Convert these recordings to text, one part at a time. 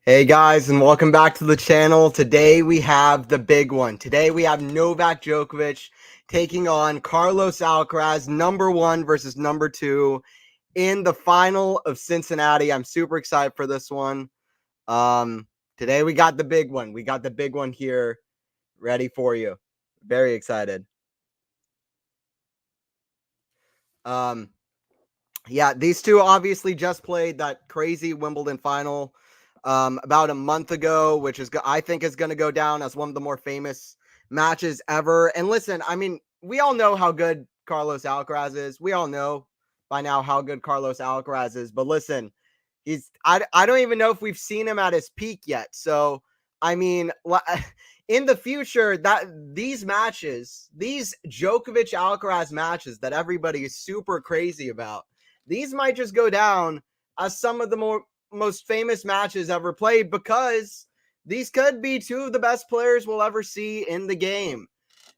Hey guys, and welcome back to the channel. Today we have the big one. Today we have Novak Djokovic taking on Carlos Alcaraz, number one versus number two in the final of Cincinnati. I'm super excited for this one. Today we got the big one. We got the big one here ready for you. Very excited. Um, yeah, these two obviously just played that crazy Wimbledon final about a month ago, which is I think is going to go down as one of the more famous matches ever. And listen, I mean, we all know how good Carlos Alcaraz is. We all know by now how good Carlos Alcaraz is. But listen, I don't even know if we've seen him at his peak yet. So I mean, in the future, that these matches, these Djokovic Alcaraz matches that everybody is super crazy about, these might just go down as some of the most famous matches ever played, because these could be two of the best players we'll ever see in the game.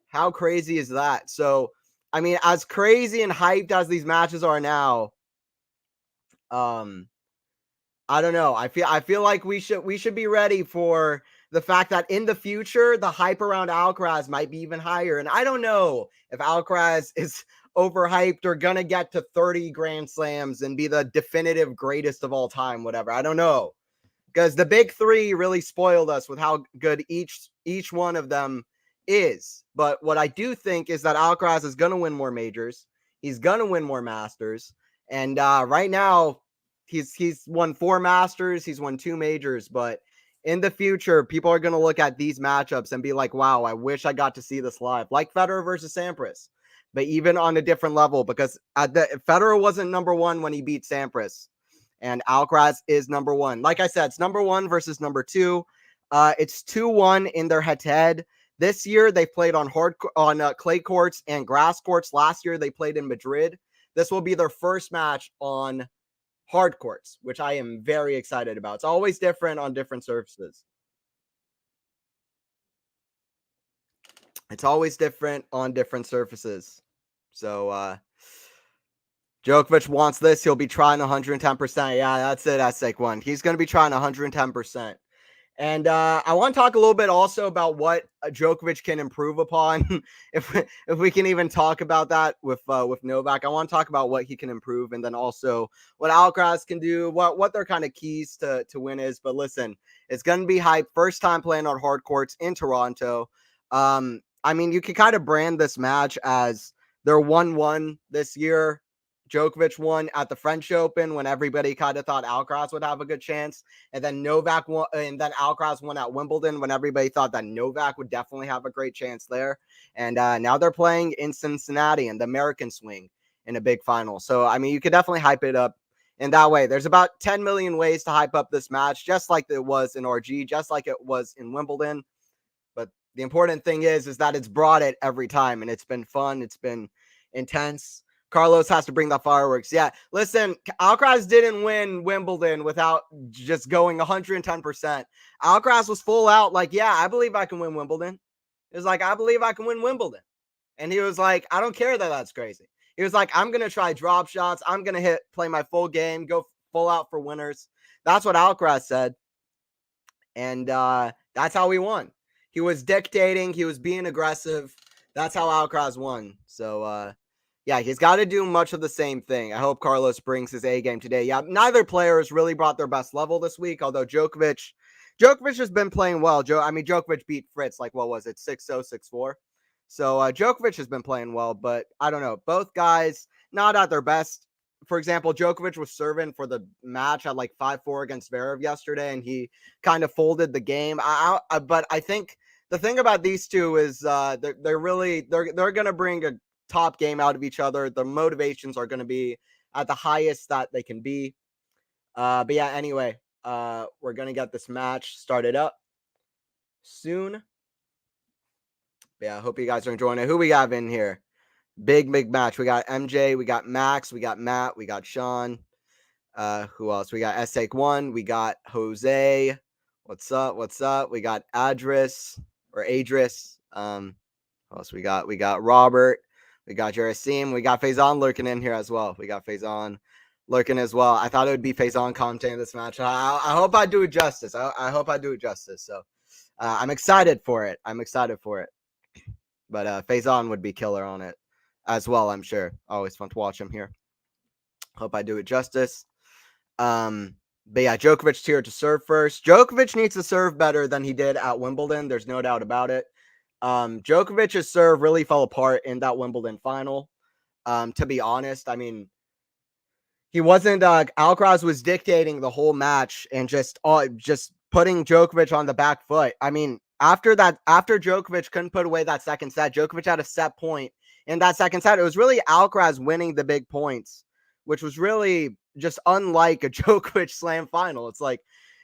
How crazy is that? So, I mean, as crazy and hyped as these matches are now, I don't know. I feel like we should be ready for the fact that in the future the hype around Alcaraz might be even higher. And I don't know if Alcaraz is overhyped or gonna get to 30 Grand Slams and be the definitive greatest of all time, whatever. I don't know. Because the big three really spoiled us with how good each one of them is. But what I do think is that Alcaraz is gonna win more majors. He's gonna win more Masters. And right now, he's won 4 Masters, he's won 2 majors, but in the future, people are going to look at these matchups and be like, wow, I wish I got to see this live, like Federer versus Sampras, but even on a different level, because Federer wasn't number one when he beat Sampras, and Alcaraz is number one. Like I said, it's number one versus number two. It's 2-1 in their head-to-head. This year, they played on clay courts and grass courts. Last year, they played in Madrid. This will be their first match on hard courts, which I am very excited about. It's always different on different surfaces. It's always different on different surfaces. So Djokovic wants this. He'll be trying 110%. Yeah, that's it. That's like one. He's going to be trying 110%. And I want to talk a little bit also about what Djokovic can improve upon. if we can even talk about that with Novak, I want to talk about what he can improve, and then also what Alcaraz can do, what their kind of keys to win is. But listen, it's going to be hype. First time playing on hard courts in Toronto. I mean, you can kind of brand this match as their 1-1 this year. Djokovic won at the French Open when everybody kind of thought Alcaraz would have a good chance. And then Novak won, and then Alcaraz won at Wimbledon when everybody thought that Novak would definitely have a great chance there. And now they're playing in Cincinnati in the American swing in a big final. So, I mean, you could definitely hype it up in that way. There's about 10 million ways to hype up this match, just like it was in RG, just like it was in Wimbledon. But the important thing is that it's brought it every time, and it's been fun. It's been intense. Carlos has to bring the fireworks. Yeah, listen, Alcaraz didn't win Wimbledon without just going 110%. Alcaraz was full out like, yeah, I believe I can win Wimbledon. It was like, I believe I can win Wimbledon. And he was like, I don't care that that's crazy. He was like, I'm going to try drop shots. I'm going to play my full game, go full out for winners. That's what Alcaraz said. And that's how he won. He was dictating. He was being aggressive. That's how Alcaraz won. So, yeah, he's got to do much of the same thing. I hope Carlos brings his A game today. Yeah, neither player has really brought their best level this week, although Djokovic has been playing well. Djokovic beat Fritz, like, what was it, 6-0, 6-4? So Djokovic has been playing well, but I don't know. Both guys not at their best. For example, Djokovic was serving for the match at like 5-4 against Zverev yesterday, and he kind of folded the game. But I think the thing about these two is they're going to bring a top game out of each other. The motivations are going to be at the highest that they can be. But yeah, anyway, we're going to get this match started up soon. But yeah, I hope you guys are enjoying it. Who we have in here? Big match. We got MJ, we got Max, we got Matt, we got Sean. Who else? We got S1, we got Jose. What's up? We got Adris. Who else we got? We got Robert. We got Jerasim. We got Faison lurking in here as well. We got Faison. lurking as well. I thought it would be Faison commentating this match. I hope I do it justice. I hope I do it justice. So I'm excited for it. I'm excited for it. But Faison would be killer on it as well, I'm sure. Always fun to watch him here. Hope I do it justice. But yeah, Djokovic's here to serve first. Djokovic needs to serve better than he did at Wimbledon. There's no doubt about it. Djokovic's serve really fell apart in that Wimbledon final. To be honest, I mean, he wasn't. Alcaraz was dictating the whole match and just putting Djokovic on the back foot. I mean, after Djokovic couldn't put away that second set, Djokovic had a set point in that second set. It was really Alcaraz winning the big points, which was really just unlike a Djokovic slam final. It's like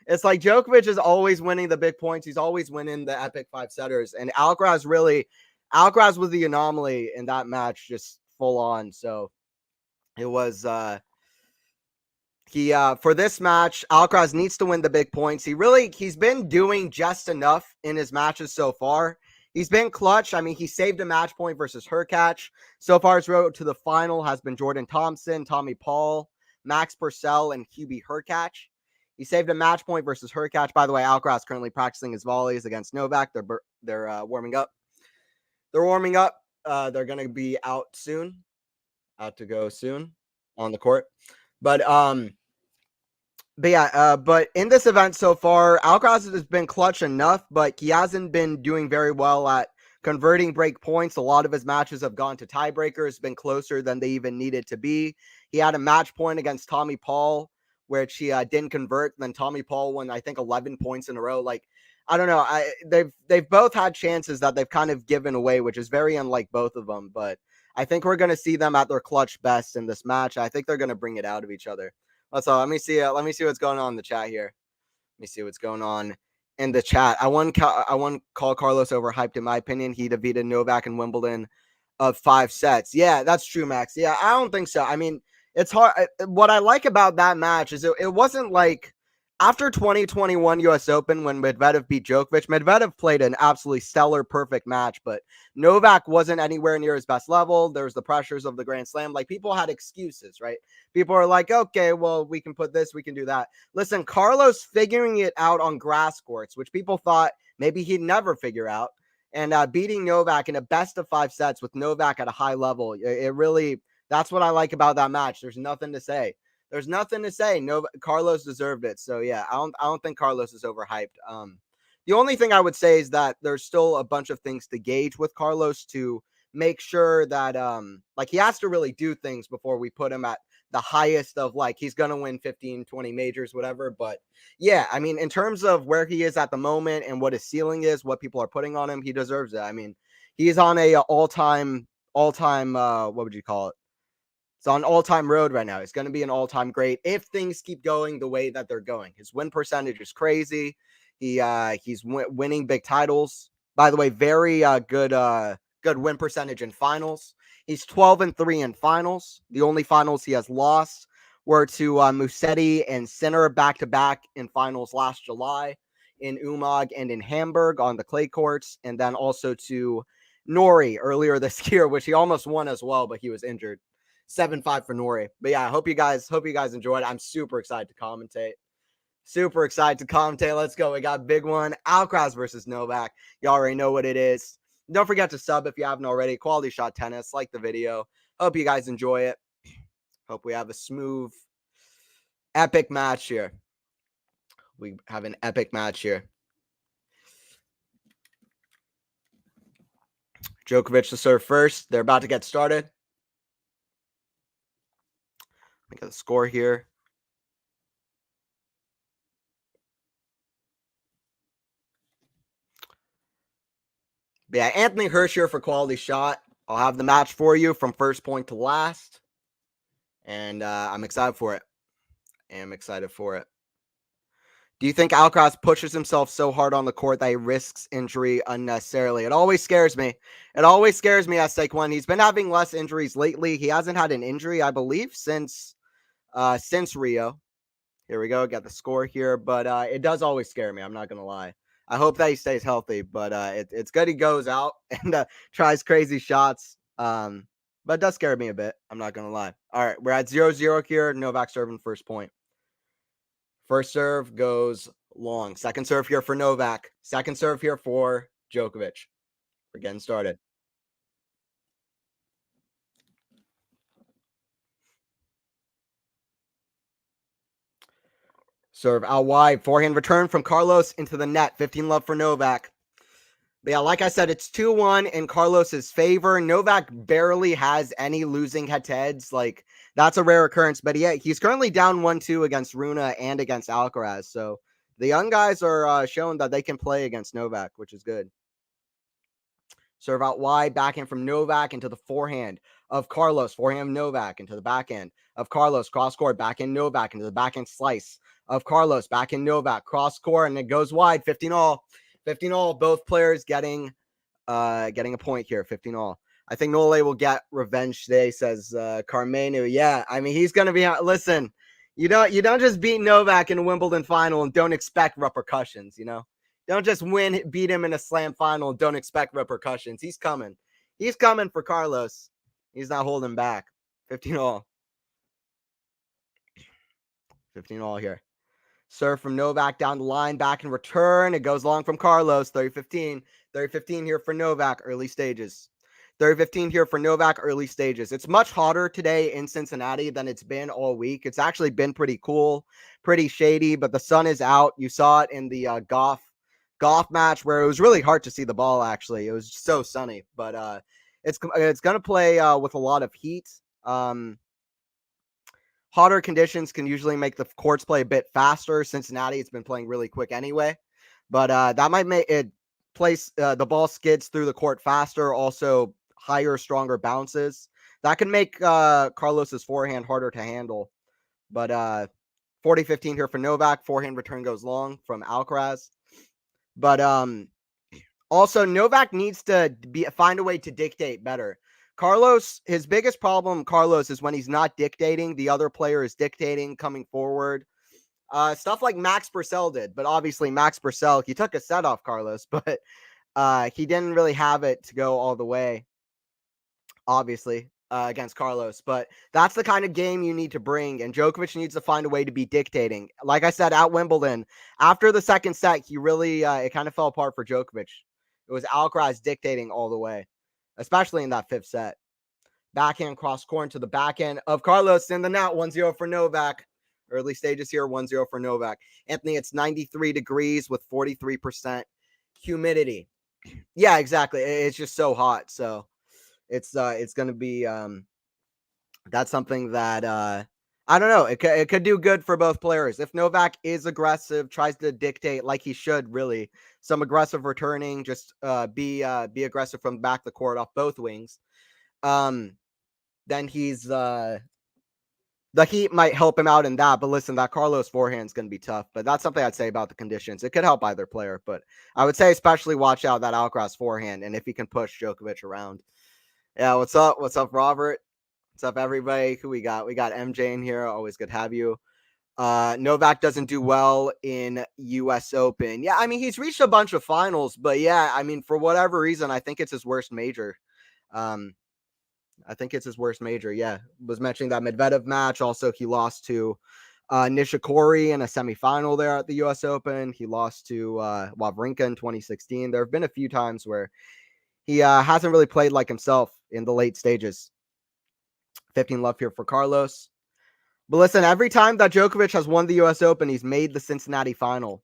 Djokovic is always winning the big points. He's always winning the epic five setters. And Alcaraz was the anomaly in that match, just full on. So it was, for this match, Alcaraz needs to win the big points. He's been doing just enough in his matches so far. He's been clutch. I mean, he saved a match point versus Hurkacz. So far, his road to the final has been Jordan Thompson, Tommy Paul, Max Purcell, and Hubie Hurkacz. He saved a match point versus Hurkacz. By the way, Alcaraz currently practicing his volleys against Novak. They're warming up. They're warming up. They're going to be out to go soon on the court. But in this event so far, Alcaraz has been clutch enough, but he hasn't been doing very well at converting break points. A lot of his matches have gone to tiebreakers, been closer than they even needed to be. He had a match point against Tommy Paul, which he didn't convert. Then Tommy Paul won, I think, 11 points in a row. Like, I don't know. They've both had chances that they've kind of given away, which is very unlike both of them. But I think we're going to see them at their clutch best in this match. I think they're going to bring it out of each other. So let me see what's going on in the chat here. Let me see what's going on in the chat. I wouldn't call Carlos overhyped in my opinion. He defeated Novak in Wimbledon of 5 sets. Yeah, that's true, Max. Yeah, I don't think so. I mean, it's hard. What I like about that match is it wasn't like after 2021 US Open when Medvedev beat Djokovic. Medvedev played an absolutely stellar, perfect match, but Novak wasn't anywhere near his best level. There was the pressures of the Grand Slam. Like, people had excuses, right? People are like, okay, well, we can put this, we can do that. Listen, Carlos figuring it out on grass courts, which people thought maybe he'd never figure out, and beating Novak in a best of 5 sets with Novak at a high level. It really, that's what I like about that match. There's nothing to say. Carlos deserved it. So yeah, I don't think Carlos is overhyped. The only thing I would say is that there's still a bunch of things to gauge with Carlos to make sure that like he has to really do things before we put him at the highest of, like, he's going to win 15, 20 majors, whatever. But yeah, I mean, in terms of where he is at the moment and what his ceiling is, what people are putting on him, he deserves it. I mean, he's on a all-time, what would you call it? It's on all-time road right now. It's going to be an all-time great if things keep going the way that they're going. His win percentage is crazy. He's winning big titles. By the way, very good win percentage in finals. He's 12-3 in finals. The only finals he has lost were to Musetti and Sinner back-to-back in finals last July in Umag and in Hamburg on the clay courts, and then also to Norrie earlier this year, which he almost won as well, but he was injured. 7-5 for Norrie. But yeah, I hope you guys enjoyed. I'm super excited to commentate. Let's go. We got big one. Alcaraz versus Novak. You already know what it is. Don't forget to sub if you haven't already. Quality Shot Tennis. Like the video. Hope you guys enjoy it. Hope we have a smooth, epic match here. We have an epic match here. Djokovic to serve first. They're about to get started. Let me get the score here. But yeah, Anthony Hirsch here for Quality Shot. I'll have the match for you from first point to last. And I'm excited for it. Do you think Alcaraz pushes himself so hard on the court that he risks injury unnecessarily? It always scares me. As Saquon. He's been having less injuries lately. He hasn't had an injury, I believe, since Rio. Here we go. Got the score here. But it does always scare me. I'm not going to lie. I hope that he stays healthy. But it's good he goes out and tries crazy shots. But it does scare me a bit. I'm not going to lie. All right, we're at 0-0 here. Novak serving first point. First serve goes long. Second serve here for Novak. Second serve here for Djokovic. We're getting started. Serve out wide. Forehand return from Carlos into the net. 15-love for Novak. But yeah, like I said, it's 2-1 in Carlos's favor. Novak barely has any losing head-to-heads. Like, that's a rare occurrence. But yeah, he's currently down 1-2 against Rune and against Alcaraz. So the young guys are showing that they can play against Novak, which is good. Serve out wide, backhand from Novak into the forehand of Carlos. Forehand of Novak into the backhand of Carlos. Cross court, backhand Novak into the backhand slice of Carlos. Backhand Novak, cross court, and it goes wide. 15-all. 15-all. Both players getting a point here. 15-all. I think Nole will get revenge today, says Carmenu. Yeah, I mean, he's going to be – listen, you don't just beat Novak in a Wimbledon final and don't expect repercussions, you know? Don't just beat him in a slam final and don't expect repercussions. He's coming. He's coming for Carlos. He's not holding back. 15-all. 15-all here. Serve from Novak down the line, back in return. It goes long from Carlos. 30-15. 30-15 here for Novak, early stages. 30-15 here for Novak, early stages. It's much hotter today in Cincinnati than it's been all week. It's actually been pretty cool, pretty shady, but the sun is out. You saw it in the Gauff match where it was really hard to see the ball, actually. It was so sunny, but it's going to play with a lot of heat. Hotter conditions can usually make the courts play a bit faster. Cincinnati, it's been playing really quick anyway, but that might make it place the ball skids through the court faster. Also, higher, stronger bounces that can make Carlos's forehand harder to handle. But 40-15 here for Novak. Forehand return goes long from Alcaraz. But also Novak needs to find a way to dictate better. Carlos, his biggest problem, Carlos, is when he's not dictating. The other player is dictating, coming forward. Stuff like Max Purcell did, but obviously Max Purcell, he took a set off Carlos, but he didn't really have it to go all the way, obviously, against Carlos. But that's the kind of game you need to bring, and Djokovic needs to find a way to be dictating. Like I said, at Wimbledon, after the second set, he really, it kind of fell apart for Djokovic. It was Alcaraz dictating all the way, especially in that fifth set. Backhand cross court to the backhand of Carlos in the net. 1-0 for Novak. Early stages here, 1-0 for Novak. Anthony, it's 93 degrees with 43% humidity. Yeah, exactly. It's just so hot. So it's going to be that's something that I don't know. It could do good for both players. If Novak is aggressive, tries to dictate like he should, really, some aggressive returning, just be aggressive from back the court off both wings. Then he's the heat might help him out in that. But listen, that Carlos forehand is going to be tough. But that's something I'd say about the conditions. It could help either player, but I would say especially watch out that Alcaraz forehand and if he can push Djokovic around. Yeah, what's up? What's up, Robert? What's up, everybody? Who we got? We got MJ in here. Always good to have you. Novak doesn't do well in US Open. Yeah, I mean, he's reached a bunch of finals, but yeah, I mean, for whatever reason, I think it's his worst major. I think it's his worst major. Yeah, was mentioning that Medvedev match. Also, he lost to Nishikori in a semifinal there at the US Open. He lost to Wawrinka in 2016. There have been a few times where he hasn't really played like himself in the late stages. 15-love here for Carlos. But listen, every time that Djokovic has won the US Open, he's made the Cincinnati final.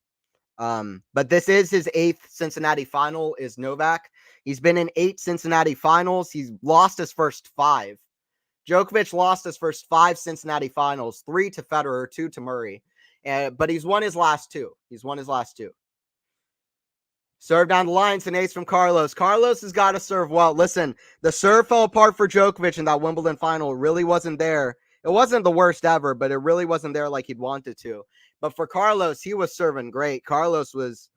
But this is his 8th Cincinnati final, is Novak. He's been in 8 Cincinnati finals. He's lost his first 5. Djokovic lost his first 5 Cincinnati finals, 3 to Federer, 2 to Murray. But he's won his last 2. Serve down the line. It's an ace from Carlos. Carlos has got to serve well. Listen, the serve fell apart for Djokovic in that Wimbledon final. It really wasn't there. It wasn't the worst ever, but it really wasn't there like he'd wanted to. But for Carlos, he was serving great. Carlos was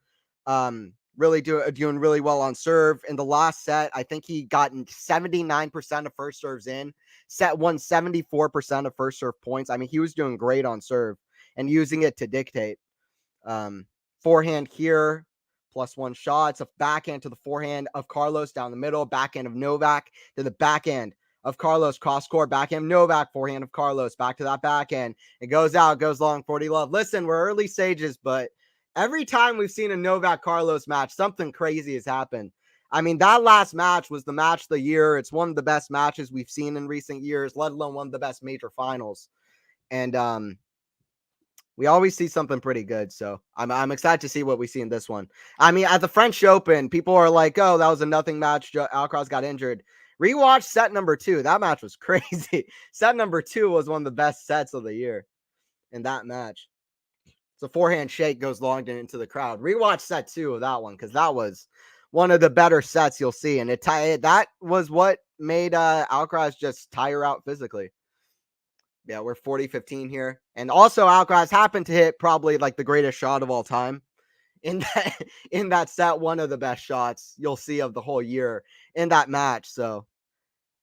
really doing really well on serve. In the last set, I think he got 79% of first serves in. Set won 74% of first serve points. I mean, he was doing great on serve and using it to dictate. Forehand here. +1 shot. It's a backhand to the forehand of Carlos down the middle. Backhand of Novak to the backhand of Carlos, cross court, backhand Novak, forehand of Carlos, back to that backhand. It goes out, goes long, 40 love. Listen, we're early stages, but every time we've seen a Novak Carlos match, something crazy has happened. I mean, that last match was the match of the year. It's one of the best matches we've seen in recent years, let alone one of the best major finals. And we always see something pretty good. So I'm excited to see what we see in this one. I mean, at the French Open, people are like, oh, that was a nothing match. Alcaraz got injured. Rewatch set number 2. That match was crazy. Set number 2 was one of the best sets of the year in that match. So forehand shake goes long into the crowd. Rewatch set 2 of that one because that was one of the better sets you'll see. And that was what made Alcaraz just tire out physically. Yeah, we're 40-15 here. And also Alcaraz happened to hit probably like the greatest shot of all time in that set, one of the best shots you'll see of the whole year in that match. So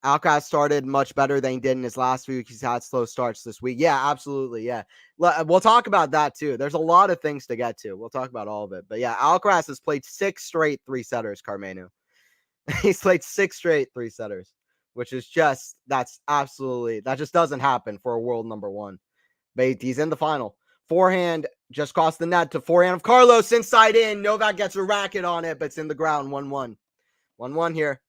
Alcaraz started much better than he did in his last week. He's had slow starts this week. Yeah, absolutely. Yeah. We'll talk about that too. There's a lot of things to get to. We'll talk about all of it. But yeah, Alcaraz has played 6 straight 3-setters, Carmenu. He's played 6 straight 3-setters, which is just, that just doesn't happen for a world number 1. But he's in the final. Forehand just crossed the net to forehand of Carlos, inside in. Novak gets a racket on it, but it's in the ground. 1-1. 1-1 here.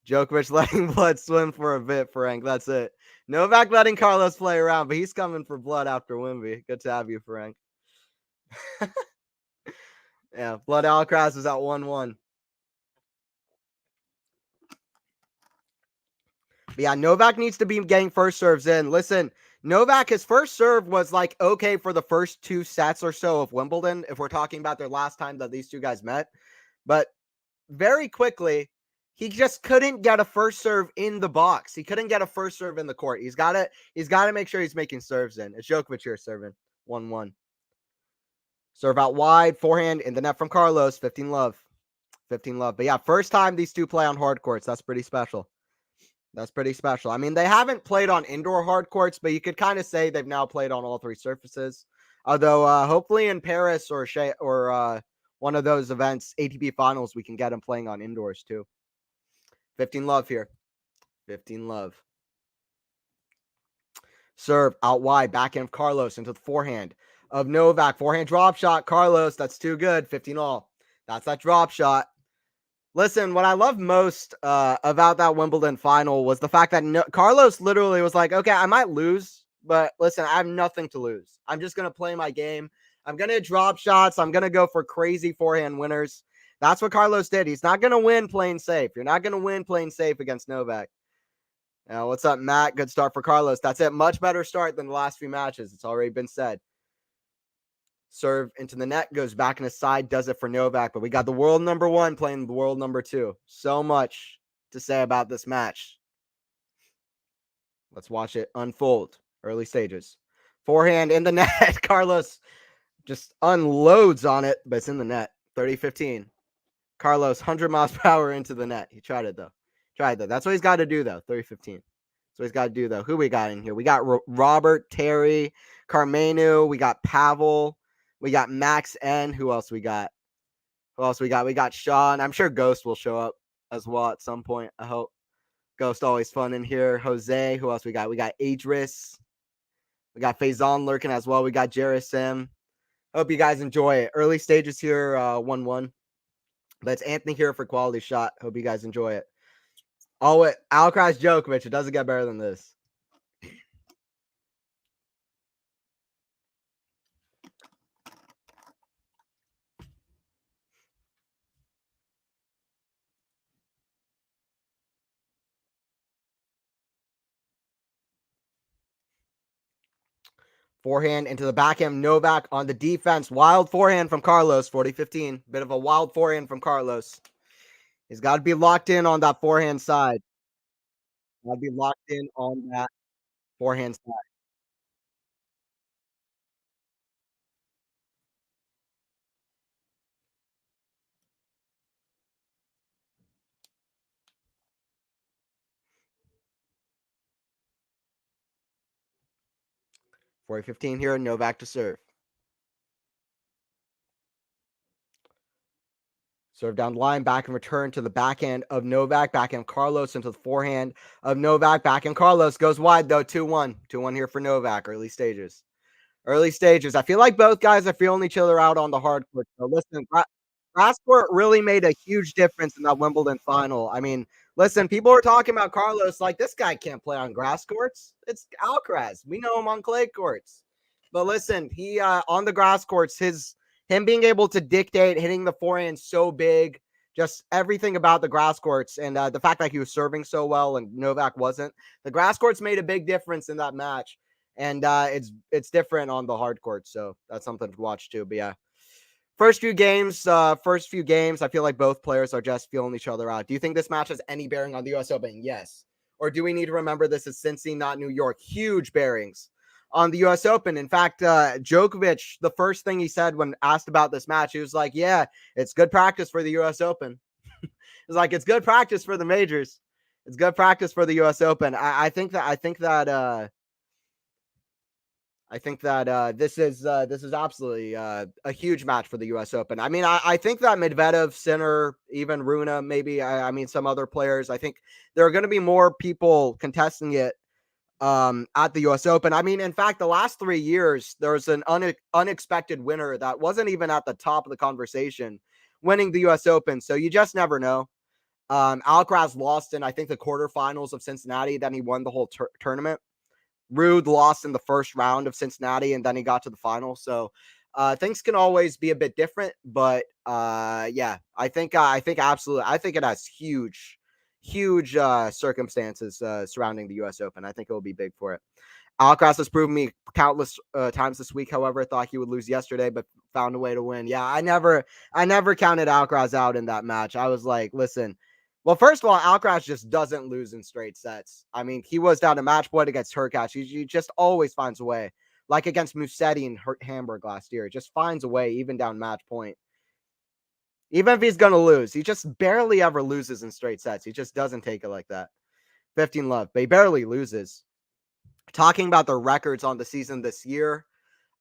Djokovic letting blood swim for a bit, Frank. That's it. Novak letting Carlos play around, but he's coming for blood after Wimby. Good to have you, Frank. Yeah, blood Alcaraz is at 1-1. But yeah, Novak needs to be getting first serves in. Listen, Novak, his first serve was like okay for the first 2 sets or so of Wimbledon, if we're talking about their last time that these two guys met. But very quickly, he just couldn't get a first serve in the box. He couldn't get a first serve in the court. He's got to make sure he's making serves in. It's Djokovic here serving. 1-1. Serve out wide, forehand in the net from Carlos. 15 love. 15 love. But yeah, first time these two play on hard courts. That's pretty special. That's pretty special. I mean, they haven't played on indoor hard courts, but you could kind of say they've now played on all 3 surfaces. Although, hopefully in Paris or one of those events, ATP finals, we can get them playing on indoors too. 15 love here. 15 love. Serve out wide, backhand of Carlos into the forehand of Novak. Forehand drop shot. Carlos, that's too good. 15 all. That's that drop shot. Listen, what I love most about that Wimbledon final was the fact that Carlos literally was like, okay, I might lose, but listen, I have nothing to lose. I'm just going to play my game. I'm going to drop shots. I'm going to go for crazy forehand winners. That's what Carlos did. He's not going to win playing safe. You're not going to win playing safe against Novak. Now, what's up, Matt? Good start for Carlos. That's it. Much better start than the last few matches. It's already been said. Serve into the net, goes back in his side, does it for Novak. But we got the world number 1 playing the world number 2. So much to say about this match. Let's watch it unfold. Early stages. Forehand in the net. Carlos just unloads on it, but it's in the net. 30-15. Carlos, 100 miles per hour into the net. He tried it, though. That's what he's got to do, though. 30-15. So he's got to do, though. Who we got in here? We got Robert, Terry, Carmenu. We got Pavel. We got Max N. Who else we got? We got Sean. I'm sure Ghost will show up as well at some point. I hope. Ghost always fun in here. Jose. Who else we got? We got Idris. We got Faison lurking as well. We got Jerisim. Hope you guys enjoy it. Early stages here, 1-1. But it's Anthony here for Quality Shot. Hope you guys enjoy it. Oh, Alcaraz Djokovic. It doesn't get better than this. Forehand into the backhand. Novak on the defense. Wild forehand from Carlos. 40-15. Bit of a wild forehand from Carlos. He's got to be locked in on that forehand side. Got to be locked in on that forehand side. Forty 15 here. Novak to serve. Serve down the line, back and return to the backhand of Novak, backhand Carlos into the forehand of Novak, backhand Carlos goes wide though, 2-1. 2-1 here for Novak, early stages. Early stages. I feel like both guys are feeling each other out on the hard court. So listen, grass court really made a huge difference in that Wimbledon final. I mean, listen, people are talking about Carlos like this guy can't play on grass courts. It's Alcaraz. We know him on clay courts. But listen, he on the grass courts, him being able to dictate hitting the forehand so big, just everything about the grass courts and the fact that he was serving so well and Novak wasn't. The grass courts made a big difference in that match. And it's different on the hard court, so that's something to watch too. But yeah, first few games, I feel like both players are just feeling each other out. Do you think this match has any bearing on the U.S. Open? Yes. Or do we need to remember this is Cincy, not New York? Huge bearings on the U.S. Open. In fact, Djokovic, the first thing he said when asked about this match, he was like, "Yeah, it's good practice for the U.S. Open." It's like it's good practice for the majors. It's good practice for the U.S. Open. I think that this is absolutely a huge match for the U.S. Open. I mean, I think that Medvedev, Sinner, even Runa, maybe I mean some other players. I think there are going to be more people contesting it at the U.S. Open. I mean, in fact, the last 3 years there was an unexpected winner that wasn't even at the top of the conversation, winning the U.S. Open. So you just never know. Alcaraz lost in I think the quarterfinals of Cincinnati. Then he won the whole tournament. Rude lost in the first round of Cincinnati, and then he got to the final. So things can always be a bit different, but yeah, I think absolutely, I think it has huge circumstances surrounding the U.S. Open. I think it will be big for it. Alcaraz has proven me countless times this week. However, I thought he would lose yesterday, but found a way to win. Yeah, I never counted Alcaraz out in that match. I was like, listen. Well, first of all, Alcaraz just doesn't lose in straight sets. I mean, he was down to match point against Hurkacz. He just always finds a way. Like against Musetti and Hamburg last year. Just finds a way, even down match point. Even if he's going to lose, he just barely ever loses in straight sets. He just doesn't take it like that. 15 love, but he barely loses. Talking about the records on the season this year,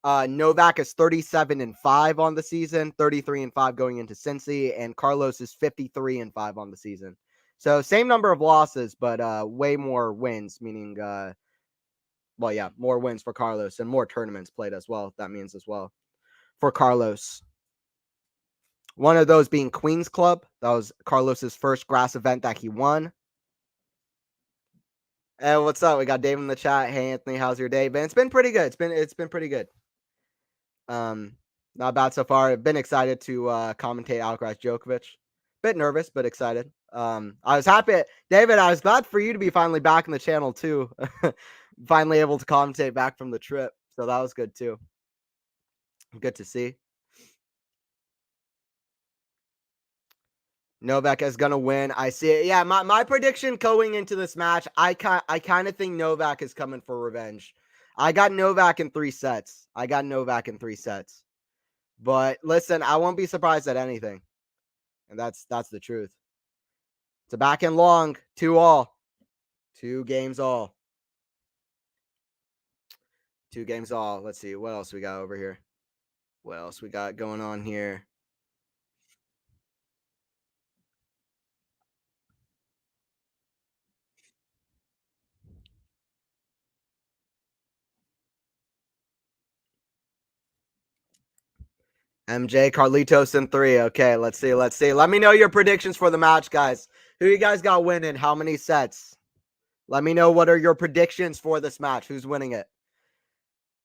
Novak is 37-5 on the season, 33-5 going into Cincy, and Carlos is 53-5 on the season. So same number of losses, but way more wins, meaning well, yeah, more wins for Carlos and more tournaments played as well. That means as well for Carlos. One of those being Queen's Club. That was Carlos's first grass event that he won. Hey, what's up? We got Dave in the chat. Hey Anthony, how's your day been? It's been pretty good. It's been pretty good. Not bad so far. I've been excited to commentate Alcaraz Djokovic. Bit nervous, but excited. I was happy, David. I was glad for you to be finally back in the channel too. Finally able to commentate back from the trip, so that was good too. Good to see. Novak is gonna win. I see it. Yeah, my prediction going into this match, I kind of think Novak is coming for revenge. I got Novak in 3 sets. But listen, I won't be surprised at anything. And that's the truth. It's a back and long, 2-all. 2 games all. 2 games all. Let's see. What else we got over here? What else we got going on here? MJ, Carlitos in 3. Okay, let's see. Let me know your predictions for the match, guys. Who you guys got winning? How many sets? Let me know what are your predictions for this match. Who's winning it?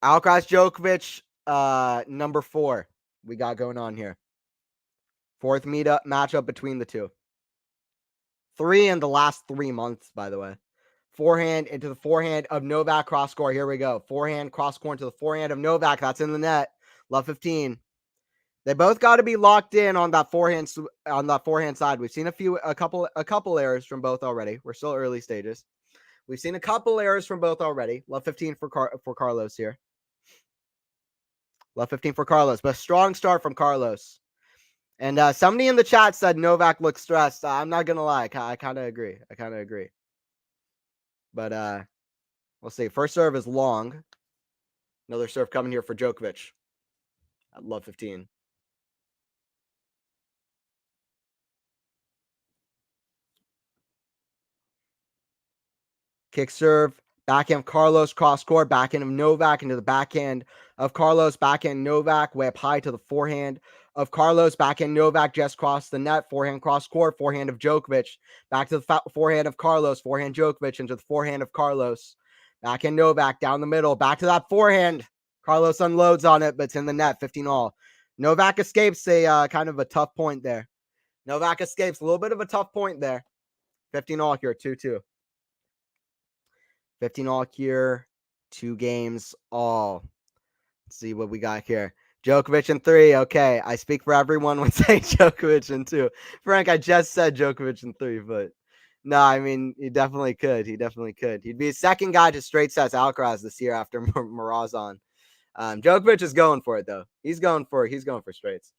Alcaraz Djokovic, number 4. We got going on here. 4th matchup between the two. 3 in the last 3 months, by the way. Forehand into the forehand of Novak, cross score. Here we go. Forehand, cross court into the forehand of Novak. That's in the net. Love 15. They both got to be locked in on that forehand side. We've seen a couple errors from both already. We're still early stages. We've seen a couple errors from both already. Love 15 for Carlos here. Love 15 for Carlos, but a strong start from Carlos. And somebody in the chat said Novak looks stressed. I'm not gonna lie, I kind of agree. But we'll see. First serve is long. Another serve coming here for Djokovic. I love 15. Kick serve, backhand of Carlos, cross court, backhand of Novak into the backhand of Carlos, backhand Novak, way up high to the forehand of Carlos, backhand Novak, just crossed the net, forehand cross court, forehand of Djokovic, back to the forehand of Carlos, forehand Djokovic into the forehand of Carlos, backhand Novak down the middle, back to that forehand. Carlos unloads on it, but it's in the net, 15 all. Novak escapes a kind of a tough point there. Novak escapes a little bit of a tough point there. 15 all here, 2-2. 15 all here, 2 games all. Let's see what we got here. Djokovic in 3. Okay, I speak for everyone when saying Djokovic in 2. Frank, I just said Djokovic in 3, but no, I mean, he definitely could. He definitely could. He'd be a second guy to straight sets Alcaraz this year after Morazan. Djokovic is going for it, though. He's going for straights.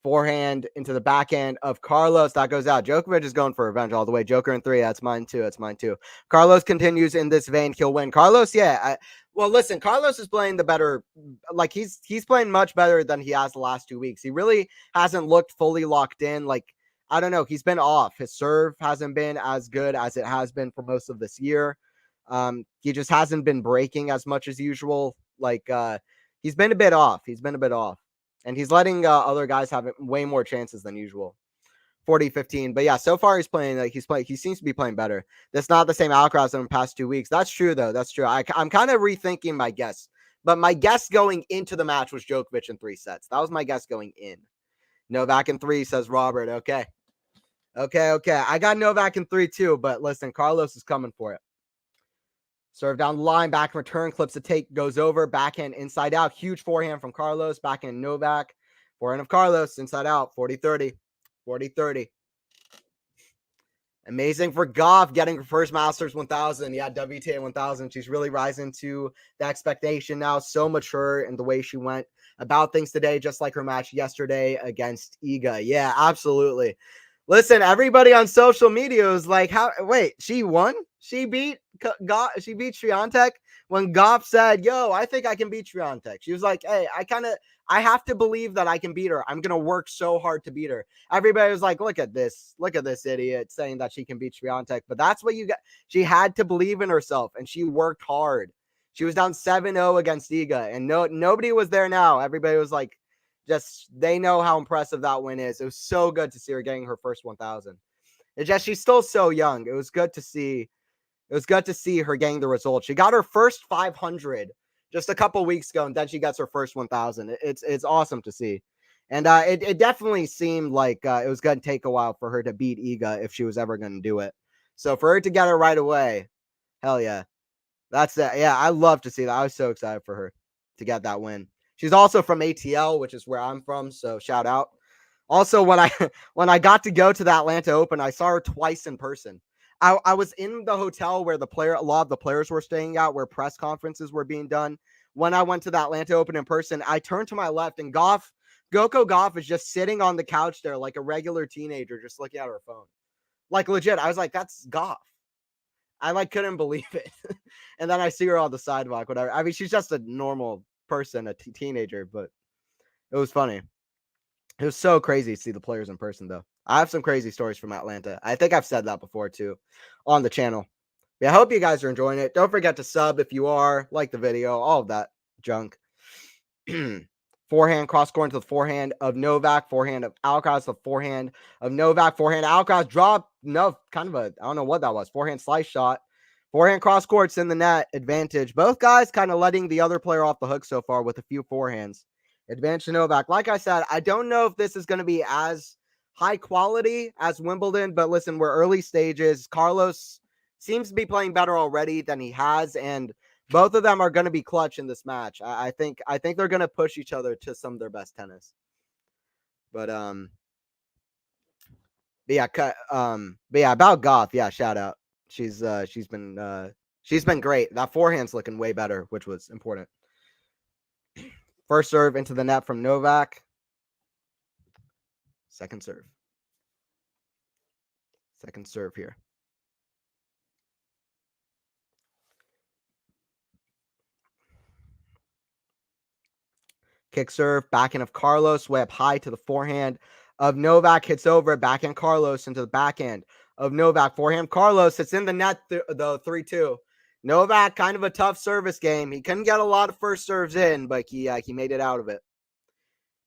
Forehand into the backhand of Carlos. That goes out. Djokovic is going for revenge all the way. Joker in 3. That's mine too. That's mine too. Carlos continues in this vein. He'll win. Carlos, yeah. Well, listen, Carlos is playing the better. Like he's playing much better than he has the last 2 weeks. He really hasn't looked fully locked in. Like, I don't know. He's been off. His serve hasn't been as good as it has been for most of this year. He just hasn't been breaking as much as usual. Like, he's been a bit off. And he's letting other guys have way more chances than usual. 40-15. But yeah, so far he seems to be playing better. That's not the same Alcaraz in the past 2 weeks. That's true, though. That's true. I'm kind of rethinking my guess. But my guess going into the match was Djokovic in 3 sets. That was my guess going in. Novak in 3, says Robert. Okay. I got Novak in 3 too, but listen, Carlos is coming for it. Serve down the line, back return, clips the take, goes over, backhand inside out. Huge forehand from Carlos, backhand Novak. Forehand of Carlos, inside out, 40-30. 40-30. Amazing for Gauff getting her first Masters 1000. Yeah, WTA 1000. She's really rising to the expectation now. So mature in the way she went about things today, just like her match yesterday against Iga. Yeah, absolutely. Listen, everybody on social media was like, "How? Wait, she won? She beat Gauff? She beat Swiatek?" When Gauff said, "Yo, I think I can beat Swiatek," she was like, "Hey, I have to believe that I can beat her. I'm gonna work so hard to beat her." Everybody was like, "Look at this idiot saying that she can beat Swiatek." But that's what you got. She had to believe in herself, and she worked hard. She was down 7-0 against Iga, and nobody was there now. Everybody was like, just they know how impressive that win is. It was so good to see her getting her first 1000. It's just she's still so young. It was good to see. It was good to see her getting the result. She got her first 500 just a couple weeks ago, and then she gets her first 1000. It's awesome to see. And it definitely seemed like it was going to take a while for her to beat Iga if she was ever going to do it. So for her to get her right away, hell yeah. That's it. Yeah, I love to see that. I was so excited for her to get that win. She's also from ATL, which is where I'm from, so shout out. Also, when I got to go to the Atlanta Open, I saw her twice in person. I was in the hotel where a lot of the players were staying out, where press conferences were being done. When I went to the Atlanta Open in person, I turned to my left, and Coco Gauff is just sitting on the couch there like a regular teenager, just looking at her phone. Like legit, I was like, "That's Gauff." I couldn't believe it. And then I see her on the sidewalk, whatever. I mean, she's just a normal person, a teenager, but it was funny. It was so crazy to see the players in person, though. I have some crazy stories from Atlanta. I think I've said that before, too, on the channel. Yeah, I hope you guys are enjoying it. Don't forget to sub if you are, like the video, all of that junk. Forehand, cross court into the forehand of Novak, forehand of Alcaraz, the forehand of Novak, forehand Alcaraz, drop, no, kind of I don't know what that was, forehand slice shot, forehand cross courts in the net, advantage. Both guys kind of letting the other player off the hook so far with a few forehands. Advantage to Novak. Like I said, I don't know if this is going to be as high quality as Wimbledon, but listen, we're early stages. Carlos seems to be playing better already than he has, and both of them are going to be clutch in this match. I think they're going to push each other to some of their best tennis. But yeah, about Gauff, yeah, shout out. She's been great. That forehand's looking way better, which was important. First serve into the net from Novak. Second serve. Second serve here. Kick serve, backhand of Carlos, way up high to the forehand of Novak, hits over, backhand Carlos into the backhand of Novak, forehand Carlos, it's in the net, though, 3-2. Novak, kind of a tough service game. He couldn't get a lot of first serves in, but he made it out of it.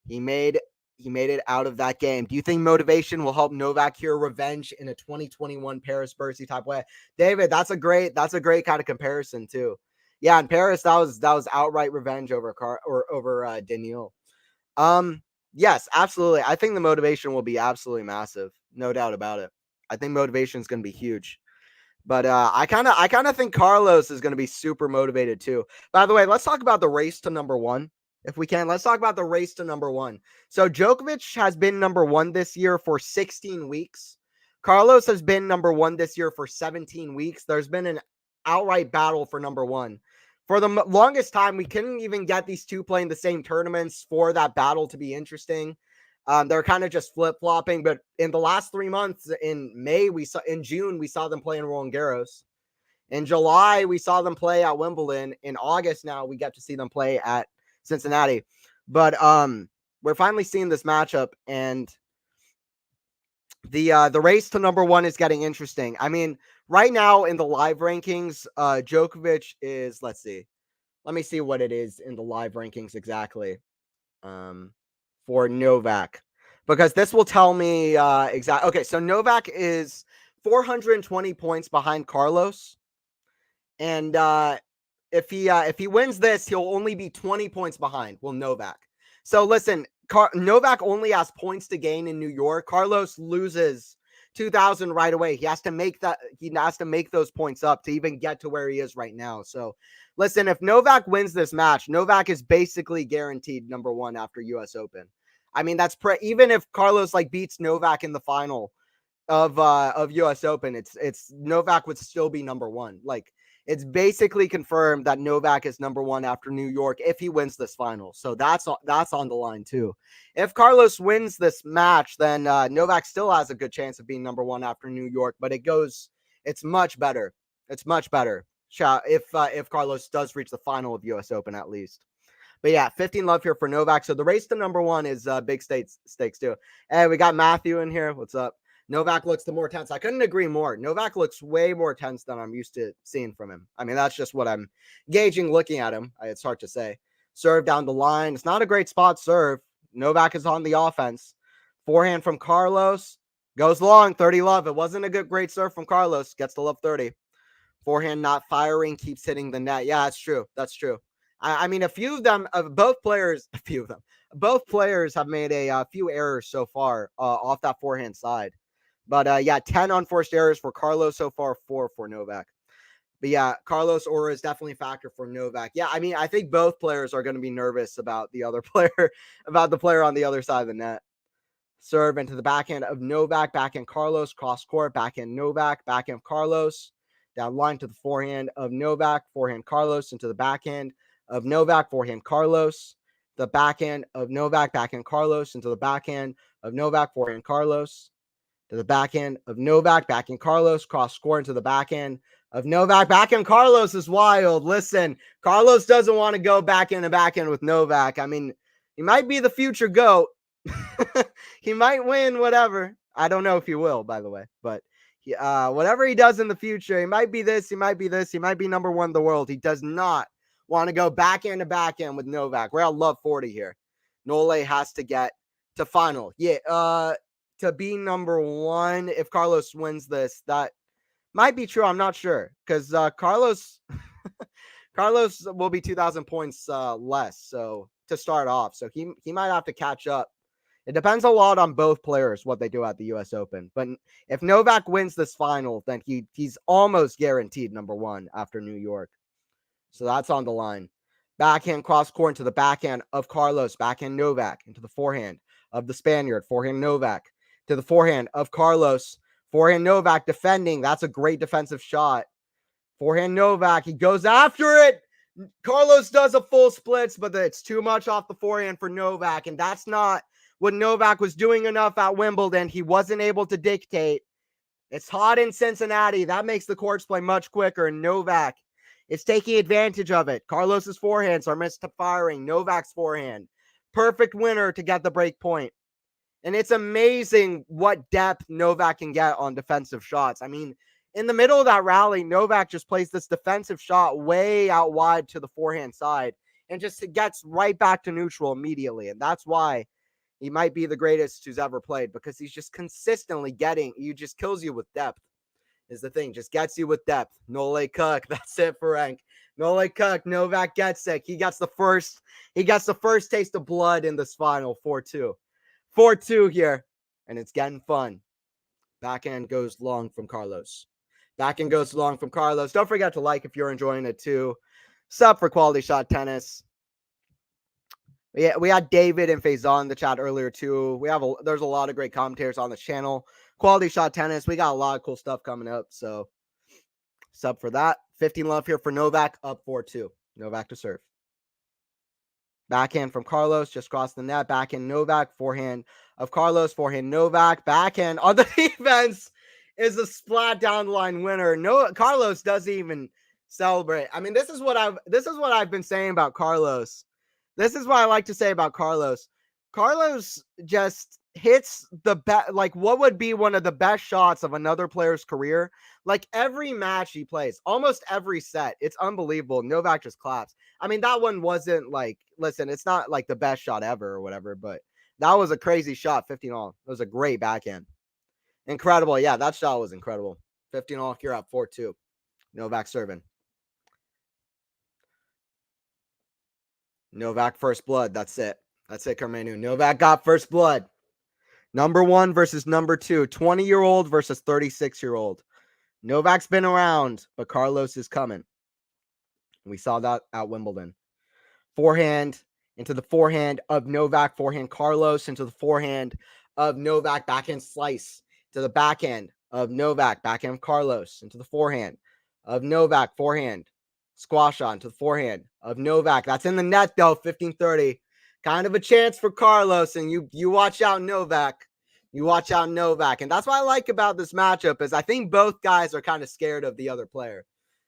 He made it out of that game. Do you think motivation will help Novak hear revenge in a 2021 Paris Bercy type way? David, that's a great kind of comparison too. Yeah, in Paris, that was outright revenge over Daniil. Yes, absolutely. I think the motivation will be absolutely massive, no doubt about it. I think motivation is going to be huge. But I kind of think Carlos is going to be super motivated too. By the way, let's talk about the race to number one. If we can, let's talk about the race to number one. So Djokovic has been number one this year for 16 weeks. Carlos has been number one this year for 17 weeks. There's been an outright battle for number one. For the longest time, we couldn't even get these two playing the same tournaments for that battle to be interesting. They're kind of just flip-flopping, but in the last 3 months, in June, we saw them play in Roland Garros. In July, we saw them play at Wimbledon. In August, now we get to see them play at Cincinnati. But we're finally seeing this matchup, and the race to number one is getting interesting. I mean, right now in the live rankings, Djokovic is, let's see. Let me see what it is in the live rankings exactly. For Novak, because this will tell me exactly. Okay, so Novak is 420 points behind Carlos, and if he wins this, he'll only be 20 points behind. Well, Novak. So listen, Novak only has points to gain in New York. Carlos loses 2,000 right away. He has to make those points up to even get to where he is right now. So listen, if Novak wins this match, Novak is basically guaranteed number one after US Open. I mean, that's even if Carlos beats Novak in the final of US Open, it's Novak would still be number one. It's basically confirmed that Novak is number one after New York if he wins this final. So that's on the line too. If Carlos wins this match, then Novak still has a good chance of being number one after New York, but it's much better. It's much better if Carlos does reach the final of US Open at least. But yeah, 15 love here for Novak. So the race to number one is big stakes too. Hey, we got Matthew in here. What's up? Novak looks the more tense. I couldn't agree more. Novak looks way more tense than I'm used to seeing from him. I mean, that's just what I'm gauging looking at him. It's hard to say. Serve down the line. It's not a great spot serve. Novak is on the offense. Forehand from Carlos. Goes long, 30 love. It wasn't a great serve from Carlos. Gets the love 30. Forehand not firing, keeps hitting the net. Yeah, that's true. That's true. I mean, both players have made a few errors so far off that forehand side. But yeah, 10 unforced errors for Carlos so far, 4 for Novak. But yeah, Carlos aura is definitely a factor for Novak. Yeah, I mean, I think both players are going to be nervous about the other player, about the player on the other side of the net. Serve into the backhand of Novak, backhand Carlos, cross court, backhand Novak, backhand Carlos, down line to the forehand of Novak, forehand Carlos into the backhand of Novak, forehand Carlos, the backhand of Novak, backhand Carlos into the backhand of Novak, forehand Carlos, to the backhand of Novak, backhand Carlos, cross court into the backhand of Novak. Backhand Carlos is wild. Listen, Carlos doesn't want to go backhand to backhand with Novak. I mean, he might be the future GOAT. He might win whatever. I don't know if he will, by the way, but whatever he does in the future, he might be this, he might be this, he might be number one in the world. He does not want to go backhand to backhand with Novak. We're at love 40 here. Nole has to get to final. Yeah, to be number one, if Carlos wins this, that might be true. I'm not sure because Carlos will be 2,000 points less. So to start off, so he might have to catch up. It depends a lot on both players what they do at the U.S. Open. But if Novak wins this final, then he's almost guaranteed number one after New York. So that's on the line. Backhand cross court into the backhand of Carlos, backhand Novak into the forehand of the Spaniard, forehand Novak to the forehand of Carlos, forehand Novak defending. That's a great defensive shot. Forehand Novak, he goes after it. Carlos does a full splits, but it's too much off the forehand for Novak, and that's not what Novak was doing enough at Wimbledon. He wasn't able to dictate. It's hot in Cincinnati. That makes the courts play much quicker, and Novak is taking advantage of it. Carlos's forehands are missed to firing. Novak's forehand. Perfect winner to get the break point. And it's amazing what depth Novak can get on defensive shots. I mean, in the middle of that rally, Novak just plays this defensive shot way out wide to the forehand side and just gets right back to neutral immediately. And that's why he might be the greatest who's ever played, because he's just consistently just kills you with depth is the thing. Just gets you with depth. Nole Cook. That's it for rank. Nole Cook. Novak gets it. He gets the first taste of blood in this final. 4-2. 4-2 here. And it's getting fun. Backhand goes long from Carlos. Backhand goes long from Carlos. Don't forget to like if you're enjoying it too. Sub for Quality Shot Tennis. Yeah, we had David and Faison in the chat earlier too. There's a lot of great commentators on the channel. Quality Shot Tennis. We got a lot of cool stuff coming up. So sub for that. 15 love here for Novak, up 4-2. Novak to serve. Backhand from Carlos, just crossed the net. Backhand Novak, forehand of Carlos, forehand Novak. Backhand on the defense is a splat down the line winner. No, Carlos doesn't even celebrate. I mean, this is what I've been saying about Carlos. This is what I like to say about Carlos. Carlos just hits the best, like what would be one of the best shots of another player's career. Like every match he plays, almost every set, it's unbelievable. Novak just claps. I mean, that one wasn't like, listen, it's not like the best shot ever or whatever, but that was a crazy shot. 15 all. It was a great backhand. Incredible. Yeah, that shot was incredible. 15 all. You're up 4-2. Novak serving. Novak first blood. That's it. That's it, Carmenu. Novak got first blood. Number 1 versus number 2. 20-year-old versus 36-year-old. Novak's been around, but Carlos is coming. We saw that at Wimbledon. Forehand into the forehand of Novak. Forehand Carlos into the forehand of Novak. Backhand slice to the backhand of Novak. Backhand Carlos into the forehand of Novak. Forehand squash on to the forehand of Novak. That's in the net though. 15-30. Kind of a chance for Carlos, and you watch out Novak. You watch out Novak. And that's what I like about this matchup is I think both guys are kind of scared of the other player.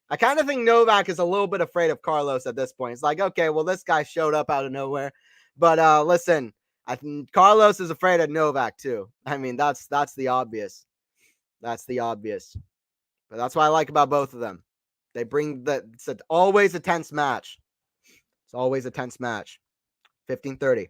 I kind of think Novak is a little bit afraid of Carlos at this point. It's like, okay, well, this guy showed up out of nowhere. But listen, I think Carlos is afraid of Novak too. I mean, that's the obvious. That's the obvious. But that's what I like about both of them. They bring it's always a tense match. It's always a tense match. 15-30.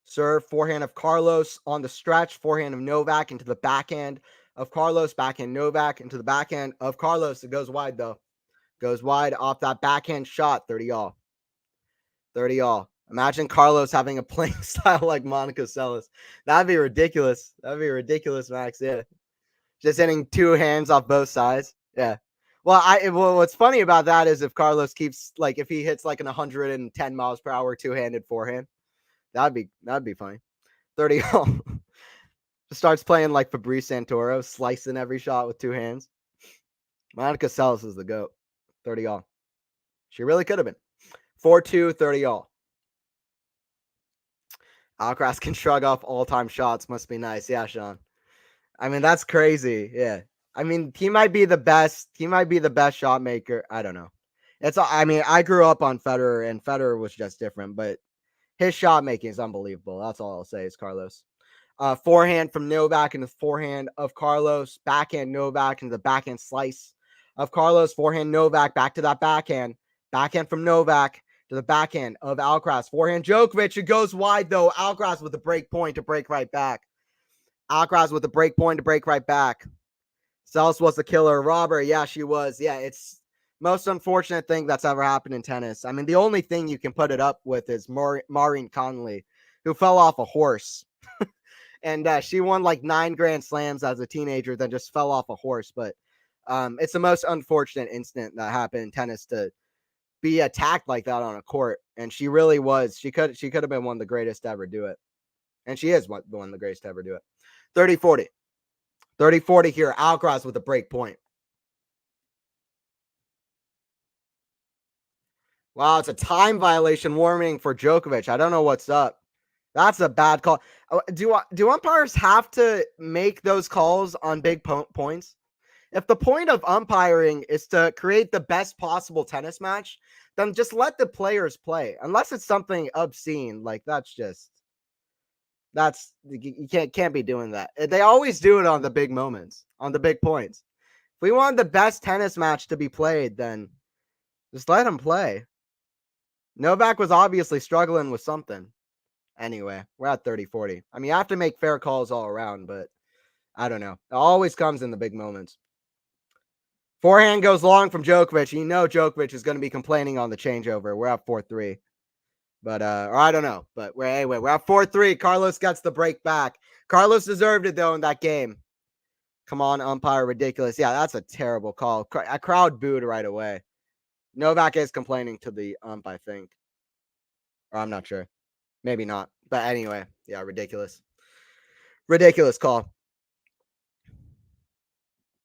Serve, forehand of Carlos on the stretch, forehand of Novak into the backhand of Carlos, backhand Novak into the backhand of Carlos. It goes wide though. Goes wide off that backhand shot. 30 all. 30 all. Imagine Carlos having a playing style like Monica Seles. That'd be ridiculous. That'd be ridiculous, Max. Yeah. Just hitting two hands off both sides. Yeah. Well, what's funny about that is if Carlos keeps if he hits like an 110 miles per hour two-handed forehand, that'd be funny. 30 all. Just starts playing like Fabrice Santoro, slicing every shot with two hands. Monica Seles is the GOAT. 30 all. She really could have been. 4-2, 30 all. Alcaraz can shrug off all-time shots. Must be nice. Yeah, Sean. I mean, that's crazy. Yeah. I mean, he might be the best. He might be the best shot maker. I don't know. I grew up on Federer, and Federer was just different, but his shot making is unbelievable. That's all I'll say is Carlos. Forehand from Novak into the forehand of Carlos. Backhand Novak into the backhand slice of Carlos. Forehand Novak back to that backhand. Backhand from Novak to the backhand of Alcaraz. Forehand Djokovic. It goes wide though. Alcaraz with the break point to break right back. Alcaraz with the break point to break right back. Seles was the killer. Robert, yeah, she was. Yeah, it's most unfortunate thing that's ever happened in tennis. I mean, the only thing you can put it up with is Maureen Connolly, who fell off a horse. And she won like 9 Grand Slams as a teenager, then just fell off a horse. But it's the most unfortunate incident that happened in tennis to be attacked like that on a court. And she really was. She could have been one of the greatest to ever do it. And she is one of the greatest to ever do it. 30-40. 30-40 here. Alcaraz with a break point. Wow, it's a time violation warning for Djokovic. I don't know what's up. That's a bad call. Do umpires have to make those calls on big points? If the point of umpiring is to create the best possible tennis match, then just let the players play. Unless it's something obscene, like you can't be doing that. They always do it on the big moments, on the big points. If we want the best tennis match to be played, then just let them play. Novak was obviously struggling with something. Anyway, we're at 30-40. I mean, you have to make fair calls all around, but I don't know. It always comes in the big moments. Forehand goes long from Djokovic. You know Djokovic is going to be complaining on the changeover. We're at 4-3. But or I don't know. But we're at 4-3. Carlos gets the break back. Carlos deserved it though in that game. Come on, umpire, ridiculous. Yeah, that's a terrible call. A crowd booed right away. Novak is complaining to the ump, I think. Or I'm not sure. Maybe not. But anyway, yeah, ridiculous. Ridiculous call.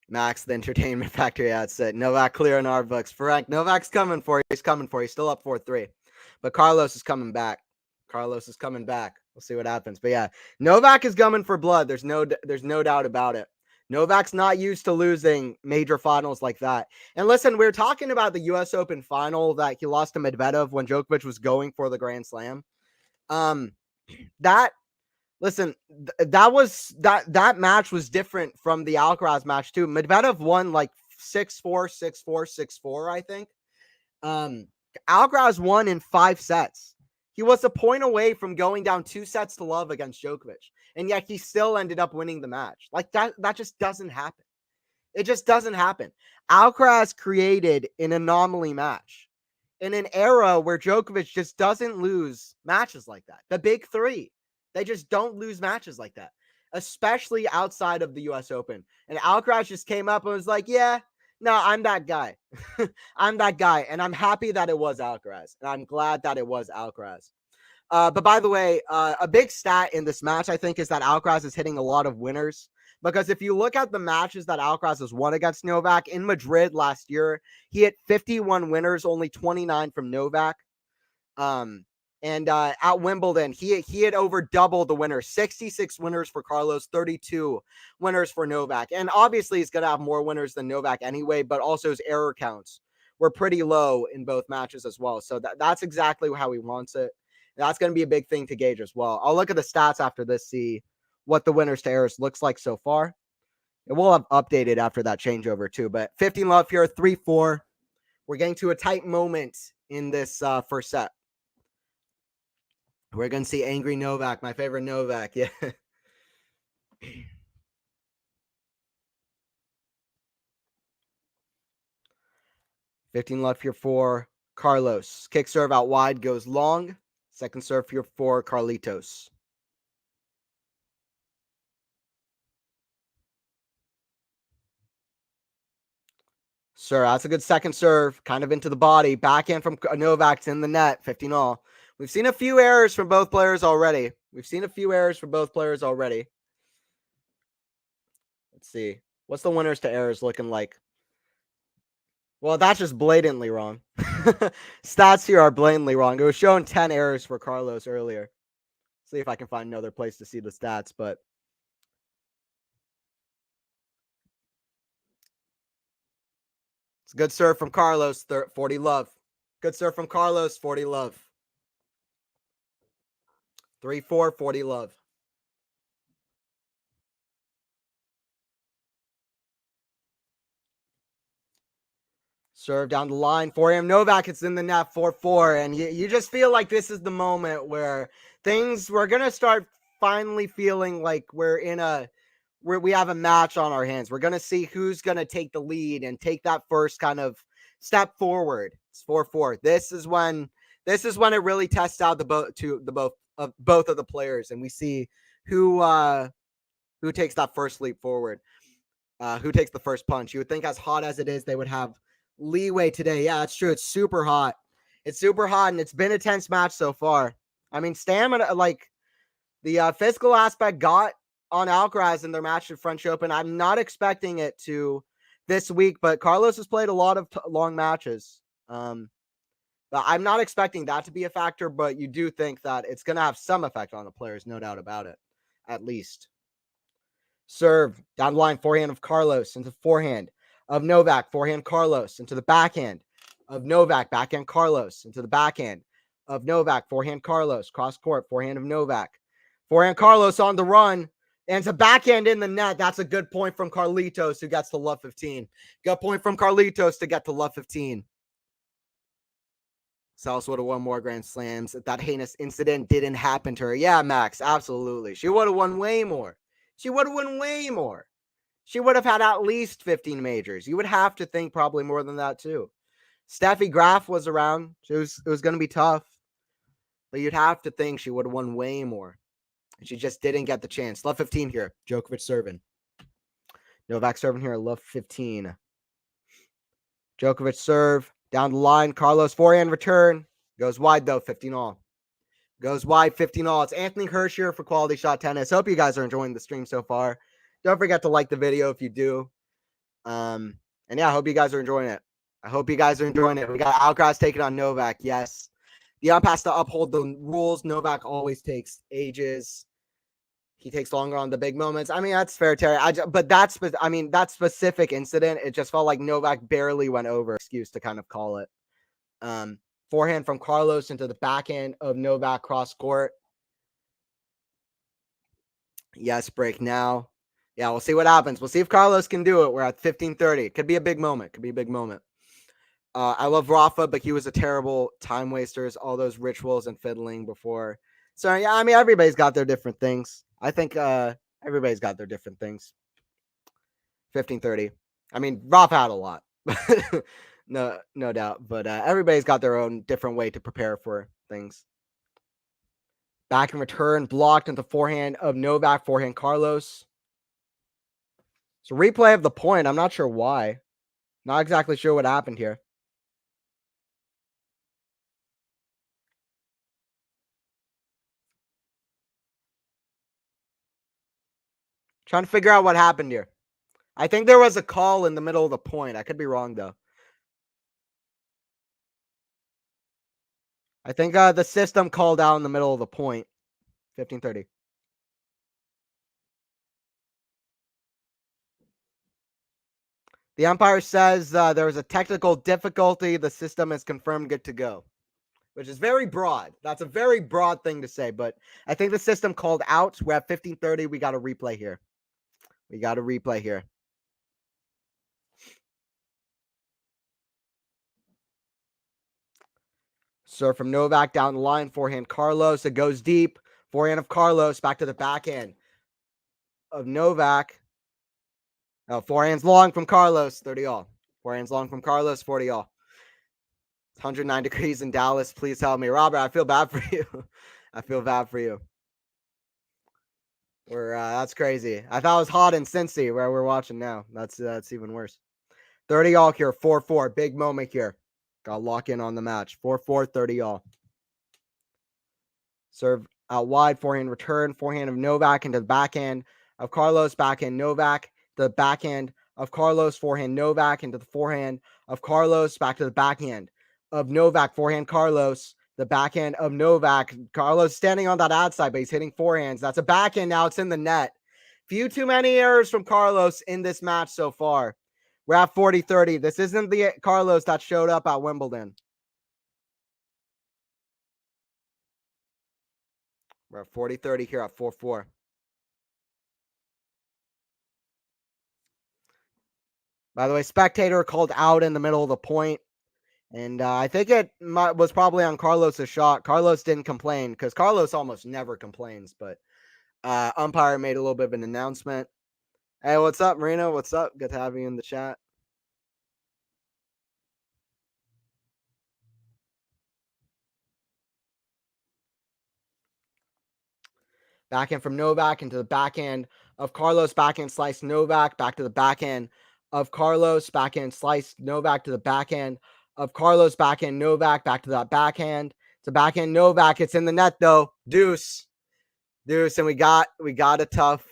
Max, the entertainment factory ad said Novak clear in our books. Frank, Novak's coming for you. He's coming for you. Still up 4-3. But Carlos is coming back. Carlos is coming back. We'll see what happens. But yeah, Novak is coming for blood. There's no doubt about it. Novak's not used to losing major finals like that. And listen, we were talking about the US Open final that he lost to Medvedev when Djokovic was going for the Grand Slam. That match was different from the Alcaraz match too. Medvedev won like 6-4, 6-4, 6-4, I think. Alcaraz won in 5 sets. He was a point away from going down 2-0 against Djokovic, and yet he still ended up winning the match. Like that just doesn't happen. It just doesn't happen. Alcaraz created an anomaly match in an era where Djokovic just doesn't lose matches like that. The big three, they just don't lose matches like that, especially outside of the US Open. And Alcaraz just came up and was like, yeah, no, I'm that guy. I'm that guy. And I'm happy that it was Alcaraz. And I'm glad that it was Alcaraz. But by the way, a big stat in this match, I think, is that Alcaraz is hitting a lot of winners. Because if you look at the matches that Alcaraz has won against Novak in Madrid last year, he hit 51 winners, only 29 from Novak. And at Wimbledon, he had over double the winners, 66 winners for Carlos, 32 winners for Novak. And obviously, he's going to have more winners than Novak anyway, but also his error counts were pretty low in both matches as well. So that's exactly how he wants it. That's going to be a big thing to gauge as well. I'll look at the stats after this, see what the winners to errors looks like so far. It will have updated after that changeover too, but 15 love here, 3-4. We're getting to a tight moment in this first set. We're going to see angry Novak, my favorite Novak. Yeah. $15 left here for Carlos. Kick serve out wide goes long. Second serve here for Carlitos. Sir, that's a good second serve. Kind of into the body. Backhand from Novak's in the net. 15-all. We've seen a few errors from both players already. Let's see. What's the winners to errors looking like? Well, that's just blatantly wrong. Stats here are blatantly wrong. It was showing 10 errors for Carlos earlier. See if I can find another place to see the stats, but it's a good serve from Carlos, 40 love. Good serve from Carlos, 40 love. 3-4, 40 love. Serve down the line for him. Novak, it's in the net, 4-4. And you just feel like this is the moment where we're going to start finally feeling like we have a match on our hands. We're going to see who's going to take the lead and take that first kind of step forward. It's 4-4. This is when it really tests out both of the players, and we see who takes that first leap forward, who takes the first punch. You would think, as hot as it is, they would have leeway today. Yeah, it's true. It's super hot. And it's been a tense match so far. I mean, stamina, like the physical aspect got on Alcaraz in their match at French Open. I'm not expecting it to this week, but Carlos has played a lot of long matches. But I'm not expecting that to be a factor, but you do think that it's going to have some effect on the players, no doubt about it, at least. Serve down the line, forehand of Carlos into forehand of Novak, forehand Carlos into the backhand of Novak, backhand Carlos into the backhand of Novak, forehand Carlos, cross court, forehand of Novak, forehand Carlos on the run, and it's a backhand in the net. That's a good point from Carlitos, who gets to love 15. Good point from Carlitos to get to love 15. Salas would have won more Grand Slams if that heinous incident didn't happen to her. Yeah, Max, absolutely. She would have won way more. She would have won way more. She would have had at least 15 majors. You would have to think probably more than that, too. Steffi Graf was around. It was going to be tough. But you'd have to think she would have won way more. And she just didn't get the chance. Love 15 here. Djokovic serving. Novak serving here. Love 15. Djokovic serve. Down the line. Carlos forehand return. Goes wide, though. 15 all. Goes wide, 15 all. It's Anthony Hirsch here for Quality Shot Tennis. Hope you guys are enjoying the stream so far. Don't forget to like the video if you do. And yeah, I hope you guys are enjoying it. I hope you guys are enjoying it. We got Alcaraz taking on Novak. Yes. The ump has to uphold the rules. Novak always takes ages. He takes longer on the big moments. I mean, that's fair, Terry. But that specific incident, it just felt like Novak barely went over. Excuse to kind of call it. Forehand from Carlos into the backhand of Novak cross court. Yes, break now. Yeah, we'll see what happens. We'll see if Carlos can do it. We're at 15:30. It could be a big moment. I love Rafa, but he was a terrible time wasters, all those rituals and fiddling before. So, yeah, I mean, everybody's got their different things. I think everybody's got their different things. 15:30. I mean, Rafa had a lot. no doubt. But everybody's got their own different way to prepare for things. Back in return, blocked into forehand of Novak, forehand Carlos. So replay of the point. I'm not sure why. Not exactly sure what happened here. Trying to figure out what happened here. I think there was a call in the middle of the point. I could be wrong, though. I think the system called out in the middle of the point. 15:30. The umpire says there was a technical difficulty. The system is confirmed good to go, which is very broad. That's a very broad thing to say, but I think the system called out. We're at 15:30. We got a replay here. Serve from Novak down the line. Forehand Carlos. It goes deep. Forehand of Carlos. Back to the backhand of Novak. Oh, forehands long from Carlos. 30 all. Forehands long from Carlos. 40 all. It's 109 degrees in Dallas. Please help me. Robert, I feel bad for you. That's crazy. I thought it was hot in Cincy where we're watching now. That's even worse. 30 all here. 4-4. Big moment here. Got to lock in on the match. 4-4, 30 all. Serve out wide, forehand return, forehand of Novak into the backhand of Carlos, backhand Novak, the backhand of Carlos, forehand Novak into the forehand of Carlos, back to the backhand of Novak, forehand Carlos, the backhand of Novak. Carlos standing on that outside, but he's hitting forehands. That's a backhand now. It's in the net. Few too many errors from Carlos in this match so far. We're at 40-30. This isn't the Carlos that showed up at Wimbledon. We're at 40-30 here at 4-4. By the way, spectator called out in the middle of the point. And I think it was probably on Carlos's shot. Carlos didn't complain because Carlos almost never complains. But umpire made a little bit of an announcement. Hey, what's up, Marino? What's up? Good to have you in the chat. Backhand from Novak into the backhand of Carlos. Backhand slice Novak. Back to the backhand of Carlos. Backhand slice Novak to the backhand of Carlos. Backhand Novak. Back to that backhand. It's a backhand Novak. It's in the net though. Deuce. And we got a tough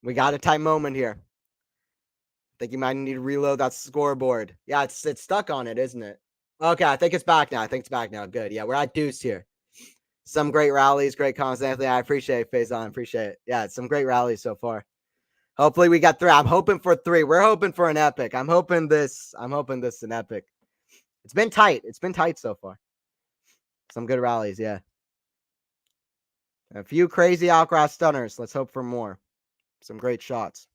we got a tight moment here. I think you might need to reload that scoreboard. Yeah, it's stuck on it, isn't it? Okay, I think it's back now. Good. Yeah, we're at deuce here. Some great rallies, great comments, Anthony. I appreciate it, Faison. Appreciate it. Yeah, some great rallies so far. Hopefully we got 3. I'm hoping for 3. We're hoping for an epic. I'm hoping this is an epic. It's been tight. It's been tight so far. Some good rallies, yeah. A few crazy Alcaraz stunners. Let's hope for more. Some great shots.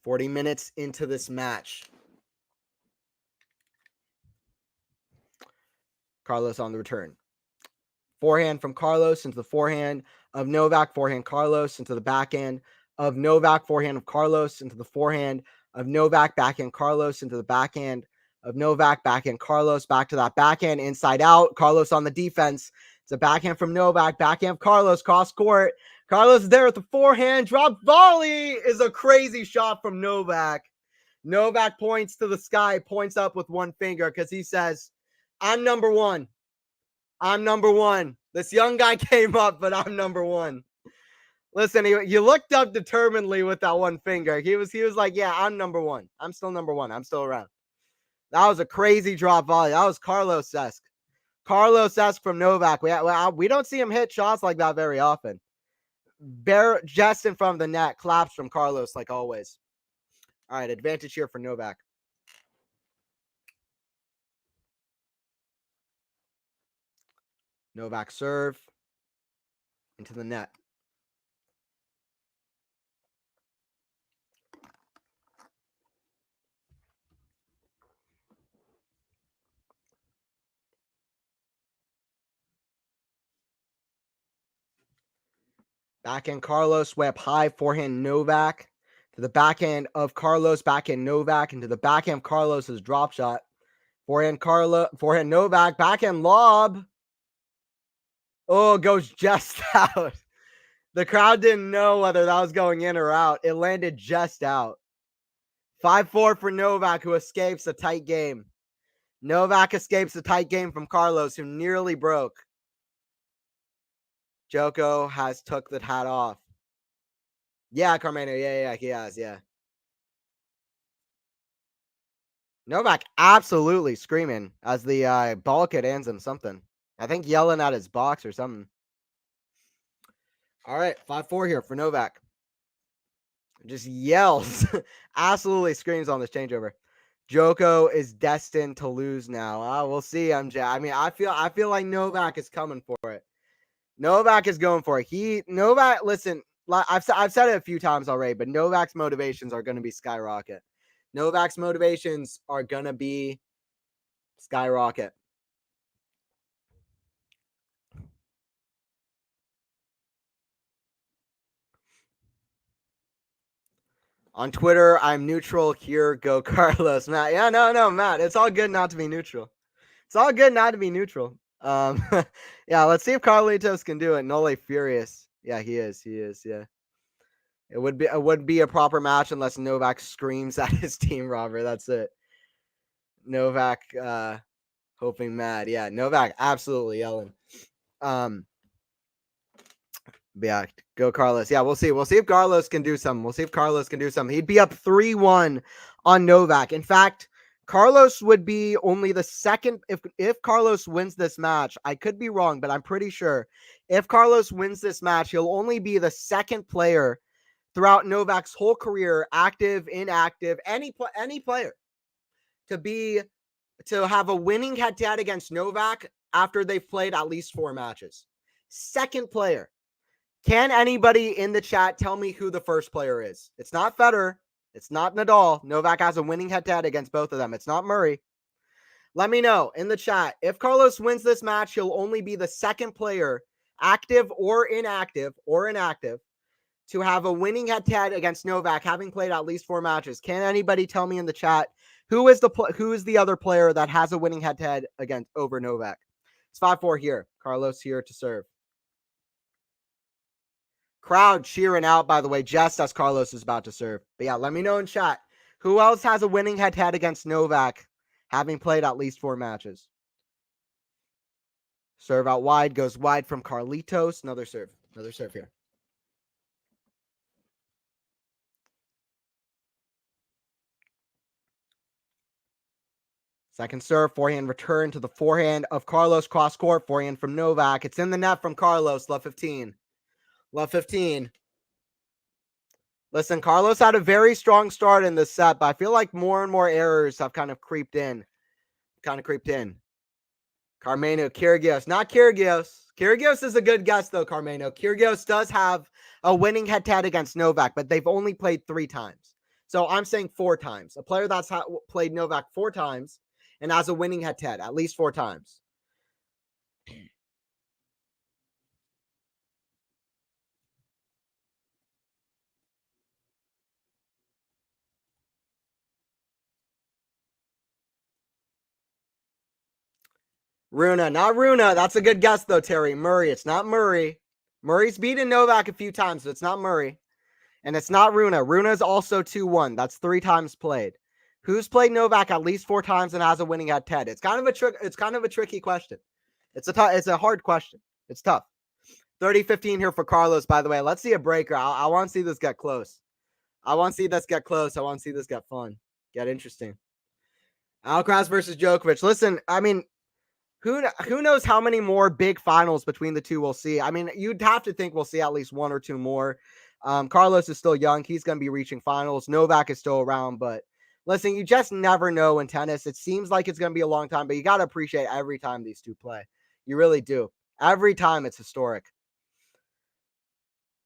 40 minutes into this match. Carlos on the return. Forehand from Carlos into the forehand of Novak. Forehand Carlos into the backhand of Novak. Forehand of Carlos into the forehand of Novak. Backhand Carlos into the backhand of Novak. Backhand Carlos. Back to that backhand. Inside out. Carlos on the defense. It's a backhand from Novak. Backhand of Carlos. Cross court. Carlos is there with the forehand. Drop volley is a crazy shot from Novak. Novak points to the sky, points up with one finger because he says, I'm number one. I'm number one. This young guy came up, but I'm number one. Listen, you looked up determinedly with that one finger. He was like, yeah, I'm number one. I'm still number one. I'm still around. That was a crazy drop volley. That was Carlos-esque. Carlos-esque from Novak. We don't see him hit shots like that very often. Just in front of the net. Claps from Carlos like always. All right, advantage here for Novak. Novak serve into the net. Backhand Carlos, way up high, forehand Novak. To the backhand of Carlos, backhand Novak, into the backhand of Carlos's drop shot. Forehand Novak, backhand lob. Oh, goes just out. The crowd didn't know whether that was going in or out. It landed just out. 5-4 for Novak, who escapes a tight game. Novak escapes a tight game from Carlos, who nearly broke. Joko has took the hat off. Yeah, Carmelo. Yeah, he has. Yeah. Novak absolutely screaming as the ball kid hands him something. I think yelling at his box or something. All right, 5-4 here for Novak. Just yells, absolutely screams on this changeover. Joko is destined to lose now. We'll see, MJ. I mean, I feel like Novak is coming for it. Novak is going for it. Novak, listen, I've said it a few times already, but Novak's motivations are going to be skyrocket. Novak's motivations are going to be skyrocket. On Twitter, I'm neutral. Here, go Carlos. Matt. Yeah, no, Matt. It's all good not to be neutral. It's all good not to be neutral. Yeah, let's see if Carlitos can do it. Nole Furious. Yeah, he is. Yeah. It would be a proper match unless Novak screams at his team robber. That's it. Novak hoping mad. Yeah, Novak absolutely yelling. Yeah, go Carlos. Yeah, we'll see. We'll see if Carlos can do something. He'd be up 3-1 on Novak. In fact, Carlos would be only the second if Carlos wins this match. I could be wrong, but I'm pretty sure if Carlos wins this match, he'll only be the second player throughout Novak's whole career, active, inactive, any player to have a winning head-to-head against Novak after they've played at least 4 matches. Second player. Can anybody in the chat tell me who the first player is? It's not Federer. It's not Nadal. Novak has a winning head-to-head against both of them. It's not Murray. Let me know in the chat. If Carlos wins this match, he'll only be the second player, active or inactive, to have a winning head-to-head against Novak, having played at least 4 matches. Can anybody tell me in the chat who is the other player that has a winning head-to-head over Novak? It's 5-4 here. Carlos here to serve. Crowd cheering out, by the way, just as Carlos is about to serve. But yeah, let me know in chat. Who else has a winning head-to-head against Novak, having played at least 4 matches? Serve out wide, goes wide from Carlitos. Another serve here. Second serve, forehand return to the forehand of Carlos, cross court, forehand from Novak. It's in the net from Carlos, love 15. Love 15. Listen, Carlos had a very strong start in this set, but I feel like more and more errors have kind of creeped in. Carmeno, Kyrgios. Not Kyrgios. Kyrgios is a good guess, though, Carmeno. Kyrgios does have a winning head-to-head against Novak, but they've only played 3 times. So I'm saying 4 times. A player that's played Novak 4 times and has a winning head-to-head at least 4 times. Runa, not Runa. That's a good guess, though, Terry. Murray. It's not Murray. Murray's beaten Novak a few times, but it's not Murray. And it's not Runa. Runa's also 2-1. That's 3 times played. Who's played Novak at least 4 times and has a winning head-to-head? It's kind of a tricky question. It's a hard question. It's tough. 30-15 here for Carlos, by the way. Let's see a breaker. I want to see this get close. I want to see this get close. I want to see this get fun. Get interesting. Alcaraz versus Djokovic. Listen, I mean, who knows how many more big finals between the two we'll see. I mean, you'd have to think we'll see at least 1 or 2 more. Carlos is still young. He's going to be reaching finals. Novak is still around, but listen, you just never know in tennis. It seems like it's going to be a long time, but you got to appreciate every time these two play. You really do. Every time it's historic.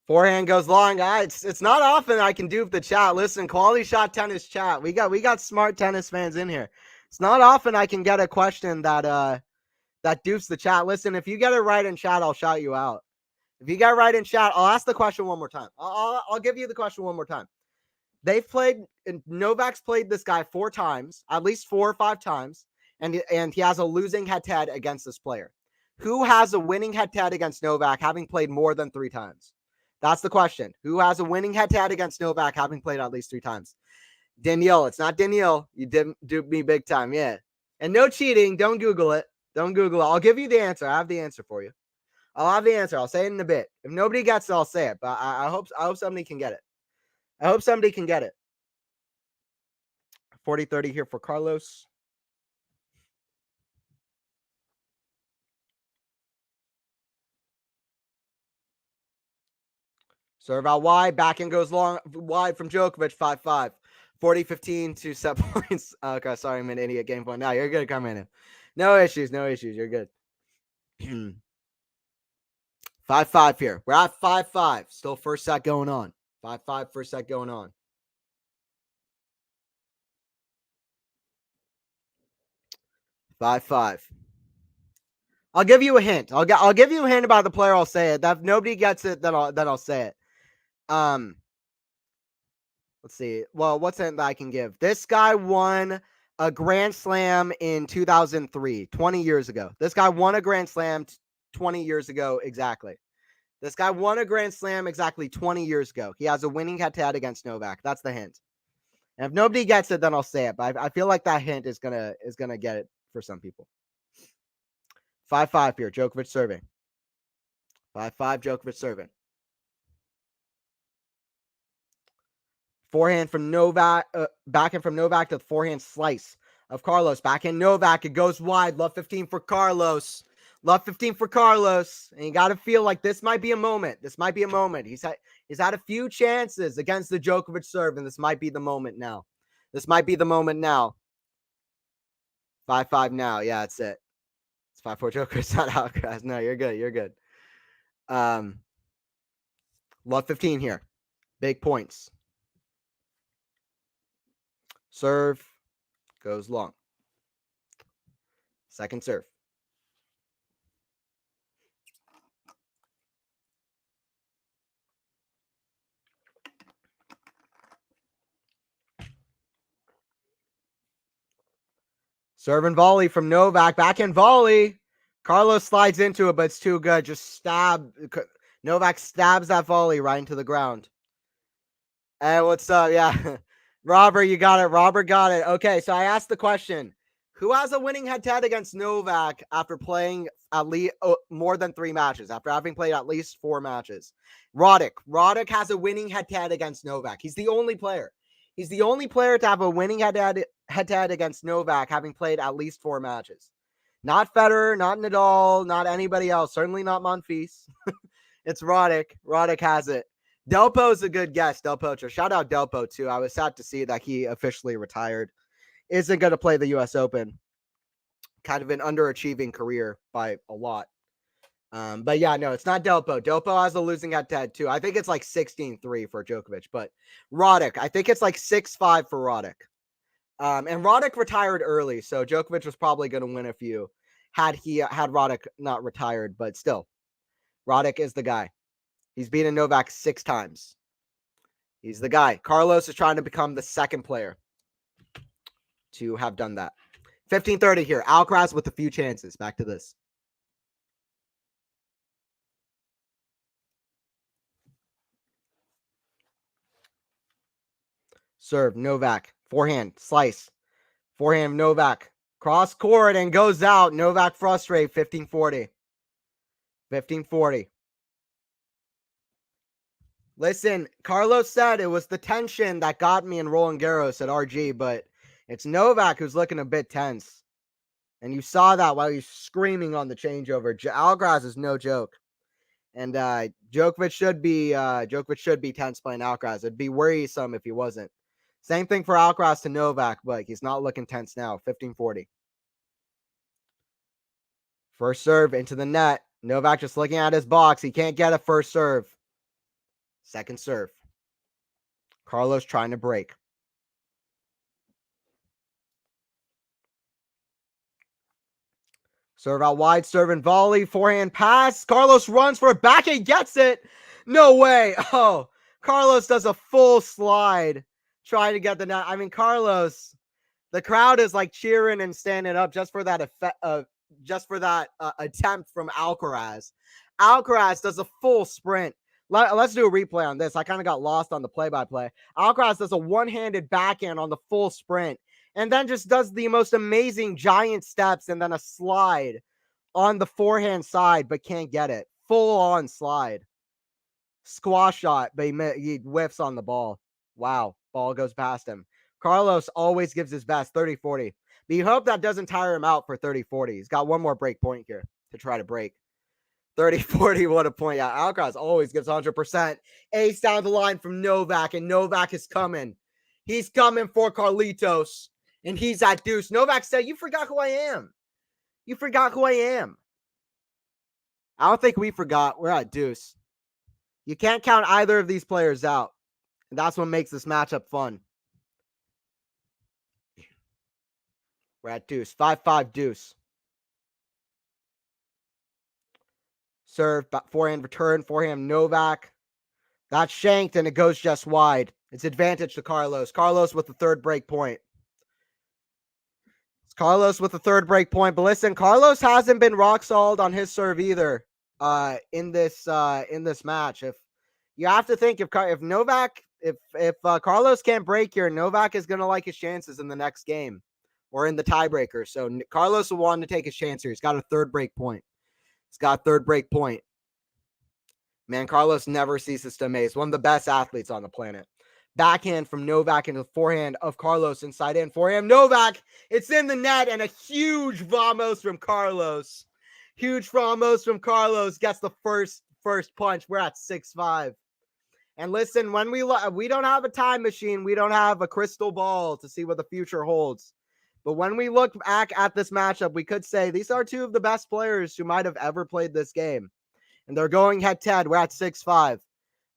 Forehand goes long. It's not often I can dupe the chat. Listen, QualityShot tennis chat. We got smart tennis fans in here. It's not often I can get a question that dupes the chat. Listen, if you get it right in chat, I'll shout you out. If you get it right in chat, I'll ask the question one more time. I'll give you the question one more time. Novak's played this guy 4 times, at least 4 or 5 times, and he has a losing head-to-head against this player. Who has a winning head-to-head against Novak having played more than 3 times? That's the question. Who has a winning head-to-head against Novak having played at least 3 times? Danielle. It's not Danielle. You didn't dupe me big time. Yeah. And no cheating. Don't Google it. Don't Google it. I'll give you the answer. I have the answer for you. I'll have the answer. I'll say it in a bit. If nobody gets it, I'll say it. But I hope somebody can get it. I hope somebody can get it. 40-30 here for Carlos. Serve out wide. Backhand goes long wide from Djokovic. 5-5. 40-15 to set points. Okay, sorry, I'm an idiot. Game point. Now you're good, Carmena. No issues. No issues. You're good. 5-5 here. We're at 5-5. Still first set going on. 5-5 first set going on. Five. I'll give you a hint. I'll give you a hint about the player. I'll say it. If nobody gets it, then I'll say it. Let's see. Well, what's it that I can give? This guy won a Grand Slam in 2003, 20 years ago. This guy won a Grand Slam 20 years ago exactly. This guy won a Grand Slam exactly 20 years ago. He has a winning head-to-head against Novak. That's the hint. And if nobody gets it, then I'll say it. But I feel like that hint is gonna get it for some people. 5-5 here. Djokovic serving. 5-5. Djokovic serving. Forehand from Novak. Backhand from Novak to the forehand slice of Carlos. Backhand Novak. It goes wide. Love 15 for Carlos. Love 15 for Carlos. And you got to feel like this might be a moment. This might be a moment. He's had a few chances against the Djokovic serve, and this might be the moment now. This might be the moment now. 5-5 now. Yeah, that's it. It's 5-4 Djokovic, not Alcaraz. No, you're good. You're good. Love 15 here. Big points. Serve goes long. Second serve. Serve and volley from Novak. Backhand volley. Carlos slides into it, but it's too good. Just stab. Novak stabs that volley right into the ground. Hey, what's up? Yeah. Robert, you got it. Robert got it. Okay, so I asked the question. Who has a winning head-to-head against Novak after playing at least more than 3 matches, after having played at least 4 matches? Roddick. Roddick has a winning head-to-head against Novak. He's the only player. He's the only player to have a winning head-to-head against Novak, having played at least 4 matches. Not Federer, not Nadal, not anybody else. Certainly not Monfils. It's Roddick. Roddick has it. Delpo's a good guess. Del Potro. Shout out Delpo, too. I was sad to see that he officially retired. Isn't going to play the U.S. Open. Kind of an underachieving career by a lot. But yeah, no, it's not Delpo. Delpo has a losing head-to-head, too. I think it's like 16-3 for Djokovic. But Roddick, I think it's like 6-5 for Roddick. And Roddick retired early, so Djokovic was probably going to win a few had Roddick not retired. But still, Roddick is the guy. He's beaten Novak 6 times. He's the guy. Carlos is trying to become the second player to have done that. 15:30 here. Alcaraz with a few chances. Back to this. Serve, Novak. Forehand, slice. Forehand, Novak. Cross court and goes out. Novak frustrate. 15:40. 15:40. Listen, Carlos said it was the tension that got me in Roland Garros at RG, but it's Novak who's looking a bit tense. And you saw that while he's screaming on the changeover. Alcaraz is no joke. And Djokovic should be tense playing Alcaraz. It'd be worrisome if he wasn't. Same thing for Alcaraz to Novak, but he's not looking tense now. 15:40. First serve into the net. Novak just looking at his box. He can't get a first serve. Second serve. Carlos trying to break. Serve out wide, serve and volley, forehand pass. Carlos runs for a backhand, gets it. No way. Oh, Carlos does a full slide trying to get the net. I mean, Carlos, the crowd is like cheering and standing up just for that attempt from Alcaraz. Alcaraz does a full sprint. Let's do a replay on this. I kind of got lost on the play-by-play. Alcaraz does a one-handed backhand on the full sprint and then just does the most amazing giant steps and then a slide on the forehand side, but can't get it. Full-on slide. Squash shot, but he whiffs on the ball. Wow. Ball goes past him. Carlos always gives his best, 30-40. But you hope that doesn't tire him out for 30-40. He's got one more break point here to try to break. 30-40, what a point. Yeah, Alcaraz always gives 100%. Ace down the line from Novak, and Novak is coming. He's coming for Carlitos, and he's at deuce. Novak said, you forgot who I am. You forgot who I am. I don't think we forgot. We're at deuce. You can't count either of these players out. And that's what makes this matchup fun. We're at deuce. 5-5 deuce. Serve, forehand return, forehand Novak. Got shanked and it goes just wide. It's advantage to Carlos. Carlos with the third break point. It's Carlos with the third break point. But listen, Carlos hasn't been rock solid on his serve either. In this match, if you have to think if Carlos can't break here, Novak is gonna like his chances in the next game or in the tiebreaker. So Carlos will want to take his chance here. He's got a third break point. He's got a third break point. Man, Carlos never ceases to amaze. One of the best athletes on the planet. Backhand from Novak into the forehand of Carlos inside in. Forehand Novak. It's in the net and a huge vamos from Carlos. Huge vamos from Carlos gets the first punch. We're at 6-5. And listen, when we don't have a time machine, we don't have a crystal ball to see what the future holds. But when we look back at this matchup, we could say these are two of the best players who might have ever played this game. And they're going head-to-head. We're at 6-5.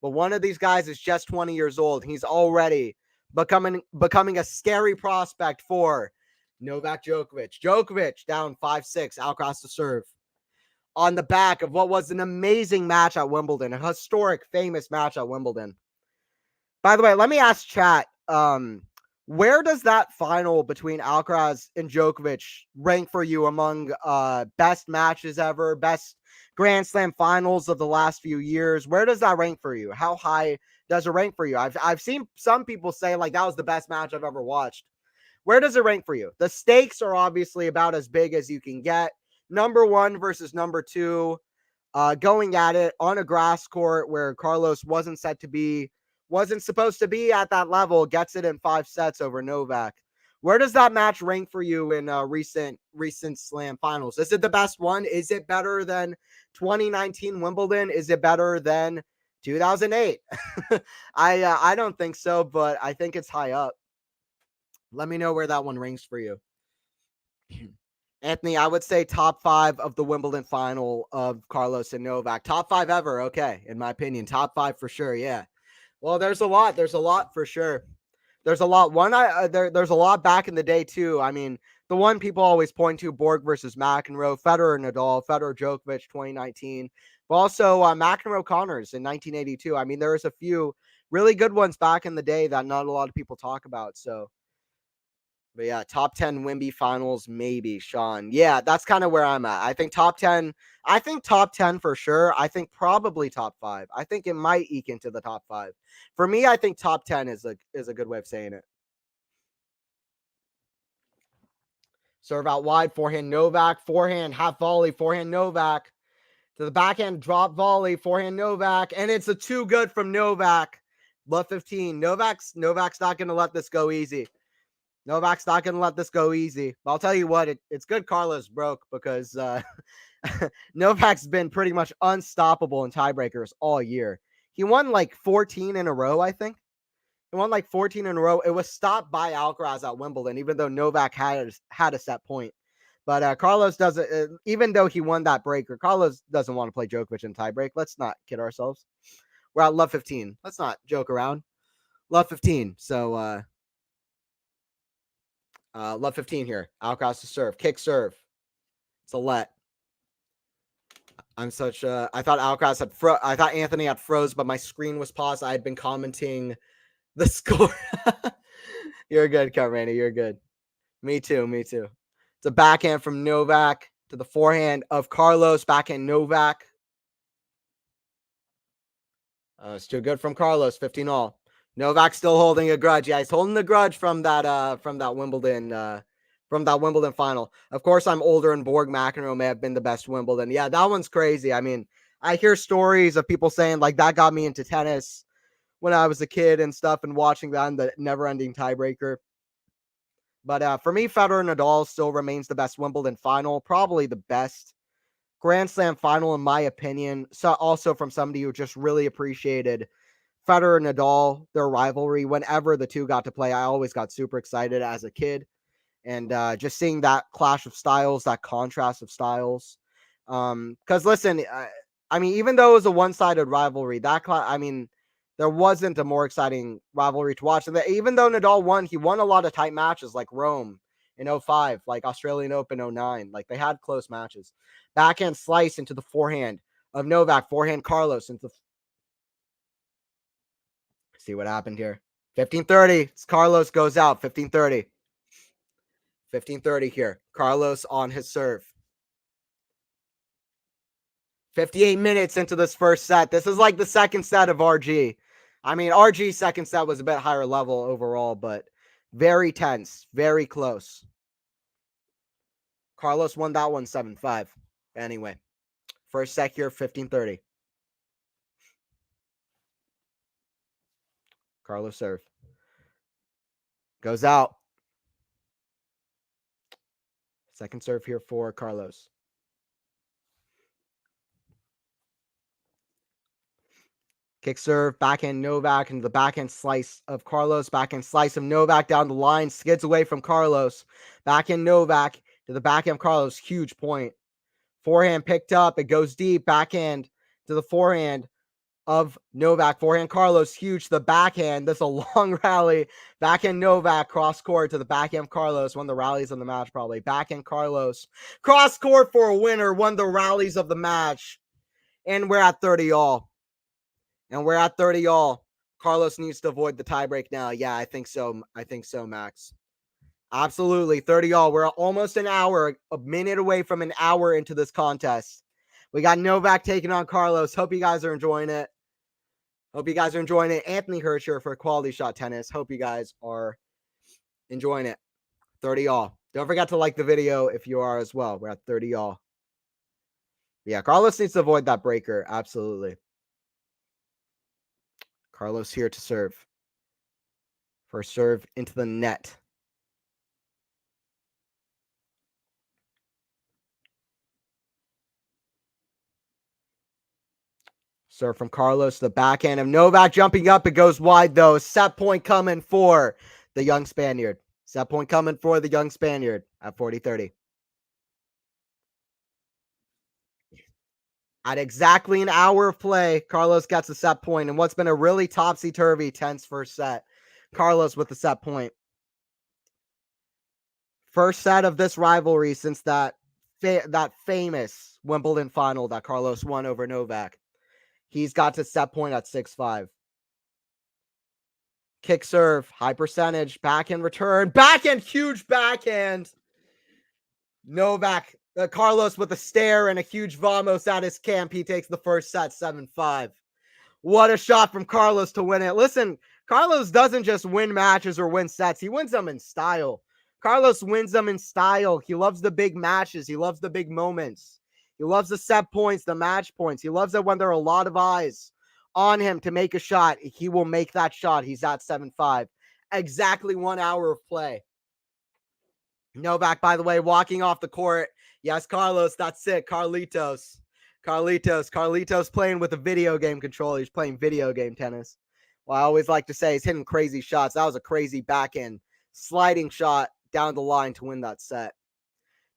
But one of these guys is just 20 years old. He's already becoming a scary prospect for Novak Djokovic. Djokovic down 5-6. Alcaraz to serve. On the back of what was an amazing match at Wimbledon. A historic, famous match at Wimbledon. By the way, let me ask chat. Where does that final between Alcaraz and Djokovic rank for you among best matches ever, best Grand Slam finals of the last few years? Where does that rank for you? How high does it rank for you? I've seen some people say like that was the best match I've ever watched. Where does it rank for you? The stakes are obviously about as big as you can get. Number one versus number two, going at it on a grass court where Carlos wasn't set to be wasn't supposed to be at that level, gets it in 5 sets over Novak. Where does that match rank for you in recent Slam finals? Is it the best one? Is it better than 2019 Wimbledon? Is it better than 2008? I don't think so, but I think it's high up. Let me know where that one ranks for you. Anthony, I would say top 5 of the Wimbledon final of Carlos and Novak. Top 5 ever. Okay. In my opinion, top 5 for sure. Yeah. Well, there's a lot. There's a lot for sure. There's a lot. There's a lot back in the day too. I mean, the one people always point to, Borg versus McEnroe, Federer Nadal, Federer Djokovic 2019, but also McEnroe Connors in 1982. I mean, there's a few really good ones back in the day that not a lot of people talk about. So, but yeah, top 10 Wimby finals, maybe, Sean. Yeah, that's kind of where I'm at. I think top 10. I think top 10 for sure. I think probably top 5. I think it might eke into the top 5. For me, I think top 10 is a good way of saying it. Serve out wide, forehand Novak, forehand half volley, forehand Novak. To the backhand drop volley, forehand Novak, and it's a too good from Novak. Love 15. Novak's not going to let this go easy. Novak's not going to let this go easy. But I'll tell you what, it's good Carlos broke because Novak's been pretty much unstoppable in tiebreakers all year. He won like 14 in a row, I think. He won like 14 in a row. It was stopped by Alcaraz at Wimbledon, even though Novak had a set point. But Carlos doesn't, even though he won that breaker, Carlos doesn't want to play Djokovic in tiebreak. Let's not kid ourselves. We're at love 15. Let's not joke around. Love 15. So, love 15 here. Alcaraz to serve. Kick serve. It's a let. I'm such a. I thought Alcaraz had I thought Anthony had froze, but my screen was paused. I had been commenting the score. You're good, Randy. You're good. Me too. It's a backhand from Novak to the forehand of Carlos. Backhand Novak. It's too good from Carlos. 15 all. Novak still holding a grudge. Yeah, he's holding the grudge from that Wimbledon final. Of course, I'm older and Borg McEnroe may have been the best Wimbledon. Yeah, that one's crazy. I mean, I hear stories of people saying like that got me into tennis when I was a kid and stuff, and watching that in the never-ending tiebreaker. But for me, Federer Nadal still remains the best Wimbledon final, probably the best Grand Slam final in my opinion. So also from somebody who just really appreciated Federer and Nadal, their rivalry. Whenever the two got to play, I always got super excited as a kid. And just seeing that clash of styles, that contrast of styles. Because listen, I mean, even though it was a one-sided rivalry, there wasn't a more exciting rivalry to watch. And even though Nadal won, he won a lot of tight matches like Rome in 05, like Australian Open 09. Like they had close matches. Backhand slice into the forehand of Novak, forehand Carlos into see what happened here. 15-30. Carlos goes out. 15-30. 15-30 here. Carlos on his serve. 58 minutes into this first set. This is like the second set of RG. I mean, RG's second set was a bit higher level overall, but very tense, very close. Carlos won that one 7-5. Anyway, first set here, 15-30. Carlos serve. Goes out. Second serve here for Carlos. Kick serve, backhand Novak, and the backhand slice of Carlos. Backhand slice of Novak down the line, skids away from Carlos. Backhand Novak to the backhand Carlos, huge point. Forehand picked up, it goes deep. Backhand to the forehand of Novak. Forehand Carlos, huge. The backhand, that's a long rally. Backhand Novak, cross court to the backhand Carlos. One of the rallies of the match, probably. Backhand Carlos, cross court for a winner. One of the rallies of the match. And we're at 30 all. Carlos needs to avoid the tiebreak now. Yeah, I think so. Max. Absolutely. 30 all. We're almost an hour, a minute away from an hour into this contest. We got Novak taking on Carlos. Hope you guys are enjoying it. Anthony Hirsch for Quality Shot Tennis. Hope you guys are enjoying it. 30 all. Don't forget to like the video if you are as well. We're at 30 all. Yeah, Carlos needs to avoid that breaker. Absolutely. Carlos here to serve. First serve into the net. Serve from Carlos, the backhand of Novak jumping up. It goes wide, though. Set point coming for the young Spaniard. Set point coming for the young Spaniard at 40-30. At exactly an hour of play, Carlos gets a set point in what's been a really topsy-turvy, tense first set. Carlos with the set point. First set of this rivalry since that famous Wimbledon final that Carlos won over Novak. He's got to set point at 6-5. Kick serve, high percentage, backhand return, backhand, huge backhand. Novak, Carlos with a stare and a huge vamos at his camp. He takes the first set, 7-5. What a shot from Carlos to win it. Listen, Carlos doesn't just win matches or win sets. He wins them in style. Carlos wins them in style. He loves the big matches. He loves the big moments. He loves the set points, the match points. He loves it when there are a lot of eyes on him to make a shot. He will make that shot. He's at 7-5. Exactly 1 hour of play. Novak, by the way, walking off the court. Yes, Carlos, that's it. Carlitos playing with a video game controller. He's playing video game tennis. Well, I always like to say he's hitting crazy shots. That was a crazy backhand sliding shot down the line to win that set.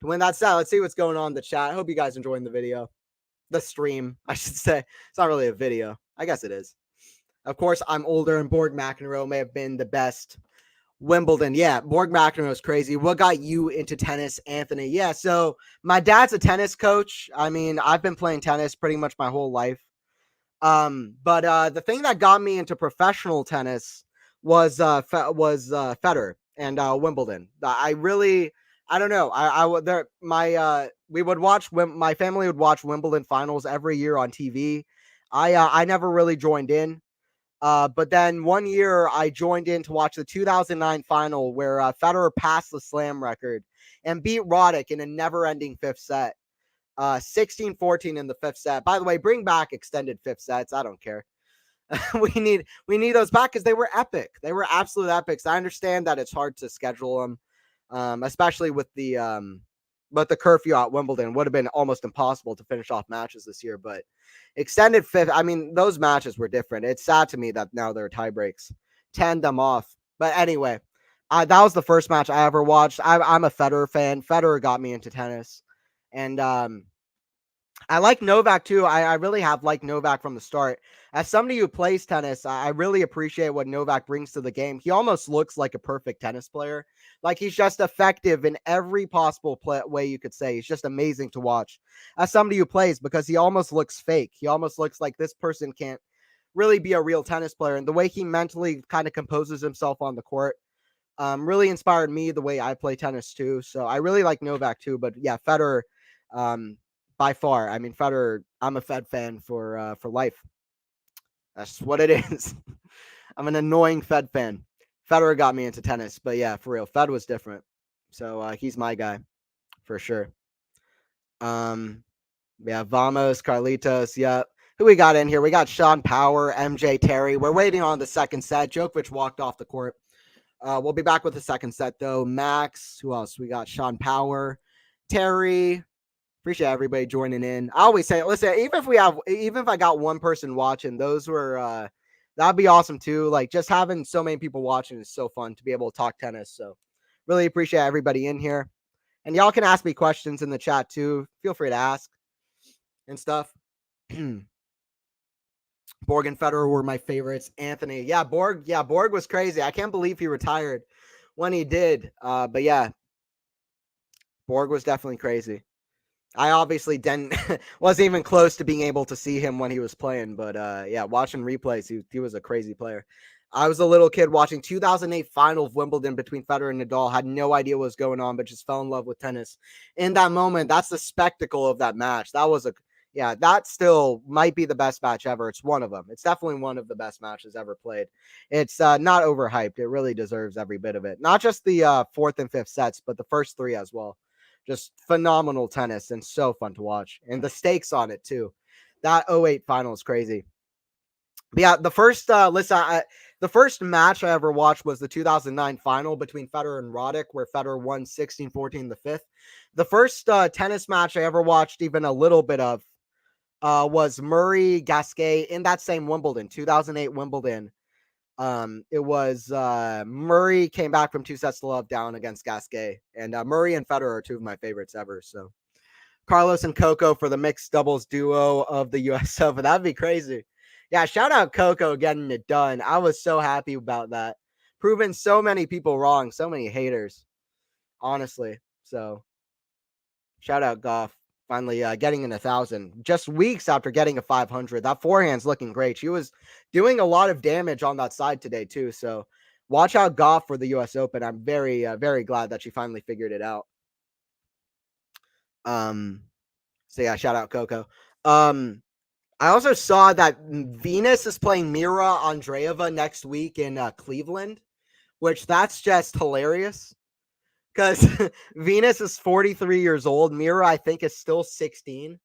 Let's see what's going on in the chat. I hope you guys enjoying the video. The stream, I should say. It's not really a video. I guess it is. Of course, I'm older, and Borg McEnroe may have been the best Wimbledon. Yeah, Borg McEnroe is crazy. What got you into tennis, Anthony? Yeah, so my dad's a tennis coach. I mean, I've been playing tennis pretty much my whole life. But the thing that got me into professional tennis was Federer and Wimbledon. I don't know. My family would watch Wimbledon finals every year on TV. I never really joined in. But then one year I joined in to watch the 2009 final where Federer passed the slam record and beat Roddick in a never-ending fifth set. 16-14 in the fifth set. By the way, bring back extended fifth sets. I don't care. we need those back because they were epic. They were absolute epics. I understand that it's hard to schedule them, especially with the curfew at Wimbledon. Would have been almost impossible to finish off matches this year, but extended fifth, I mean, those matches were different. It's sad to me that now there are tie breaks. 10 them off. But anyway, that was the first match I ever watched. I'm a Federer fan. Federer got me into tennis. And I like Novak too. I really have liked Novak from the start. As somebody who plays tennis, I really appreciate what Novak brings to the game. He almost looks like a perfect tennis player. Like he's just effective in every possible way you could say. He's just amazing to watch. As somebody who plays, because he almost looks fake. He almost looks like this person can't really be a real tennis player. And the way he mentally kind of composes himself on the court really inspired me the way I play tennis too. So I really like Novak too. But yeah, Federer, by far. I mean, Federer, I'm a Fed fan for life. That's what it is. I'm an annoying Fed fan. Federer got me into tennis, but yeah, for real, Fed was different. So he's my guy for sure. Yeah, Vamos, Carlitos, yeah. Who we got in here? We got Sean Power, MJ Terry. We're waiting on the second set. Djokovic walked off the court. We'll be back with the second set though. Max, who else? We got Sean Power, Terry. Appreciate everybody joining in. I always say, listen, even if I got one person watching, those were that'd be awesome too. Like just having so many people watching is so fun to be able to talk tennis. So really appreciate everybody in here. And y'all can ask me questions in the chat too. Feel free to ask and stuff. Borg and Federer were my favorites. Anthony. Yeah, Borg was crazy. I can't believe he retired when he did. But yeah, Borg was definitely crazy. I obviously wasn't even close to being able to see him when he was playing, but yeah, watching replays, he was a crazy player. I was a little kid watching 2008 final of Wimbledon between Federer and Nadal, had no idea what was going on, but just fell in love with tennis. In that moment, that's the spectacle of that match. That still might be the best match ever. It's one of them. It's definitely one of the best matches ever played. It's not overhyped. It really deserves every bit of it. Not just the fourth and fifth sets, but the first three as well. Just phenomenal tennis and so fun to watch. And the stakes on it too. That 08 final is crazy. But yeah, the first the first match I ever watched was the 2009 final between Federer and Roddick, where Federer won 16-14 the fifth. The first tennis match I ever watched even a little bit of was Murray Gasquet in that same Wimbledon, 2008 Wimbledon. It was Murray came back from 2-0 down against Gasquet, and Murray and Federer are two of my favorites ever. So Carlos and Coco for the mixed doubles duo of the US Open. That'd be crazy. Yeah, shout out Coco getting it done. I was so happy about that. Proving so many people wrong, so many haters, honestly. So shout out Goff. Finally getting an 1,000 just weeks after getting a 500. That forehand's looking great. She was doing a lot of damage on that side today too. So watch out Goff for the US Open. I'm very, very glad that she finally figured it out. So yeah, shout out Coco. I also saw that Venus is playing Mira Andreeva next week in Cleveland, which that's just hilarious because Venus is 43 years old. Mira, I think, is still 16.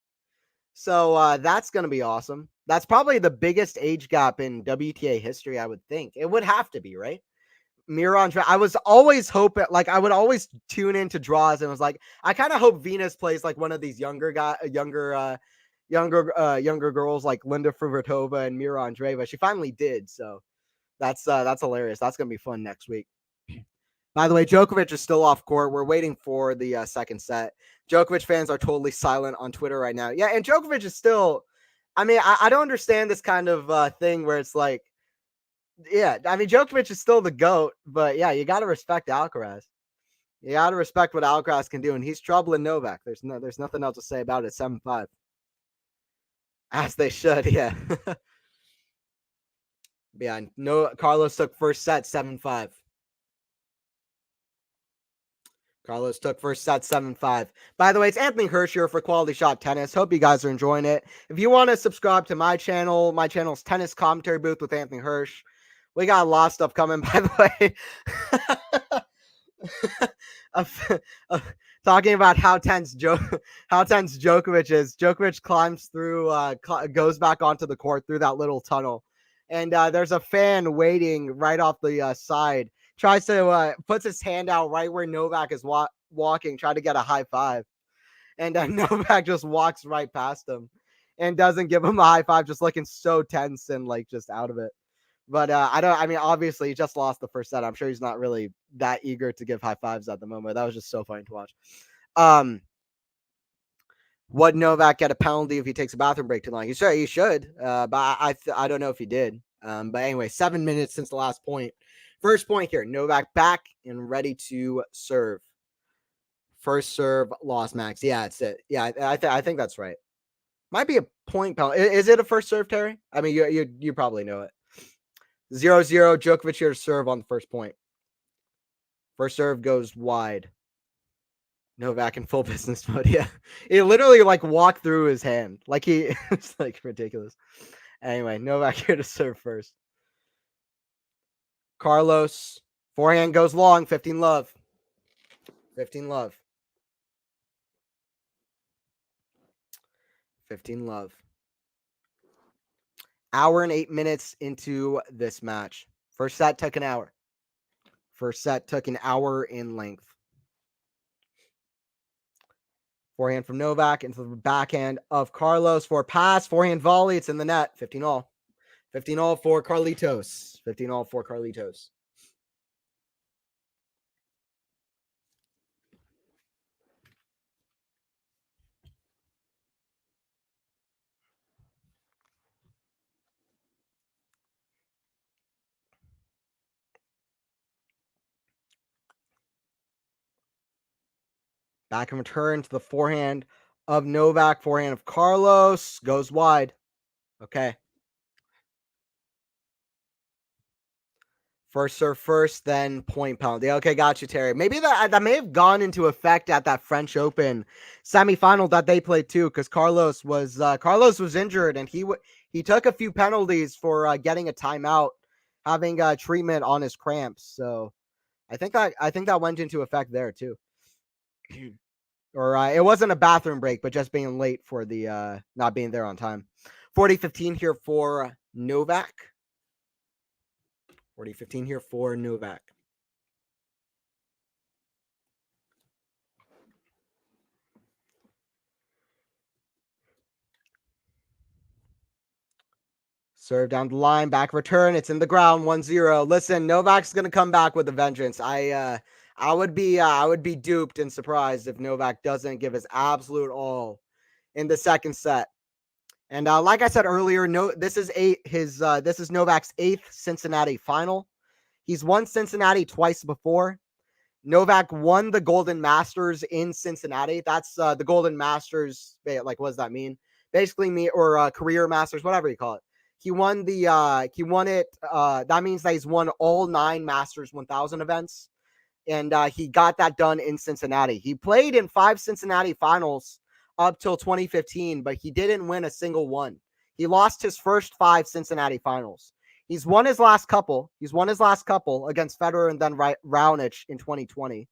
So that's going to be awesome. That's probably the biggest age gap in WTA history, I would think. It would have to be, right? Mira Andreeva. I was always hoping, like, I would always tune into draws and was like, I kind of hope Venus plays like one of these younger girls like Linda Fruhvirtova and Mira Andreeva. She finally did, so that's hilarious. That's gonna be fun next week. By the way, Djokovic is still off court. We're waiting for the second set. Djokovic fans are totally silent on Twitter right now. Yeah, and Djokovic is still. I mean, I don't understand this kind of thing where it's like, yeah, I mean, Djokovic is still the GOAT, but yeah, you got to respect Alcaraz. You got to respect what Alcaraz can do, and he's troubling Novak. There's nothing else to say about it. 7-5. As they should, yeah. Yeah, no, Carlos took first set 7-5. Carlos took first set 7-5. By the way, it's Anthony Hirsch here for Quality Shot Tennis. Hope you guys are enjoying it. If you want to subscribe to my channel's tennis commentary booth with Anthony Hirsch. We got a lot of stuff coming, by the way. Talking about how tense Djokovic is. Djokovic climbs through, goes back onto the court through that little tunnel, and there's a fan waiting right off the side. Tries to puts his hand out right where Novak is walking, try to get a high five, and Novak just walks right past him and doesn't give him a high five, just looking so tense and like just out of it. But I mean, obviously, he just lost the first set. I'm sure he's not really that eager to give high fives at the moment. That was just so funny to watch. Would Novak get a penalty if he takes a bathroom break too long? He should. But I don't know if he did. But anyway, 7 minutes since the last point. First point here. Novak back and ready to serve. First serve, lost max. Yeah, it's it. Yeah, I think that's right. Might be a point penalty. Is it a first serve, Terry? I mean, you probably know it. 0-0, Djokovic here to serve on the first point. First serve goes wide. Novak in full business mode. Yeah. He literally like walked through his hand. Like it's like ridiculous. Anyway, Novak here to serve first. Carlos, forehand goes long, 15 love. 15 love. 15 love. Hour and 8 minutes into this match. First set took an hour. First set took an hour in length. Forehand from Novak into the backhand of Carlos for pass. Forehand volley. It's in the net. 15 all. 15 all for Carlitos. 15 all for Carlitos. Back and return to the forehand of Novak. Forehand of Carlos. Goes wide. Okay. First serve first, then point penalty. Okay, got you, Terry. Maybe that may have gone into effect at that French Open semifinal that they played too, because Carlos was injured and he took a few penalties for getting a timeout, having treatment on his cramps. So I think that went into effect there too. Or it wasn't a bathroom break, but just being late for the not being there on time. 40-15 here for Novak. 40-15 here for Novak. Serve down the line, back return. It's in the ground, 1-0. Listen, Novak's gonna come back with a vengeance. I would be duped and surprised if Novak doesn't give his absolute all in the second set. And like I said earlier, this is Novak's 8th Cincinnati final. He's won Cincinnati twice before. Novak won the Golden Masters in Cincinnati. That's the Golden Masters. Like, what does that mean? Basically, career Masters, whatever you call it. He won it. That means that he's won all 9 Masters 1000 events. And he got that done in Cincinnati. He played in 5 Cincinnati finals up till 2015, but he didn't win a single one. He lost his first 5 Cincinnati finals. He's won his last couple. Against Federer and then Raonic in 2020.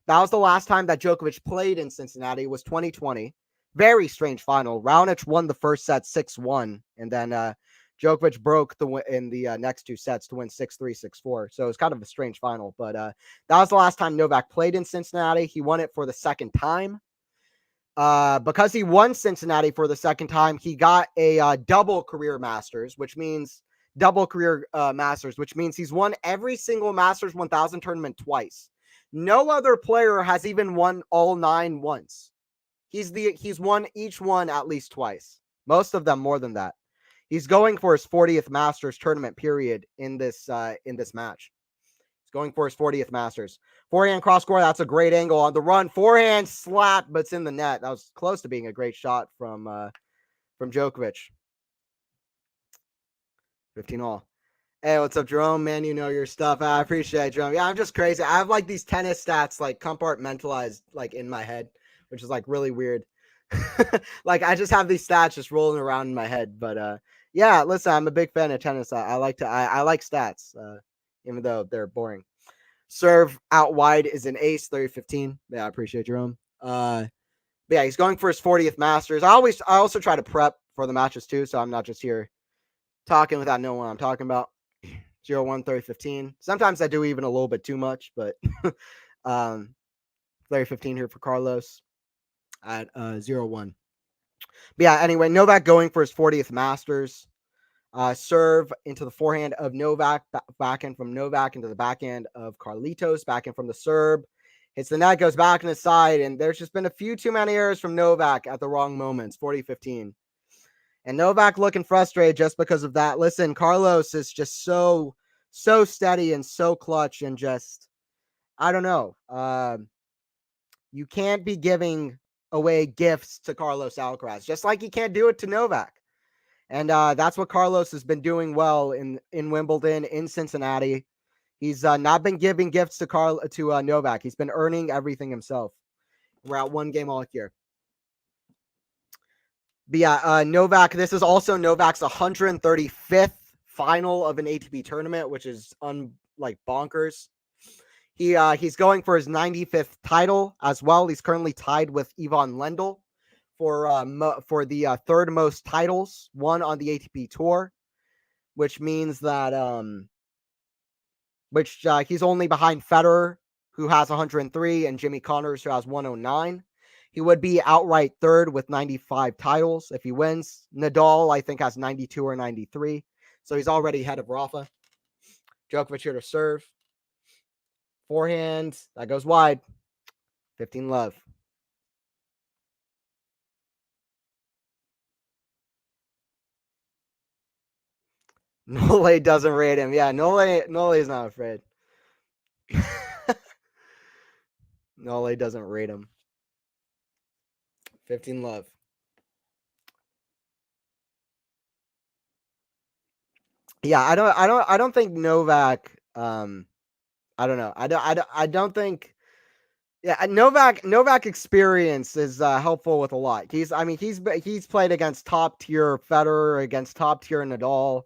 That was the last time that Djokovic played in Cincinnati, was 2020. Very strange final. Raonic won the first set 6-1, and then Djokovic broke in the next 2 sets to win 6-3, 6-4. So it was kind of a strange final, but that was the last time Novak played in Cincinnati. He won it for the second time. Because he won Cincinnati for the second time, he got a double career Masters, which means he's won every single Masters 1000 tournament twice. No other player has even won all 9 once. He's won each one at least twice. Most of them more than that. He's going for his 40th Masters tournament period in this match. He's going for his 40th Masters. Forehand cross court. That's a great angle on the run. Forehand slap, but it's in the net. That was close to being a great shot from Djokovic. 15-all. Hey, what's up, Jerome? Man, you know your stuff. I appreciate it, Jerome. Yeah, I'm just crazy. I have like these tennis stats like compartmentalized like in my head, which is like really weird. Like I just have these stats just rolling around in my head. But yeah, listen, I'm a big fan of tennis. I like stats, even though they're boring. Serve out wide is an ace, 30-15. Yeah, I appreciate Jerome. But yeah, he's going for his 40th Masters. I also try to prep for the matches too, so I'm not just here talking without knowing what I'm talking about. 0-1, 30-15. Sometimes I do even a little bit too much, but 30-15 here for Carlos at 0-1. But yeah, anyway, Novak going for his 40th Masters. Serve into the forehand of Novak, backhand from Novak into the backhand of Carlitos, backhand from the Serb. Hits the net, goes back on his side, and there's just been a few too many errors from Novak at the wrong moments, 40-15. And Novak looking frustrated just because of that. Listen, Carlos is just so steady and so clutch, and just, I don't know. You can't be giving away gifts to Carlos Alcaraz, just like you can't do it to Novak. And that's what Carlos has been doing well in Wimbledon, in Cincinnati. He's not been giving gifts to Novak. He's been earning everything himself. We're at 1 game all year. But yeah, Novak, this is also Novak's 135th final of an ATP tournament, which is bonkers. He's going for his 95th title as well. He's currently tied with Ivan Lendl for the third most titles won on the ATP tour, which means that he's only behind Federer, who has 103, and Jimmy Connors, who has 109. He would be outright third with 95 titles if he wins. Nadal, I think, has 92 or 93. So he's already ahead of Rafa. Djokovic here to serve. Forehand. That goes wide. 15-love. Nole doesn't rate him. Yeah, Nole is not afraid. Nole doesn't rate him. 15-love. Yeah, I don't think Novak. I don't know. I don't think. Yeah, Novak experience is helpful with a lot. He's played against top tier Federer, against top tier Nadal.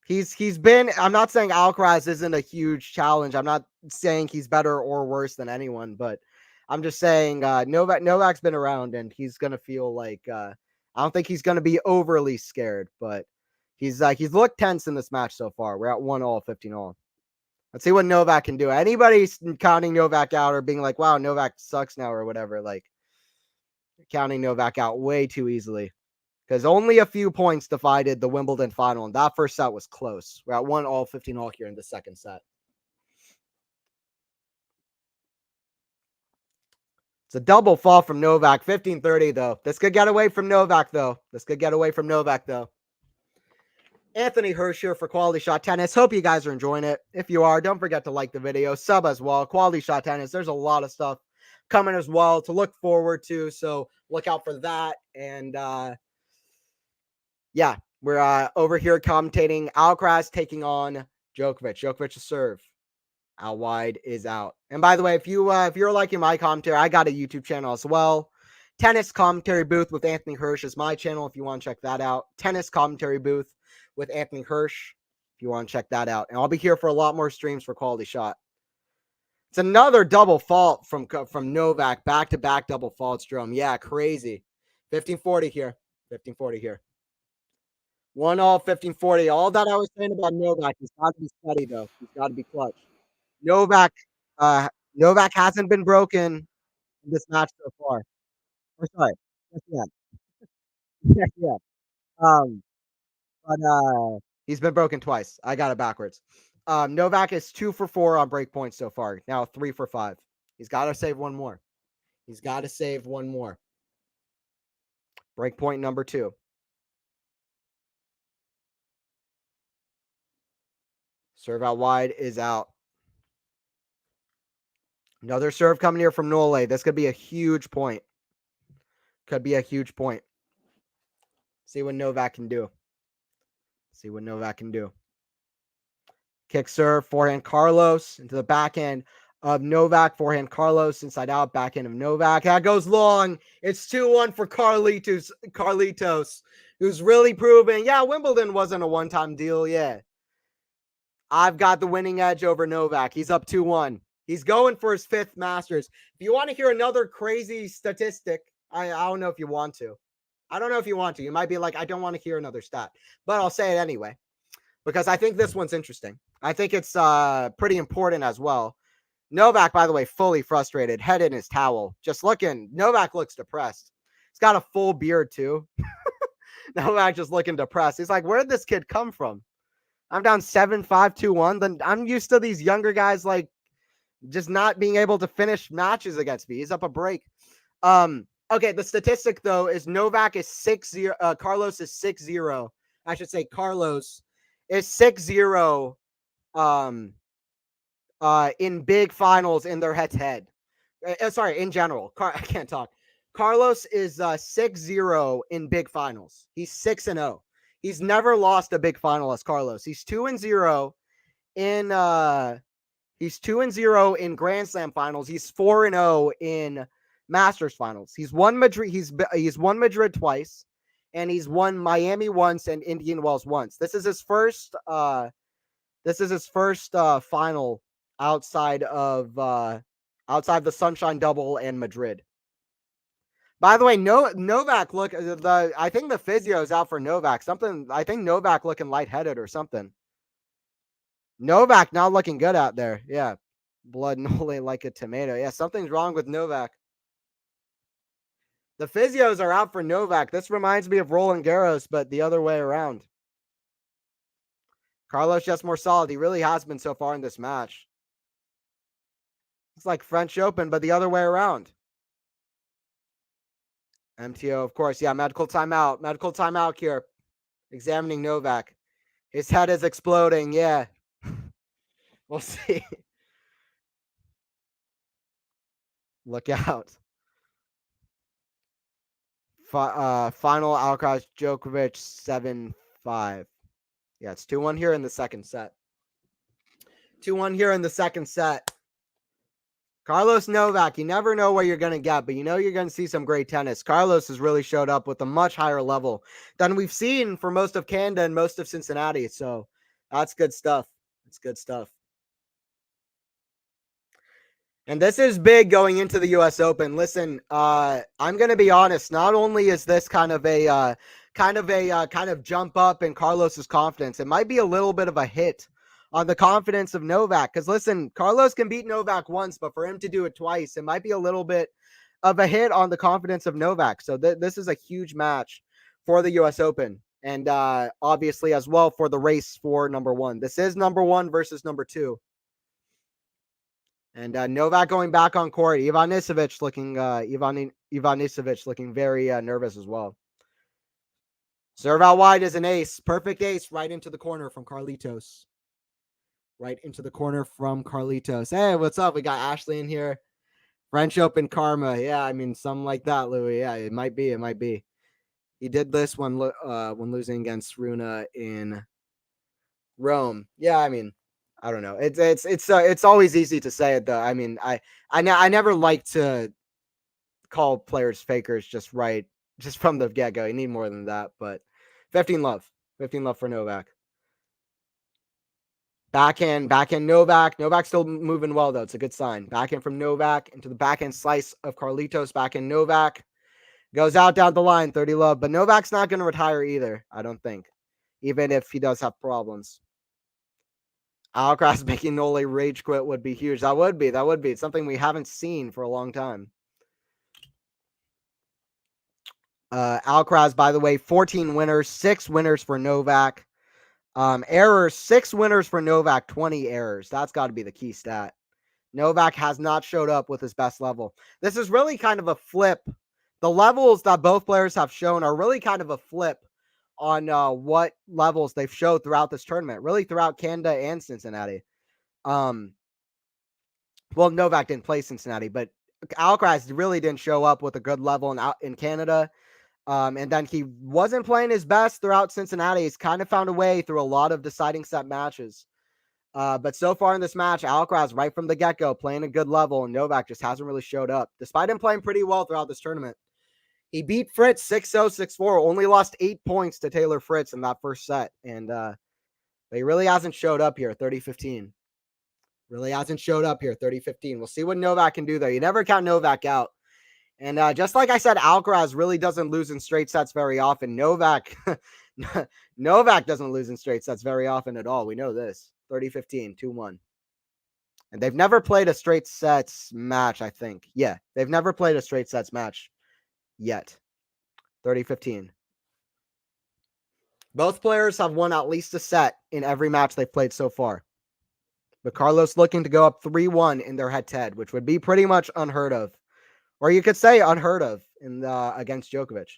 He's been. I'm not saying Alcaraz isn't a huge challenge. I'm not saying he's better or worse than anyone, but I'm just saying Novak's been around, and he's gonna feel like I don't think he's going to be overly scared, but he's looked tense in this match so far. We're at 1-all, 15-all. Let's see what Novak can do. Anybody counting Novak out or being like, wow, Novak sucks now or whatever, like counting Novak out way too easily. Because only a few points divided the Wimbledon final, and that first set was close. We're at 1-all, 15-all here in the second set. It's a double fall from Novak, 15-30, though. This could get away from Novak, though. Anthony Hirsch here for Quality Shot Tennis. Hope you guys are enjoying it. If you are, don't forget to like the video, sub as well. Quality Shot Tennis. There's a lot of stuff coming as well to look forward to, so look out for that. And yeah, we're over here commentating Alcaraz taking on Djokovic. Djokovic to serve. Out wide is out. And by the way, if you're liking my commentary, I got a YouTube channel as well. Tennis Commentary Booth with Anthony Hirsch is my channel if you want to check that out. Tennis Commentary Booth with Anthony Hirsch if you want to check that out. And I'll be here for a lot more streams for Quality Shot. It's another double fault from Novak. Back-to-back double faults, Jerome. Yeah, crazy. 15-40 here. 15-40 here. 1-all, 15-40. All that I was saying about Novak, he's got to be steady, though. He's got to be clutch. Novak hasn't been broken in this match so far. Or sorry. Yeah. But he's been broken twice. I got it backwards. Novak is 2 for 4 on break points so far. Now 3 for 5. He's got to save one more. Break point number 2. Serve out wide is out. Another serve coming here from Nole. This could be a huge point. See what Novak can do. Kick serve, forehand Carlos into the backhand of Novak. Forehand Carlos, inside out, backhand of Novak. That goes long. It's 2-1 for Carlitos, who's really proving, yeah, Wimbledon wasn't a one-time deal. Yeah. I've got the winning edge over Novak. He's up 2-1. He's going for his 5th Masters. If you want to hear another crazy statistic, I don't know if you want to. You might be like, I don't want to hear another stat, but I'll say it anyway, because I think this one's interesting. I think it's pretty important as well. Novak, by the way, fully frustrated, head in his towel, just looking. Novak looks depressed. He's got a full beard too. Novak just looking depressed. He's like, where did this kid come from? I'm down 7-5, 2-1. Then I'm used to these younger guys like just not being able to finish matches against me. He's up a break. Okay, the statistic though is Novak is 6-0. Carlos is 6-0. I should say Carlos is 6-0 in big finals in their head-to-head. Sorry, in general. I can't talk. Carlos is 6-0 in big finals. He's 6-0. He's never lost a big final as Carlos. He's 2-0 in he's 2-0 in Grand Slam finals. He's 4-0 in Masters finals. He's won Madrid. He's won Madrid twice, and he's won Miami once and Indian Wells once. This is his first final outside the Sunshine Double and Madrid. By the way, Novak I think the physio is out for Novak. I think Novak looking lightheaded or something. Novak not looking good out there. Yeah. Blood Nole like a tomato. Yeah, something's wrong with Novak. The physios are out for Novak. This reminds me of Roland Garros, but the other way around. Carlos just more solid. He really has been so far in this match. It's like French Open, but the other way around. MTO, of course. Yeah, medical timeout. Medical timeout here. Examining Novak. His head is exploding. Yeah. We'll see. Look out. Final Alcaraz Djokovic 7-5. Yeah, it's 2-1 here in the second set. 2-1 here in the second set. Carlos Novak, you never know what you're going to get, but you know you're going to see some great tennis. Carlos has really showed up with a much higher level than we've seen for most of Canada and most of Cincinnati. So that's good stuff. It's good stuff. And this is big going into the U.S. Open. Listen, I'm going to be honest. Not only is this kind of jump up in Carlos's confidence, it might be a little bit of a hit on the confidence of Novak. Because listen, Carlos can beat Novak once, but for him to do it twice, it might be a little bit of a hit on the confidence of Novak. So this is a huge match for the U.S. Open, and obviously as well for the race for number one. This is number one versus number two. And Novak going back on court. Ivan Nisevich looking very nervous as well. Serve out wide is an ace. Perfect ace right into the corner from Carlitos. Right into the corner from Carlitos. Hey, what's up? We got Ashley in here. French Open karma. Yeah, I mean, something like that, Louis. Yeah, it might be. It might be. He did this when losing against Runa in Rome. Yeah, I mean, I don't know. It's always easy to say it though. I mean, I never like to call players fakers just from the get go. You need more than that. But 15 love for Novak. Backhand Novak. Novak's still moving well though. It's a good sign. Backhand from Novak into the backhand slice of Carlitos. Backhand Novak goes out down the line. 30 love. But Novak's not going to retire either. I don't think, even if he does have problems. Alcaraz making Nole rage quit would be huge. That would be. It's something we haven't seen for a long time. Alcaraz, by the way, 14 winners, 6 winners for Novak. Errors, 6 winners for Novak, 20 errors. That's got to be the key stat. Novak has not showed up with his best level. This is really kind of a flip. The levels that both players have shown are really kind of a flip on what levels they've showed throughout this tournament, really throughout Canada and Cincinnati. Well, Novak didn't play Cincinnati, but Alcaraz really didn't show up with a good level in Canada. And then he wasn't playing his best throughout Cincinnati. He's kind of found a way through a lot of deciding set matches. But so far in this match, Alcaraz right from the get-go playing a good level, and Novak just hasn't really showed up, despite him playing pretty well throughout this tournament. He beat Fritz 6-0, 6-4, only lost 8 points to Taylor Fritz in that first set. And but he really hasn't showed up here, 30-15. Really hasn't showed up here, 30-15. We'll see what Novak can do, though. You never count Novak out. And just like I said, Alcaraz really doesn't lose in straight sets very often. Novak doesn't lose in straight sets very often at all. We know this. 30-15, 2-1. And they've never played a straight sets match, I think. Yeah, they've never played a straight sets match yet. 30-15. Both players have won at least a set in every match they've played so far. But Carlos looking to go up 3-1 in their head-to-head, which would be pretty much unheard of. Or you could say unheard of in against Djokovic.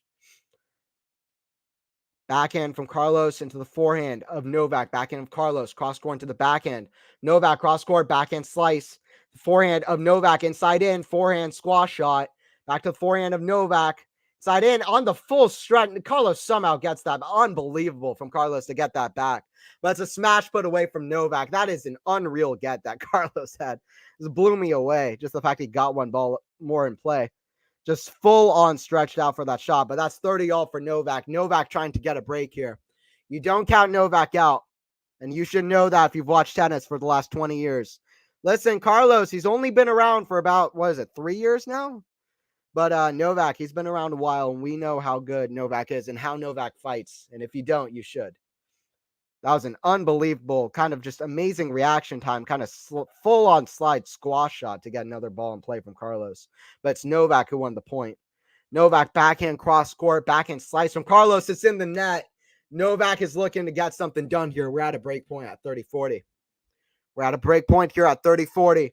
Backhand from Carlos into the forehand of Novak. Backhand of Carlos. Cross-court into the backhand. Novak cross-court. Backhand slice. Forehand of Novak. Inside in. Forehand squash shot. Back to the forehand of Novak. Side in on the full stretch. Carlos somehow gets that. Unbelievable from Carlos to get that back. But it's a smash put away from Novak. That is an unreal get that Carlos had. It blew me away. Just the fact he got one ball more in play. Just full on stretched out for that shot. But that's 30-all for Novak. Novak trying to get a break here. You don't count Novak out. And you should know that if you've watched tennis for the last 20 years. Listen, Carlos, he's only been around for about, 3 years now? But Novak, he's been around a while, and we know how good Novak is and how Novak fights. And if you don't, you should. That was an unbelievable, kind of just amazing reaction time, kind of full-on slide squash shot to get another ball in play from Carlos. But it's Novak who won the point. Novak backhand cross-court, backhand slice from Carlos. It's in the net. Novak is looking to get something done here. We're at a break point at 30-40. We're at a break point here at 30-40.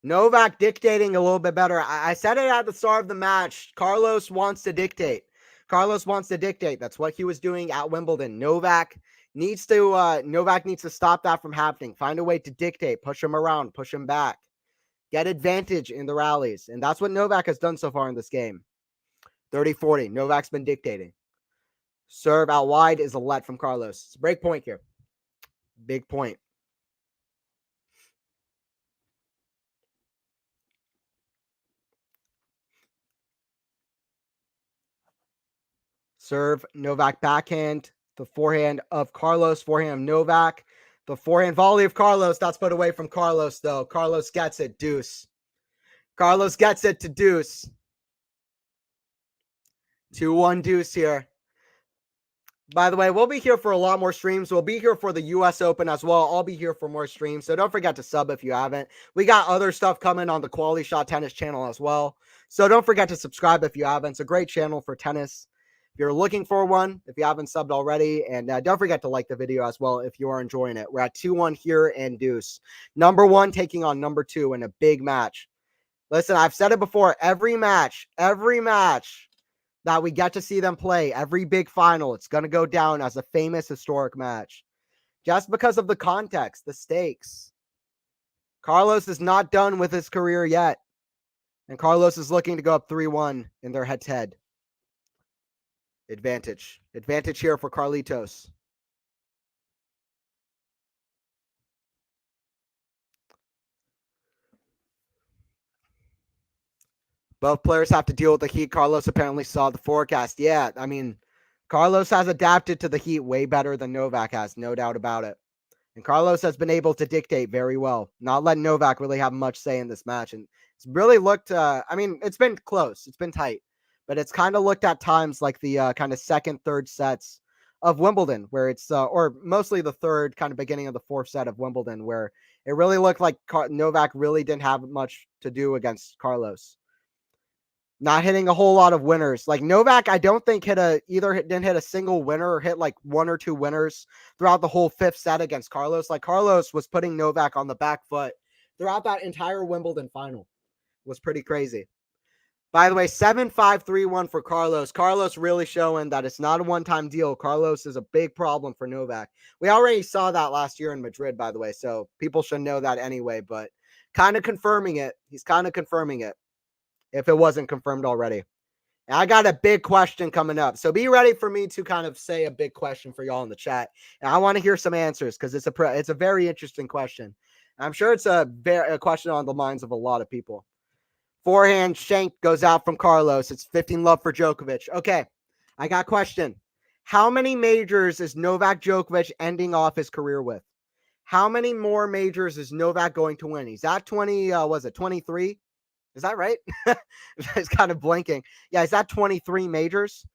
Novak dictating a little bit better. I said it at the start of the match. Carlos wants to dictate. That's what he was doing at Wimbledon. Novak needs to stop that from happening. Find a way to dictate, push him around, push him back, get advantage in the rallies. And that's what Novak has done so far in this game. 30-40. Novak's been dictating. Serve out wide is a let from Carlos. It's a break point here. Big point. Serve, Novak backhand, the forehand of Carlos, forehand of Novak. The forehand volley of Carlos. That's put away from Carlos, though. Carlos gets it. Deuce. Carlos gets it to deuce. 2-1 deuce here. By the way, we'll be here for a lot more streams. We'll be here for the U.S. Open as well. I'll be here for more streams. So don't forget to sub if you haven't. We got other stuff coming on the QualityShot Tennis channel as well. So don't forget to subscribe if you haven't. It's a great channel for tennis. If you're looking for one, if you haven't subbed already, and don't forget to like the video as well if you are enjoying it. We're at 2-1 here and deuce. Number 1 taking on number 2 in a big match. Listen, I've said it before. Every match that we get to see them play, every big final, it's going to go down as a famous historic match. Just because of the context, the stakes. Carlos is not done with his career yet. And Carlos is looking to go up 3-1 in their head-to-head. Advantage. Advantage here for Carlitos. Both players have to deal with the heat. Carlos apparently saw the forecast. Yeah, I mean, Carlos has adapted to the heat way better than Novak has, no doubt about it. And Carlos has been able to dictate very well, not letting Novak really have much say in this match. And it's really looked, I mean, it's been close. It's been tight. But it's kind of looked at times like the kind of second, third sets of Wimbledon, where it's, or mostly the third, kind of beginning of the fourth set of Wimbledon, where it really looked like Novak really didn't have much to do against Carlos. Not hitting a whole lot of winners. Like Novak, I don't think didn't hit a single winner or hit like 1 or 2 winners throughout the whole fifth set against Carlos. Like Carlos was putting Novak on the back foot throughout that entire Wimbledon final. It was pretty crazy. By the way, 7-5, 3-1 for Carlos. Carlos really showing that it's not a one-time deal. Carlos is a big problem for Novak. We already saw that last year in Madrid, by the way, so people should know that anyway, but kind of confirming it. He's kind of confirming it, if it wasn't confirmed already. And I got a big question coming up. So be ready for me to kind of say a big question for y'all in the chat. And I want to hear some answers because it's a very interesting question. I'm sure it's a question on the minds of a lot of people. Forehand shank goes out from Carlos. It's 15-love for Djokovic. Okay, I got a question. How many majors is Novak Djokovic ending off his career with? How many more majors is Novak going to win? He's at 23? Is that right? It's kind of blinking. Yeah, he's at 23 majors,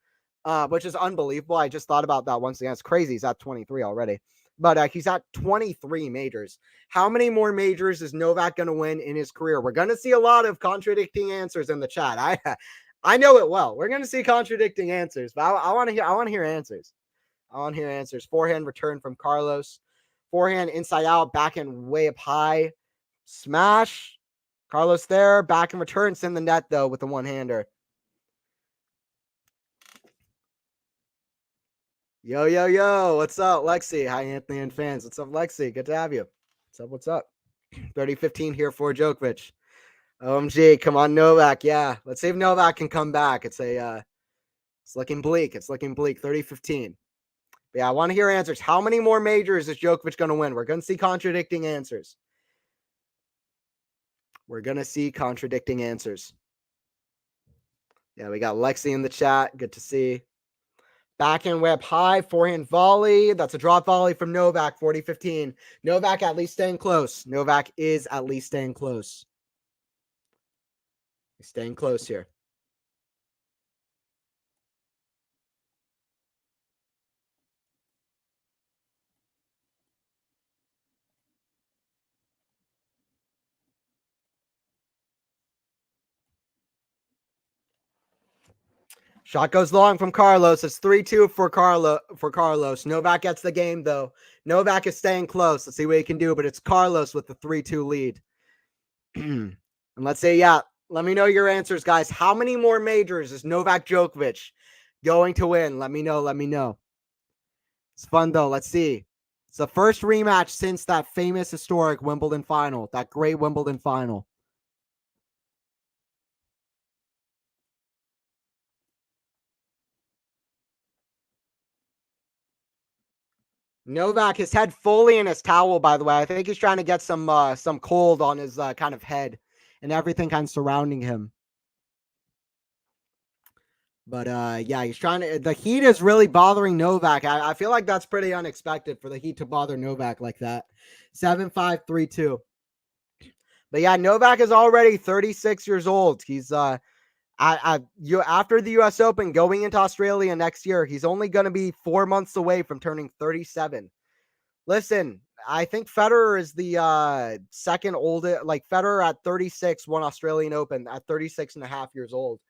which is unbelievable. I just thought about that once again. It's crazy. He's at 23 already. But he's at 23 majors. How many more majors is Novak going to win in his career? We're going to see a lot of contradicting answers in the chat. I know it well. We're going to see contradicting answers, but I want to hear answers. I want to hear answers. Forehand return from Carlos. Forehand inside out, backhand way up high. Smash. Carlos there, back and return, send the net, though, with the one-hander. Yo, yo, yo, what's up, Lexi? Hi, Anthony and fans. What's up, Lexi? Good to have you. What's up? 30-15 here for Djokovic. OMG, come on, Novak. Yeah, let's see if Novak can come back. It's looking bleak. It's looking bleak, 30-15. Yeah, I want to hear answers. How many more majors is Djokovic going to win? We're going to see contradicting answers. We're going to see contradicting answers. Yeah, we got Lexi in the chat. Good to see. Backhand web high, forehand volley. That's a drop volley from Novak, 40-15. Novak at least staying close. Novak is at least staying close. He's staying close here. Shot goes long from Carlos. It's 3-2 for Carlos. Novak gets the game, though. Novak is staying close. Let's see what he can do, but it's Carlos with the 3-2 lead. And let's say, yeah, let me know your answers, guys. How many more majors is Novak Djokovic going to win? Let me know. Let me know. It's fun, though. Let's see. It's the first rematch since that famous historic Wimbledon final, that great Wimbledon final. Novak, his head fully in his towel, by the way. I think he's trying to get some cold on his kind of head and everything kind of surrounding him. But yeah, he's trying to. The heat is really bothering Novak. I feel like that's pretty unexpected for the heat to bother Novak like that. 7-5, 3-2. But yeah, Novak is already 36 years old. He's after the U.S. Open, going into Australia next year, he's only going to be 4 months away from turning 37. Listen, I think Federer is the second oldest. Like Federer at 36 won Australian Open at 36 and a half years old.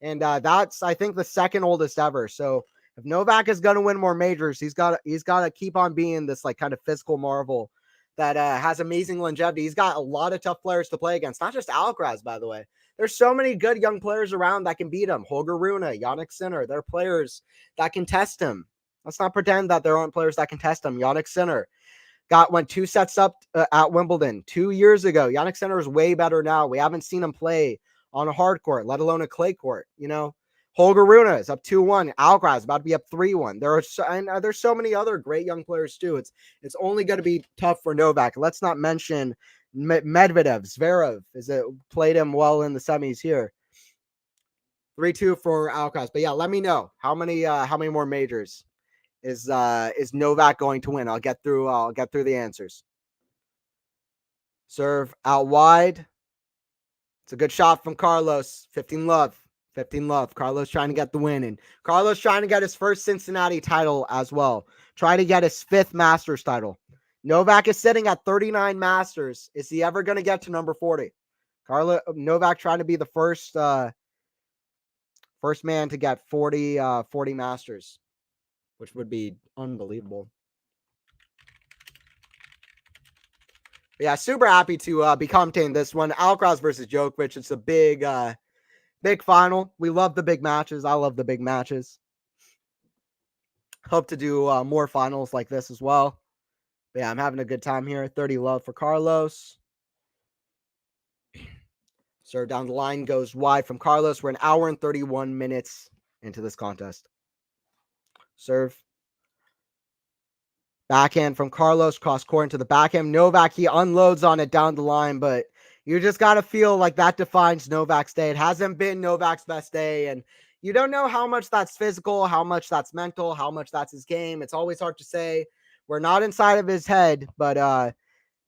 And that's, I think, the second oldest ever. So if Novak is going to win more majors, he's got to keep on being this like kind of physical marvel that has amazing longevity. He's got a lot of tough players to play against, not just Alcaraz, by the way. There's so many good young players around that can beat him. Holger Rune, Jannik Sinner, they're players that can test him. Let's not pretend that there aren't players that can test him. Jannik Sinner went 2 sets up at Wimbledon 2 years ago. Jannik Sinner is way better now. We haven't seen him play on a hard court, let alone a clay court. You know, Holger Rune is up 2-1. Alcaraz about to be up 3-1. There's so many other great young players too. It's only going to be tough for Novak. Let's not mention Medvedev. Zverev played him well in the semis here. 3-2 for Alcaraz. But yeah, let me know how many more majors is Novak going to win. I'll get through the answers. Serve out wide. It's a good shot from Carlos. 15 love. Carlos trying to get the win, and Carlos trying to get his first Cincinnati title as well. Trying to get his 5th Masters title. Novak is sitting at 39 Masters. Is he ever going to get to number 40? Novak trying to be the first man to get 40 Masters, which would be unbelievable. But yeah, super happy to be commentating this one. Alcaraz versus Djokovic. It's a big final. We love the big matches. I love the big matches. Hope to do more finals like this as well. But yeah, I'm having a good time here. 30 love for Carlos. Serve down the line goes wide from Carlos. We're an hour and 31 minutes into this contest. Serve. Backhand from Carlos, cross court into the backhand. Novak, he unloads on it down the line, but you just got to feel like that defines Novak's day. It hasn't been Novak's best day, and you don't know how much that's physical, how much that's mental, how much that's his game. It's always hard to say. We're not inside of his head, but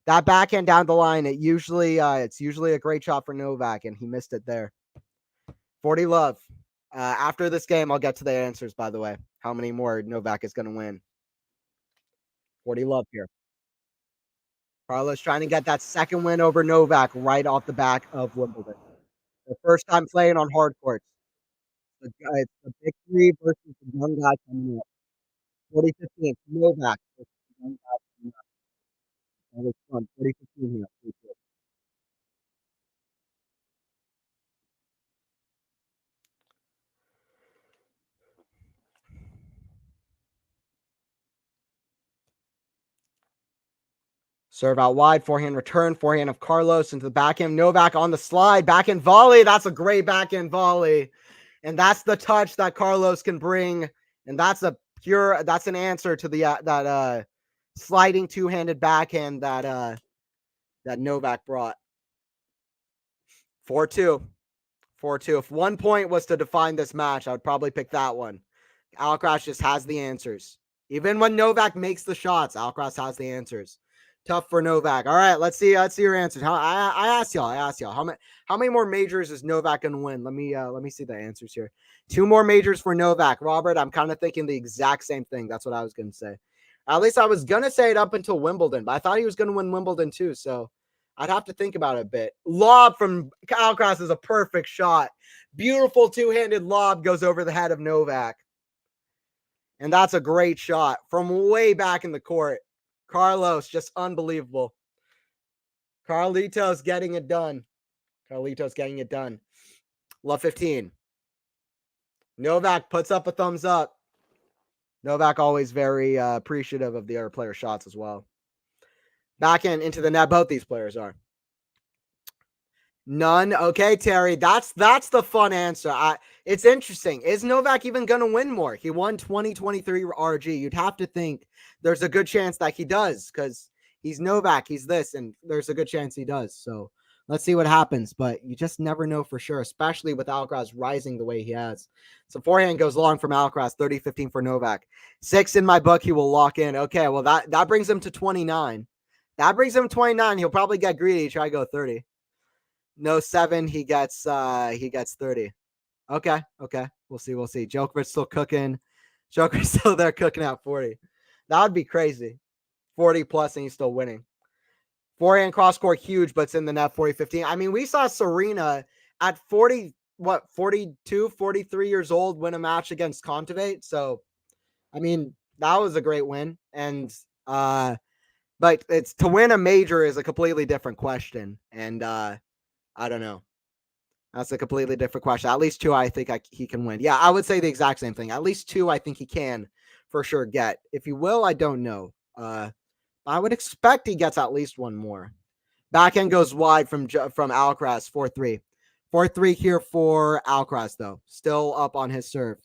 that backhand down the line, it's usually a great shot for Novak, and he missed it there. 40 love. After this game, I'll get to the answers, by the way. How many more Novak is going to win? 40 love here. Carlos trying to get that second win over Novak right off the back of Wimbledon. The first time playing on hard courts. It's the big three versus the young guy coming up. 40-15, Novak versus the young guy coming up. That was fun. 40-15 here. Serve out wide, forehand return, forehand of Carlos into the backhand. Novak on the slide, backhand volley. That's a great backhand volley. And that's the touch that Carlos can bring. And that's an answer to the that sliding two-handed backhand that Novak brought. 4-2. 4-2. If 1 point was to define this match, I would probably pick that one. Alcaraz just has the answers. Even when Novak makes the shots, Alcaraz has the answers. Tough for Novak. All right, let's see your answers. I asked y'all. How many more majors is Novak gonna win? Let me see the answers here. 2 more majors for Novak. Robert, I'm kind of thinking the exact same thing. That's what I was gonna say. At least I was gonna say it up until Wimbledon, but I thought he was gonna win Wimbledon too. So I'd have to think about it a bit. Lob from Alcaraz is a perfect shot. Beautiful two-handed lob goes over the head of Novak. And that's a great shot from way back in the court. Carlos, just unbelievable. Carlitos getting it done. Love 15. Novak puts up a thumbs up. Novak always very appreciative of the other player's shots as well. Backhand into the net, both these players are. None. Okay, Terry, that's the fun answer. It's interesting. Is Novak even going to win more? He won 2023 RG. You'd have to think there's a good chance that he does because he's Novak. He's this, and there's a good chance he does. So Let's see what happens, but you just never know for sure, especially with Alcaraz rising the way he has. So forehand goes long from Alcaraz, 30-15 for Novak. 6 in my book, he will lock in. Okay, well, that brings him to 29. That brings him 29. He'll probably get greedy, try to go 30. No 7, he gets 30. Okay. We'll see. Djokovic still cooking. Djokovic still there cooking at 40. That would be crazy. 40 plus and he's still winning. Forehand cross court huge, but it's in the net 40-15. I mean, we saw Serena at 42, 43 years old win a match against Kontaveit. So, I mean, that was a great win. And but it's to win a major is a completely different question. And I don't know. That's a completely different question. At least 2 I think he can win. Yeah, I would say the exact same thing. At least 2 I think he can for sure get. If he will, I don't know. I would expect he gets at least 1 more. Backhand goes wide from Alcaraz, 4-3. 4-3 here for Alcaraz, though. Still up on his serve.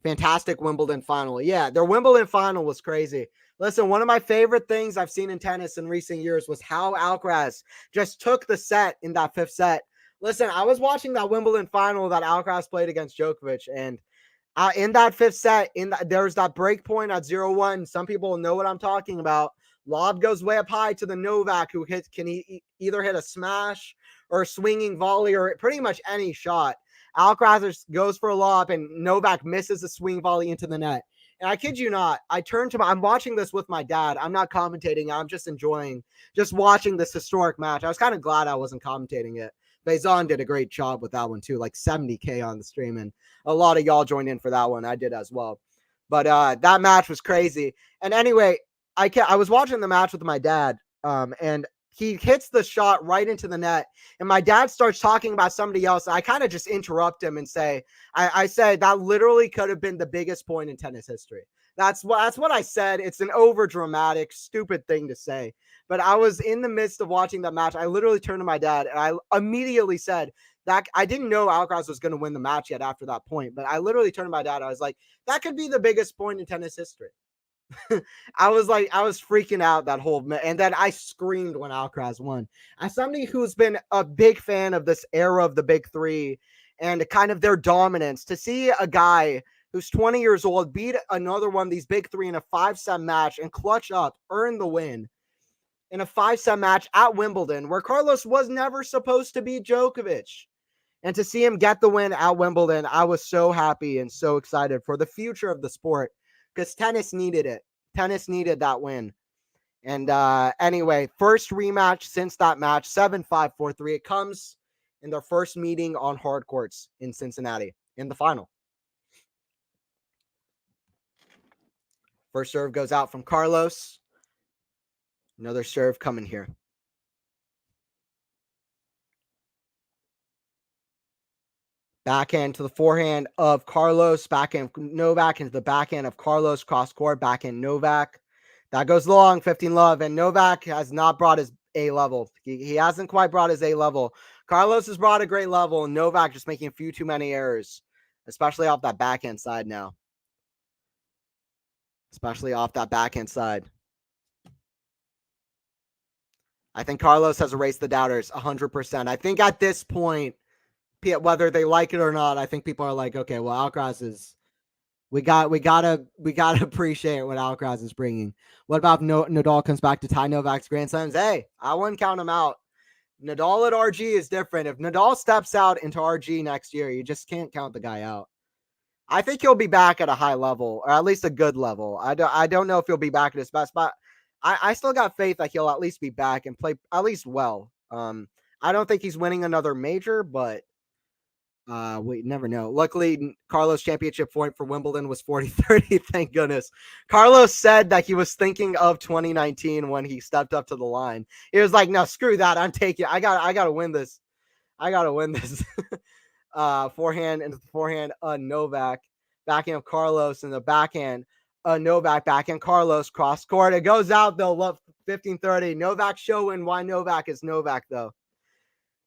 Fantastic Wimbledon final. Yeah, their Wimbledon final was crazy. Listen, one of my favorite things I've seen in tennis in recent years was how Alcaraz just took the set in that 5th set. Listen, I was watching that Wimbledon final that Alcaraz played against Djokovic, and in that 5th set, there's that break point at 0-1. Some people know what I'm talking about. Lob goes way up high to the Novak, who can either hit a smash or a swinging volley or pretty much any shot. Alcaraz goes for a lob, and Novak misses a swing volley into the net. And I kid you not, I'm watching this with my dad. I'm not commentating. I'm just enjoying just watching this historic match. I was kind of glad I wasn't commentating it. Faison did a great job with that one too, like 70K on the stream, and a lot of y'all joined in for that one. I did as well. But that match was crazy. And anyway, I was watching the match with my dad, and he hits the shot right into the net, and my dad starts talking about somebody else. I kind of just interrupt him and say, I said that literally could have been the biggest point in tennis history. That's what I said. It's an over dramatic, stupid thing to say. But I was in the midst of watching that match. I literally turned to my dad and I immediately said that I didn't know Alcaraz was going to win the match yet after that point. But I literally turned to my dad. I was like, that could be the biggest point in tennis history. I was freaking out that whole, and then I screamed when Alcaraz won. As somebody who's been a big fan of this era of the big 3 and kind of their dominance, to see a guy who's 20 years old beat another one of these big 3 in a 5-set match and clutch up, earn the win in a 5-set match at Wimbledon, where Carlos was never supposed to beat Djokovic. And to see him get the win at Wimbledon, I was so happy and so excited for the future of the sport, because tennis needed it. Tennis needed that win. And anyway, first rematch since that match, 7-5, 4-3. It comes in their first meeting on hard courts in Cincinnati in the final. First serve goes out from Carlos. Another serve coming here. Backhand to the forehand of Carlos. Backhand Novak into the backhand of Carlos. Cross court. Backhand Novak. That goes long. 15 love. And Novak has not brought his A level. He hasn't quite brought his A level. Carlos has brought a great level. And Novak just making a few too many errors, especially off that backhand side now. Especially off that backhand side. I think Carlos has erased the doubters 100%. I think at this point, whether they like it or not, I think people are like, okay, well, Alcaraz is, we gotta appreciate what Alcaraz is bringing. What about Nadal comes back to tie Novak's Grand Slams? Hey, I wouldn't count him out. Nadal at RG is different. If Nadal steps out into RG next year, you just can't count the guy out. I think he'll be back at a high level, or at least a good level. I don't know if he'll be back at his best, but I still got faith that he'll at least be back and play at least well. I don't think he's winning another major, but we never know. Luckily, Carlos' championship point for Wimbledon was 40-30. Thank goodness. Carlos said that he was thinking of 2019 when he stepped up to the line. He was like, no, screw that. I'm taking it. I gotta win this. I gotta win this. Forehand into the forehand, Novak. Backhand of Carlos in the backhand. Novak, backhand Carlos, cross court. It goes out though. Love 15-30. Novak showing why Novak is Novak though.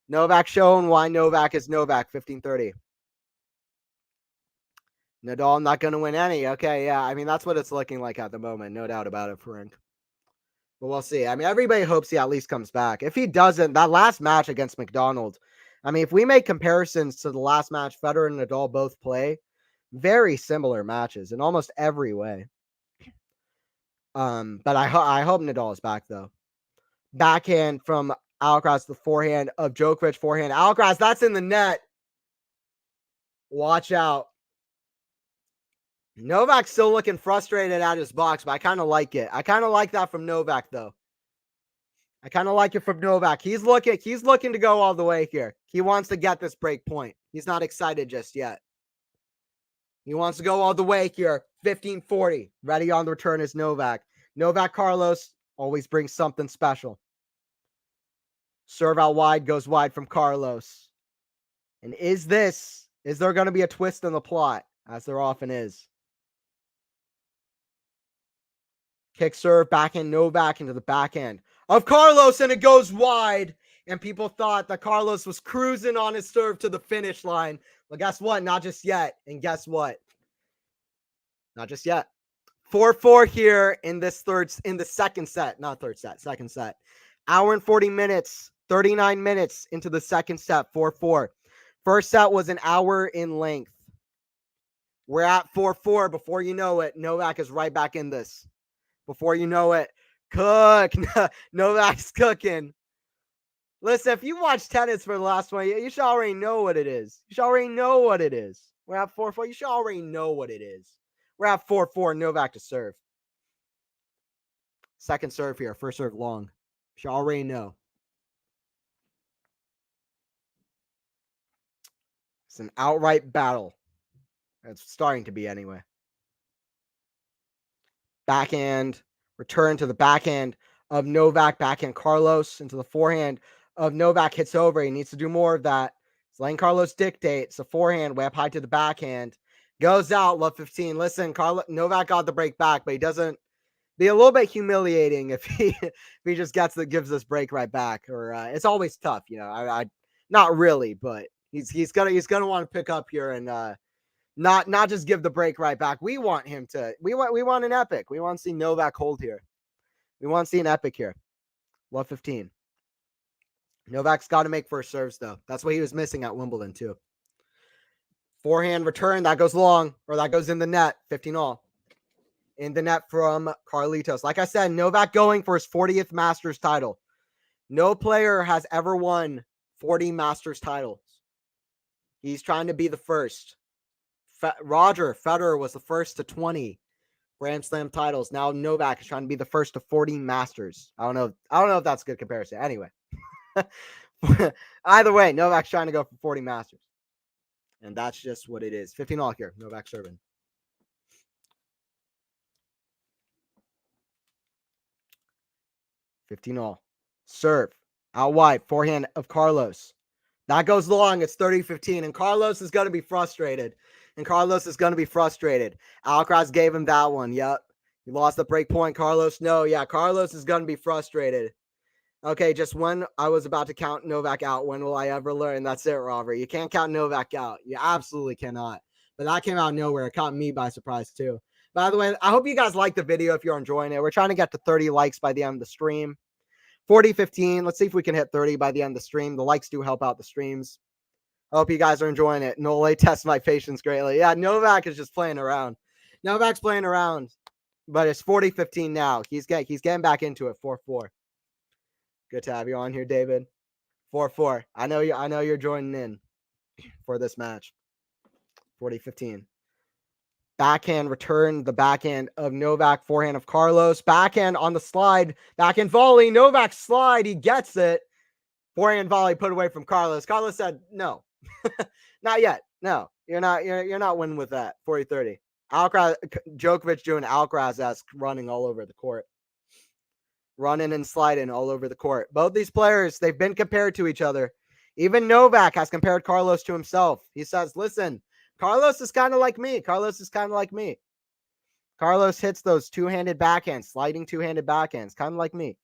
Novak showing why Novak is Novak, 15-30. Nadal not going to win any. Okay, yeah. I mean, that's what it's looking like at the moment. No doubt about it, Frank. But we'll see. I mean, everybody hopes he at least comes back. If he doesn't, that last match against McDonald, I mean, if we make comparisons to the last match Federer and Nadal both play, very similar matches in almost every way. But I hope Nadal is back though. Backhand from Alcaraz, the forehand of Djokovic, forehand. Alcaraz, that's in the net. Watch out. Novak's still looking frustrated at his box, but I kind of like it. I kind of like that from Novak though. I kind of like it from Novak. He's looking to go all the way here. He wants to get this break point. He's not excited just yet. He wants to go all the way here. 15-40. Ready on the return is Novak. Novak Carlos always brings something special. Serve out wide, goes wide from Carlos. And is there going to be a twist in the plot? As there often is. Kick serve, backhand, Novak into the backhand of Carlos, and it goes wide. And people thought that Carlos was cruising on his serve to the finish line. But guess what? Not just yet. And guess what? Not just yet. 4-4 here in the second set. Not third set, second set. Hour and 40 minutes, 39 minutes into the second set, 4-4. First set was an hour in length. We're at 4-4. Before you know it, Novak is right back in this. Before you know it, Novak's cooking. Listen, if you watch tennis for the last 20 years, you should already know what it is. You should already know what it is. We're at 4-4. You should already know what it is. We're at 4-4. Novak to serve. Second serve here. First serve long. You should already know. It's an outright battle. It's starting to be anyway. Backhand. Return to the backhand of Novak. Backhand Carlos into the forehand of Novak. Hits over. He needs to do more of that. He's letting Carlos dictate. It's a forehand way up high to the backhand. Goes out. Love 15. Listen, Novak got the break back, but he doesn't. Be a little bit humiliating if he just gives this break right back. Or it's always tough, you know. I not really, but he's gonna want to pick up here and not just give the break right back. We want him to. We want an epic. We want to see Novak hold here. We want to see an epic here. Love 15. Novak's got to make first serves though. That's what he was missing at Wimbledon too. Forehand return that goes long, or that goes in the net. 15-all. In the net from Carlitos. Like I said, Novak going for his 40th Masters title. No player has ever won 40 Masters titles. He's trying to be the first. Roger Federer was the first to 20 Grand Slam titles. Now Novak is trying to be the first to 40 Masters. I don't know if that's a good comparison. Anyway. Either way, Novak's trying to go for 40 Masters. And that's just what it is. 15-all here. Novak serving. $15-all. Serve. Out wide. Forehand of Carlos. That goes long. It's 30-15. And Carlos is going to be frustrated. Alcaraz gave him that one. Yep. He lost the break point. Carlos, no. Yeah, Carlos is going to be frustrated. Okay, just when I was about to count Novak out, when will I ever learn? That's it, Robert. You can't count Novak out. You absolutely cannot. But that came out of nowhere. It caught me by surprise, too. By the way, I hope you guys like the video if you're enjoying it. We're trying to get to 30 likes by the end of the stream. 40-15. Let's see if we can hit 30 by the end of the stream. The likes do help out the streams. I hope you guys are enjoying it. Nole tests my patience greatly. Yeah, Novak is just playing around. Novak's playing around. But it's 40-15 now. He's getting back into it. 4-4. Good to have you on here, David. 4-4. I know you're joining in for this match. 40-15. Backhand return, the backhand of Novak, forehand of Carlos. Backhand on the slide. Backhand volley. Novak slide. He gets it. Forehand volley put away from Carlos. Carlos said, no. Not yet. No. You're not winning with that. 40-30. Alcaraz, Djokovic doing Alcaraz-esque running all over the court. Running and sliding all over the court. Both these players, they've been compared to each other. Even Novak has compared Carlos to himself. He says, listen, Carlos is kind of like me. Carlos hits those two-handed backhands, sliding two-handed backhands, kind of like me.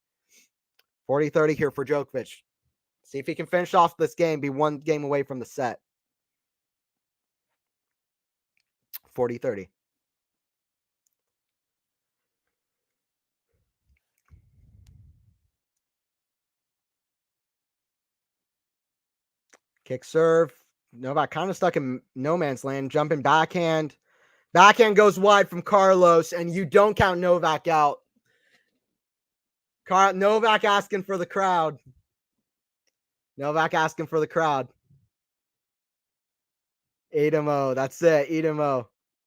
40-30 here for Djokovic. See if he can finish off this game, be one game away from the set. 40-30. Kick serve. Novak kind of stuck in no man's land. Jumping backhand. Backhand goes wide from Carlos, and you don't count Novak out. Novak asking for the crowd. Novak asking for the crowd. 8-0. That's it. 8-0.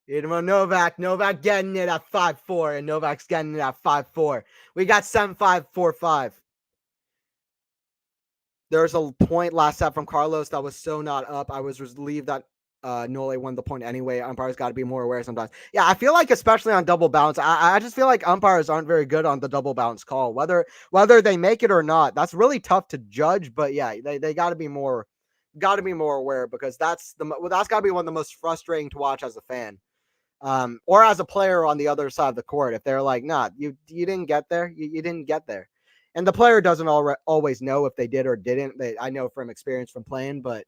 8-0 Novak. Novak getting it at 5-4, and Novak's getting it at 5-4. We got 7-5, 4-5. There's a point last set from Carlos that was so not up. I was relieved that Nole won the point anyway. Umpires got to be more aware sometimes. Yeah, I feel like especially on double bounce, I just feel like umpires aren't very good on the double bounce call. Whether they make it or not, that's really tough to judge. But yeah, they got to be more aware, because that's got to be one of the most frustrating to watch as a fan, or as a player on the other side of the court. If they're like, nah, you didn't get there, you didn't get there. And the player doesn't always know if they did or didn't. I know from experience from playing, but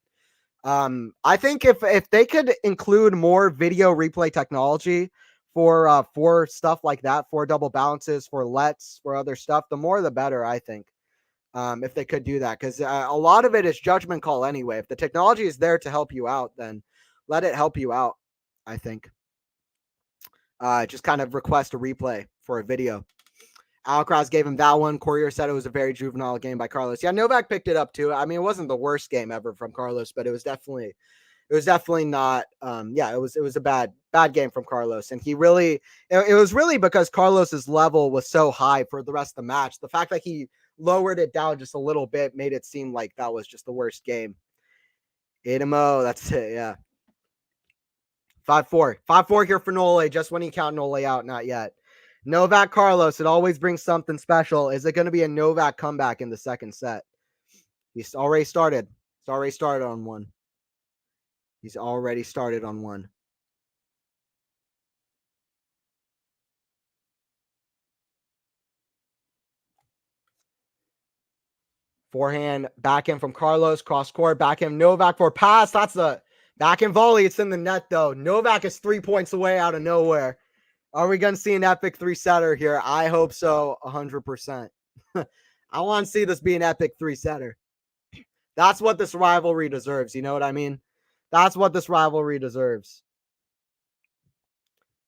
I think if they could include more video replay technology for stuff like that, for double bounces, for lets, for other stuff, the more the better, I think. If they could do that, because a lot of it is judgment call anyway. If the technology is there to help you out, then let it help you out, I think. Just kind of request a replay for a video. Alcaraz gave him that one. Courier said it was a very juvenile game by Carlos. Yeah, Novak picked it up too. I mean, it wasn't the worst game ever from Carlos, but it was definitely not. It was a bad game from Carlos, and it was really because Carlos's level was so high for the rest of the match. The fact that he lowered it down just a little bit made it seem like that was just the worst game. 8-0. That's it. Yeah. 5-4. 5-4 here for Nole. Just when you count Nole out, not yet. Novak Carlos, it always brings something special. Is it going to be a Novak comeback in the second set? He's already started. He's already started on one. Forehand, backhand from Carlos, cross court, backhand Novak for pass. That's the backhand volley. It's in the net, though. Novak is 3 points away out of nowhere. Are we going to see an epic three-setter here? I hope so, 100%. I want to see this be an epic three-setter. That's what this rivalry deserves. You know what I mean? That's what this rivalry deserves.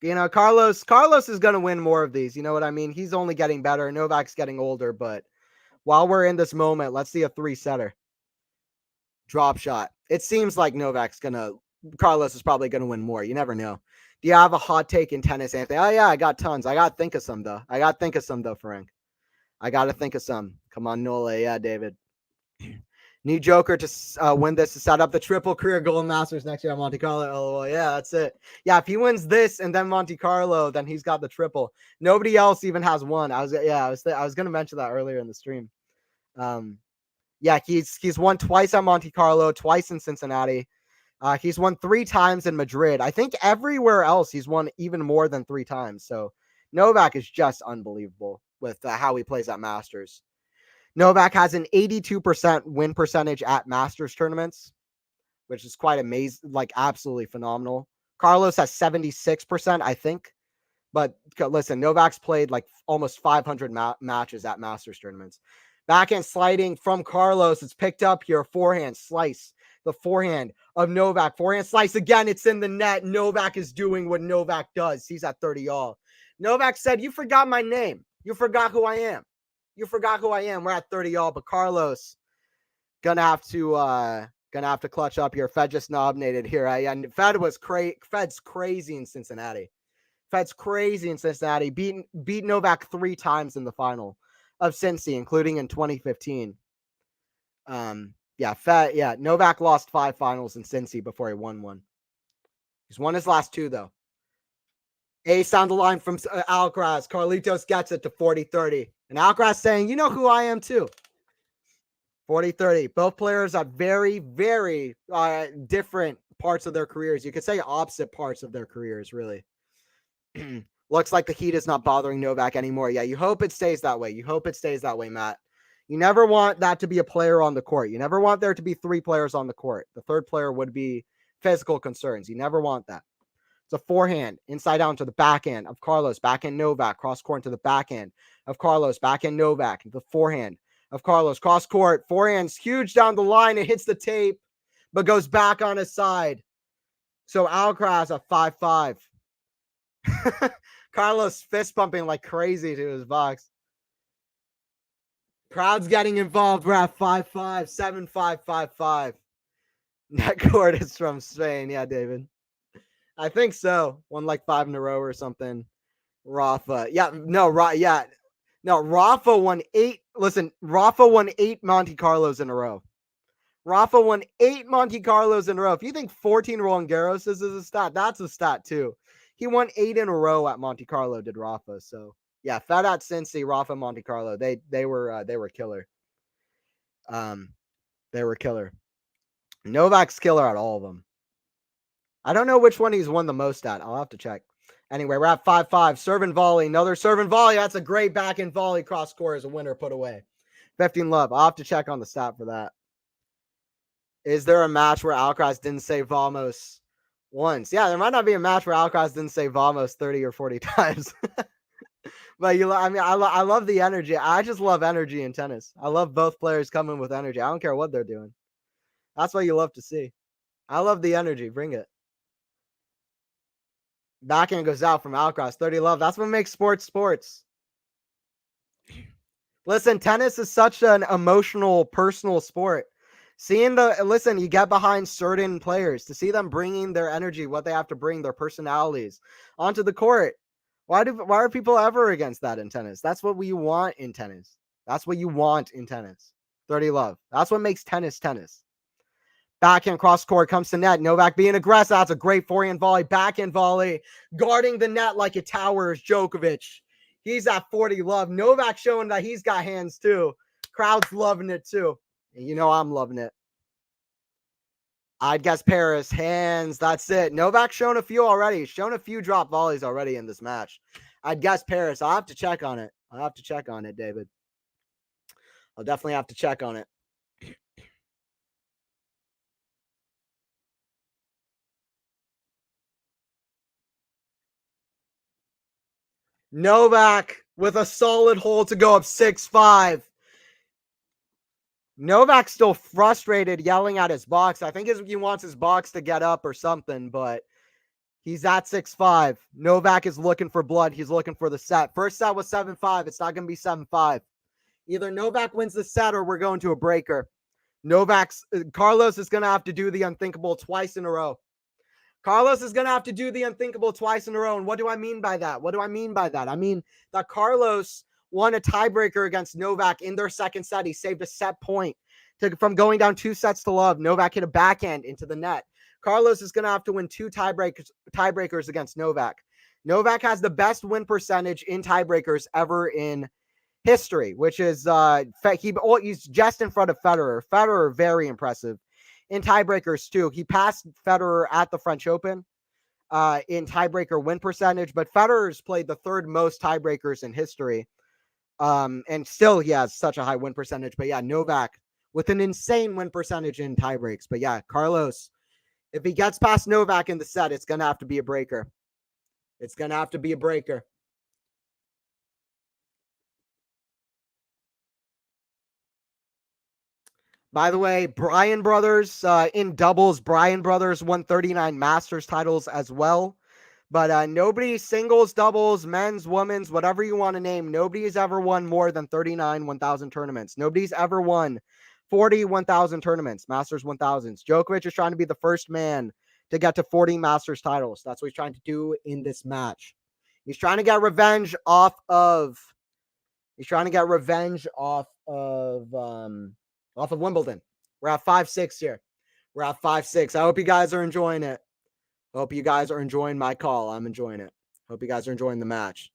You know, Carlos is going to win more of these. You know what I mean? He's only getting better. Novak's getting older, but while we're in this moment, let's see a three-setter. Drop shot. It seems like Carlos is probably going to win more. You never know. Do you have a hot take in tennis, Anthony? Oh, yeah, I got tons. I got to think of some, though. Frank. I got to think of some. Come on, Nole. Yeah, David. Need Joker to win this to set up the triple career Golden Masters next year at Monte Carlo. Oh, yeah, that's it. Yeah, if he wins this and then Monte Carlo, then he's got the triple. Nobody else even has one. I was going to mention that earlier in the stream. Yeah, he's won twice at Monte Carlo, twice in Cincinnati. He's won 3 times in Madrid. I think everywhere else he's won even more than 3 times. So Novak is just unbelievable with how he plays at Masters. Novak has an 82% win percentage at Masters tournaments, which is quite amazing, like absolutely phenomenal. Carlos has 76%, I think. But listen, Novak's played like almost 500 matches at Masters tournaments. Backhand sliding from Carlos. It's picked up here. Forehand slice. The forehand of Novak. Forehand slice again. It's in the net. Novak is doing what Novak does. He's at 30-all. Novak said, "You forgot my name. You forgot who I am. We're at 30-all." But Carlos gonna have to clutch up here. Fed just nominated here. And Fed's crazy in Cincinnati. Beat Novak 3 times in the final of Cincy, including in 2015. Novak lost 5 finals in Cincy before he won one. He's won his last 2, though. Ace on the line from Alcaraz. Carlitos gets it to 40-30. And Alcaraz saying, "You know who I am, too." 40-30. Both players are very, very different parts of their careers. You could say opposite parts of their careers, really. Looks like the heat is not bothering Novak anymore. Yeah, you hope it stays that way. Matt. You never want that to be a player on the court. You never want there to be 3 players on the court. The third player would be physical concerns. You never want that. It's a forehand, inside down to the backhand of Carlos, backhand Novak, cross court to the backhand of Carlos, backhand Novak, the forehand of Carlos, cross court, forehand's huge down the line. It hits the tape, but goes back on his side. So Alcaraz a 5-5. Carlos fist pumping like crazy to his box. Crowd's getting involved. We're at 5-5, 7-5, 5-5. That court is from Spain. Yeah, David. I think so. Won like 5 in a row or something. Rafa. Yeah, no, yeah. No, Rafa won 8. Listen, Rafa won 8 Monte Carlos in a row. Rafa won 8 Monte Carlos in a row. If you think 14 Roland Garros is a stat, that's a stat too. He won 8 in a row at Monte Carlo, did Rafa. So yeah, Fed at Cincy, Rafa, Monte Carlo. They were killer. They were killer. Novak's killer at all of them. I don't know which one he's won the most at. I'll have to check. Anyway, we're at 5-5. Serve and volley. Another serve and volley. That's a great back and volley cross court as a winner put away. 15 love. I'll have to check on the stat for that. Is there a match where Alcaraz didn't say Vamos once? Yeah, there might not be a match where Alcaraz didn't say Vamos 30 or 40 times. But I love the energy. I just love energy in tennis. I love both players coming with energy. I don't care what they're doing. That's what you love to see. I love the energy. Bring it. Backhand goes out from Alcaraz. 30 love. That's what makes sports. Listen, tennis is such an emotional, personal sport. You get behind certain players to see them bringing their energy, what they have to bring, their personalities onto the court. Why are people ever against that in tennis? That's what we want in tennis. That's what you want in tennis. 30 love. That's what makes tennis. Backhand cross court comes to net. Novak being aggressive. That's a great forehand volley. Backhand volley. Guarding the net like it towers. Djokovic. He's at 40 love. Novak showing that he's got hands too. Crowd's loving it too. And you know I'm loving it. I'd guess Paris. Hands. That's it. Novak's shown a few already. Shown a few drop volleys already in this match. I'd guess Paris. I'll have to check on it. David. I'll definitely have to check on it. Novak with a solid hole to go up 6-5. Novak's still frustrated, yelling at his box. I think he wants his box to get up or something, but he's at 6-5. Novak is looking for blood. He's looking for the set. First set was 7-5. It's not going to be 7-5. Either Novak wins the set or we're going to a breaker. Carlos is going to have to do the unthinkable twice in a row. Carlos is going to have to do the unthinkable twice in a row. And what do I mean by that? I mean that Carlos won a tiebreaker against Novak in their second set. He saved a set point from going down 2-0. Novak hit a backhand into the net. Carlos is going to have to win 2 tiebreakers against Novak. Novak has the best win percentage in tiebreakers ever in history, which is he's just in front of Federer. Federer, very impressive. In tiebreakers too. He passed Federer at the French Open in tiebreaker win percentage, but Federer's played the 3rd most tiebreakers in history. And still he has such a high win percentage. But yeah, Novak with an insane win percentage in tiebreaks. But yeah, Carlos, if he gets past Novak in the set, it's going to have to be a breaker. By the way, Bryan Brothers in doubles. Bryan Brothers won 39 Masters titles as well. But nobody, singles, doubles, men's, women's, whatever you want to name, nobody's ever won more than 39 1,000 tournaments. Nobody's ever won 40 1,000 tournaments, Masters 1,000s. Djokovic is trying to be the first man to get to 40 Masters titles. That's what he's trying to do in this match. He's trying to get revenge off of Wimbledon. We're at 5-6 here. We're at 5-6. I hope you guys are enjoying it. Hope you guys are enjoying my call. I'm enjoying it. Hope you guys are enjoying the match.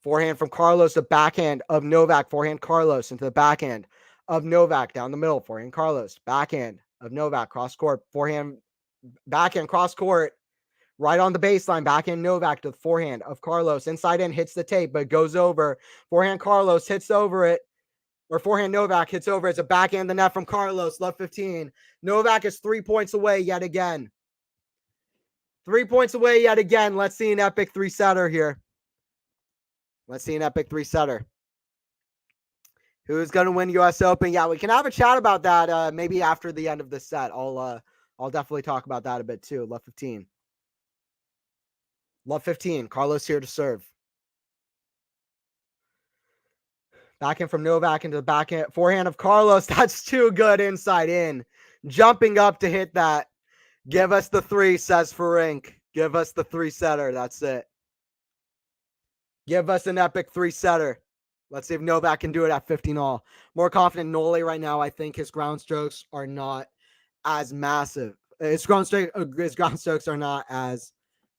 Forehand from Carlos, the backhand of Novak. Forehand Carlos into the backhand of Novak down the middle. Forehand Carlos, backhand of Novak, cross court. Forehand, backhand, cross court. Right on the baseline, backhand Novak to the forehand of Carlos. Inside in, hits the tape, but goes over. Forehand Carlos hits over it. Or forehand Novak hits over. It's a backhand the net from Carlos, left 15. Novak is 3 points away yet again. 3 points away yet again. Let's see an epic 3-setter here. Who's going to win US Open? Yeah, we can have a chat about that maybe after the end of this set. I'll definitely talk about that a bit too. Love 15. Love 15. Carlos here to serve. Backhand from Novak into the backhand forehand of Carlos. That's too good inside in. Jumping up to hit that. Give us the 3, says Ferenc. Give us the 3-setter. That's it. Give us an epic 3-setter. Let's see if Novak can do it at 15 all. More confident Nole right now. I think his ground strokes are not as massive. His ground strokes are not as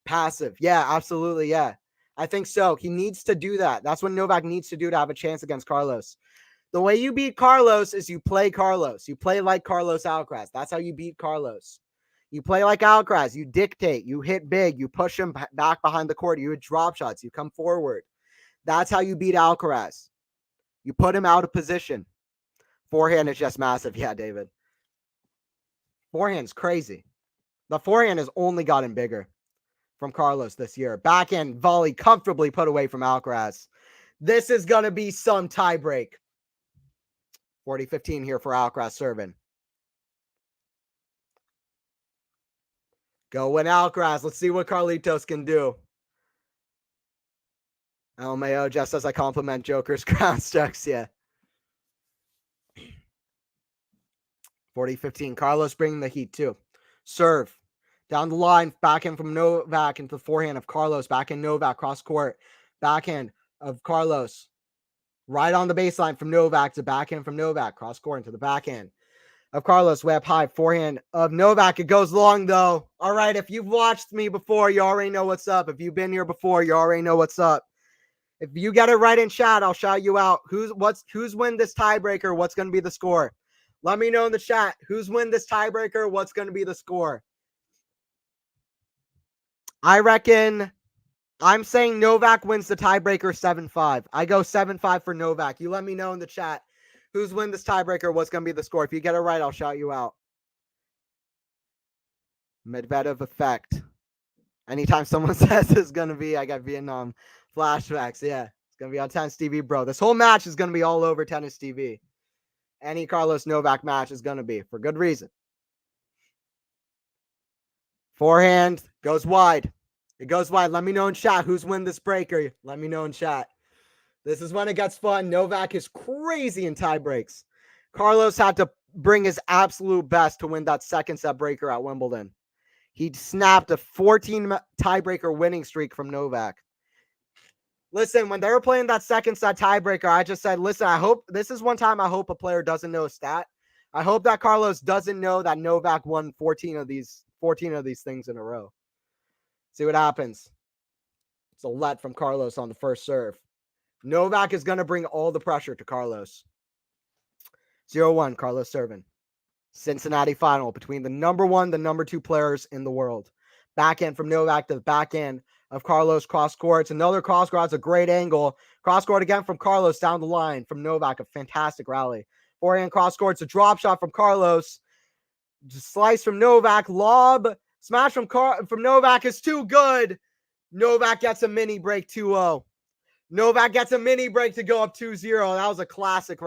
passive. Yeah, absolutely. Yeah. I think so. He needs to do that. That's what Novak needs to do to have a chance against Carlos. The way you beat Carlos is you play Carlos. You play like Carlos Alcaraz. That's how you beat Carlos. You play like Alcaraz. You dictate. You hit big. You push him back behind the court. You hit drop shots. You come forward. That's how you beat Alcaraz. You put him out of position. Forehand is just massive. Yeah, David. Forehand's crazy. The forehand has only gotten bigger from Carlos this year. Backhand volley comfortably put away from Alcaraz. This is going to be some tie break. 40-15 here for Alcaraz serving. Go win Alcaraz. Let's see what Carlitos can do. Mayo just as I compliment Joker's ground strokes. Yeah. 40-15. Carlos bringing the heat too. Serve. Down the line. Backhand from Novak into the forehand of Carlos. Backhand Novak. Cross court. Backhand of Carlos. Right on the baseline from Novak to backhand from Novak. Cross court into the backhand of Carlos. Way up high. Forehand of Novak. It goes long though. All right. If you've watched me before, you already know what's up. If you've been here before, you already know what's up. If you get it right in chat, I'll shout you out. Who's win this tiebreaker? What's going to be the score? Let me know in the chat. Who's win this tiebreaker? What's going to be the score? I reckon I'm saying Novak wins the tiebreaker 7-5. I go 7-5 for Novak. You let me know in the chat. Who's win this tiebreaker? What's going to be the score? If you get it right, I'll shout you out. Medvedev effect. Anytime someone says it's going to be, I got Vietnam flashbacks. Yeah, it's going to be on Tennis TV, bro. This whole match is going to be all over Tennis TV. Any Carlos Novak match is going to be for good reason. Forehand goes wide. It goes wide. Let me know in chat who's win this breaker. Let me know in chat. This is when it gets fun. Novak is crazy in tie breaks. Carlos had to bring his absolute best to win that second set breaker at Wimbledon. He snapped a 14 tiebreaker winning streak from Novak. Listen, when they were playing that second set tiebreaker, I just said, listen, I hope this is one time I hope a player doesn't know a stat. I hope that Carlos doesn't know that Novak won 14 of these things in a row. See what happens. It's a let from Carlos on the first serve. Novak is going to bring all the pressure to Carlos. 0-1, Carlos serving. Cincinnati final between the number 1, the number 2 players in the world. Backhand from Novak to the backhand of Carlos cross court. It's another cross court. It's a great angle. Cross court again from Carlos down the line from Novak. A fantastic rally. Forehand cross court. It's a drop shot from Carlos. Just slice from Novak. Lob. Smash from Novak is too good. Novak gets a mini break 2-0. Novak gets a mini break to go up 2-0. That was a classic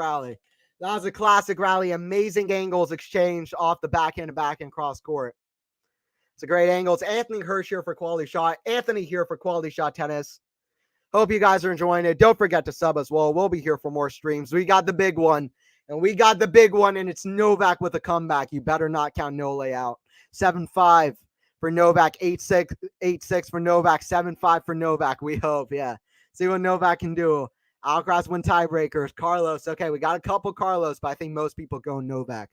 rally. Amazing angles exchanged off the backhand to backhand cross court. It's a great angle. It's Anthony Hirsch here for Quality Shot. Anthony here for Quality Shot Tennis. Hope you guys are enjoying it. Don't forget to sub as well. We'll be here for more streams. We got the big one. And it's Novak with a comeback. You better not count Nole out. 7-5 for Novak. 8-6 for Novak. 7-5 for Novak. We hope, yeah. See what Novak can do. Alcaraz win tiebreakers. Carlos. Okay, we got a couple Carlos, but I think most people go Novak.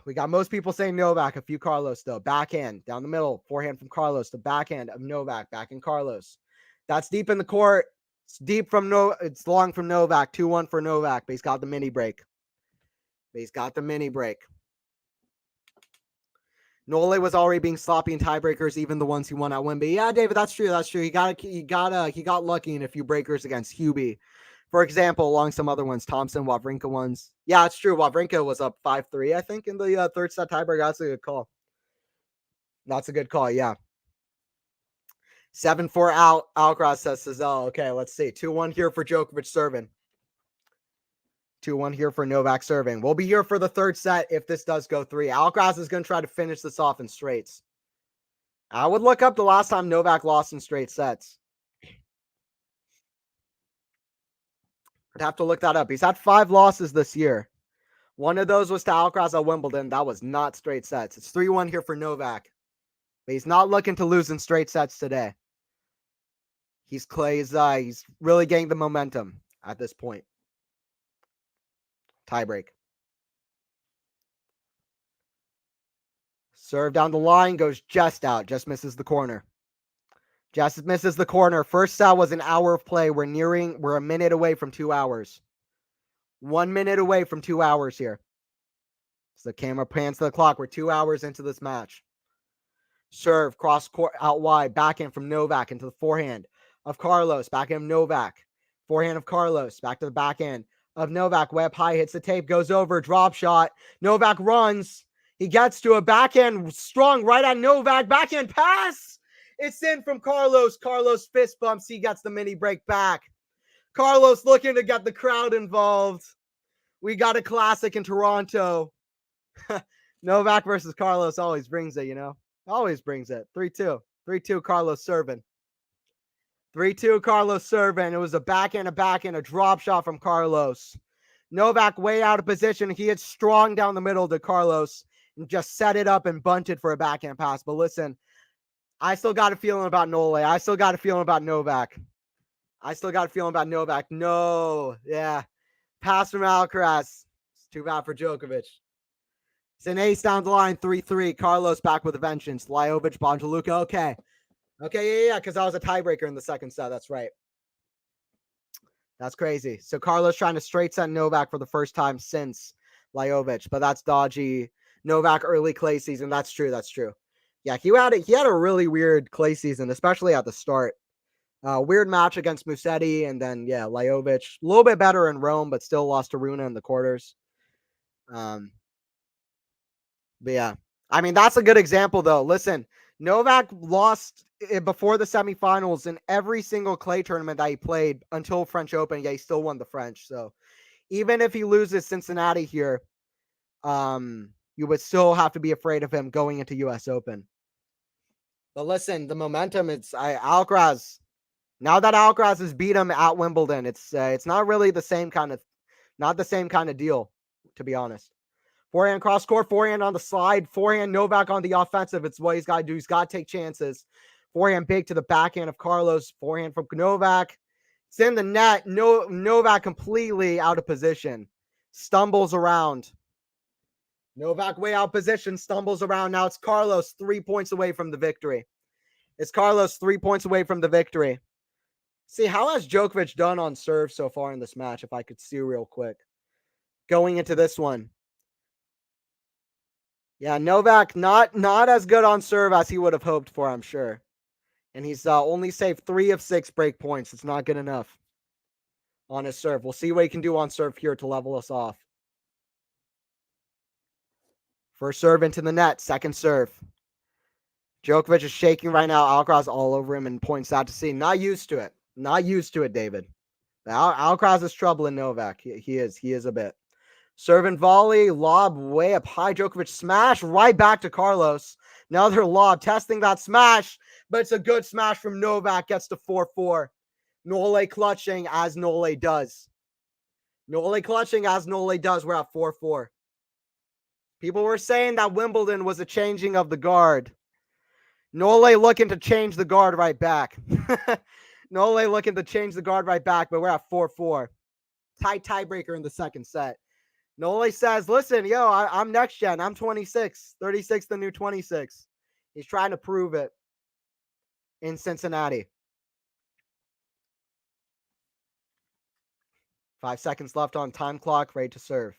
We got most people saying Novak, a few Carlos though. Backhand down the middle, forehand from Carlos to backhand of Novak, backhand Carlos. That's deep in the court. It's deep from it's long from Novak. 2-1 for Novak, but he's got the mini break. Nole was already being sloppy in tiebreakers, even the ones he won at Wembley. Yeah, David, that's true. He got lucky in a few breakers against Hubie. For example, along some other ones, Thompson, Wawrinka ones. Yeah, it's true. Wawrinka was up 5-3, I think, in the third set tiebreaker. That's a good call. Yeah. 7-4 Alcaraz, says Cizelle. Okay, let's see. 2-1 here for Djokovic serving. 2-1 here for Novak serving. We'll be here for the third set if this does go 3. Alcaraz is going to try to finish this off in straights. I would look up the last time Novak lost in straight sets. I'd have to look that up. He's had 5 losses this year. One of those was to Alcaraz at Wimbledon. That was not straight sets. It's 3-1 here for Novak. But he's not looking to lose in straight sets today. He's really getting the momentum at this point. Tiebreak. Serve down the line, goes just out, just misses the corner. Just misses the corner. First set was an hour of play. We're a minute away from 2 hours. 1 minute away from 2 hours here. So the camera pans to the clock. We're 2 hours into this match. Serve, cross court, out wide, backhand from Novak into the forehand of Carlos. Backhand of Novak. Forehand of Carlos. Back to the backhand of Novak. Way up high, hits the tape, goes over, drop shot. Novak runs. He gets to a backhand, strong right on Novak. Backhand pass. It's in from Carlos. Carlos fist bumps. He gets the mini break back. Carlos looking to get the crowd involved. We got a classic in Toronto. Novak versus Carlos always brings it, you know. Always brings it. 3-2. 3-2 Carlos serving. 3-2 Carlos serving. It was a backhand, a drop shot from Carlos. Novak way out of position. He hit strong down the middle to Carlos and just set it up and bunted for a backhand pass. But listen, I still got a feeling about Nole. I still got a feeling about Novak. No. Yeah. Pass from Alcaraz. It's too bad for Djokovic. It's an ace down the line, 3-3. Carlos back with a vengeance. Lajovic, Bonjaluka. Okay, yeah, because that was a tiebreaker in the second set. That's right. That's crazy. So Carlos trying to straight set Novak for the first time since Lajovic, but that's dodgy. Novak early clay season. That's true. Yeah, he had a really weird clay season, especially at the start. Weird match against Musetti, and then Lajovic. A little bit better in Rome, but still lost to Runa in the quarters. But yeah, I mean, that's a good example, though. Listen, Novak lost before the semifinals in every single clay tournament that he played until French Open. Yeah, he still won the French. So even if he loses Cincinnati here, you would still have to be afraid of him going into U.S. Open. But listen, the momentum, Alcaraz. Now that Alcaraz has beat him at Wimbledon, it's not really the same kind of deal, to be honest. Forehand cross court, forehand on the slide, forehand Novak on the offensive. It's what he's got to do. He's got to take chances. Forehand big to the backhand of Carlos. Forehand from Novak. It's in the net. Novak completely out of position. Stumbles around. Novak way out position, stumbles around. Now it's Carlos 3 points away from the victory. See, how has Djokovic done on serve so far in this match, if I could see real quick? Going into this one. Yeah, Novak not as good on serve as he would have hoped for, I'm sure. And he's only saved 3 of 6 break points. It's not good enough on his serve. We'll see what he can do on serve here to level us off. First serve into the net. Second serve. Djokovic is shaking right now. Alcaraz all over him and points out to sea. Not used to it, David. Alcaraz is troubling Novak. He is a bit. Serve and volley, lob way up high. Djokovic smash right back to Carlos. Another lob, testing that smash, but it's a good smash from Novak. Gets to 4-4. Nole clutching as Nole does. We're at 4-4. People were saying that Wimbledon was a changing of the guard. Nole looking to change the guard right back. But we're at 4-4. Tiebreaker in the second set. Nole says, listen, I'm next gen. I'm 26. 36, the new 26. He's trying to prove it in Cincinnati. 5 seconds left on time clock. Ready to serve.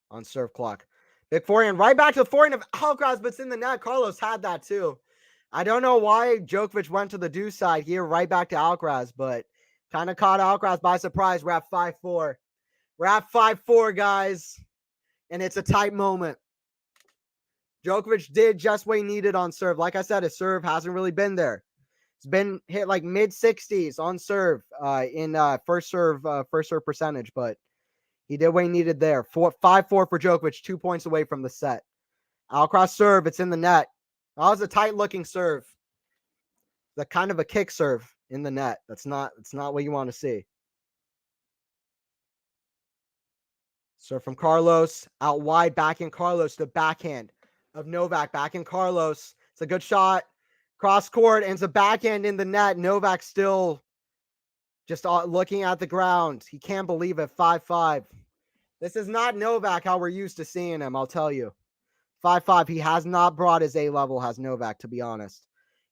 On serve clock. Big forehand. Right back to the forehand of Alcaraz, but it's in the net. Carlos had that too. I don't know why Djokovic went to the do side here, right back to Alcaraz, but kind of caught Alcaraz by surprise. We're at 5-4. We're at 5-4, guys. And it's a tight moment. Djokovic did just what he needed on serve. Like I said, his serve hasn't really been there. It's been hit like mid-60s on serve in first serve percentage, but He did what he needed there. 5-4 for Djokovic, 2 points away from the set. Alcaraz serve, it's in the net. That was a tight-looking serve. The kind of a kick serve in the net. That's not what you want to see. Serve from Carlos, out wide, back in Carlos, the backhand of Novak, back in Carlos. It's a good shot. Cross court, and it's a backhand in the net. Novak still just looking at the ground. He can't believe it. 5-5. This is not Novak how we're used to seeing him, I'll tell you. 5-5. He has not brought his A level, has Novak, to be honest.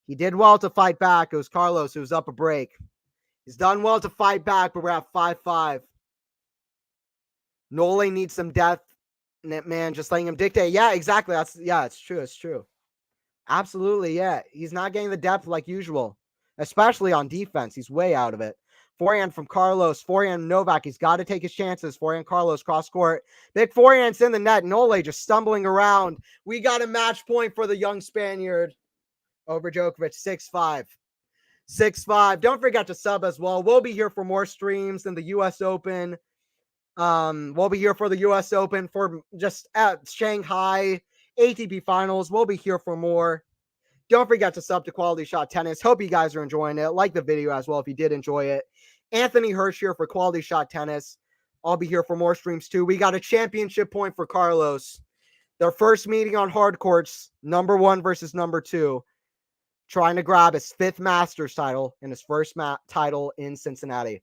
He did well to fight back. It was Carlos who was up a break. He's done well to fight back, but we're at 5-5. Nole needs some depth. Man, just letting him dictate. Yeah, exactly. It's true. It's true. Absolutely, yeah. He's not getting the depth like usual, especially on defense. He's way out of it. Forehand from Carlos. Forehand Novak. He's got to take his chances. Forehand Carlos, cross court. Big forehand's in the net. Nole just stumbling around. We got a match point for the young Spaniard over Djokovic. 6-5. 6-5. Don't forget to sub as well. We'll be here for more streams than the U.S. Open. We'll be here for the U.S. Open, for just at Shanghai ATP Finals. We'll be here for more. Don't forget to sub to Quality Shot Tennis. Hope you guys are enjoying it. Like the video as well if you did enjoy it. Anthony Hirsch here for Quality Shot Tennis. I'll be here for more streams too. We got a championship point for Carlos. Their first meeting on hard courts, number 1 versus number 2. Trying to grab his 5th Masters title and his first title in Cincinnati.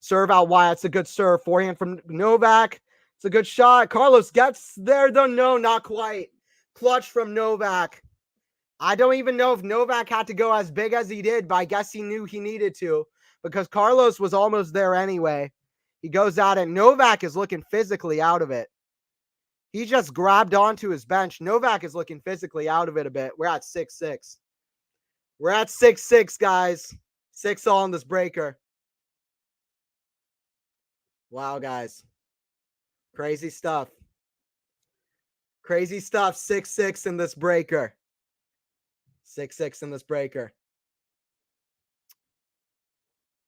Serve out wide. It's a good serve. Forehand from Novak. It's a good shot. Carlos gets there, though. No, not quite. Clutch from Novak. I don't even know if Novak had to go as big as he did, but I guess he knew he needed to because Carlos was almost there anyway. He goes at it. Novak is looking physically out of it. He just grabbed onto his bench. Novak is looking physically out of it a bit. We're at 6-6. We're at 6-6, guys. 6-all on this breaker. Wow, guys. Crazy stuff. Crazy stuff. 6-6 in this breaker. 6-6 in this breaker.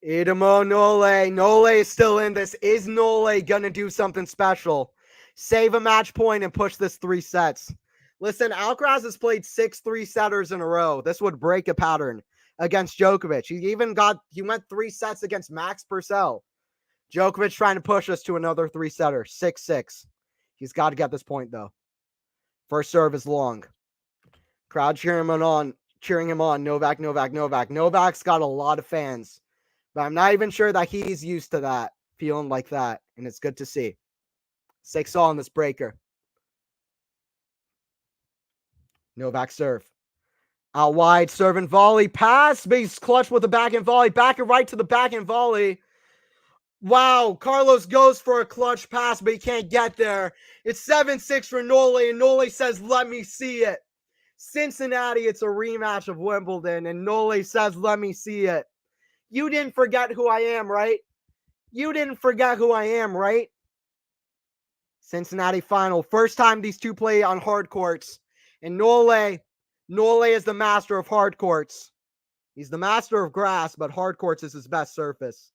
Idemo Nole. Nole is still in this. Is Nole going to do something special? Save a match point and push this 3 sets. Listen, Alcaraz has played 6 3-setters in a row. This would break a pattern against Djokovic. He went 3 sets against Max Purcell. Djokovic trying to push us to another 3-setter. 6-6. He's got to get this point, though. First serve is long. Crowd cheering him on. Novak, Novak, Novak. Novak's got a lot of fans. But I'm not even sure that he's used to that, feeling like that. And it's good to see. 6-all in this breaker. Novak serve. Out wide, serve and volley. Pass. Base clutch with the backhand volley. Back and right to the backhand volley. Wow, Carlos goes for a clutch pass, but he can't get there. It's 7-6 for Nole, and Nole says, let me see it. Cincinnati, it's a rematch of Wimbledon, and Nole says, let me see it. You didn't forget who I am, right? You didn't forget who I am, right? Cincinnati final. First time these two play on hard courts. And Nole is the master of hard courts. He's the master of grass, but hard courts is his best surface.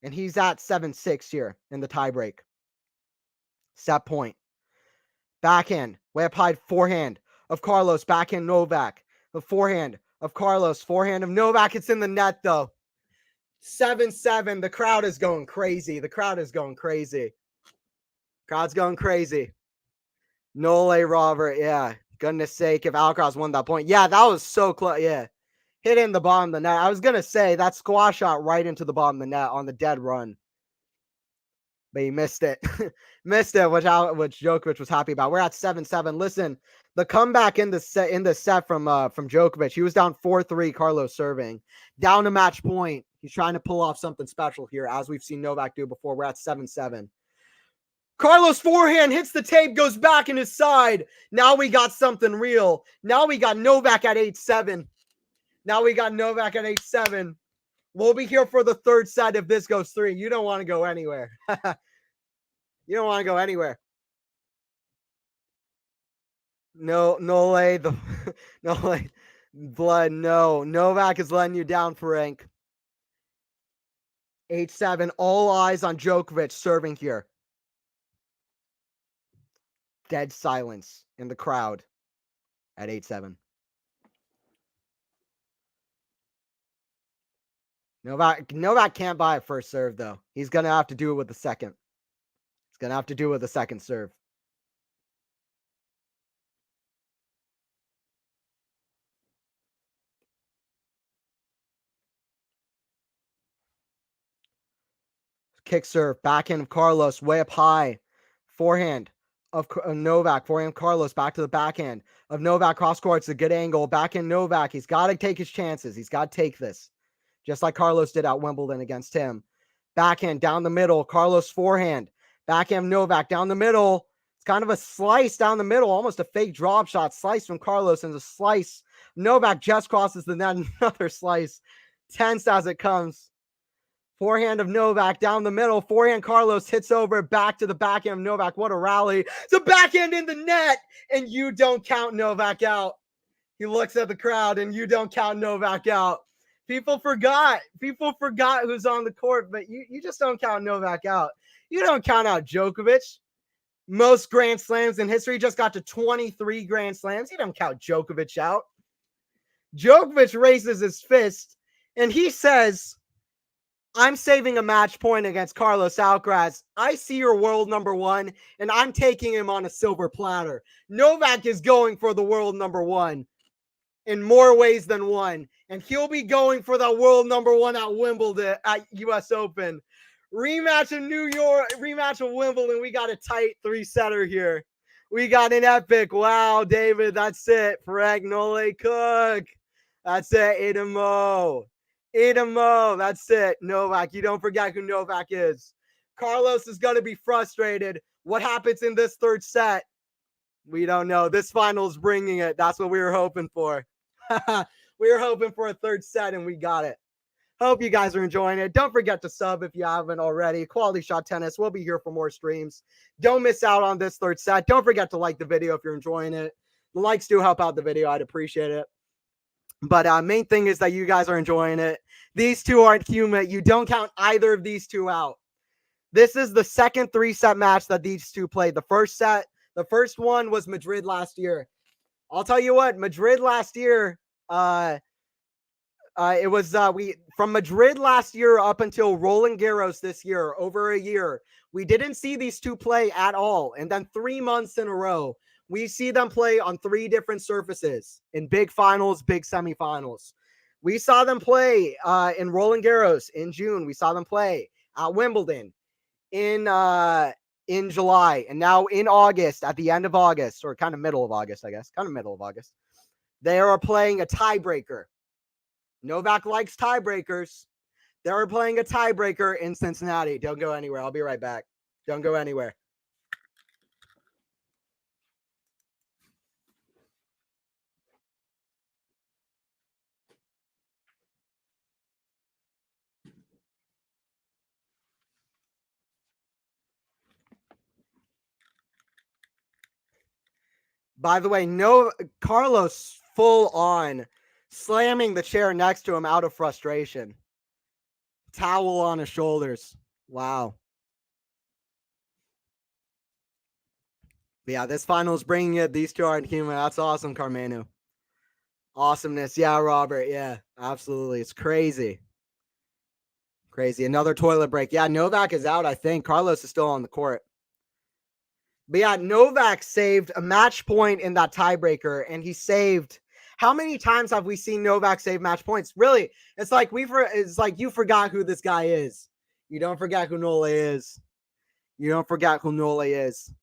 And he's at 7-6 here in the tiebreak. Set point. Backhand. Way up high forehand of Carlos. Backhand Novak. The forehand of Carlos. Forehand of Novak. It's in the net, though. 7-7. The crowd is going crazy. The crowd is going crazy. Crowd's going crazy. Nole, Robert. Yeah. Goodness sake, if Alcaraz won that point. Yeah, that was so close. Yeah. Hit in the bottom of the net. I was going to say that squash shot right into the bottom of the net on the dead run. But he missed it. Missed it, which Djokovic was happy about. We're at 7-7. Listen, the comeback in the set from Djokovic, he was down 4-3, Carlos serving. Down to match point. He's trying to pull off something special here, as we've seen Novak do before. We're at 7-7. Carlos forehand hits the tape, goes back in his side. Now we got something real. Now we got Novak at 8-7. Now we got Novak at 8-7. We'll be here for the third set if this goes 3. You don't want to go anywhere. You don't want to go anywhere. No, Nole, Nole, blood, no. Novak is letting you down, Frank. 8-7. All eyes on Djokovic serving here. Dead silence in the crowd at 8-7. Novak can't buy a first serve, though. He's going to have to do it with the second. He's going to have to do it with the second serve. Kick serve, backhand of Carlos, way up high. Forehand of Novak, forehand of Carlos, back to the backhand of Novak, cross court. It's a good angle. Backhand Novak. He's got to take his chances. He's got to take this, just like Carlos did at Wimbledon against him. Backhand down the middle. Carlos forehand. Backhand Novak down the middle. It's kind of a slice down the middle, almost a fake drop shot. Slice from Carlos and a slice. Novak just crosses the net. Another slice. Tense as it comes. Forehand of Novak down the middle. Forehand Carlos hits over back to the backhand of Novak. What a rally. It's a backhand in the net, and you don't count Novak out. He looks at the crowd, and you don't count Novak out. People forgot. People forgot who's on the court, but you just don't count Novak out. You don't count out Djokovic. Most Grand Slams in history, just got to 23 Grand Slams. You don't count Djokovic out. Djokovic raises his fist, and he says, I'm saving a match point against Carlos Alcaraz. I see your world number one, and I'm taking him on a silver platter. Novak is going for the world number one in more ways than one, and he'll be going for the world number one at Wimbledon, at U.S. Open. Rematch of New York, rematch of Wimbledon. We got a tight three-setter here. We got an epic. Wow, David, that's it. Nole Cook. That's it, Idemo. Idemo, that's it. Novak, you don't forget who Novak is. Carlos is going to be frustrated. What happens in this third set? We don't know. This final's bringing it. That's what we were hoping for. We were hoping for a third set, and we got it. Hope you guys are enjoying it. Don't forget to sub if you haven't already. Quality Shot Tennis. We'll be here for more streams. Don't miss out on this third set. Don't forget to like the video if you're enjoying it. The likes do help out the video. I'd appreciate it. But main thing is that you guys are enjoying it. These two aren't human. You don't count either of these two out. This is the second three-set match that these two played. The first one was Madrid last year. I'll tell you what, Madrid last year, it was from Madrid last year up until Roland Garros this year, over a year. We didn't see these two play at all. And then 3 months in a row, we see them play on 3 different surfaces in big finals, big semifinals. We saw them play in Roland Garros in June. We saw them play at Wimbledon in July. And now in August, at the end of August, or kind of middle of August, I guess, they are playing a tiebreaker. Novak likes tiebreakers. They are playing a tiebreaker in Cincinnati. Don't go anywhere. I'll be right back. Don't go anywhere. By the way, no Carlos full on slamming the chair next to him out of frustration. Towel on his shoulders. Wow. But yeah, this final is bringing it. These two aren't human. That's awesome, Carmenu. Awesomeness. Yeah, Robert. Yeah, absolutely. It's crazy. Crazy. Another toilet break. Yeah, Novak is out, I think. Carlos is still on the court. But yeah, Novak saved a match point in that tiebreaker, and he saved. How many times have we seen Novak save match points? Really, it's like you forgot who this guy is. You don't forget who Nole is. You don't forget who Nole is.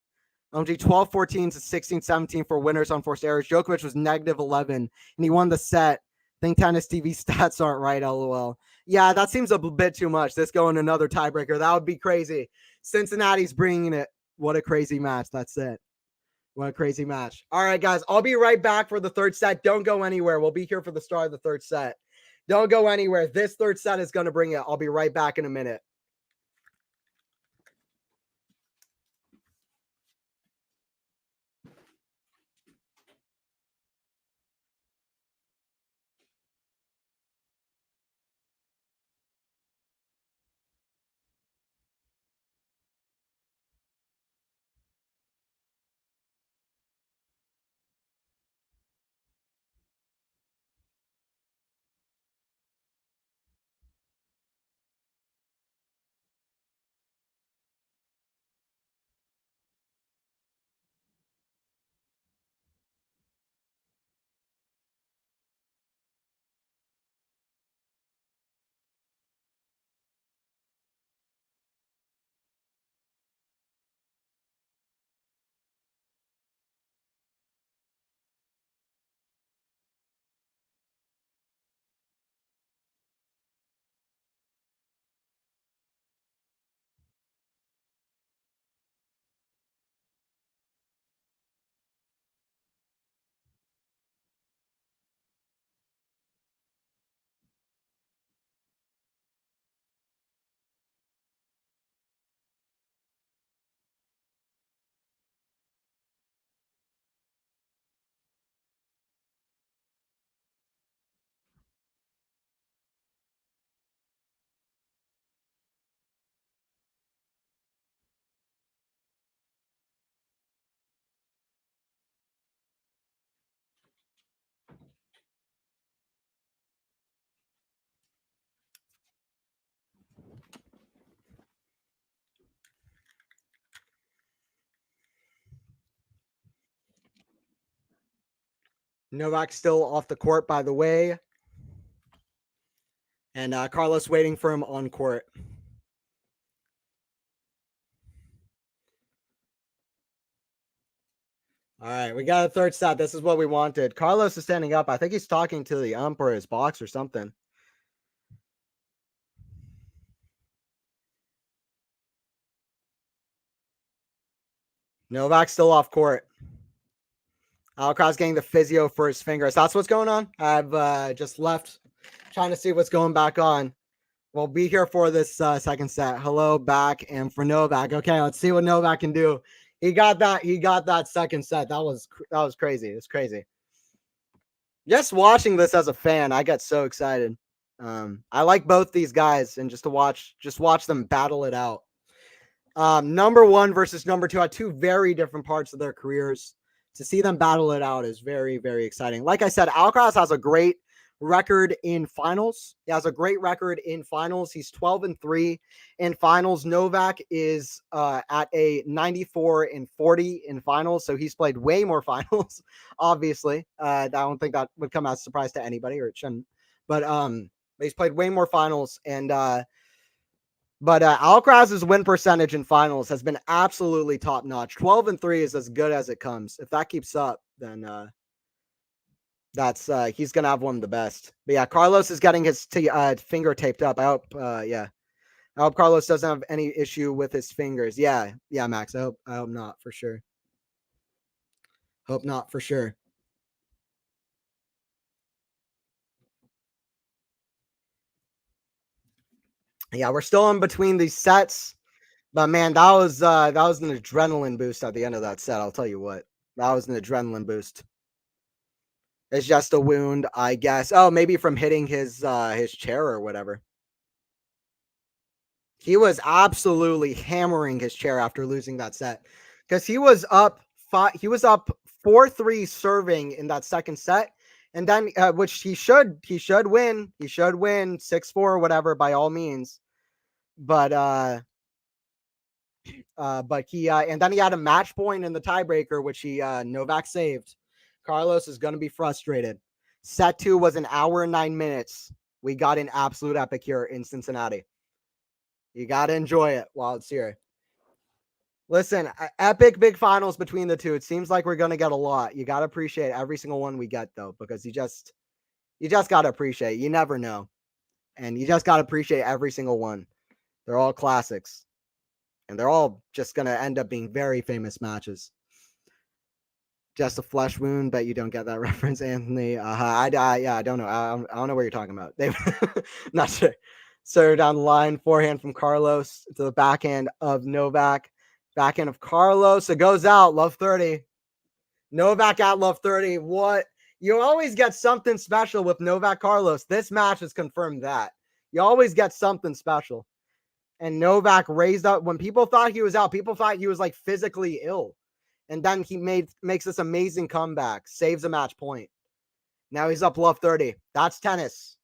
OMG 12-14 to 16-17 for winners on forced errors. Djokovic was -11, and he won the set. Think Tennis TV stats aren't right, lol. Yeah, that seems a bit too much. This going another tiebreaker. That would be crazy. Cincinnati's bringing it. What a crazy match. That's it. What a crazy match. All right, guys. I'll be right back for the third set. Don't go anywhere. We'll be here for the start of the third set. Don't go anywhere. This third set is going to bring it. I'll be right back in a minute. Novak still off the court, by the way. And Carlos waiting for him on court. All right, we got a third set. This is what we wanted. Carlos is standing up. I think he's talking to the ump or his box or something. Novak still off court. Alcaraz getting the physio for his fingers. That's what's going on. I've just left trying to see what's going back on. We'll be here for this second set. Hello, back, and for Novak. Okay, let's see what Novak can do. He got that second set. That was crazy. It's crazy. Just watching this as a fan, I get so excited. I like both these guys, and just watch them battle it out. Number one versus number two at two very different parts of their careers. To see them battle it out is very, very exciting. Like I said, Alcaraz has a great record in finals. He has a great record in finals. He's 12-3 in finals. Novak is at a 94-40 in finals. So he's played way more finals, obviously. I don't think that would come as a surprise to anybody, or it shouldn't. But he's played way more finals. And But Alcaraz's win percentage in finals has been absolutely top notch. 12-3 is as good as it comes. If that keeps up, then that's he's gonna have one of the best. But yeah, Carlos is getting his finger taped up. I hope Carlos doesn't have any issue with his fingers. Yeah, Max. I hope not for sure. Hope not for sure. Yeah, we're still in between these sets. But man, that was an adrenaline boost at the end of that set. I'll tell you what. That was an adrenaline boost. It's just a wound, I guess. Oh, maybe from hitting his chair or whatever. He was absolutely hammering his chair after losing that set because he was up 4-3 serving in that second set, and then which he should win. He should win 6-4 or whatever by all means. But he and then he had a match point in the tiebreaker, which he Novak saved. Carlos is going to be frustrated. Set 2 was an hour and 9 minutes. We got an absolute epic here in Cincinnati. You got to enjoy it while it's here. Listen, epic big finals between the two. It seems like we're going to get a lot. You got to appreciate every single one we get, though, because you just got to appreciate. You never know. And you just got to appreciate every single one. They're all classics. And they're all just going to end up being very famous matches. Just a flesh wound, but you don't get that reference, Anthony. I don't know. I don't know what you're talking about. They not sure. Serve down the line, forehand from Carlos to the backhand of Novak. Backhand of Carlos. It goes out. Love 30. Novak at love 30. What? You always get something special with Novak Carlos. This match has confirmed that. You always get something special. And Novak raised up. When people thought he was out, people thought he was like physically ill. And then he makes this amazing comeback, saves a match point. Now he's up love 30. That's tennis.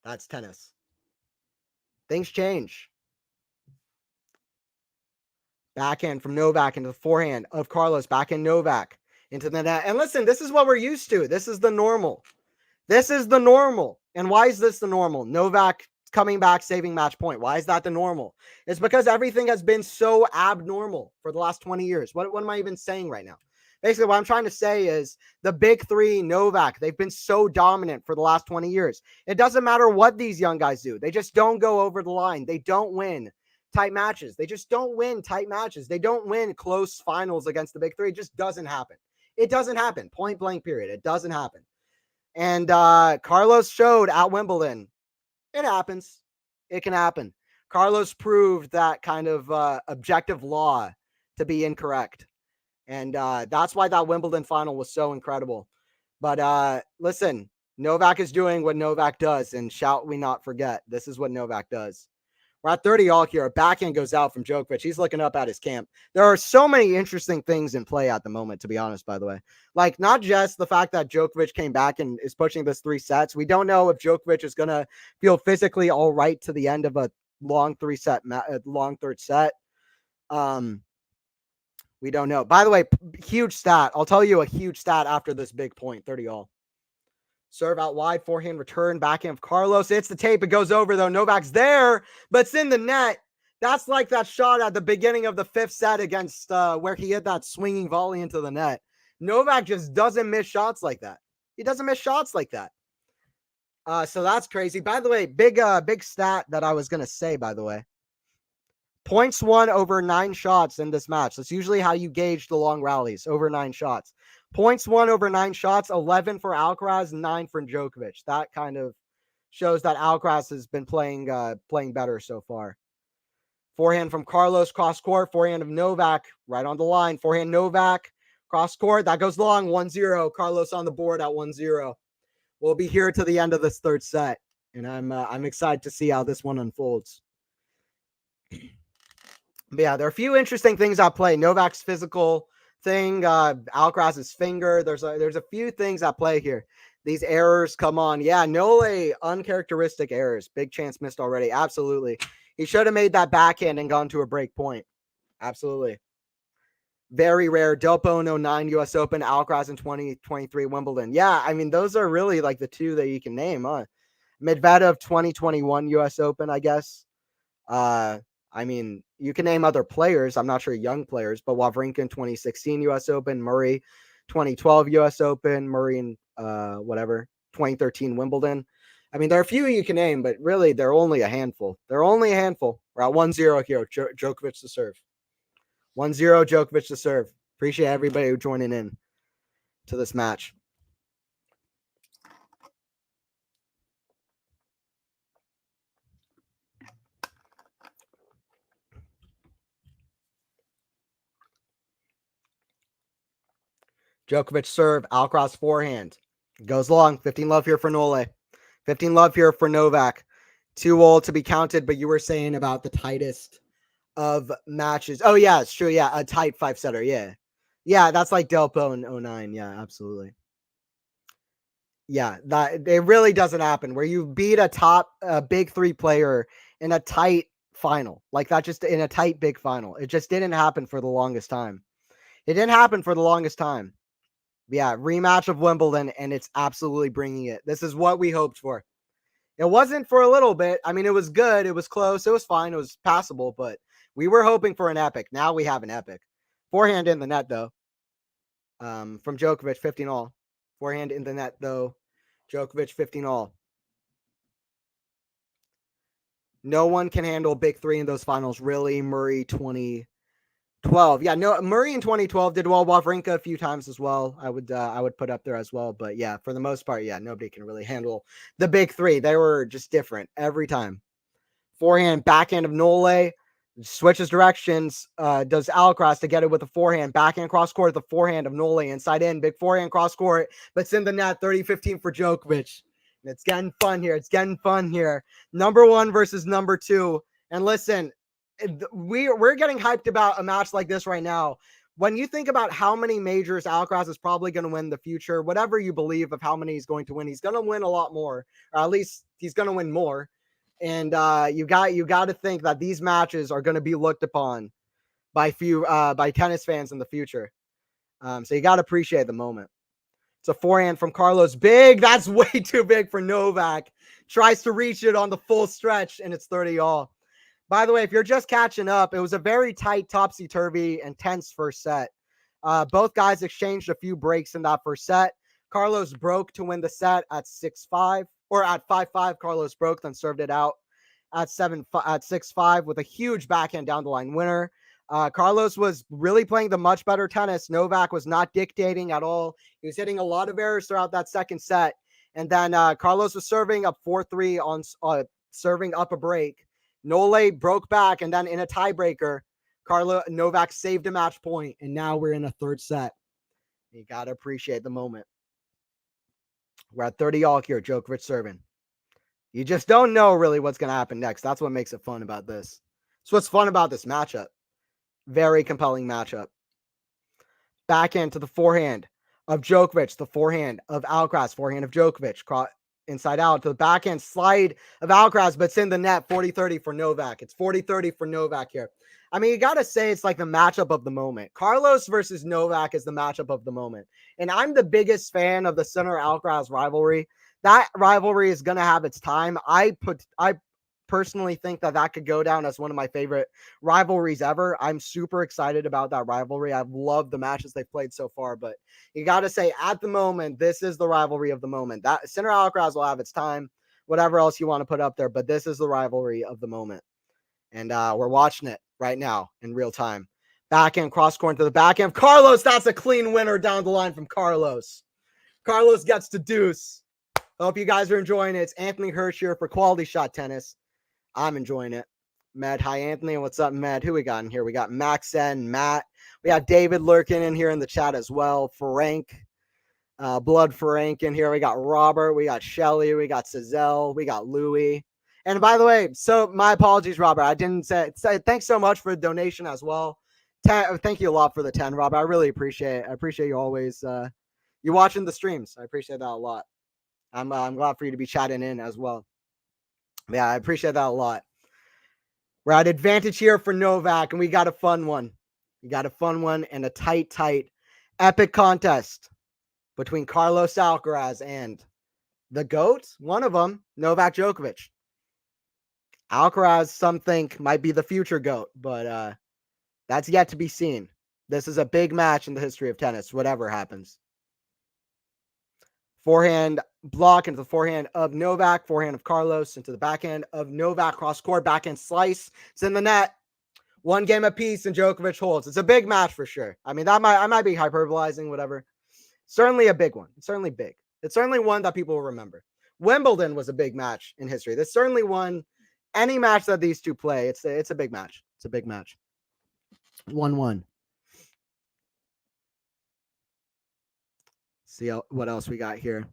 That's tennis. Things change. Backhand from Novak into the forehand of Carlos. Backhand Novak into the net. And listen, this is what we're used to. This is the normal. This is the normal. And why is this the normal? Novak coming back, saving match point. Why is that the normal? It's because everything has been so abnormal for the last 20 years. What am I even saying right now? Basically, what I'm trying to say is the big three, Novak, they've been so dominant for the last 20 years. It doesn't matter what these young guys do. They just don't go over the line. They don't win tight matches. They just don't win tight matches. They don't win close finals against the big three. It just doesn't happen. It doesn't happen. Point blank period. It doesn't happen. And Carlos showed at Wimbledon. It happens. It can happen. Carlos proved that kind of objective law to be incorrect. And that's why that Wimbledon final was so incredible. But listen, Novak is doing what Novak does, and shall we not forget, this is what Novak does. We're at 30 all here. A backhand goes out from Djokovic. He's looking up at his camp. There are so many interesting things in play at the moment, to be honest, by the way. Like, not just the fact that Djokovic came back and is pushing this 3 sets. We don't know if Djokovic is going to feel physically all right to the end of a long third set. We don't know. By the way, huge stat. I'll tell you a huge stat after this big point. 30 all. Serve out wide, forehand return, backhand of Carlos. It's the tape. It goes over, though. Novak's there, but it's in the net. That's like that shot at the beginning of the 5th set against where he hit that swinging volley into the net. Novak just doesn't miss shots like that. He doesn't miss shots like that. So that's crazy. By the way, big stat that I was going to say, by the way. Points won over 9 shots in this match. That's usually how you gauge the long rallies, over 9 shots. Points won over 9 shots, 11 for Alcaraz, 9 for Djokovic. That kind of shows that Alcaraz has been playing better so far. Forehand from Carlos, cross court. Forehand of Novak, right on the line. Forehand Novak, cross court. That goes long, 1-0. Carlos on the board at 1-0. We'll be here to the end of this 3rd set, and I'm excited to see how this one unfolds. But yeah, there are a few interesting things at play. Novak's physical thing, Alcaraz's finger. There's a few things at play here. These errors come on. Yeah, Nole, uncharacteristic errors. Big chance missed already. Absolutely. He should have made that backhand and gone to a break point. Absolutely. Very rare. Delpo in 09 US Open, Alcaraz in 2023 Wimbledon. Yeah, I mean, those are really like the two that you can name, huh? Medvedev 2021 US Open, I guess. I mean, you can name other players. I'm not sure young players, but Wawrinka in 2016 US Open, Murray 2012 US Open, Murray in 2013 Wimbledon. I mean, there are a few you can name, but really they're only a handful. We're at 1-0 here. Djokovic to serve. 1-0 Djokovic to serve. Appreciate everybody who joining in to this match. Djokovic serve, Alcaraz forehand. Goes long. 15 love here for Nole. 15 love here for Novak. Too old to be counted, but you were saying about the tightest of matches. Oh, yeah, it's true. Yeah, a tight 5-setter. Yeah. Yeah, that's like Delpo in 09. Yeah, absolutely. Yeah, that it really doesn't happen where you beat a big 3 player in a tight final. Like that, just in a tight big final. It just didn't happen for the longest time. Yeah, rematch of Wimbledon, and it's absolutely bringing it. This is what we hoped for. It wasn't for a little bit. I mean, it was good. It was close. It was fine. It was passable, but we were hoping for an epic. Now we have an epic. Forehand in the net, though. From Djokovic, 15 all. Forehand in the net, though. Djokovic, 15 all. No one can handle big 3 in those finals, really. Murray, 2012. Yeah, no, Murray in 2012 did well. Wawrinka a few times as well. I would put up there as well. But yeah, for the most part, yeah, nobody can really handle the big 3. They were just different every time. Forehand, backhand of Nole. Switches directions. Does Alcaraz to get it with the forehand. Backhand cross court, the forehand of Nole. Inside in. Big forehand cross court. But it's in the net. 30-15 for Djokovic. And it's getting fun here. Number 1 versus number 2. And listen, we're getting hyped about a match like this right now. When you think about how many majors Alcaraz is probably going to win in the future, whatever you believe of how many he's going to win, he's going to win a lot more, or at least he's going to win more. And you got to think that these matches are going to be looked upon by tennis fans in the future. So you got to appreciate the moment. It's a forehand from Carlos. Big. That's way too big for Novak. Tries to reach it on the full stretch, and it's 30 all. By the way, if you're just catching up, it was a very tight, topsy-turvy, intense first set. Both guys exchanged a few breaks in that first set. Carlos broke to win the set at 6-5, or at 5-5. Carlos broke, then served it out at 6-5 with a huge backhand down the line winner. Carlos was really playing the much better tennis. Novak was not dictating at all. He was hitting a lot of errors throughout that second set. And then Carlos was serving up 4-3 on serving up a break. Nole broke back, and then in a tiebreaker, Novak saved a match point, and now we're in a third set. You got to appreciate the moment. We're at 30 all here, Djokovic serving. You just don't know really what's going to happen next. That's what makes it fun about this. That's what's fun about this matchup. Very compelling matchup. Backhand to the forehand of Djokovic, the forehand of Alcaraz, forehand of Djokovic. inside out to the backhand slide of Alcaraz, but it's in the net. 40-30 for Novak. It's 40-30 for Novak here. I mean, you got to say it's like the matchup of the moment. Carlos versus Novak is the matchup of the moment. And I'm the biggest fan of the Sinner-Alcaraz rivalry. That rivalry is going to have its time. I personally think that could go down as one of my favorite rivalries ever. I'm super excited about that rivalry. I've loved the matches they've played so far, but you got to say at the moment, this is the rivalry of the moment. That Sinner-Alcaraz will have its time, whatever else you want to put up there, but this is the rivalry of the moment. And we're watching it right now in real time. Backhand cross court to the backhand. Carlos, that's a clean winner down the line from Carlos. Carlos gets to deuce. Hope you guys are enjoying it. It's Anthony Hirsch here for Quality Shot Tennis. I'm enjoying it. Med, hi Anthony. What's up, Med? Who we got in here? We got Max and Matt. We got David lurking in here in the chat as well. Frank, Blood Frank in here. We got Robert. We got Shelly. We got Cizelle. We got Louie. And by the way, so my apologies, Robert. I didn't say thanks so much for the donation as well. Thank you a lot for the 10, Robert. I really appreciate it. I appreciate you always you watching the streams. I appreciate that a lot. I'm glad for you to be chatting in as well. Yeah, I appreciate that a lot. We're at advantage here for Novak, and we got a fun one. We got a fun one and a tight, epic contest between Carlos Alcaraz and the GOAT, one of them, Novak Djokovic. Alcaraz, some think, might be the future GOAT, but that's yet to be seen. This is a big match in the history of tennis, whatever happens. Forehand block into the forehand of Novak, forehand of Carlos into the backhand of Novak, cross court, backhand slice. It's in the net. One game apiece, and Djokovic holds. It's a big match for sure. I mean, I might be hyperbolizing, whatever. Certainly a big one. It's certainly big. It's certainly one that people will remember. Wimbledon was a big match in history. There's certainly one. Any match that these two play, it's a big match. It's a big match. 1-1. See what else we got here.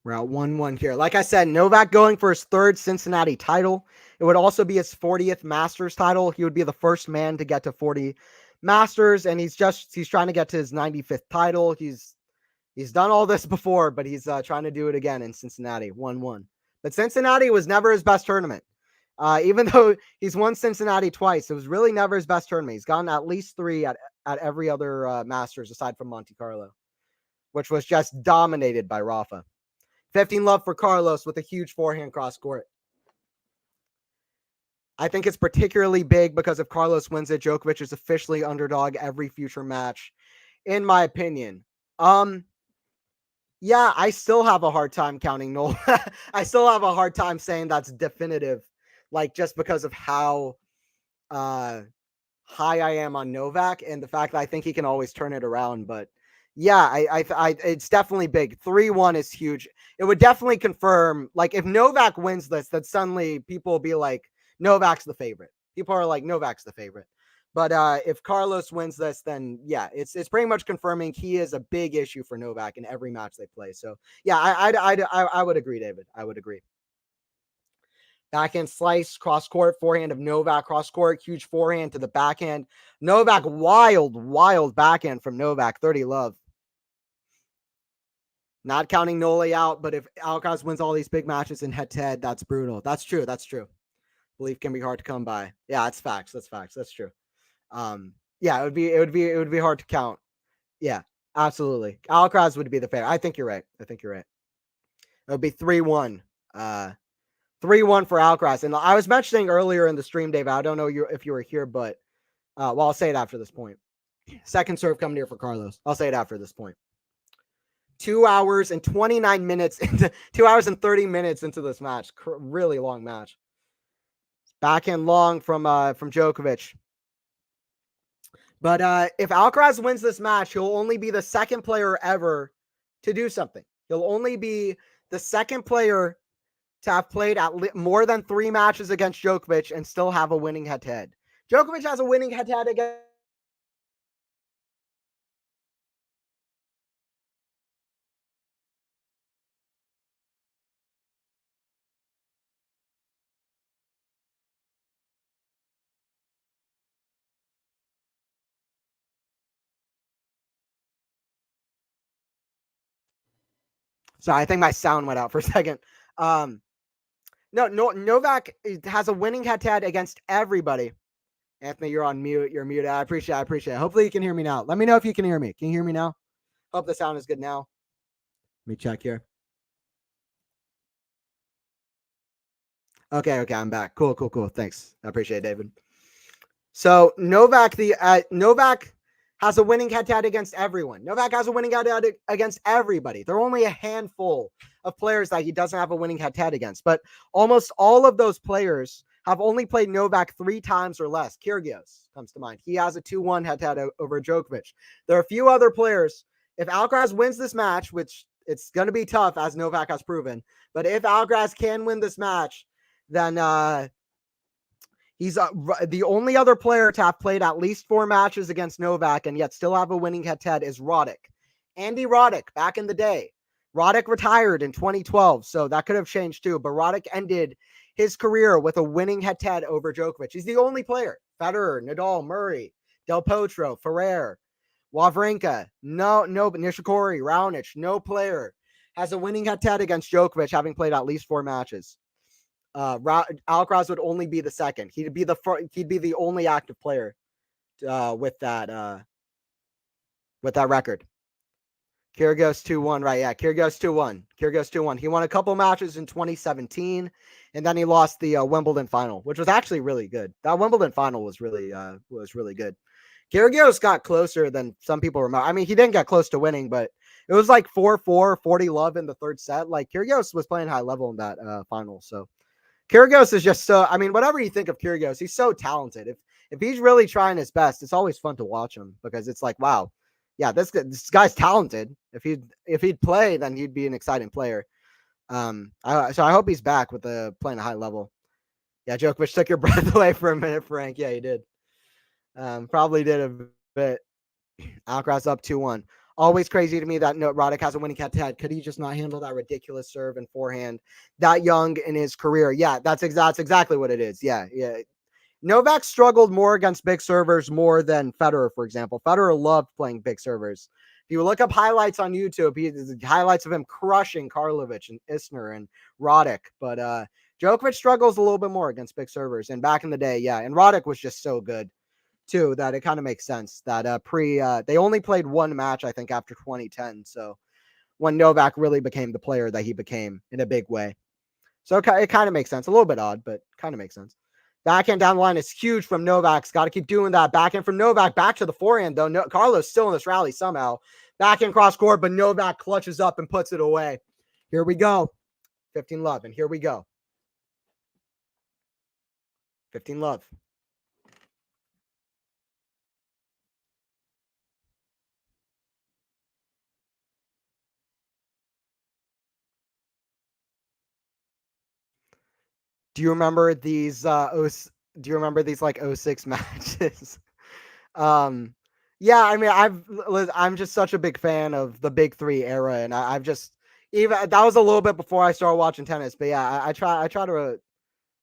We're at 1-1 here. Like I said, Novak going for his third Cincinnati title. It would also be his 40th Masters title. He would be the first man to get to 40 Masters, and he's trying to get to his 95th title. He's done all this before, but he's trying to do it again in Cincinnati. 1-1. But Cincinnati was never his best tournament. Even though he's won Cincinnati twice, it was really never his best tournament. He's gotten at least 3 at every other Masters aside from Monte Carlo, which was just dominated by Rafa. 15 love for Carlos with a huge forehand cross court. I think it's particularly big because if Carlos wins it, Djokovic is officially underdog every future match, in my opinion. Yeah, I still have a hard time counting Noel. I still have a hard time saying that's definitive, like just because of how high I am on Novak and the fact that I think he can always turn it around. But yeah, I it's definitely big. 3-1 is huge. It would definitely confirm, like if Novak wins this, that suddenly people will be like, Novak's the favorite. People are like, Novak's the favorite. But if Carlos wins this, then yeah, it's pretty much confirming he is a big issue for Novak in every match they play. So yeah, I would agree, David. I would agree. Backhand slice, cross court, forehand of Novak, cross court, huge forehand to the backhand. Novak, wild backhand from Novak, 30 love. Not counting Nole out, but if Alcaraz wins all these big matches in head-to-head, that's brutal. That's true. Belief can be hard to come by. Yeah, that's facts. That's true. Yeah, it would be hard to count. Yeah, absolutely. Alcaraz would be the favorite. I think you're right. It would be 3-1. 3-1 for Alcaraz. And I was mentioning earlier in the stream, Dave, I don't know if you were here, but well, I'll say it after this point. Second serve coming here for Carlos. I'll say it after this point. 2 hours and 29 minutes into 2 hours and 30 minutes into this match. Really long match. Backhand long from Djokovic. But if Alcaraz wins this match, he'll only be the second player ever to do something. He'll only be the second player to have played at more than 3 matches against Djokovic and still have a winning head-to-head. Djokovic has a winning head-to-head against Sorry, I think my sound went out for a second. No, Novak has a winning head-to-head against everybody. Anthony, you're on mute. You're muted. I appreciate it. Hopefully you can hear me now. Let me know if you can hear me. Can you hear me now? Hope the sound is good now. Let me check here. Okay, I'm back. Cool. Thanks. I appreciate it, David. So Novak has a winning head-to-head against everyone. Novak has a winning head-to-head against everybody. There are only a handful of players that he doesn't have a winning head-to-head against, but almost all of those players have only played Novak 3 times or less. Kyrgios comes to mind. He has a 2-1 head-to-head over Djokovic. There are a few other players. If Alcaraz wins this match, which it's going to be tough, as Novak has proven, but if Alcaraz can win this match, then he's the only other player to have played at least 4 matches against Novak and yet still have a winning head-to-head is Roddick. Andy Roddick, back in the day. Roddick retired in 2012, so that could have changed too, but Roddick ended his career with a winning head-to-head over Djokovic. He's the only player. Federer, Nadal, Murray, Del Potro, Ferrer, Wawrinka, Nishikori, Raonic, no player has a winning head-to-head against Djokovic having played at least 4 matches. Alcaraz would only be the second. He'd be the only active player with that record. Kyrgios 2-1, right? Yeah, Kyrgios 2-1. He won a couple matches in 2017, and then he lost the Wimbledon final, which was actually really good. That Wimbledon final was really good. Kyrgios got closer than some people remember. I mean, he didn't get close to winning, but it was like 4-4, 40-love in the third set. Like Kyrgios was playing high level in that final. So Kyrgios is just so. I mean, whatever you think of Kyrgios, he's so talented. If he's really trying his best, it's always fun to watch him because it's like, wow, yeah, this guy's talented. If he'd play, then he'd be an exciting player. So I hope he's back with playing a high level. Yeah, Djokovic took your breath away for a minute, Frank. Yeah, he did. Probably did a bit. Alcaraz up 2-1. Always crazy to me that Roddick has a winning head-to-head. Could he just not handle that ridiculous serve and forehand that young in his career? Yeah, that's exactly what it is. Yeah. Novak struggled more against big servers more than Federer, for example. Federer loved playing big servers. If you look up highlights on YouTube, highlights of him crushing Karlovic and Isner and Roddick. But Djokovic struggles a little bit more against big servers. And back in the day, yeah. And Roddick was just so good too that it kind of makes sense that they only played 1 match, I think, after 2010. So when Novak really became the player that he became in a big way. So it kind of makes sense. A little bit odd, but kind of makes sense. Backhand down the line is huge from Novak's. Got to keep doing that. Backhand from Novak. Back to the forehand, though. Carlos still in this rally somehow. Backhand cross court, but Novak clutches up and puts it away. Here we go. 15-love, and here we go. 15-love. Do you remember these like 06 matches? Yeah, I mean, I'm just such a big fan of the Big 3 era, and I've just even that was a little bit before I started watching tennis, but yeah, I try to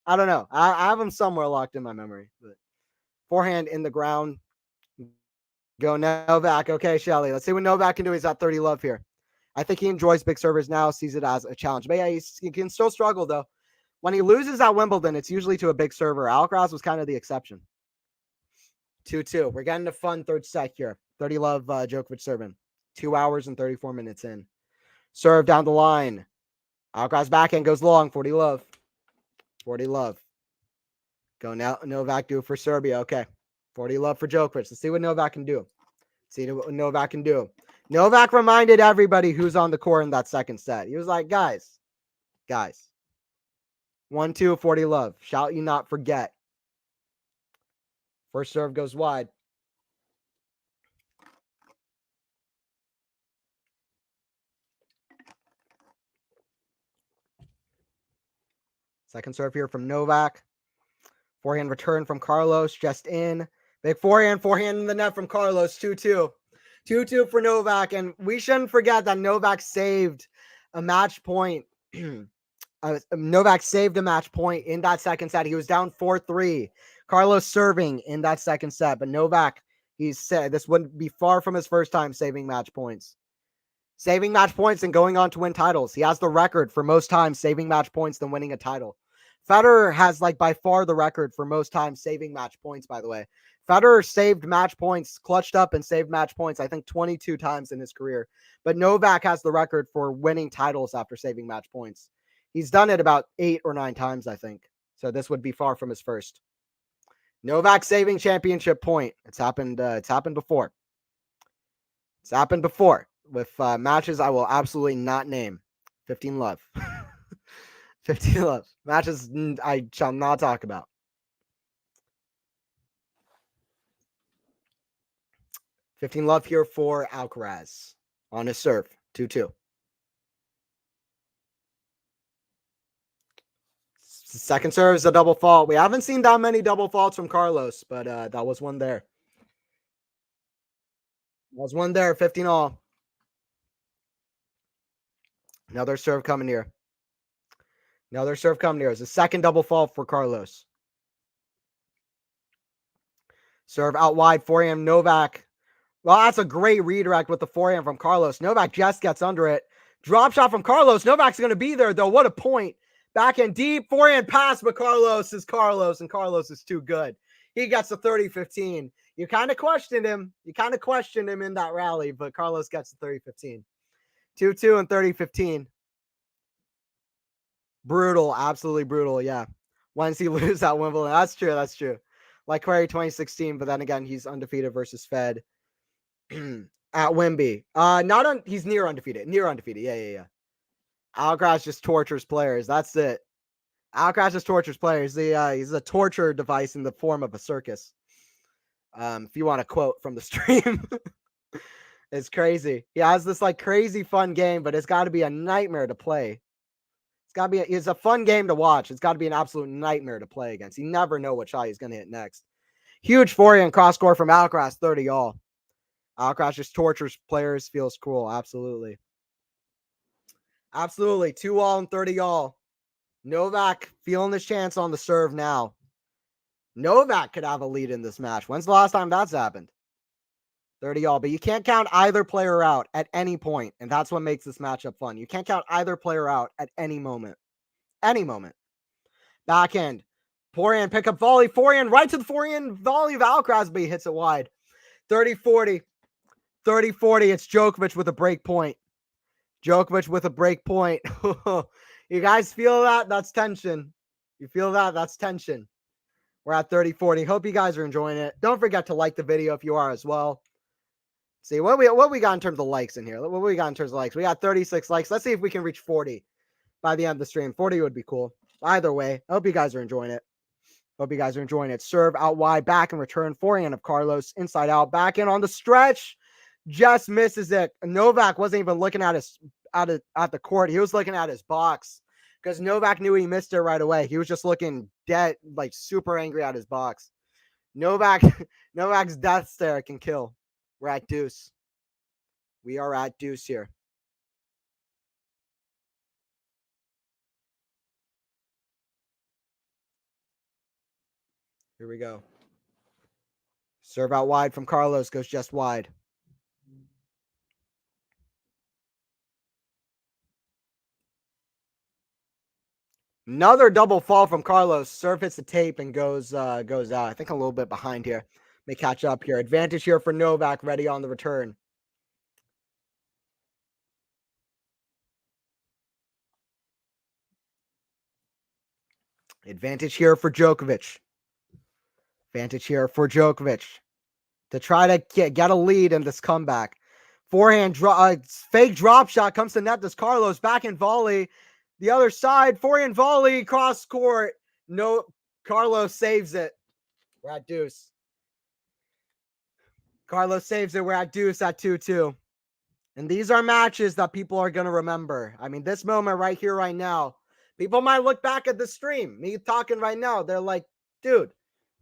I don't know. I have them somewhere locked in my memory. But forehand in the ground. Go Novak. Okay, Shelly. Let's see what Novak can do. He's at 30-love here. I think he enjoys big servers now, sees it as a challenge. But yeah, he can still struggle though. When he loses at Wimbledon, it's usually to a big server. Alcaraz was kind of the exception. 2-2. We're getting a fun third set here. 30-love Djokovic serving. 2 hours and 34 minutes in. Serve down the line. Alcaraz backhand goes long. 40-love. 40-love. Go now. Novak do for Serbia. Okay. 40-love for Djokovic. Let's see what Novak can do. Novak reminded everybody who's on the court in that second set. He was like, guys. 1-2, 40-love. Shall you not forget. First serve goes wide. Second serve here from Novak. Forehand return from Carlos, just in. Big forehand in the net from Carlos, 2-2. 2-2 for Novak, and we shouldn't forget that Novak saved a match point. Novak saved a match point in that second set. He was down 4-3. Carlos serving in that second set, but Novak, he said this wouldn't be far from his first time saving match points. Saving match points and going on to win titles. He has the record for most times saving match points than winning a title. Federer has like by far the record for most times saving match points, by the way. Federer saved match points, clutched up and saved match points, I think 22 times in his career. But Novak has the record for winning titles after saving match points. He's done it about 8 or 9 times, I think. So this would be far from his first. Novak saving championship point. It's happened before. It's happened before with matches I will absolutely not name. 15 love. 15 love. Matches I shall not talk about. $15 love here for Alcaraz on his serve. 2-2. Second serve is a double fault. We haven't seen that many double faults from Carlos, but that was one there. Was one there. 15-all. Another serve coming here. Another serve coming here. It's a second double fault for Carlos. Serve out wide. Forehand Novak. Well, that's a great redirect with the forehand from Carlos. Novak just gets under it. Drop shot from Carlos. Novak's going to be there, though. What a point. Backhand deep. Forehand pass, but Carlos is Carlos, and Carlos is too good. He gets the 30-15. You kind of questioned him. You kind of questioned him in that rally, but Carlos gets the 30-15. 2-2 and 30-15. Brutal. Absolutely brutal. Yeah. Once he loses at Wimbledon. That's true. That's true. Like Query 2016, but then again, he's undefeated versus Fed. At Wimby. He's near undefeated. Near undefeated. Yeah. Alcaraz just tortures players. That's it. Alcaraz just tortures players. He's a torture device in the form of a circus. If you want a quote from the stream. It's crazy. He has this like crazy fun game, but it's got to be a nightmare to play. It's a fun game to watch. It's got to be an absolute nightmare to play against. You never know what shot he's going to hit next. Huge forehand cross score from Alcaraz, 30-all. Alcaraz just tortures players, feels cruel. Absolutely. Absolutely. 2-all and 30-all. Novak feeling his chance on the serve now. Novak could have a lead in this match. When's the last time that's happened? 30-all. But you can't count either player out at any point, and that's what makes this matchup fun. You can't count either player out at any moment. Any moment. Backhand. Forehand pickup volley. Forehand right to the forehand volley of Alcaraz, but he hits it wide. 30-40. 30-40. It's Djokovic with a break point. Djokovic with a break point. You guys feel that? That's tension. You feel that? That's tension. We're at 30-40. Hope you guys are enjoying it. Don't forget to like the video if you are as well. See what we got in terms of likes in here. What we got in terms of likes? We got 36 likes. Let's see if we can reach 40 by the end of the stream. 40 would be cool. Either way, I hope you guys are enjoying it. Hope you guys are enjoying it. Serve out wide, back and return. Forehand of Carlos, inside out, back in on the stretch. Just misses it. Novak wasn't even looking at the court. He was looking at his box because Novak knew he missed it right away. He was just looking dead, like super angry at his box. Novak's death stare can kill. We're at deuce. We are at deuce here. Here we go. Serve out wide from Carlos, goes just wide. Another double fall from Carlos. Serve hits the tape and goes out. I think a little bit behind here. May catch up here. Advantage here for Novak, ready on the return. Advantage here for Djokovic. Advantage here for Djokovic to try to get a lead in this comeback. Forehand fake drop shot comes to net. This Carlos backhand volley. The other side, forehand volley, cross court. No, Carlos saves it. We're at deuce. Carlos saves it. We're at deuce at 2-2. And these are matches that people are going to remember. I mean, this moment right here, right now, people might look back at the stream. Me talking right now, they're like, dude,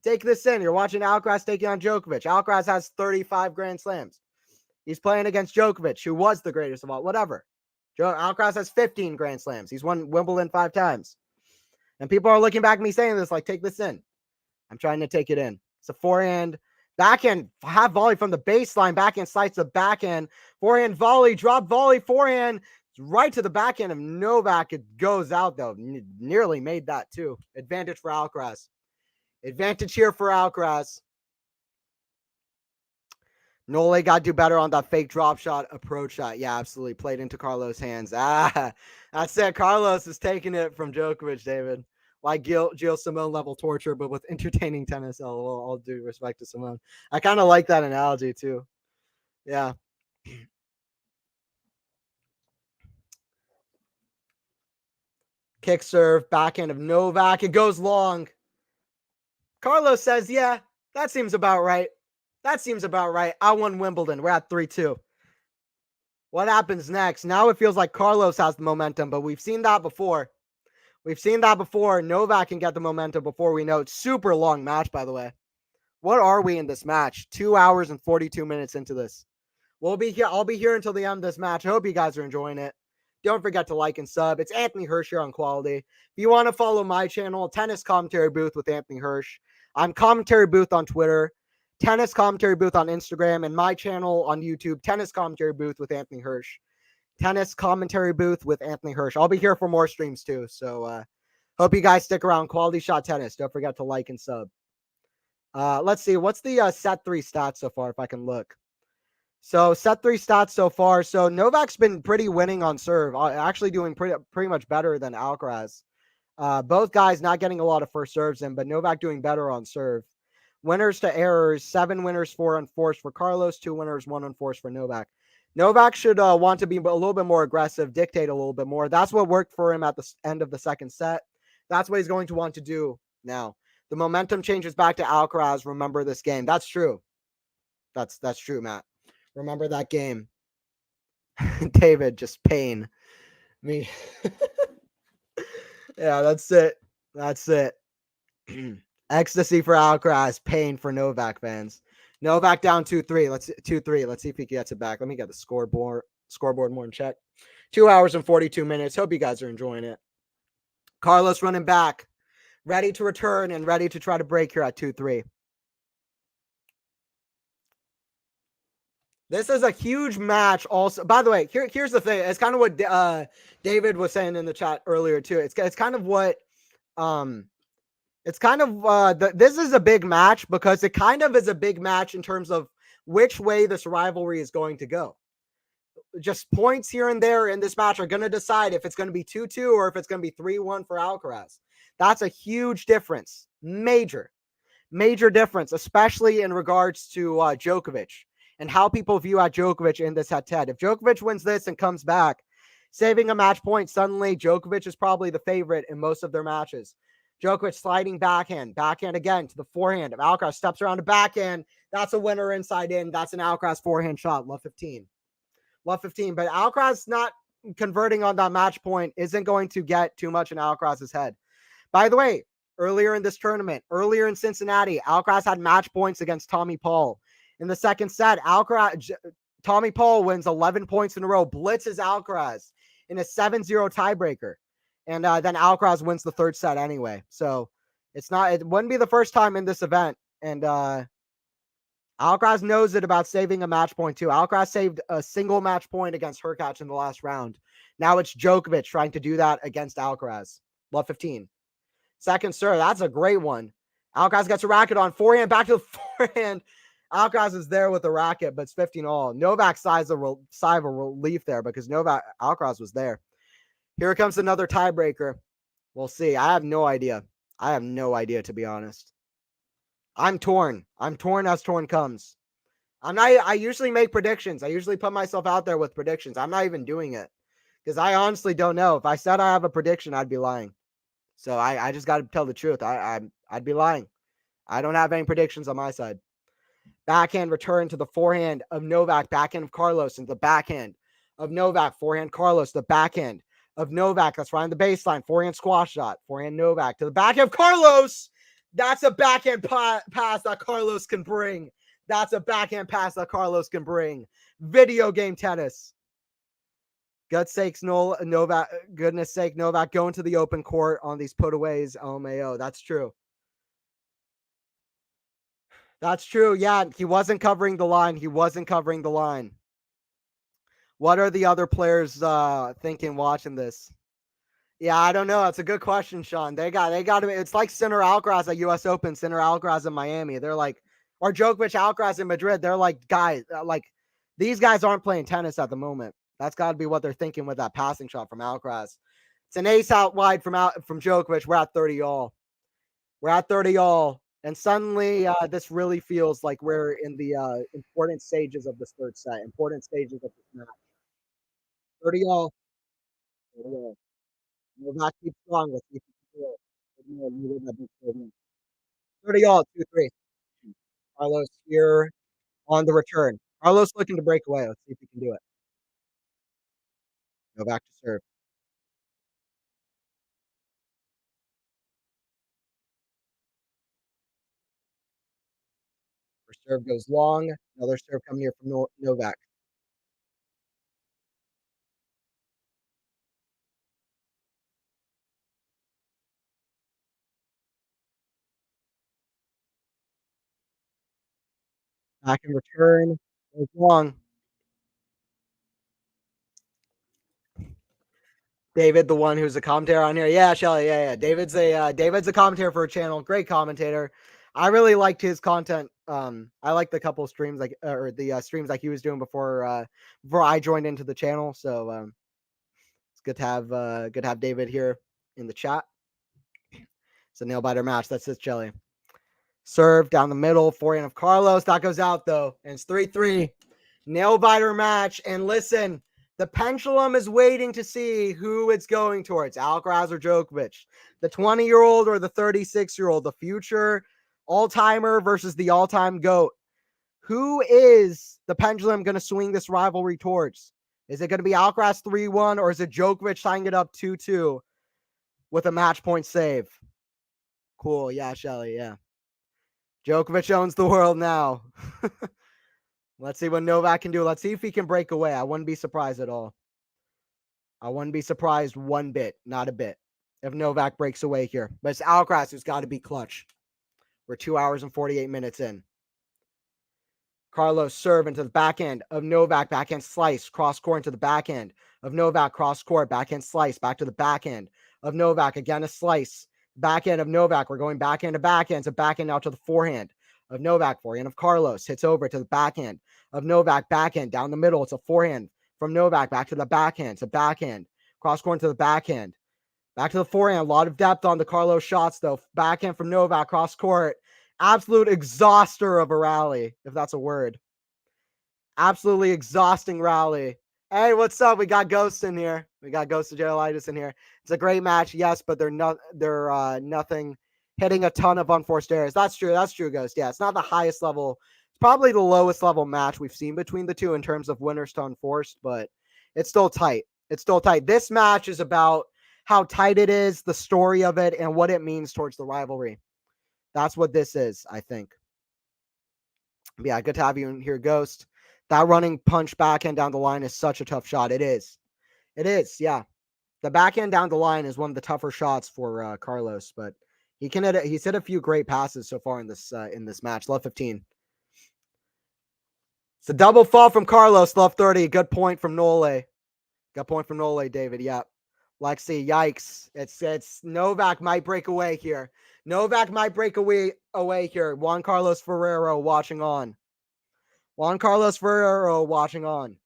take this in. You're watching Alcaraz taking on Djokovic. Alcaraz has 35 Grand Slams. He's playing against Djokovic, who was the greatest of all. Whatever. Alcaraz has 15 Grand Slams. He's won Wimbledon 5 times. And people are looking back at me saying this, like, take this in. I'm trying to take it in. It's a forehand Backhand, half volley from the baseline. Backhand slice the backhand. Forehand volley, drop volley, forehand. Right to the backhand of Novak. It goes out, though. Nearly made that, too. Advantage for Alcaraz. Advantage here for Alcaraz. Nole got to do better on that fake drop shot, approach shot. Yeah, absolutely. Played into Carlos' hands. That's it. Carlos is taking it from Djokovic, David. Like Gil Simone level torture, but with entertaining tennis. All due respect to Simone. I kind of like that analogy, too. Yeah. Kick serve, backhand of Novak. It goes long. Carlos says, yeah, that seems about right. That seems about right. I won Wimbledon. We're at 3-2. What happens next? Now it feels like Carlos has the momentum, but we've seen that before. We've seen that before. Novak can get the momentum before we know it. Super long match, by the way. What are we in this match? 2 hours and 42 minutes into this. We'll be here. I'll be here until the end of this match. I hope you guys are enjoying it. Don't forget to like and sub. It's Anthony Hirsch here on Quality. If you want to follow my channel, Tennis Commentary Booth with Anthony Hirsch. I'm Commentary Booth on Twitter, Tennis Commentary Booth on Instagram, and my channel on YouTube, Tennis Commentary Booth with Anthony Hirsch. Tennis Commentary Booth with Anthony Hirsch. I'll be here for more streams too. So hope you guys stick around. Quality Shot Tennis. Don't forget to like and sub. Let's see. What's the set 3 stats so far, if I can look? So set 3 stats so far. So Novak's been pretty winning on serve, actually doing pretty much better than Alcaraz. Both guys not getting a lot of first serves in, but Novak doing better on serve. Winners to errors, 7 winners, 4 unforced for Carlos, 2 winners, 1 unforced for Novak. Novak should want to be a little bit more aggressive, dictate a little bit more. That's what worked for him at the end of the second set. That's what he's going to want to do now. The momentum changes back to Alcaraz. Remember this game. That's true. That's true, Matt. Remember that game. David, just pain. Me. Yeah, that's it. That's it. Ecstasy for Alcaraz, pain for Novak fans. Novak down 2-3. Let's 2-3. Let's see if he gets it back. Let me get the scoreboard more in check. 2 hours and 42 minutes. Hope you guys are enjoying it. Carlos running back, ready to return and ready to try to break here at 2-3. This is a huge match also. By the way, here's the thing. It's kind of what David was saying in the chat earlier too. It's kind of what this is a big match because it kind of is a big match in terms of which way this rivalry is going to go. Just points here and there in this match are going to decide if it's going to be 2-2 or if it's going to be 3-1 for Alcaraz. That's a huge difference. Major difference, especially in regards to Djokovic and how people view Djokovic in this head-to-head. If Djokovic wins this and comes back, saving a match point, suddenly Djokovic is probably the favorite in most of their matches. Djokovic sliding backhand again to the forehand of Alcaraz, steps around the backhand. That's a winner inside in. That's an Alcaraz forehand shot. Love 15. But Alcaraz not converting on that match point isn't going to get too much in Alcaraz's head. By the way, earlier in this tournament, earlier in Cincinnati, Alcaraz had match points against Tommy Paul. In the second set, Tommy Paul wins 11 points in a row, blitzes Alcaraz in a 7-0 tiebreaker. And then Alcaraz wins the third set anyway. So it wouldn't be the first time in this event. And Alcaraz knows it about saving a match point too. Alcaraz saved a single match point against Hurkacz in the last round. Now it's Djokovic trying to do that against Alcaraz. Love 15. Second serve, that's a great one. Alcaraz gets a racket on forehand, back to the forehand. Alcaraz is there with the racket, but it's 15-all. Novak sighs a sigh of relief there because Alcaraz was there. Here comes another tiebreaker. We'll see. I have no idea. To be honest. I'm torn. As torn comes. I usually make predictions. I usually put myself out there with predictions. I'm not even doing it because I honestly don't know. If I said I have a prediction, I'd be lying. So I just got to tell the truth. I'd be lying. I don't have any predictions on my side. Backhand return to the forehand of Novak. Backhand of Carlos into the backhand of Novak. Forehand Carlos. The backhand of Novak. That's right on the baseline. Forehand squash shot. Forehand Novak to the backhand of Carlos. That's a backhand pass that Carlos can bring. Video game tennis. Goodness sake, Novak going to the open court on these putaways. LMAO. That's true. That's true. Yeah, he wasn't covering the line. He wasn't covering the line. What are the other players thinking watching this? Yeah, I don't know. That's a good question, Sean. They got to. It's like Sinner Alcaraz at U.S. Open, Sinner Alcaraz in Miami. They're like, or Djokovic Alcaraz in Madrid. They're like, guys, like these guys aren't playing tennis at the moment. That's got to be what they're thinking with that passing shot from Alcaraz. It's an ace out wide from Djokovic. We're at 30 all. We're at 30 all, and suddenly this really feels like we're in the important stages of this third set. Important stages of this match. 30 all. 30 all. Novak keeps strong. Let's see if he can do it. 30 all, 2-3. Carlos here on the return. Carlos looking to break away. Let's see if he can do it. Go back to serve. First serve goes long. Another serve coming here from Novak. Back in return. Goes long. David, the one who's a commentator on here. Yeah, Shelly. Yeah. David's a commentator for a channel. Great commentator. I really liked his content. I liked the couple streams or the streams like he was doing before I joined into the channel. So it's good to have David here in the chat. It's a nail biter match. That's it, Shelly. Serve down the middle, forehand of Carlos. That goes out though, and it's 3-3. Nail biter match. And listen, the pendulum is waiting to see who it's going towards, Alcaraz or Djokovic. The 20-year-old or the 36-year-old, the future all-timer versus the all-time GOAT. Who is the pendulum going to swing this rivalry towards? Is it going to be Alcaraz 3-1 or is it Djokovic tying it up 2-2 with a match point save? Cool. Yeah, Shelly. Yeah. Djokovic owns the world now. Let's see what Novak can do. Let's see if he can break away. I wouldn't be surprised at all. I wouldn't be surprised one bit, not a bit, if Novak breaks away here. But it's Alcaraz who's got to be clutch. We're 2 hours and 48 minutes in. Carlos serve into the backhand of Novak, backhand slice, cross court into the backhand of Novak, cross court, backhand slice, back to the backhand of Novak, again a slice, backhand of Novak. We're going backhand to backhand, so backhand out to the forehand of Novak, forehand of Carlos, hits over to the backhand of Novak, backhand down the middle. It's a forehand from Novak, back to the backhand, to backhand, cross court into the backhand, back to the forehand. A lot of depth on the Carlos shots, though. Backhand from Novak, cross court. Absolute exhauster of a rally, if that's a word. Absolutely exhausting rally. Hey, what's up? We got Ghost in here. We got Ghost of Gerolitis in here. It's a great match, yes, but they're nothing hitting a ton of unforced errors. That's true. That's true, Ghost. Yeah, it's not the highest level. It's probably the lowest level match we've seen between the two in terms of winners to unforced, but it's still tight. It's still tight. This match is about how tight it is, the story of it, and what it means towards the rivalry. That's what this is, I think. But yeah, good to have you in here, Ghost. That running punch backhand down the line is such a tough shot. It is. It is, yeah. The backhand down the line is one of the tougher shots for Carlos, but he's hit a few great passes so far in this match. Love 15. It's a double fall from Carlos. Love 30. Good point from Nole. Good point from Nole, David. Yeah. Lexi, yikes. It's Novak might break away here. Novak might break away here. Juan Carlos Ferrero watching on. Juan Carlos Ferrero watching on.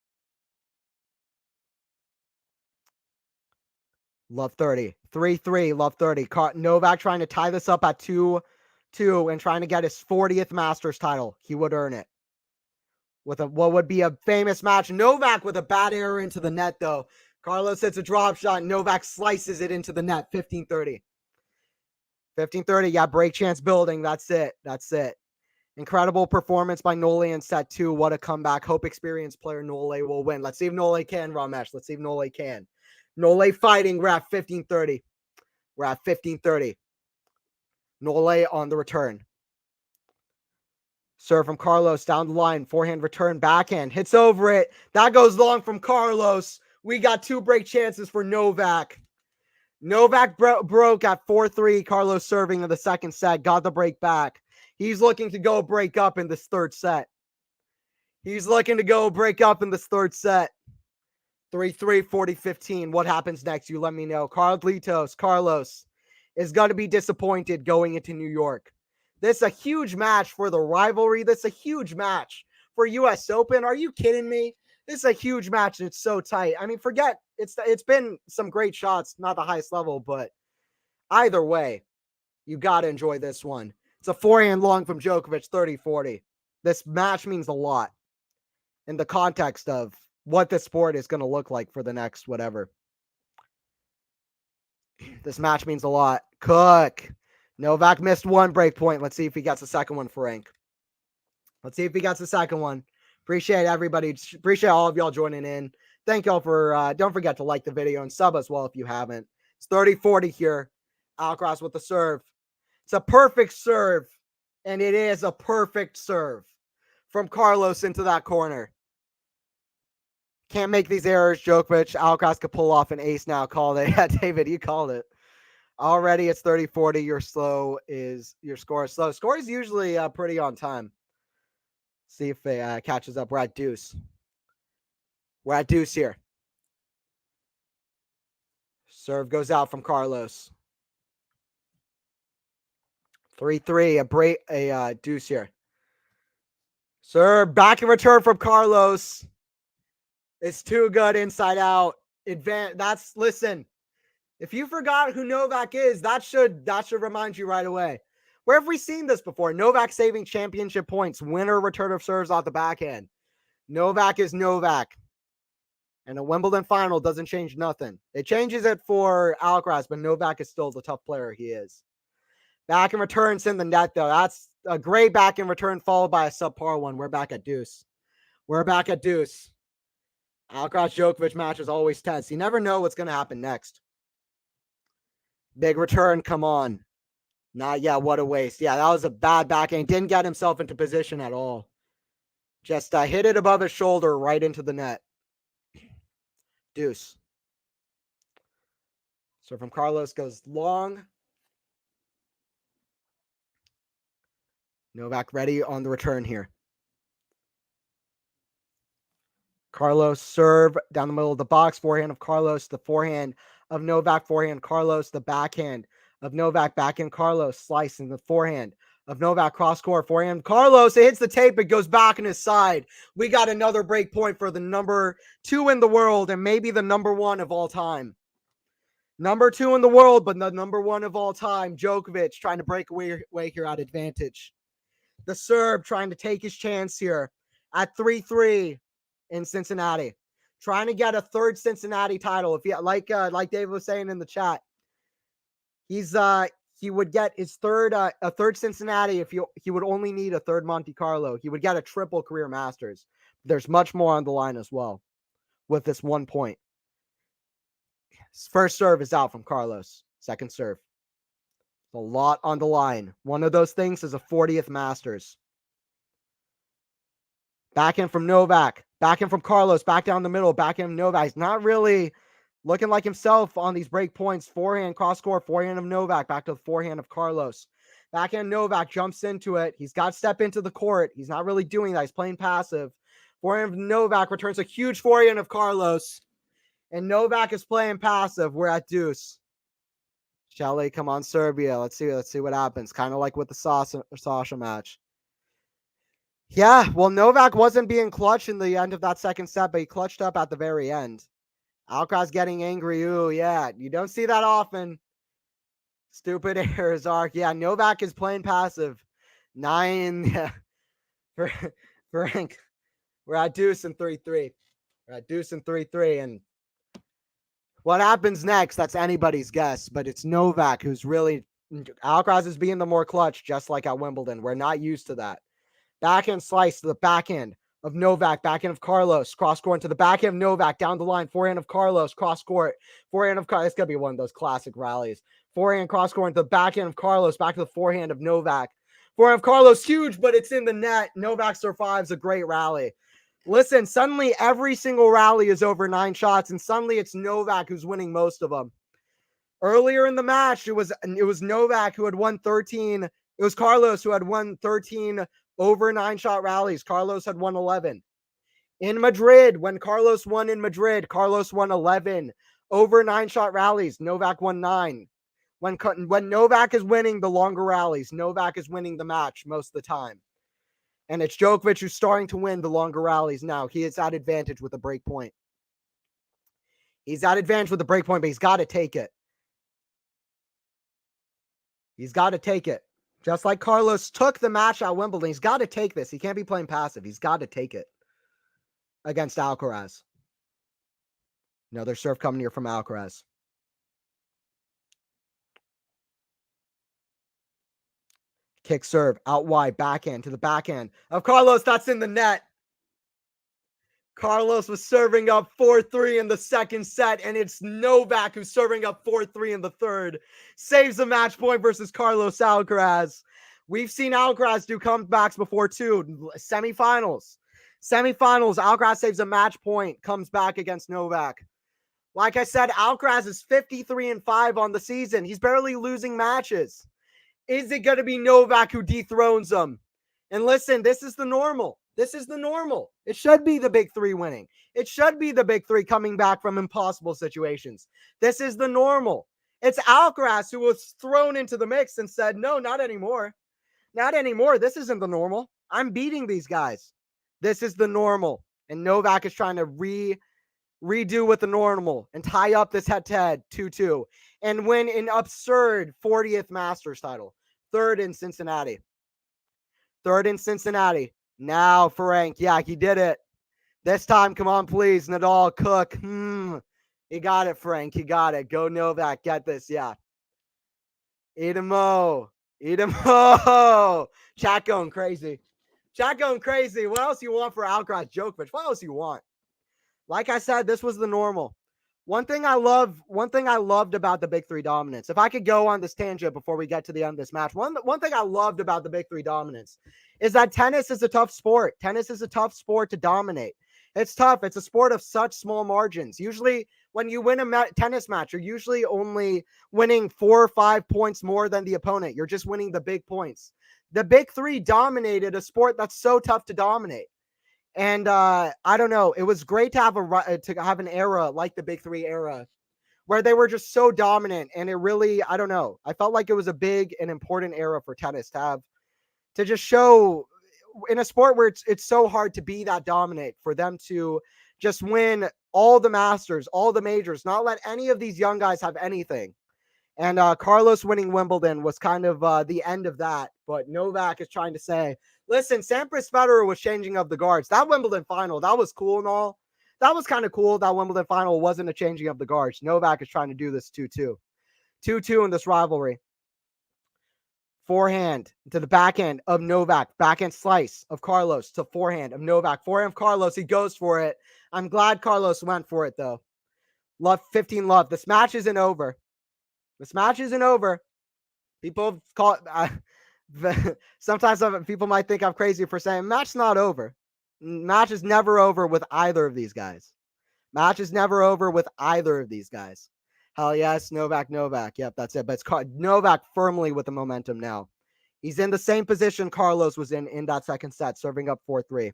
Love 30. 3-3. Love 30. Novak trying to tie this up at 2-2 and trying to get his 40th Masters title. He would earn it. With what would be a famous match. Novak with a bad error into the net, though. Carlos hits a drop shot. Novak slices it into the net. 15-30. 15-30. Yeah, break chance building. That's it. That's it. Incredible performance by Nole in set 2. What a comeback. Hope experienced player Nole will win. Let's see if Nole can, Ramesh. Let's see if Nole can. Nole fighting. We're at 15-30. We're at 15-30. Nole on the return. Serve from Carlos down the line. Forehand return backhand. Hits over it. That goes long from Carlos. We got 2 break chances for Novak. Novak broke at 4-3. Carlos serving in the second set. Got the break back. He's looking to go break up in this third set. He's looking to go break up in this third set. 3-3, 40-15. What happens next? You let me know. Carlos is going to be disappointed going into New York. This is a huge match for the rivalry. This is a huge match for US Open. Are you kidding me? This is a huge match, and it's so tight. I mean, forget it's been some great shots, not the highest level, but either way, you got to enjoy this one. It's a forehand long from Djokovic, 30-40. This match means a lot in the context of what the sport is going to look like for the next whatever. This match means a lot. Cook. Novak missed one break point. Let's see if he gets a second one for Rank. Let's see if he gets a second one. Appreciate everybody. Appreciate all of y'all joining in. Thank y'all for, don't forget to like the video and sub as well if you haven't. It's 30-40 here. Alcaraz with the serve. It's a perfect serve, and it is a perfect serve from Carlos into that corner. Can't make these errors, Djokovic. Alcaraz could pull off an ace now. Called it. Yeah, David, you called it. Already it's 30-40. Your score is slow. Score is usually pretty on time. See if it catches up. We're at deuce. We're at deuce here. Serve goes out from Carlos. 3-3. A deuce here. Serve back in return from Carlos. It's too good inside out. Listen. If you forgot who Novak is, that should remind you right away. Where have we seen this before? Novak saving championship points, winner return of serves off the backhand. Novak is Novak. And a Wimbledon final doesn't change nothing. It changes it for Alcaraz, but Novak is still the tough player he is. Back in returns in the net, though. That's a great back in return followed by a subpar one. We're back at deuce. We're back at deuce. Alcaraz-Djokovic match is always tense. You never know what's going to happen next. Big return, come on. Not yet, what a waste. Yeah, that was a bad backhand. Didn't get himself into position at all. Just hit it above his shoulder right into the net. Deuce. So from Carlos goes long. Novak ready on the return here. Carlos serve down the middle of the box. Forehand of Carlos. The forehand of Novak. Forehand Carlos. The backhand of Novak. Backhand Carlos. Slicing the forehand of Novak. Cross court. Forehand Carlos. It hits the tape. It goes back on his side. We got another break point for the number 2 in the world and maybe the number 1 of all time. Number 2 in the world, but the number 1 of all time. Djokovic trying to break away here at advantage. The Serb trying to take his chance here at 3-3 in Cincinnati. Trying to get a third Cincinnati title. If he like David was saying in the chat, he would get his third a third Cincinnati if he would only need a third Monte Carlo. He would get a triple career Masters. There's much more on the line as well with this 1 point. His first serve is out from Carlos. Second serve. A lot on the line. One of those things is a 40th Masters. Backhand from Novak. Backhand from Carlos. Back down the middle. Backhand from Novak. He's not really looking like himself on these break points. Forehand, cross court. Forehand of Novak. Back to the forehand of Carlos. Backhand Novak jumps into it. He's got to step into the court. He's not really doing that. He's playing passive. Forehand of Novak returns a huge forehand of Carlos. And Novak is playing passive. We're at deuce. Shelley, come on, Serbia. Let's see what happens. Kind of like with the Sasha match. Yeah, well, Novak wasn't being clutch in the end of that second set, but he clutched up at the very end. Alcaraz getting angry. Ooh, yeah, you don't see that often. Stupid errors, Arc. Yeah, Novak is playing passive. 9, yeah. For Frank, we're at deuce and 3-3. We're at deuce and 3-3, and what happens next, that's anybody's guess, but it's Novak who's really... Alcaraz is being the more clutch, just like at Wimbledon. We're not used to that. Backhand slice to the backhand of Novak. Backhand of Carlos. Cross court to the backhand of Novak. Down the line. Forehand of Carlos. Cross court. Forehand of Carlos. It's going to be one of those classic rallies. Forehand cross court to the backhand of Carlos. Back to the forehand of Novak. Forehand of Carlos. Huge, but it's in the net. Novak survives a great rally. Listen, suddenly every single rally is over 9 shots, and suddenly it's Novak who's winning most of them. Earlier in the match, it was Novak who had won 13 It was Carlos who had won 13 over 9-shot rallies. Carlos had won 11. In Madrid, when Carlos won in Madrid, Carlos won 11 over 9-shot rallies. Novak won 9. When Novak is winning the longer rallies, Novak is winning the match most of the time. And it's Djokovic who's starting to win the longer rallies now. He is at advantage with a break point. He's at advantage with the break point, but he's got to take it. He's got to take it. Just like Carlos took the match at Wimbledon, he's got to take this. He can't be playing passive. He's got to take it against Alcaraz. Another serve coming here from Alcaraz. Kick serve, out wide, backhand to the backhand of Carlos. That's in the net. Carlos was serving up 4-3 in the second set, and it's Novak who's serving up 4-3 in the third. Saves the match point versus Carlos Alcaraz. We've seen Alcaraz do comebacks before too. Semifinals, Alcaraz saves a match point, comes back against Novak. Like I said, Alcaraz is 53-5 on the season. He's barely losing matches. Is it going to be Novak who dethrones him? And listen, this is the normal. This is the normal. It should be the big three winning. It should be the big three coming back from impossible situations. This is the normal. It's Alcaraz who was thrown into the mix and said, no, not anymore. Not anymore. This isn't the normal. I'm beating these guys. This is the normal. And Novak is trying to redo with the normal and tie up this head-to-head 2-2 and win an absurd 40th Masters title. Third in Cincinnati. Now Frank. Yeah, he did it. This time, come on, please. Nadal, Cook. You got it, Frank. You got it. Go Novak. Get this. Yeah. Idemo. Chat going crazy. What else you want for Alcaraz, Djokovic? What else you want? Like I said, this was the normal. One thing I loved about the big three dominance. If I could go on this tangent before we get to the end of this match, one thing I loved about the big three dominance is that tennis is a tough sport. Tennis is a tough sport to dominate. It's tough. It's a sport of such small margins. Usually, when you win a tennis match, you're usually only winning 4 or 5 points more than the opponent. You're just winning the big points. The big three dominated a sport that's so tough to dominate. And I don't know. It was great to have an era like the big three era where they were just so dominant. And it really, I don't know. I felt like it was a big and important era for tennis to just show in a sport where it's so hard to be that dominant, for them to just win all the Masters, all the majors, not let any of these young guys have anything. And Carlos winning Wimbledon was kind of the end of that. But Novak is trying to say, listen, Sampras Federer was changing of the guards. That Wimbledon final, that was cool and all. That was kind of cool. That Wimbledon final wasn't a changing of the guards. Novak is trying to do this 2-2. 2-2 in this rivalry. Forehand to the backhand of Novak. Backhand slice of Carlos to forehand of Novak. Forehand of Carlos. He goes for it. I'm glad Carlos went for it, though. Love 15 love. This match isn't over. People call it, sometimes people might think I'm crazy for saying match's not over. Match is never over with either of these guys. Hell yes, Novak. Yep, that's it. But it's Novak firmly with the momentum now. He's in the same position Carlos was in that second set, serving up 4-3.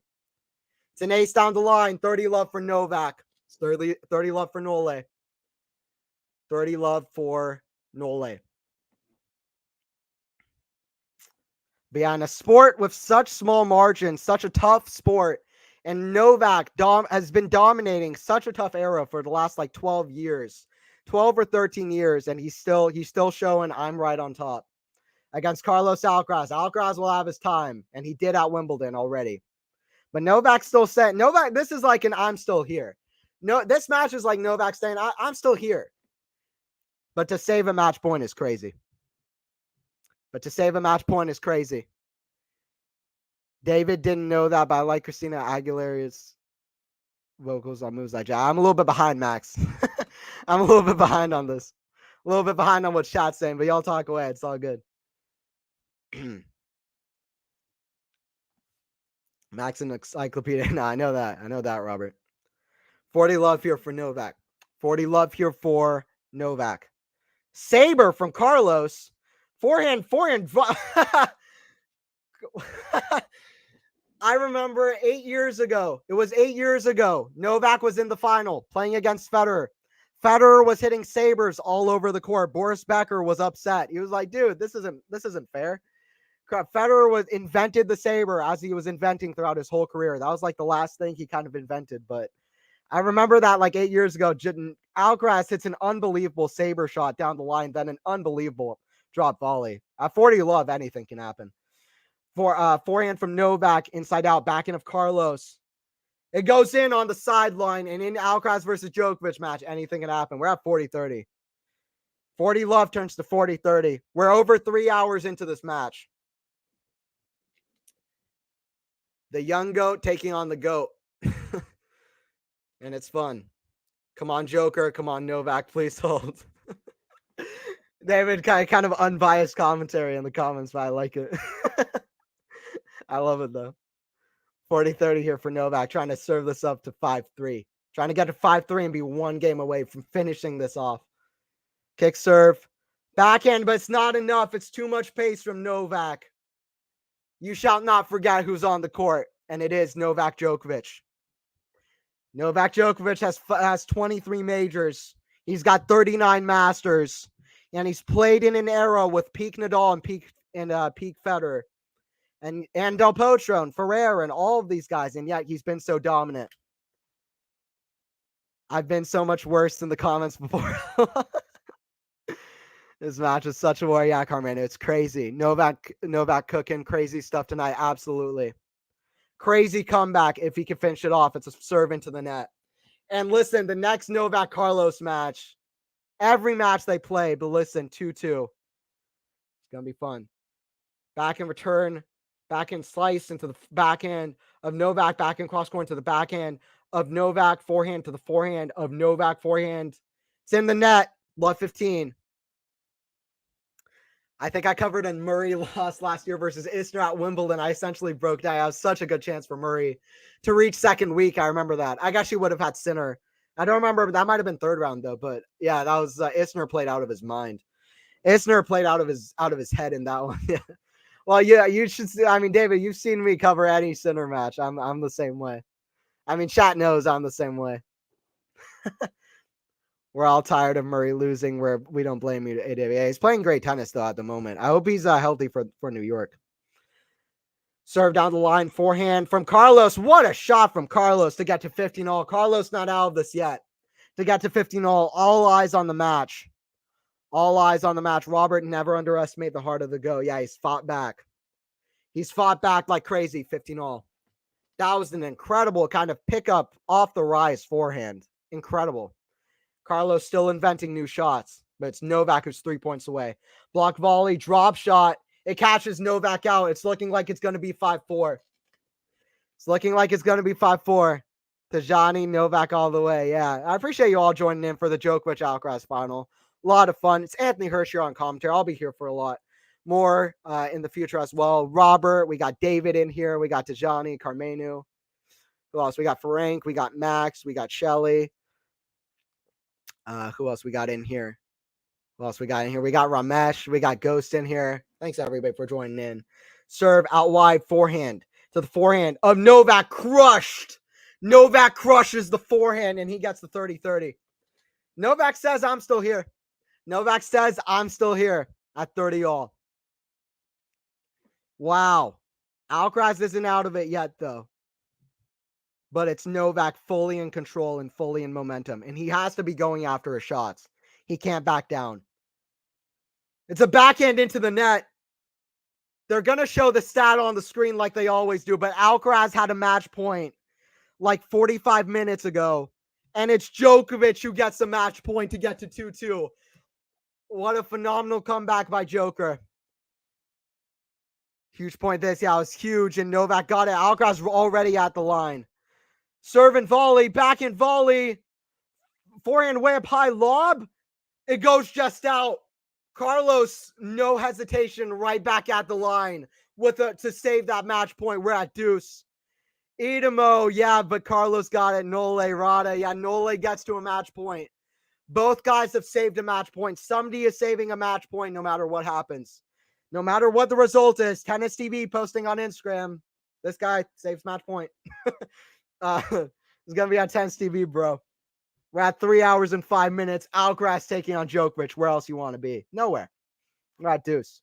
It's an ace down the line. 30 love for Novak. It's 30 love for Nole. 30 love for Nole. But yeah, in a sport with such small margins, such a tough sport, and Novak has been dominating such a tough era for the last 12 years, 12 or 13 years, and he's still showing I'm right on top against Carlos Alcaraz. Alcaraz will have his time, and he did at Wimbledon already. But Novak still said, this is like an I'm still here. No, this match is like Novak saying, I'm still here. But to save a match point is crazy. David didn't know that, but I like Christina Aguilera's vocals on moves like that. I'm a little bit behind, Max. I'm a little bit behind on this. A little bit behind on what chat's saying, but y'all talk away. It's all good. Max and Encyclopedia. No, I know that, Robert. 40 love here for Novak. Saber from Carlos. Forehand. I remember 8 years ago. It was 8 years ago. Novak was in the final playing against Federer. Federer was hitting sabers all over the court. Boris Becker was upset. He was like, dude, this isn't fair. Federer invented the saber as he was inventing throughout his whole career. That was like the last thing he kind of invented. But I remember that like 8 years ago, Alcaraz hits an unbelievable saber shot down the line, then an unbelievable drop volley. At 40 love, anything can happen. Forehand from Novak, inside out, backhand of Carlos. It goes in on the sideline, and in Alcaraz versus Djokovic match, anything can happen. We're at 40-30. 40 love turns to 40-30. We're over 3 hours into this match. The young goat taking on the goat. And it's fun. Come on, Joker. Come on, Novak. Please hold. David, kind of unbiased commentary in the comments, but I like it. I love it, though. 40-30 here for Novak, trying to serve this up to 5-3. Trying to get to 5-3 and be one game away from finishing this off. Kick serve. Backhand, but it's not enough. It's too much pace from Novak. You shall not forget who's on the court, and it is Novak Djokovic. Novak Djokovic has 23 majors. He's got 39 masters, and he's played in an era with peak Nadal and peak Federer. And Del Potro and Ferrer and all of these guys, and yet he's been so dominant. I've been so much worse in the comments before. This match is such a war. Yeah, Carmano, it's crazy. Novak cooking crazy stuff tonight. Absolutely. Crazy comeback if he can finish it off. It's a serve into the net. And listen, the next Novak Carlos match, every match they play, but listen, 2-2. It's going to be fun. Back in return. Backhand slice into the backhand of Novak, backhand cross court into the backhand of Novak, forehand to the forehand of Novak, forehand. It's in the net. Love 15. I think I covered in Murray lost last year versus Isner at Wimbledon. I essentially broke down. I was such a good chance for Murray to reach second week. I remember that. I actually would have had Sinner. I don't remember. That might have been third round though. But yeah, that was Isner played out of his mind. Isner played out of his head in that one. Yeah. Well, yeah, you should see. I mean, David, you've seen me cover any Sinner match. I'm the same way. I mean, chat knows I'm the same way. We're all tired of Murray losing. We don't blame you, AWA. He's playing great tennis though at the moment. I hope he's healthy for New York. Serve down the line, forehand from Carlos. What a shot from Carlos to get to 15-all. Carlos not out of this yet. To get to 15-all, all eyes on the match. All eyes on the match. Robert, never underestimate the heart of the go. Yeah, he's fought back. He's fought back like crazy, 15-all. That was an incredible kind of pickup off the rise forehand. Incredible. Carlos still inventing new shots, but it's Novak who's 3 points away. Block volley, drop shot. It catches Novak out. It's looking like it's going to be 5-4. It's looking like it's going to be 5-4. Tajani, Novak all the way. Yeah, I appreciate you all joining in for the Djokovic Alcaraz final. A lot of fun. It's Anthony Hirsch here on commentary. I'll be here for a lot more in the future as well. Robert, we got David in here. We got Tajani, Carmenu. Who else? We got Frank. We got Max. We got Shelly. Who else we got in here? Who else we got in here? We got Ramesh. We got Ghost in here. Thanks, everybody, for joining in. Serve out wide, forehand to the forehand of Novak. Crushed. Novak crushes the forehand, and he gets the 30-30. Novak says, I'm still here. Novak says, I'm still here at 30-all. Wow. Alcaraz isn't out of it yet, though. But it's Novak fully in control and fully in momentum. And he has to be going after his shots. He can't back down. It's a backhand into the net. They're going to show the stat on the screen like they always do. But Alcaraz had a match point like 45 minutes ago. And it's Djokovic who gets the match point to get to 2-2. What a phenomenal comeback by Joker. Huge point this. Yeah, it was huge. And Novak got it. Alcaraz already at the line. Serve and volley. Backhand volley. Forehand way up high lob. It goes just out. Carlos, no hesitation, right back at the line to save that match point. We're at deuce. Idemo, yeah, but Carlos got it. Nole Rada. Yeah, Nole gets to a match point. Both guys have saved a match point. Somebody is saving a match point no matter what happens. No matter what the result is, Tennis TV posting on Instagram, this guy saves match point. It's going to be on Tennis TV, bro. We're at 3 hours and 5 minutes. Alcaraz taking on Djokovic. Where else you want to be? Nowhere. We're at deuce.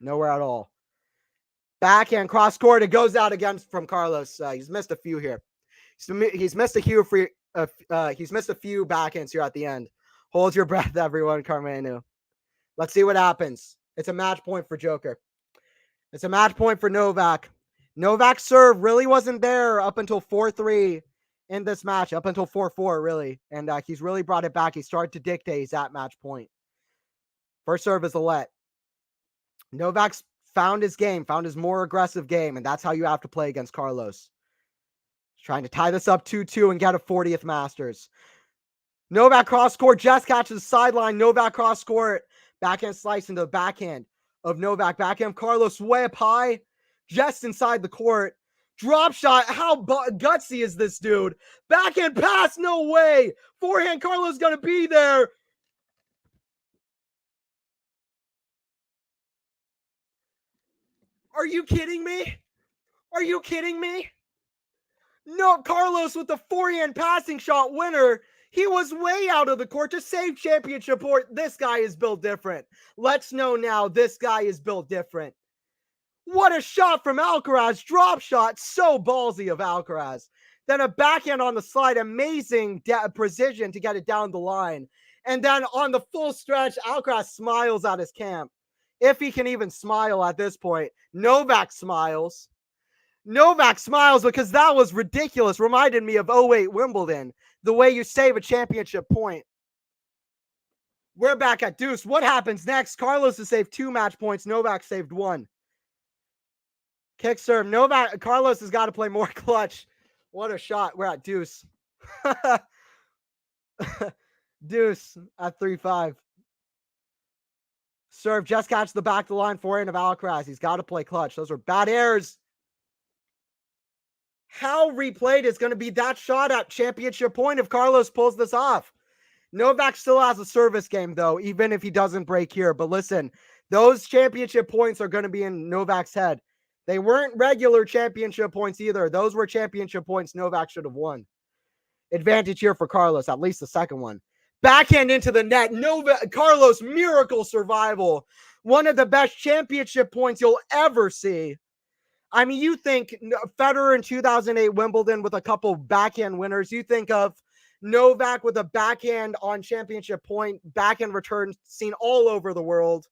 Nowhere at all. Backhand cross court. It goes out again from Carlos. He's missed a few here. He's missed a few he's missed a few backhands here at the end. Hold your breath, everyone, Carmenu. Let's see what happens. It's a match point for Joker. It's a match point for Novak. Novak's serve really wasn't there up until 4-3 in this match, up until 4-4, really. And he's really brought it back. He started to dictate he's at match point. First serve is a let. Novak's found his game, found his more aggressive game, and that's how you have to play against Carlos. He's trying to tie this up 2-2 and get a 40th Masters. Novak cross court, just catches the sideline. Novak cross court, backhand slice into the backhand of Novak. Backhand Carlos way up high, just inside the court. Drop shot. How gutsy is this dude? Backhand pass, no way. Forehand Carlos gonna be there. Are you kidding me? Are you kidding me? No, Carlos with the forehand passing shot winner. He was way out of the court to save championship point. This guy is built different. Let's know now, this guy is built different. What a shot from Alcaraz. Drop shot. So ballsy of Alcaraz. Then a backhand on the slide. Amazing precision to get it down the line. And then on the full stretch, Alcaraz smiles at his camp. If he can even smile at this point. Novak smiles. Novak smiles because that was ridiculous. Reminded me of 08 Wimbledon. The way you save a championship point. We're back at deuce. What happens next? Carlos has saved 2 match points. Novak saved 1. Kick serve. Carlos has got to play more clutch. What a shot. We're at deuce. Deuce at 3-5. Serve. Just catch the back of the line forehand of Alcaraz. He's got to play clutch. Those were bad errors. How replayed is going to be that shot at championship point if Carlos pulls this off? Novak still has a service game, though, even if he doesn't break here. But listen, those championship points are going to be in Novak's head. They weren't regular championship points either. Those were championship points Novak should have won. Advantage here for Carlos, at least the second one. Backhand into the net. Carlos, miracle survival. One of the best championship points you'll ever see. I mean, you think Federer in 2008 Wimbledon with a couple backhand winners. You think of Novak with a backhand on championship point, backhand return seen all over the world.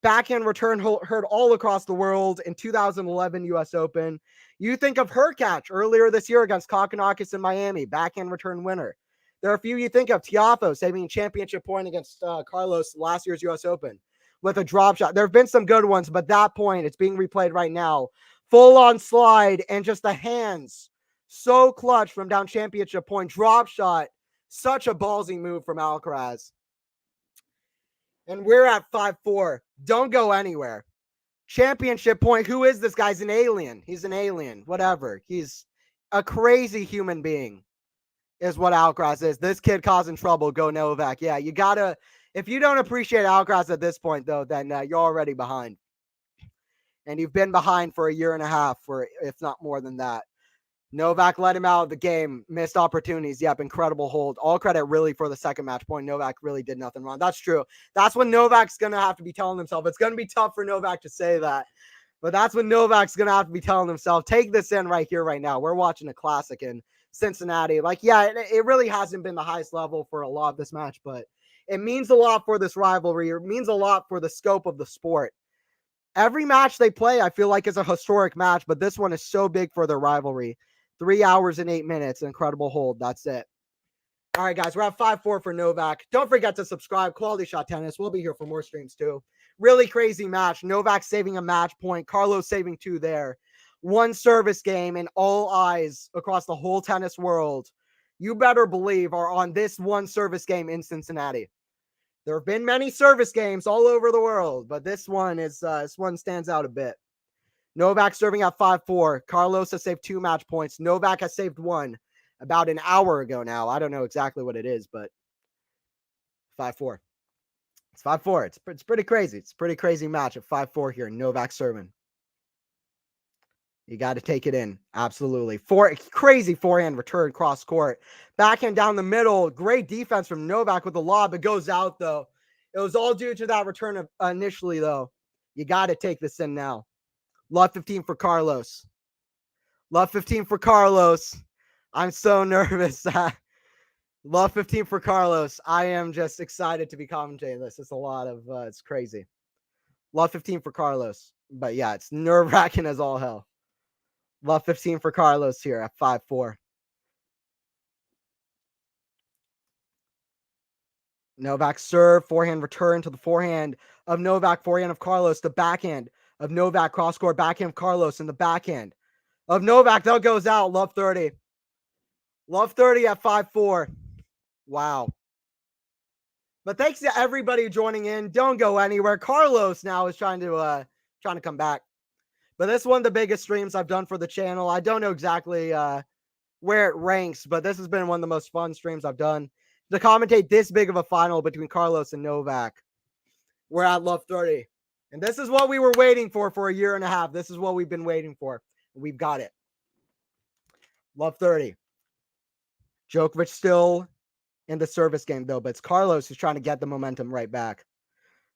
Backhand return heard all across the world in 2011 U.S. Open. You think of Hurkacz earlier this year against Kokkinakis in Miami, backhand return winner. There are a few you think of. Tiafoe saving championship point against Carlos last year's U.S. Open with a drop shot. There have been some good ones, but that point, it's being replayed right now. Full-on slide and just the hands. So clutch from down championship point. Drop shot. Such a ballsy move from Alcaraz. And we're at 5-4. Don't go anywhere. Championship point. Who is this guy? He's an alien. He's an alien. Whatever. He's a crazy human being is what Alcaraz is. This kid causing trouble. Go Novak. Yeah, you got to. If you don't appreciate Alcaraz at this point, though, then you're already behind. And you've been behind for a year and a half, for if not more than that. Novak let him out of the game. Missed opportunities. Yep, incredible hold. All credit really for the second match point. Novak really did nothing wrong. That's true. That's when Novak's going to have to be telling himself. It's going to be tough for Novak to say that. But that's when Novak's going to have to be telling himself, take this in right here, right now. We're watching a classic in Cincinnati. Like, yeah, it really hasn't been the highest level for a lot of this match, but it means a lot for this rivalry. It means a lot for the scope of the sport. Every match they play, I feel like, is a historic match, but this one is so big for their rivalry. 3 hours and 8 minutes. Incredible hold. That's it. All right, guys, we're at 5-4 for Novak. Don't forget to subscribe. Quality Shot Tennis. We'll be here for more streams, too. Really crazy match. Novak saving a match point. Carlos saving 2 there. One service game, and all eyes across the whole tennis world, you better believe, are on this one service game in Cincinnati. There have been many service games all over the world, but this one stands out a bit. Novak serving at 5-4. Carlos has saved 2 match points. Novak has saved 1 about an hour ago now. I don't know exactly what it is, but 5-4. It's 5-4. It's pretty crazy. It's a pretty crazy match at 5-4 here. Novak serving. You got to take it in. Absolutely. Crazy forehand return cross court. Backhand down the middle. Great defense from Novak with the lob. It goes out, though. It was all due to that return initially, though. You got to take this in now. Love 15 for Carlos. Love 15 for Carlos. I'm so nervous. Love 15 for Carlos. I am just excited to be commentating this. It's a lot of, it's crazy. Love 15 for Carlos. But yeah, it's nerve-wracking as all hell. Love 15 for Carlos here at 5-4. Novak serve, forehand return to the forehand of Novak, forehand of Carlos, the backhand of Novak, cross court, backhand of Carlos, and the backhand of Novak. That goes out. Love 30. Love 30 at 5-4. Wow. But thanks to everybody joining in. Don't go anywhere. Carlos now is trying to come back. But this is one of the biggest streams I've done for the channel. I don't know exactly where it ranks, but this has been one of the most fun streams I've done. To commentate this big of a final between Carlos and Novak. We're at Love 30. And this is what we were waiting for a year and a half. This is what we've been waiting for. We've got it. Love 30. Djokovic still in the service game, though, but it's Carlos who's trying to get the momentum right back.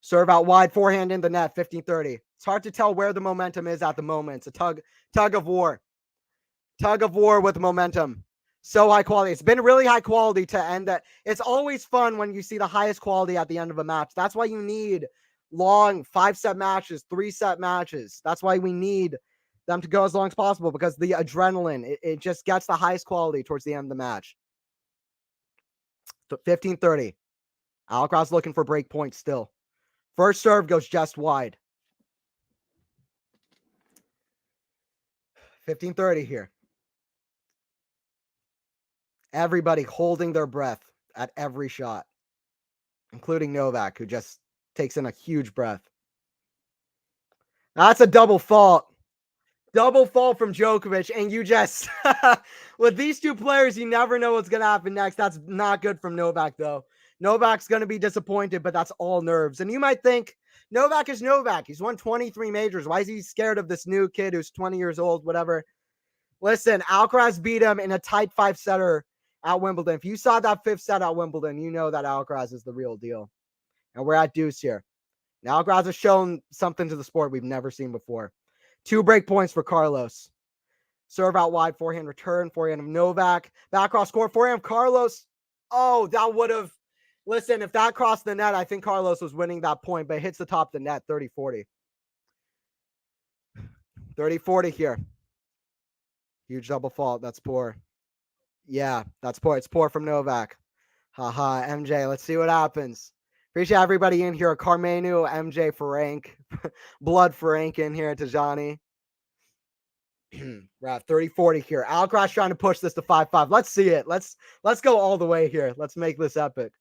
Serve out wide, forehand in the net, 15-30. It's hard to tell where the momentum is at the moment. It's a tug of war. Tug of war with momentum. So high quality. It's been really high quality to end that. It's always fun when you see the highest quality at the end of a match. That's why you need long 5-set matches, 3-set matches. That's why we need them to go as long as possible, because the adrenaline, it just gets the highest quality towards the end of the match. 15-30. Alcaraz looking for break points still. First serve goes just wide. 15-30 here. Everybody holding their breath at every shot, including Novak, who just takes in a huge breath. That's a double fault. Double fault from Djokovic, and you just, with these two players, you never know what's going to happen next. That's not good from Novak, though. Novak's going to be disappointed, but that's all nerves. And you might think, Novak is Novak. He's won 23 majors. Why is he scared of this new kid who's 20 years old, whatever? Listen, Alcaraz beat him in a tight 5-setter at Wimbledon. If you saw that 5th set at Wimbledon, you know that Alcaraz is the real deal. And we're at deuce here. Now Alcaraz has shown something to the sport we've never seen before. 2 break points for Carlos. Serve out wide, forehand return, forehand of Novak. Back cross court, forehand of Carlos. Oh, that would have... Listen, if that crossed the net, I think Carlos was winning that point, but it hits the top of the net, 30-40. 30-40 here. Huge double fault. That's poor. Yeah, that's poor. It's poor from Novak. Haha, MJ, let's see what happens. Appreciate everybody in here. Carmenu, MJ, Frank. Blood Frank in here, Tajani. We're at 30-40 here. Alcaraz trying to push this to 5-5. Let's see it. Let's go all the way here. Let's make this epic.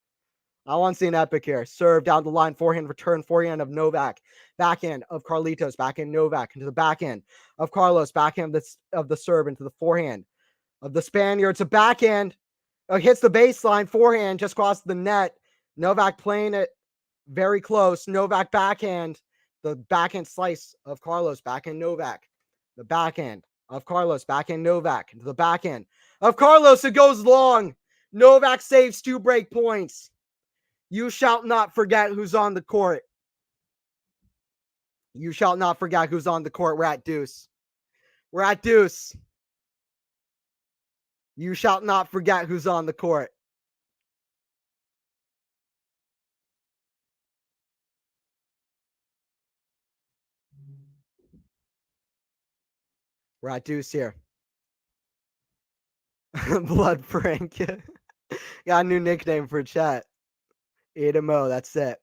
I want to see an epic here. Serve down the line, forehand return, forehand of Novak, backhand of Carlitos, backhand Novak into the backhand of Carlos, backhand of the serve into the forehand of the Spaniard. It's a backhand. Hits the baseline, forehand just crossed the net. Novak playing it very close. Novak backhand, the backhand slice of Carlos, backhand Novak, the backhand of Carlos, backhand Novak into the backhand of Carlos. It goes long. Novak saves 2 break points. You shall not forget who's on the court. You shall not forget who's on the court. We're at deuce. We're at deuce. You shall not forget who's on the court. We're at deuce here. Blood Frank. Got a new nickname for chat. Adamo, that's it.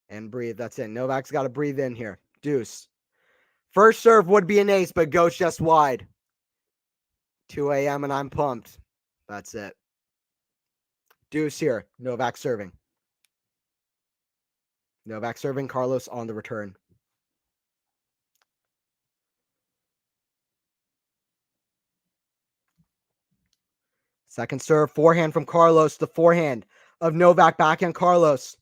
And breathe, that's it. Novak's got to breathe in here. Deuce. First serve would be an ace, but goes just wide. 2 a.m. and I'm pumped. That's it. Deuce here. Novak serving. Novak serving. Carlos on the return. Second serve. Forehand from Carlos. The forehand of Novak backhand Carlos.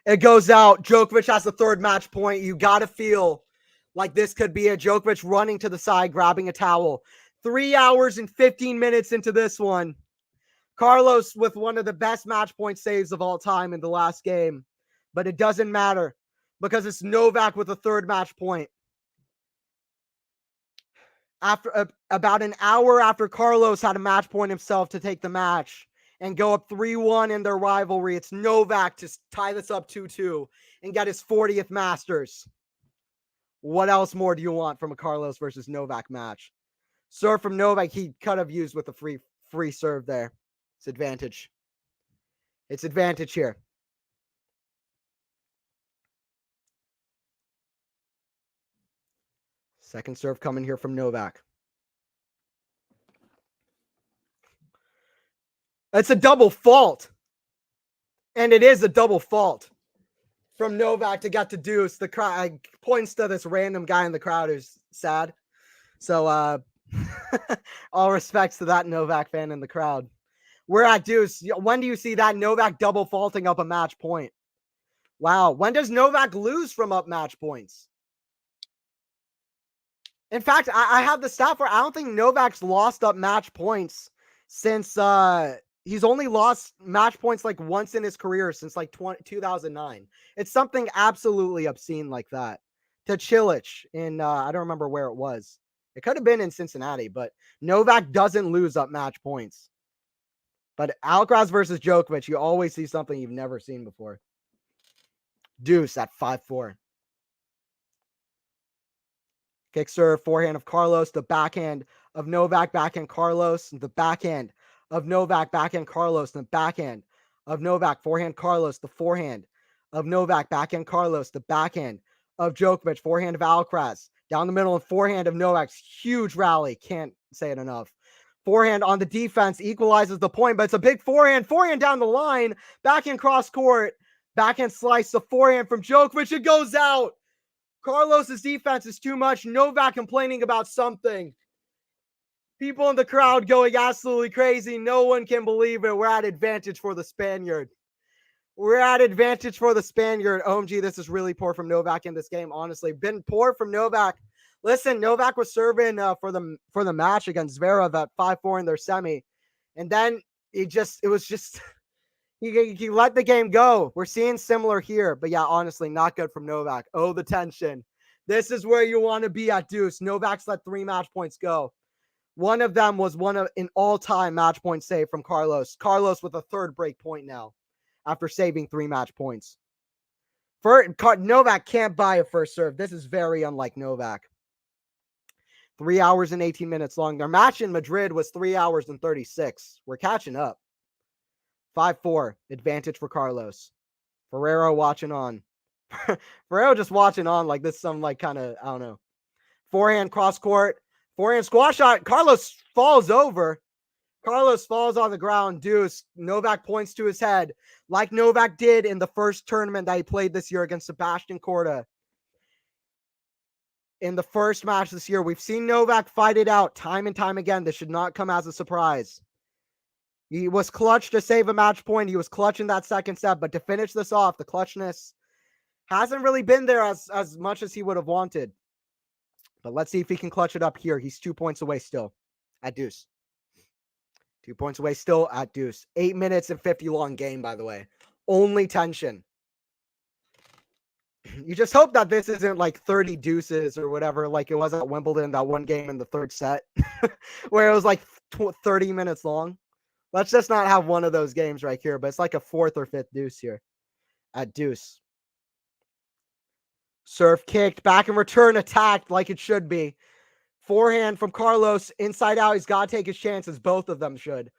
It goes out. Djokovic has the third match point. You got to feel like this could be a Djokovic running to the side, grabbing a towel. 3 hours and 15 minutes into this one. Carlos with one of the best match point saves of all time in the last game. But it doesn't matter because it's Novak with a third match point. After about an hour after Carlos had a match point himself to take the match and go up 3-1 in their rivalry, it's Novak to tie this up 2-2 and get his 40th Masters. What else more do you want from a Carlos versus Novak match? Serve from Novak, he could have used with a free serve there. It's advantage. It's advantage here. Second serve coming here from Novak. It's a double fault. And it is a double fault from Novak to get to deuce. The crowd points to this random guy in the crowd who's sad. So all respects to that Novak fan in the crowd. We're at deuce. When do you see that Novak double faulting up a match point? Wow. When does Novak lose from up match points? In fact, I have the stat for I don't think Novak's lost up match points since he's only lost match points like once in his career since like 2009. It's something absolutely obscene like that. To Cilic in I don't remember where it was. It could have been in Cincinnati, but Novak doesn't lose up match points. But Alcaraz versus Djokovic, you always see something you've never seen before. Deuce at 5-4. Kick serve, forehand of Carlos, the backhand of Novak, backhand Carlos, the backhand of Novak, backhand Carlos, the backhand of Novak, forehand Carlos, the forehand of Novak, backhand Carlos, the backhand of Djokovic, forehand of Alcaraz, down the middle and forehand of Novak's huge rally. Can't say it enough. Forehand on the defense equalizes the point, but it's a big forehand down the line, backhand cross court, backhand slice, the forehand from Djokovic, it goes out. Carlos's defense is too much. Novak complaining about something. People in the crowd going absolutely crazy. No one can believe it. We're at advantage for the Spaniard. We're at advantage for the Spaniard. OMG, this is really poor from Novak in this game, honestly. Been poor from Novak. Listen, Novak was serving for the match against Zverev at 5-4 in their semi. And then he let the game go. We're seeing similar here. But yeah, honestly, not good from Novak. Oh, the tension. This is where you want to be at deuce. Novak's let 3 match points go. One of them was an all-time match point save from Carlos. Carlos with a third break point now after saving 3 match points. Novak can't buy a first serve. This is very unlike Novak. 3 hours and 18 minutes long. Their match in Madrid was 3 hours and 36. We're catching up. 5-4. Advantage for Carlos. Ferrero watching on. Ferrero just watching on like this some like kind of, I don't know. Forehand cross court. Forehand squash shot. Carlos falls over. Carlos falls on the ground. Deuce. Novak points to his head like Novak did in the first tournament that he played this year against Sebastian Korda. In the first match this year, we've seen Novak fight it out time and time again. This should not come as a surprise. He was clutch to save a match point. He was clutch in that second set, but to finish this off, the clutchness hasn't really been there as much as he would have wanted. But let's see if he can clutch it up here. He's 2 points away still at deuce. 2 points away still at deuce. 8 minutes and 50 long game, by the way. Only tension. You just hope that this isn't like 30 deuces or whatever, like it was at Wimbledon, that one game in the third set, where it was like 30 minutes long. Let's just not have one of those games right here, but it's like a 4th or 5th deuce here at deuce. Serve kicked, back and return attacked like it should be. Forehand from Carlos, inside out. He's got to take his chances. Both of them should.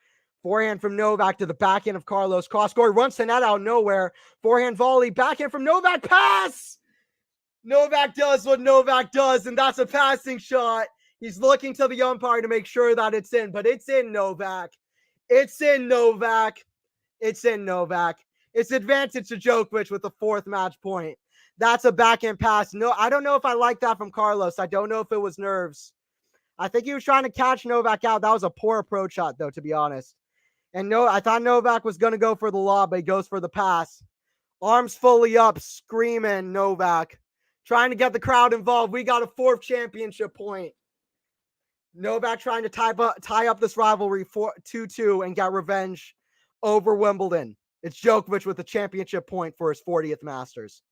Forehand from Novak to the backhand of Carlos. Cross court, runs to net out of nowhere. Forehand volley, backhand from Novak. Pass! Novak does what Novak does, and that's a passing shot. He's looking to the umpire to make sure that it's in, but it's in, Novak. It's in, Novak. It's in, Novak. It's advantage to Djokovic with the 4th match point. That's a backhand pass. No, I don't know if I like that from Carlos. I don't know if it was nerves. I think he was trying to catch Novak out. That was a poor approach shot, though, to be honest. And no, I thought Novak was going to go for the lob, but he goes for the pass. Arms fully up, screaming Novak. Trying to get the crowd involved. We got a 4th championship point. Novak trying to tie up this rivalry 2-2 and get revenge over Wimbledon. It's Djokovic with a championship point for his 40th Masters.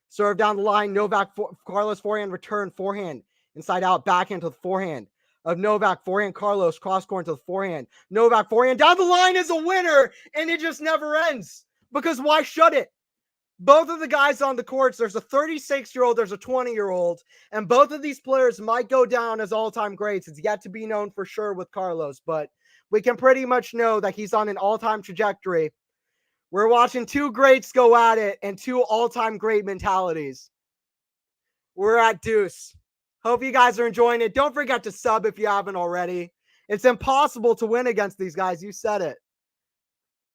Serve down the line. Novak, Carlos forehand, return, forehand, inside out, backhand to the forehand of Novak, forehand, Carlos, cross court to the forehand. Novak, forehand, down the line is a winner, and it just never ends. Because why should it? Both of the guys on the courts, there's a 36-year-old, there's a 20-year-old, and both of these players might go down as all-time greats. It's yet to be known for sure with Carlos, but we can pretty much know that he's on an all-time trajectory. We're watching 2 greats go at it and 2 all-time great mentalities. We're at deuce. Hope you guys are enjoying it. Don't forget to sub if you haven't already. It's impossible to win against these guys. You said it.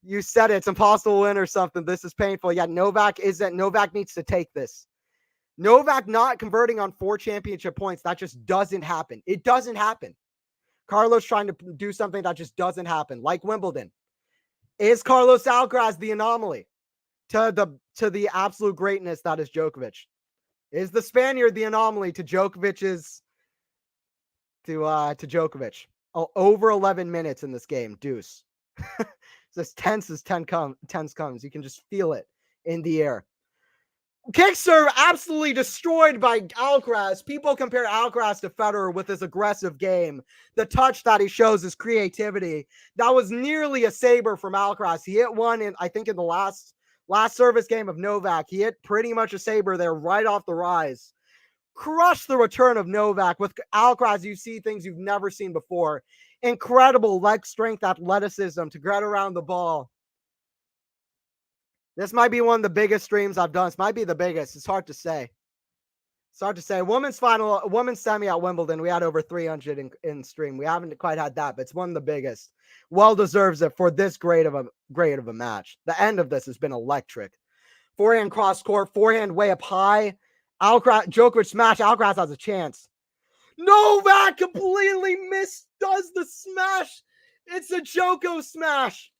You said it. It's impossible to win or something. This is painful. Yeah, Novak needs to take this. Novak not converting on 4 championship points, that just doesn't happen. It doesn't happen. Carlos trying to do something that just doesn't happen, like Wimbledon. Is Carlos Alcaraz the anomaly to the absolute greatness that is Djokovic? Is the Spaniard the anomaly to Djokovic's to Djokovic? Oh, over 11 minutes in this game, deuce. It's as tense as 10 comes. You can just feel it in the air. Kick serve absolutely destroyed by Alcaraz. People compare Alcaraz to Federer with his aggressive game. The touch that he shows, his creativity. That was nearly a saber from Alcaraz. He hit one in, I think, in the last service game of Novak. He hit pretty much a saber there right off the rise. Crushed the return of Novak. With Alcaraz, you see things you've never seen before. Incredible leg strength, athleticism to get around the ball. This might be one of the biggest streams I've done. This might be the biggest. It's hard to say. It's hard to say. Women's semi at Wimbledon, we had over 300 in stream. We haven't quite had that, but it's one of the biggest. Well deserves it for this great of a match. The end of this has been electric. Forehand cross court, forehand way up high. Djokovic smash. Alcaraz has a chance. Novak completely does the smash. It's a Djoko smash.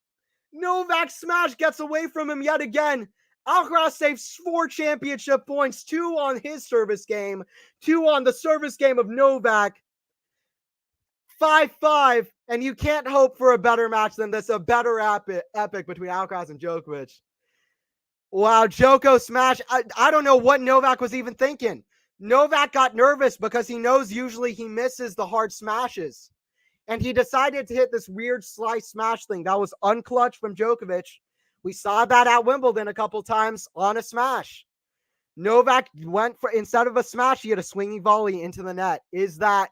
Novak smash gets away from him yet again. Alcaraz saves 4 championship points, 2 on his service game, 2 on the service game of Novak. 5-5, and you can't hope for a better match than this, a better epic between Alcaraz and Djokovic. Wow, Djoko smash. I don't know what Novak was even thinking. Novak got nervous because he knows usually he misses the hard smashes. And he decided to hit this weird slice smash thing that was unclutch from Djokovic. We saw that at Wimbledon a couple times on a smash. Novak went for, instead of a smash, he had a swinging volley into the net. Is that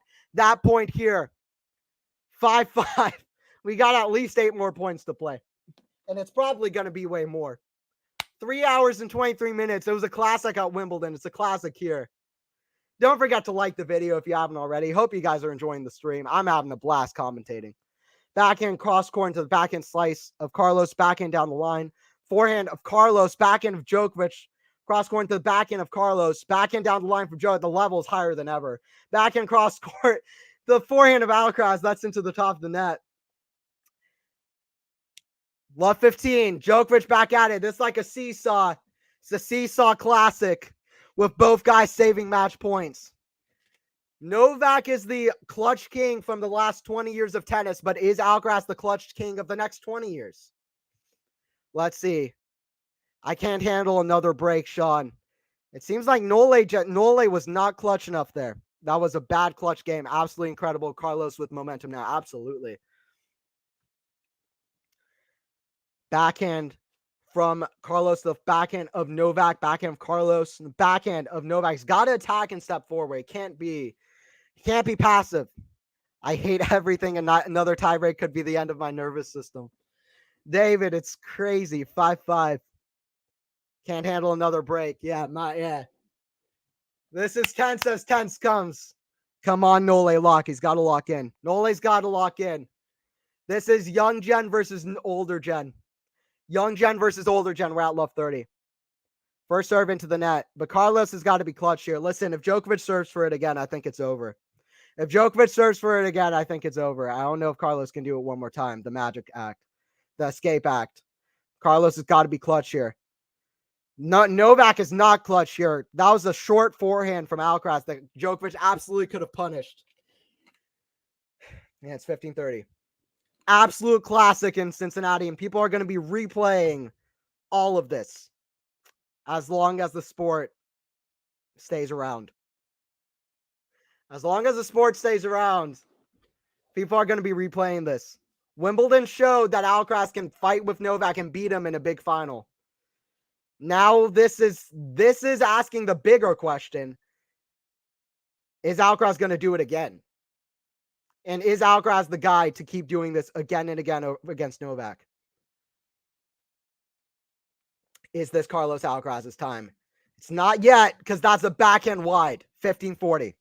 point here? 5-5. We got at least 8 more points to play. And it's probably going to be way more. 3 hours and 23 minutes. It was a classic at Wimbledon. It's a classic here. Don't forget to like the video if you haven't already. Hope you guys are enjoying the stream. I'm having a blast commentating. Backhand cross court into the backhand slice of Carlos. Backhand down the line. Forehand of Carlos. Backhand of Djokovic. Cross court into the backhand of Carlos. Backhand down the line from Joe. The level is higher than ever. Backhand cross court. The forehand of Alcaraz. That's into the top of the net. Love 15. Djokovic back at it. This is like a seesaw. It's a seesaw classic with both guys saving match points. Novak is the clutch king from the last 20 years of tennis, but is Alcaraz the clutch king of the next 20 years? Let's see. I can't handle another break, Sean. It seems like Nole was not clutch enough there. That was a bad clutch game. Absolutely incredible. Carlos with momentum now. Absolutely. Backhand from Carlos, the backhand of Novak, backhand of Carlos, the backhand of Novak's got to attack and step forward. It can't be passive. I hate everything, and another tiebreak could be the end of my nervous system. David, it's crazy. 5-5. Can't handle another break. Yeah. This is tense as tense comes. Come on, Nole, lock. He's got to lock in. Nole's got to lock in. This is young gen versus older gen. Young gen versus older gen. We're at love 30. First serve into the net. But Carlos has got to be clutch here. Listen, if Djokovic serves for it again, I think it's over. If Djokovic serves for it again, I think it's over. I don't know if Carlos can do it one more time. The magic act. the escape act. Carlos has got to be clutch here. Novak is not clutch here. That was a short forehand from Alcaraz that Djokovic absolutely could have punished. Yeah, it's 15:30. Absolute classic in Cincinnati, and people are going to be replaying all of this as long as the sport stays around. As long as the sport stays around, people are going to be replaying this. Wimbledon showed that Alcaraz can fight with Novak and beat him in a big final. Now this is asking the bigger question. Is Alcaraz going to do it again? And is Alcaraz the guy to keep doing this again and again against Novak? Is this Carlos Alcaraz's time? It's not yet, because that's a backhand wide, 15-40.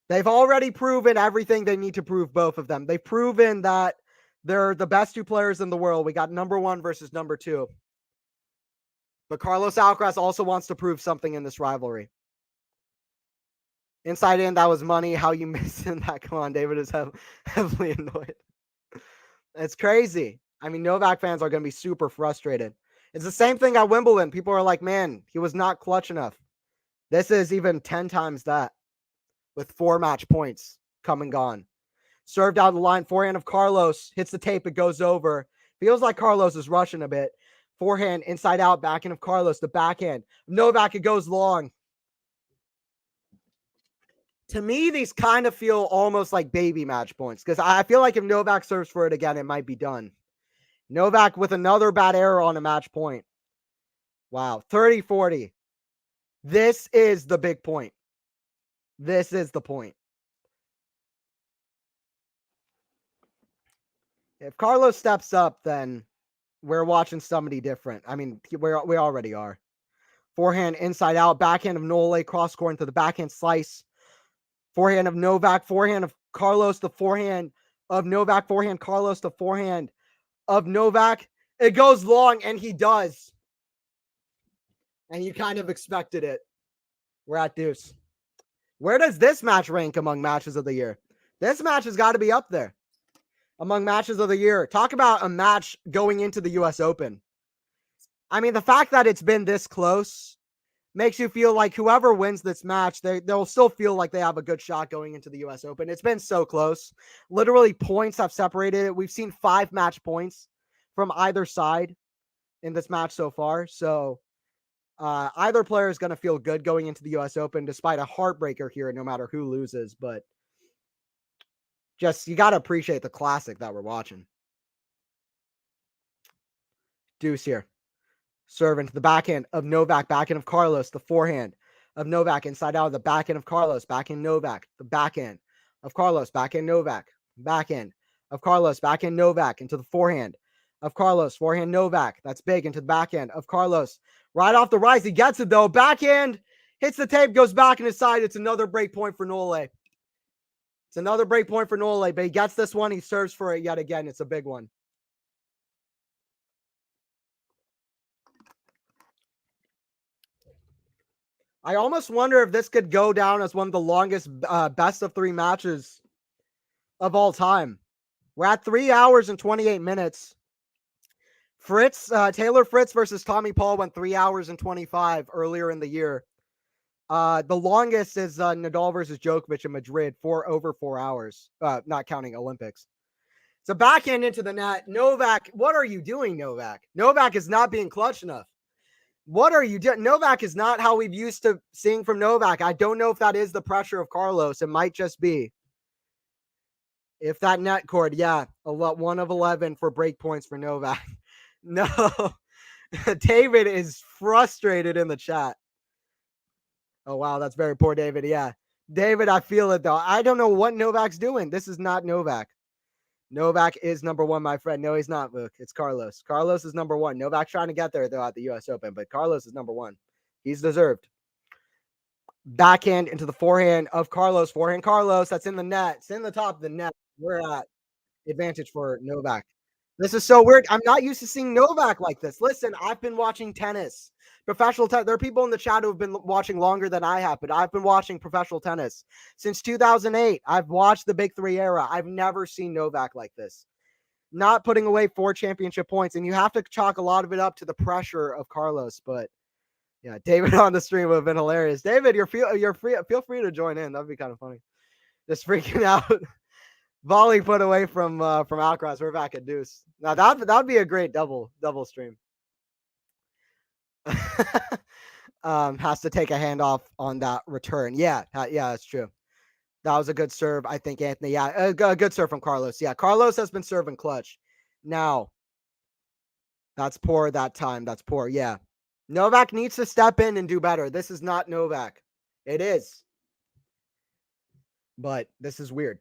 They've already proven everything they need to prove, both of them. They've proven that they're the best two players in the world. We got number one versus number two. But Carlos Alcaraz also wants to prove something in this rivalry. Inside in, that was money. How you missing that? Come on, David is heavily annoyed. It's crazy. I mean, Novak fans are going to be super frustrated. It's the same thing at Wimbledon. People are like, man, he was not clutch enough. This is even 10 times that, with 4 match points come and gone. Served out the line, forehand of Carlos, hits the tape, it goes over. Feels like Carlos is rushing a bit. Forehand, inside out, backhand of Carlos, the backhand. Novak, it goes long. To me, these kind of feel almost like baby match points, because I feel like if Novak serves for it again, it might be done. Novak with another bad error on a match point. Wow, 30-40. This is the big point. This is the point. If Carlos steps up, then we're watching somebody different. I mean, we already are. Forehand, inside out, backhand of Nole, cross court into the backhand slice. Forehand of Novak, forehand of Carlos, the forehand of Novak, forehand Carlos, the forehand of Novak. It goes long, and he does. And you kind of expected it. We're at deuce. Where does this match rank among matches of the year? This match has got to be up there among matches of the year. Talk about a match going into the U.S. Open. I mean, the fact that it's been this close makes you feel like whoever wins this match, they'll still feel like they have a good shot going into the U.S. Open. It's been so close. Literally, points have separated it. We've seen 5 match points from either side in this match so far. So either player is going to feel good going into the U.S. Open, despite a heartbreaker here, no matter who loses. But just, you got to appreciate the classic that we're watching. Deuce here. Serve into the backhand of Novak, backhand of Carlos, the forehand of Novak, inside out, the backhand of Carlos, backhand Novak, the backhand of Carlos, backhand Novak, backhand of Carlos, backhand Novak, into the forehand of Carlos, forehand Novak. That's big, into the backhand of Carlos. Right off the rise, he gets it though. Backhand, hits the tape, goes back in his side. It's another break point for Nole. It's another break point for Nole, but he gets this one. He serves for it yet again. It's a big one. I almost wonder if this could go down as one of the longest best of 3 matches of all time. We're at 3 hours and 28 minutes. Taylor Fritz versus Tommy Paul went 3 hours and 25 earlier in the year. The longest is Nadal versus Djokovic in Madrid, over 4 hours, not counting Olympics. It's a backhand into the net. Novak, what are you doing, Novak? Novak is not being clutch enough. What are you doing? Novak is not how we've used to seeing from Novak. I don't know if that is the pressure of Carlos. It might just be. If that net cord, yeah, 1 of 11 for break points for Novak. No, David is frustrated in the chat. Oh, wow, that's very poor, David. Yeah, David, I feel it, though. I don't know what Novak's doing. This is not Novak. Novak is number 1, my friend. No, he's not, Luke. It's Carlos. Carlos is number 1. Novak's trying to get there, though, at the U.S. Open, but Carlos is number 1. He's deserved. Backhand into the forehand of Carlos. Forehand Carlos. That's in the net. It's in the top of the net. We're at advantage for Novak. This is so weird. I'm not used to seeing Novak like this. Listen, I've been watching tennis. Professional tennis. There are people in the chat who have been watching longer than I have, but I've been watching professional tennis since 2008. I've watched the Big 3 era. I've never seen Novak like this. not putting away 4 championship points, and you have to chalk a lot of it up to the pressure of Carlos. But yeah, David on the stream would have been hilarious. David, you're free. Feel free to join in. That'd be kind of funny. Just freaking out. Volley put away from Alcaraz. We're back at deuce. Now that'd be a great double stream. Has to take a handoff on that return. Yeah, that's true. That was a good serve, I think, Anthony. Yeah, a good serve from Carlos. Yeah, Carlos has been serving clutch. Now, that's poor that time. That's poor. Yeah. Novak needs to step in and do better. This is not Novak. It is. But this is weird.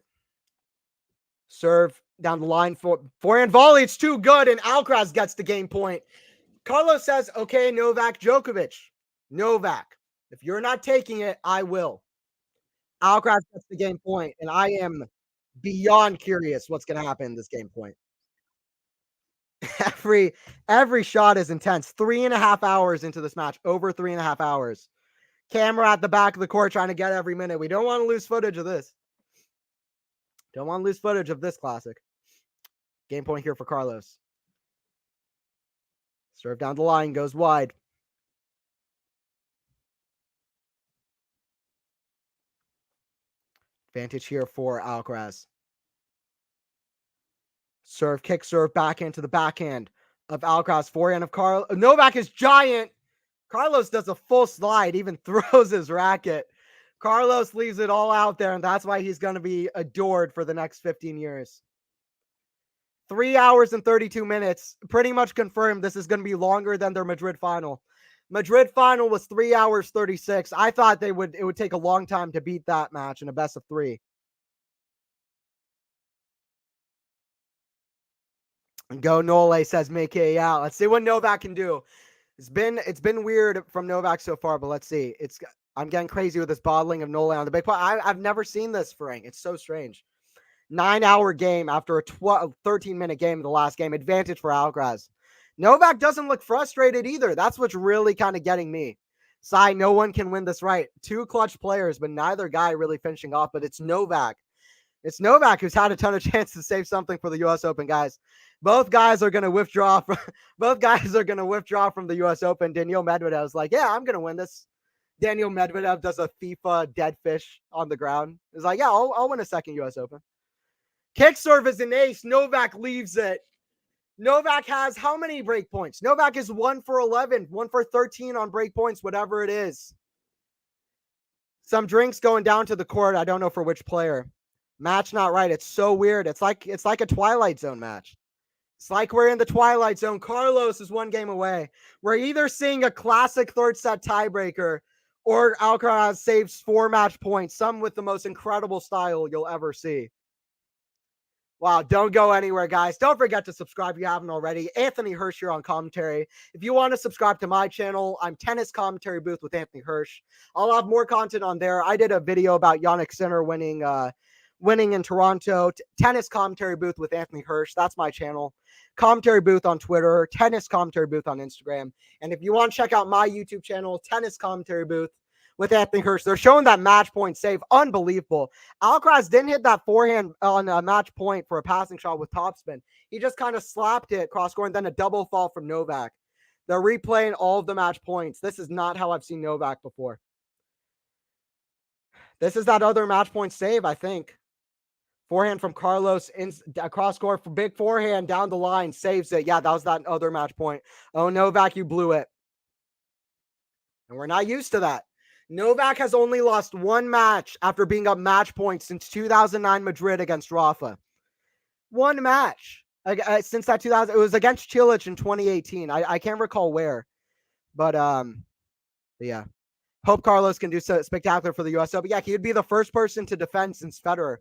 Serve down the line for forehand volley. It's too good, and Alcaraz gets the game point. Carlos says, okay, Novak Djokovic. Novak, if you're not taking it, I will. Alcaraz gets the game point, and I am beyond curious what's going to happen in this game point. Every shot is intense. 3.5 hours into this match, over 3.5 hours. Camera at the back of the court trying to get every minute. We don't want to lose footage of this. Don't want to lose footage of this classic. Game point here for Carlos. Serve down the line, goes wide. Advantage here for Alcaraz. Serve, kick, serve, backhand to the backhand of Alcaraz. Forehand of Carlos. Novak is giant. Carlos does a full slide, even throws his racket. Carlos leaves it all out there, and that's why he's going to be adored for the next 15 years. 3 hours and 32 minutes. Pretty much confirmed this is going to be longer than their Madrid final. Madrid final was 3 hours 36. I thought it would take a long time to beat that match in a best of 3. And go Nole, says make it out. Let's see what Novak can do. It's been weird from Novak so far, but let's see. I'm getting crazy with this bottling of Nole on the big point. I've never seen this, Frank. It's so strange. 9-hour game after a 13-minute game in the last game. Advantage for Alcaraz. Novak doesn't look frustrated either. That's what's really kind of getting me. Sai, no one can win this right. 2 clutch players, but neither guy really finishing off. But it's Novak. It's Novak who's had a ton of chances to save something for the U.S. Open, guys. Both guys are going to withdraw from the U.S. Open. Daniil Medvedev's like, yeah, I'm going to win this. Daniil Medvedev does a FIFA dead fish on the ground. He's like, yeah, I'll win a second U.S. Open. Kick serve is an ace. Novak leaves it. Novak has how many break points? Novak is 1 for 11, 1 for 13 on break points, whatever it is. Some drinks going down to the court. I don't know for which player. Match not right. It's so weird. It's like a Twilight Zone match. It's like we're in the Twilight Zone. Carlos is 1 game away. We're either seeing a classic third set tiebreaker or Alcaraz saves 4 match points, some with the most incredible style you'll ever see. Wow, don't go anywhere, guys. Don't forget to subscribe if you haven't already. Anthony Hirsch here on commentary. If you want to subscribe to my channel, I'm Tennis Commentary Booth with Anthony Hirsch. I'll have more content on there. I did a video about Jannik Sinner winning in Toronto. Tennis Commentary Booth with Anthony Hirsch. That's my channel. Commentary Booth on Twitter. Tennis Commentary Booth on Instagram. And if you want to check out my YouTube channel, Tennis Commentary Booth with Anthony Hirsch. They're showing that match point save. Unbelievable. Alcaraz didn't hit that forehand on a match point for a passing shot with topspin. He just kind of slapped it cross court and then a double fall from Novak. They're replaying all of the match points. This is not how I've seen Novak before. This is that other match point save, I think. Forehand from Carlos across court for big forehand down the line. Saves it. Yeah, that was that other match point. Oh, Novak, you blew it. And we're not used to that. Novak has only lost 1 match after being up match points since 2009 Madrid against Rafa. 1 match since that 2000. It was against Cilic in 2018. I can't recall where, but yeah. Hope Carlos can do so spectacular for the U.S. Open. Yeah, he would be the first person to defend since Federer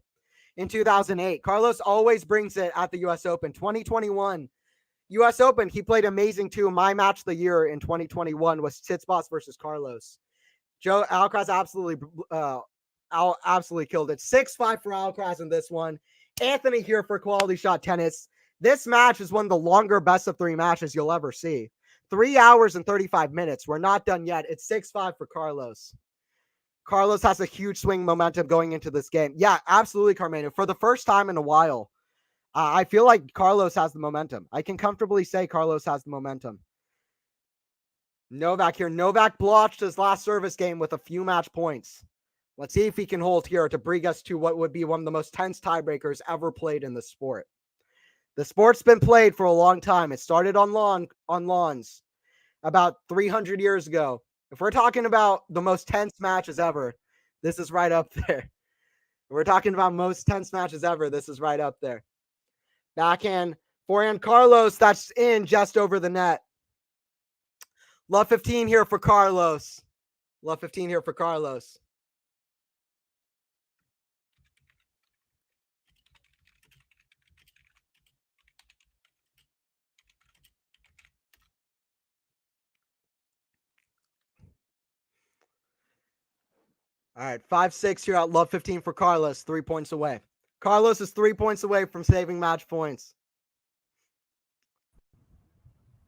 in 2008. Carlos always brings it at the U.S. Open. 2021 U.S. Open, he played amazing too. My match of the year in 2021 was Tsitsipas versus Carlos. Alcaraz absolutely killed it. 6-5 for Alcaraz in this one. Anthony here for Quality Shot Tennis. This match is one of the longer best of 3 matches you'll ever see. 3 hours and 35 minutes. We're not done yet. It's 6-5 for Carlos. Carlos has a huge swing momentum going into this game. Yeah, absolutely, Carmelo. For the first time in a while, I feel like Carlos has the momentum. I can comfortably say Carlos has the momentum. Novak here. Novak blotched his last service game with a few match points. Let's see if he can hold here to bring us to what would be one of the most tense tiebreakers ever played in the sport. The sport's been played for a long time. It started on lawns about 300 years ago. If we're talking about the most tense matches ever, this is right up there. If we're talking about most tense matches ever, this is right up there. Backhand, forehand, Carlos, that's in just over the net. Love 15 here for Carlos. Love 15 here for Carlos. All right, 5-6 here at Love 15 for Carlos, 3 points away. Carlos is 3 points away from saving match points.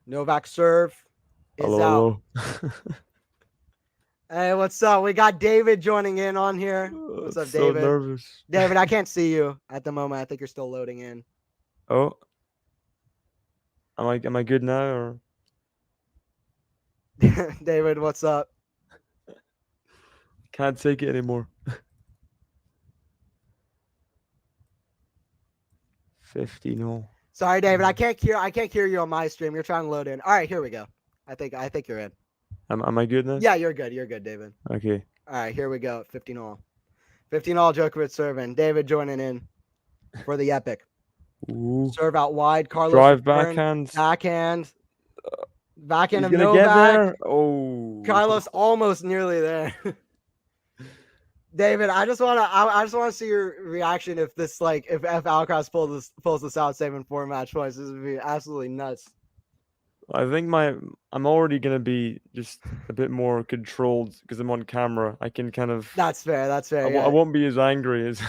Novak serve is Hello. out. Hey, what's up? We got David joining in on here. What's up, David? So nervous. David, I can't see you at the moment. I think you're still loading in. Oh. Am I good now or? David, what's up? Can't take it anymore. 50-0. Sorry, David. I can't hear you on my stream. You're trying to load in. All right, here we go. I think you're in. Am I good now? Yeah, you're good. You're good, David. Okay. All right, here we go. 15-all. 15-all Djokovic serving. David joining in for the epic. Ooh. Serve out wide. Carlos Drive return. backhand. Backhand of He's gonna Novak. get there. Oh. Carlos almost nearly there. David, I just want to see your reaction if this if Alcaraz pulls this out, saving 4 match points. This would be absolutely nuts. I think I'm already gonna be just a bit more controlled because I'm on camera. I can kind of. That's fair. That's fair. I won't be as angry as.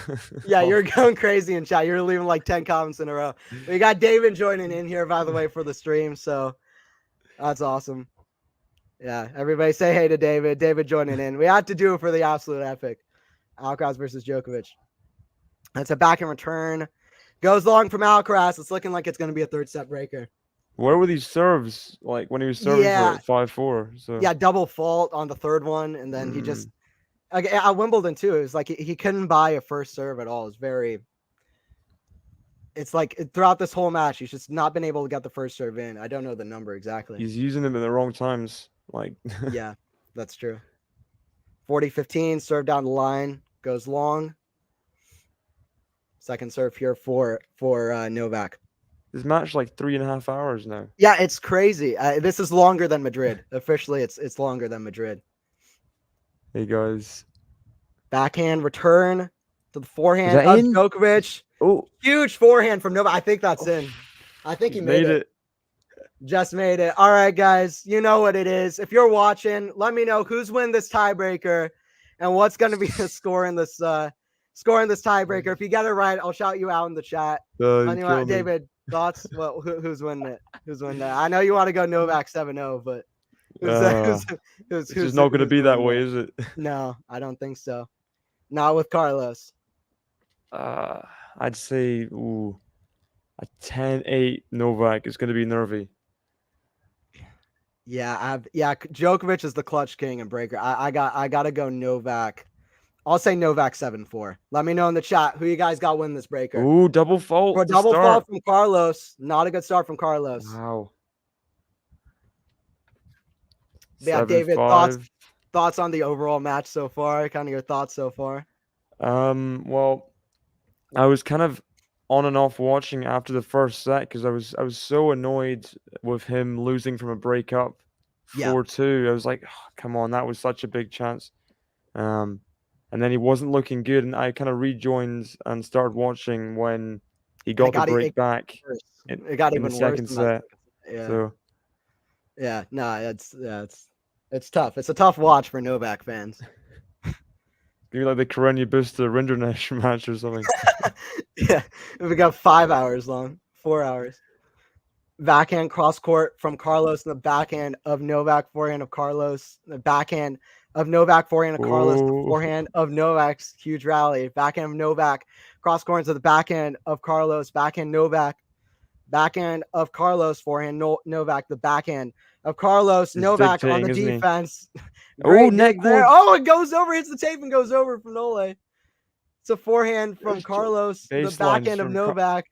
Yeah, you're going crazy in chat. You're leaving like 10 comments in a row. We got David joining in here, by the way, for the stream. So that's awesome. Yeah, everybody say hey to David. David joining in. We had to do it for the absolute epic. Alcaraz versus Djokovic. That's a back and return. Goes long from Alcaraz. It's looking like it's going to be a 3rd set breaker. Where were these serves? Like when he was serving for 5-4. So yeah, double fault on the 3rd one, and then he just at Wimbledon too. It was like he couldn't buy a first serve at all. It's like throughout this whole match, he's just not been able to get the first serve in. I don't know the number exactly. He's using them at the wrong times. Like yeah, that's true. 40-15, serve down the line, goes long. Second serve here for Novak. This match like 3.5 hours now. Yeah, it's crazy. This is longer than Madrid. Officially, it's longer than Madrid. Hey guys. Backhand return to the forehand of Djokovic. Oh, huge forehand from Novak. I think that's in. I think he made it. Just made it. All right, guys. You know what it is. If you're watching, let me know who's win this tiebreaker and what's going to be the score in this tiebreaker. If you get it right, I'll shout you out in the chat. Anyway, David, thoughts? Well, who's winning it? Who's winning that? I know you want to go Novak 7-0, but it's just not going to be that way, is it? No, I don't think so. Not with Carlos. I'd say a 10-8 Novak is going to be nervy. Yeah, Djokovic is the clutch king and breaker. I got to go Novak. I'll say Novak 7-4. Let me know in the chat who you guys got win this breaker. Ooh, double fault. For double fault from Carlos. Not a good start from Carlos. Wow. Yeah, David, thoughts on the overall match so far? Kind of your thoughts so far? Well, I was kind of on and off watching after the first set because I was so annoyed with him losing from a breakup 4-2. I was like, oh, come on, that was such a big chance. And then he wasn't looking good, and I kind of rejoined and started watching when he got the break back. It got even in the second set. Yeah. So yeah, no, it's tough. It's a tough watch for Novak fans. Maybe like the Karenia Busta Rinderknecht match or something. Yeah, we got 5 hours long, 4 hours. Backhand cross court from Carlos, and the backhand of Novak, forehand of Carlos, the backhand of Novak, forehand of Carlos, the Oh, forehand of Novak's huge rally, backhand of Novak, cross corners of the backhand of Carlos, backhand Novak, backhand of Carlos, forehand Novak, the backhand of Carlos, he's Novak on the dictating, isn't he? defense. Oh, Great net dig there. cord. Oh, it goes over, hits the tape and goes over from Nole. It's a forehand from There's Carlos, the baselines backhand of from Novak.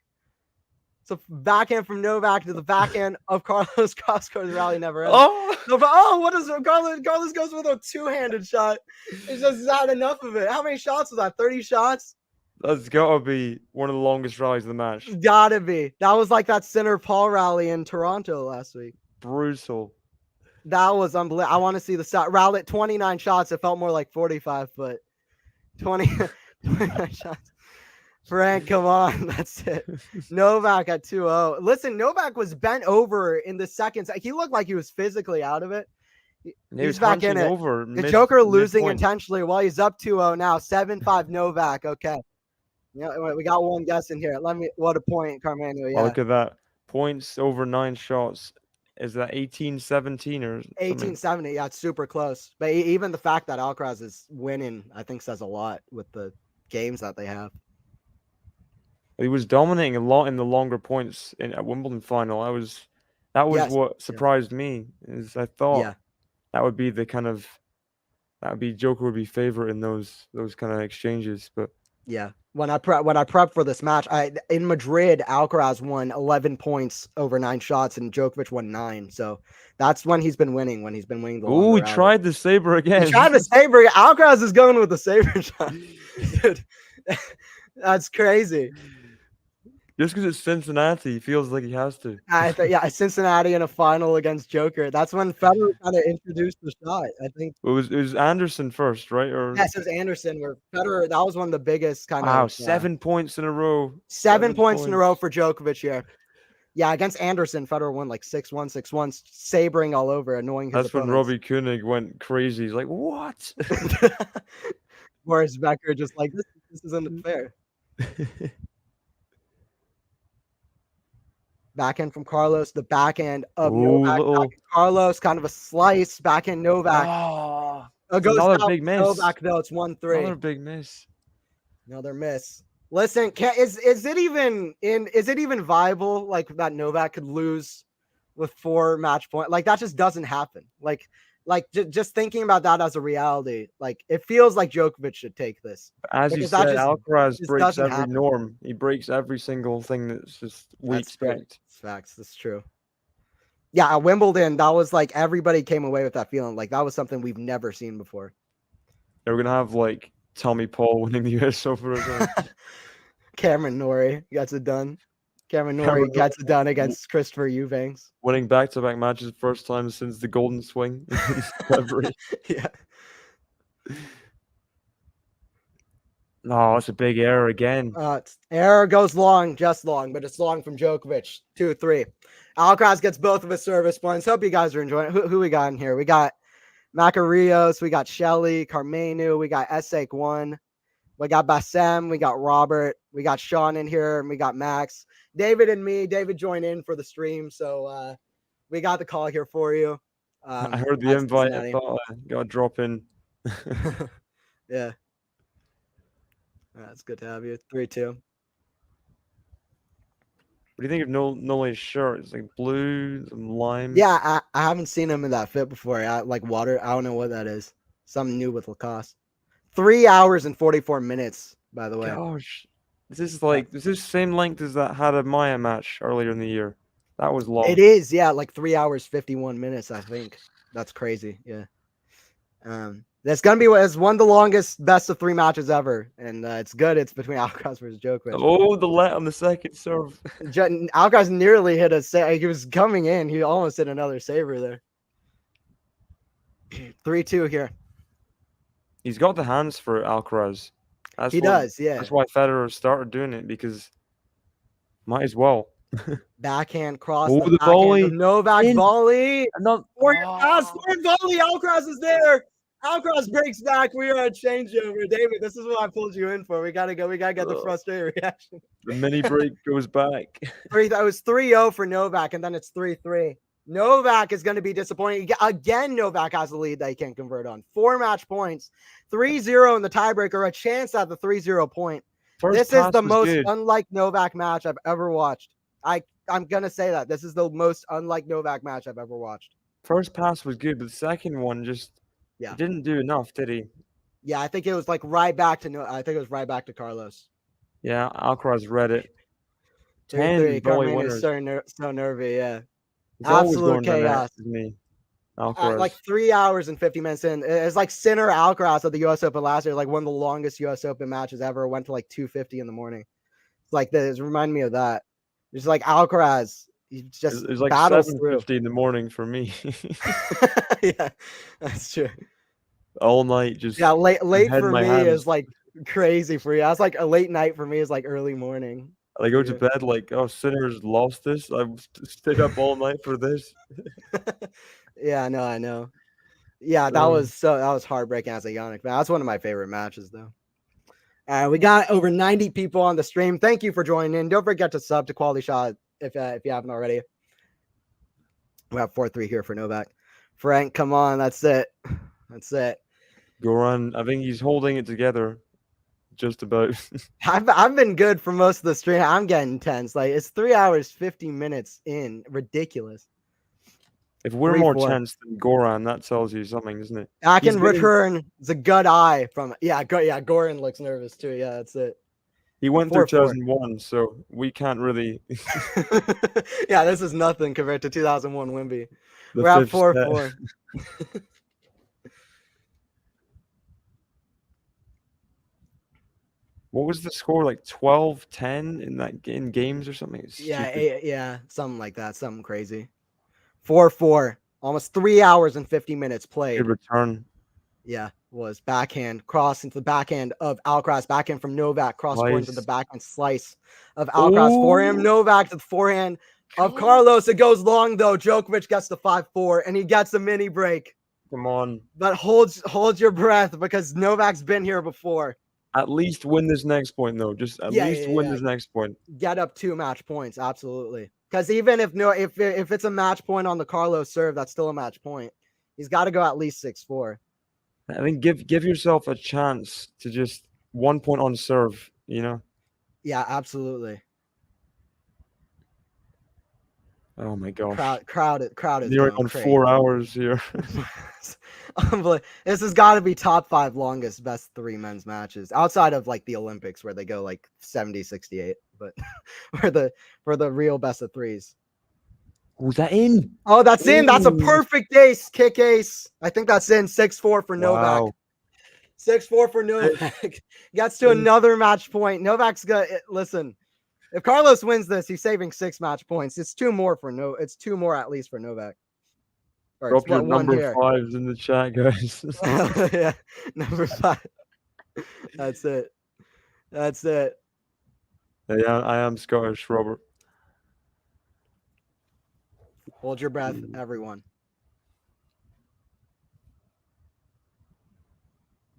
It's a backhand from Novak to the backhand of Carlos. Cross course rally never ends. Oh, Oh, what is Carlos? Carlos goes with a two-handed shot. It's just not enough of it. How many shots was that? 30 shots? that's gotta be one of the longest rallies of the match. Gotta be. That was like that Center Paul rally in Toronto last week. Brutal. That was unbelievable. I want to see the shot. Rally at 29 shots. It felt more like 45, but 29 shots. Frank, come on. That's it. Novak at 2-0. Listen, Novak was bent over in the seconds. He looked like he was physically out of it. He's back in it. Over The Joker losing mid-point. intentionally while he's up 2-0 now. 7-5 Novak. Okay. Yeah, we got one guess in here. What a point, Carmelo. Yeah. Oh, look at that. Points over 9 shots. Is that 18-17 or something? 1870. Yeah, it's super close. But even the fact that Alcaraz is winning, I think, says a lot with the games that they have. He was dominating a lot in the longer points at Wimbledon final. That was Yes. what surprised me. Is I thought that would be Joker would be favorite in those kind of exchanges, but yeah. When I prepped for this match, in Madrid, Alcaraz won 11 points over 9 shots, and Djokovic won 9. So that's when he's been winning. When he's been winning the ooh, he tried the saber again. He tried the saber. Alcaraz is going with the saber shot. Dude, that's crazy. Just because it's Cincinnati, he feels like he has to. Cincinnati in a final against Joker. That's when Federer kind of introduced the shot. I think it was Anderson first, right? Or yes, it was Anderson. Where Federer, that was one of the biggest kind wow, of 7 points in a row. 7 points in a row for Djokovic here. Yeah, against Anderson, Federer won like 6-1, 6-1, sabering all over, annoying his That's when opponents. Robbie Koenig went crazy. He's like, what? Boris Becker just like, this isn't fair. Backhand from Carlos, the backhand of Novak. Carlos, kind of a slice. Backhand Novak. Oh, goes another big miss. Novak, though. It's 1-3. Another big miss. Another miss. Listen, is it even viable? Like that Novak could lose with 4 match points? Like that just doesn't happen. Like just thinking about that as a reality, like it feels like Djokovic should take this. As you said, Alcaraz breaks every norm. He breaks every single thing that's just we expect. It's facts. That's true. Yeah, at Wimbledon, that was like everybody came away with that feeling. Like that was something we've never seen before. Yeah, we're gonna have like Tommy Paul winning the US Open or something. Cameron Norrie gets it done. Cameron Norrie gets it done against Christopher Eubanks. Winning back-to-back matches, first time since the Golden Swing in February. Yeah. Oh, it's a big error again. Error goes long, just long, but it's long from Djokovic. 2-3. Alcaraz gets both of his service points. Hope you guys are enjoying it. Who we got in here? We got Macarios, we got Shelley, Carmenu, we got Essek 1. We got Bassem, we got Robert, we got Sean in here, and we got Max. David and me. David joined in for the stream, so we got the call here for you. I heard the invite. Cincinnati. I thought I got to drop in. Yeah. It's good to have you. 3-2. What do you think of Nole's shirt? It's like blue, some lime. Yeah, I haven't seen him in that fit before. Like water. I don't know what that is. Something new with Lacoste. 3 hours and 44 minutes, by the way. Gosh. This is the same length as that Hada Maya match earlier in the year. That was long. It is, yeah, like 3 hours, 51 minutes, I think. That's crazy. Yeah. That's gonna be one of the longest best of 3 matches ever. And it's good. It's between Alcaraz versus Djokovic. Oh, the let on the second serve. Alcaraz nearly hit he was coming in. He almost hit another saver there. 3-2 here. He's got the hands for Alcaraz. He does, yeah. That's why Federer started doing it, because might as well. Backhand cross. Oh, the volley. Novak volley. Forward volley. Alcaraz is there. Alcaraz breaks back. We are a changeover. David, this is what I pulled you in for. We gotta go. We gotta get the frustrated reaction. The mini break goes back. That was 3-0 for Novak, and then it's 3-3. Novak is going to be disappointing. Again, Novak has a lead that he can't convert on. 4 match points, 3-0 in the tiebreaker, a chance at the 3-0 point. This is the most unlike Novak match I've ever watched. I'm going to say that. This is the most unlike Novak match I've ever watched. First pass was good, but the second one just didn't do enough, did he? Yeah, I think it was like right back to Carlos. Yeah, Alcaraz read it. 10 volley winners. So nervy, yeah. Absolute chaos. Me. Like 3 hours and 50 minutes in. It's like Sinner Alcaraz at the US Open last year, like one of the longest US Open matches ever. Went to like 2:50 in the morning. It's like this. Remind me of that. It's like Alcaraz. He just it's like battles 7:50 in the morning for me. Yeah, that's true. All night, just late for me is like crazy for you. That's like a late night for me is like early morning. I go to bed like, oh, Sinner's lost this. I stayed up all night for this. Yeah, I know. Yeah, that was heartbreaking as a Yannick. That's one of my favorite matches, though. We got over 90 people on the stream. Thank you for joining in. Don't forget to sub to QualityShot if you haven't already. We have 4-3 here for Novak. Frank, come on, that's it. Goran, I think he's holding it together. Just about. I've been good for most of the stream. I'm getting tense. Like it's 3 hours 50 minutes in. Ridiculous. If we're more tense than Goran, that tells you something, doesn't it? I can return the gut eye from Goran looks nervous too. Yeah, that's it. He went through 2001, so we can't really. Yeah, this is nothing compared to 2001 Wimby. We're at 4-4. What was the score? Like 12-10 in games or something? Yeah, something like that. Something crazy. 4-4. Almost 3 hours and 50 minutes played. Good return. Yeah, was backhand cross into the backhand of Alcaraz. Backhand from Novak. Cross forward into the backhand slice of Alcaraz. Forehand Novak to the forehand of Carlos. It goes long though. Djokovic gets the 5-4 and he gets a mini break. Come on. But hold your breath because Novak's been here before. At least win this next point, though. Just at least win this next point. Get up 2 match points, absolutely. Because even if it's a match point on the Carlos serve, that's still a match point. He's got to go at least 6-4. I think give yourself a chance to just 1 point on serve. You know. Yeah, absolutely. Oh my gosh. Crowded. Nearly on 4 hours here. This has got to be top 5 longest best 3 men's matches outside of like the Olympics where they go like 70-68, but for the real best of 3s. Was that in? Oh, that's in. That's a perfect ace, kick ace. I think that's in. 6-4 for Novak. 6-4 for Novak. Gets to another match point. Novak's got listen. If Carlos wins this, he's saving 6 match points. It's 2 more It's 2 more at least for Novak. Drop your number 5s in the chat, guys. Yeah, number 5. That's it. Yeah, I am Scottish, Robert. Hold your breath, everyone.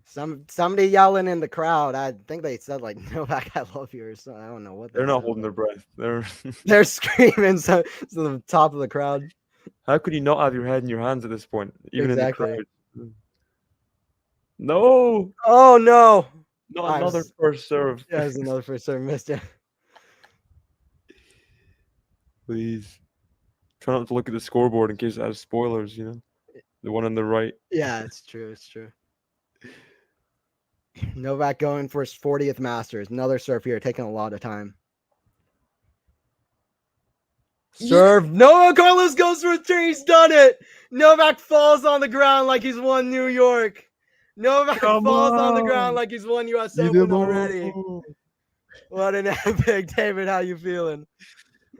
Somebody yelling in the crowd. I think they said like Novak, I love you or something. I don't know what they're not holding their breath. They're screaming to the top of the crowd. How could you not have your head in your hands at this point? Even exactly. In the crowd. No. Oh no. Not another first serve. Yeah, there's another first serve. Missed it. Please. Try not to look at the scoreboard in case it has spoilers, you know. The one on the right. Yeah, it's true. Novak going for his 40th Masters. Another serve here, taking a lot of time. Serve. No, Carlos goes for a 3. He's done it. Novak falls on the ground like he's won New York. Novak falls on the ground like he's won US Open already. What an epic. David, how you feeling?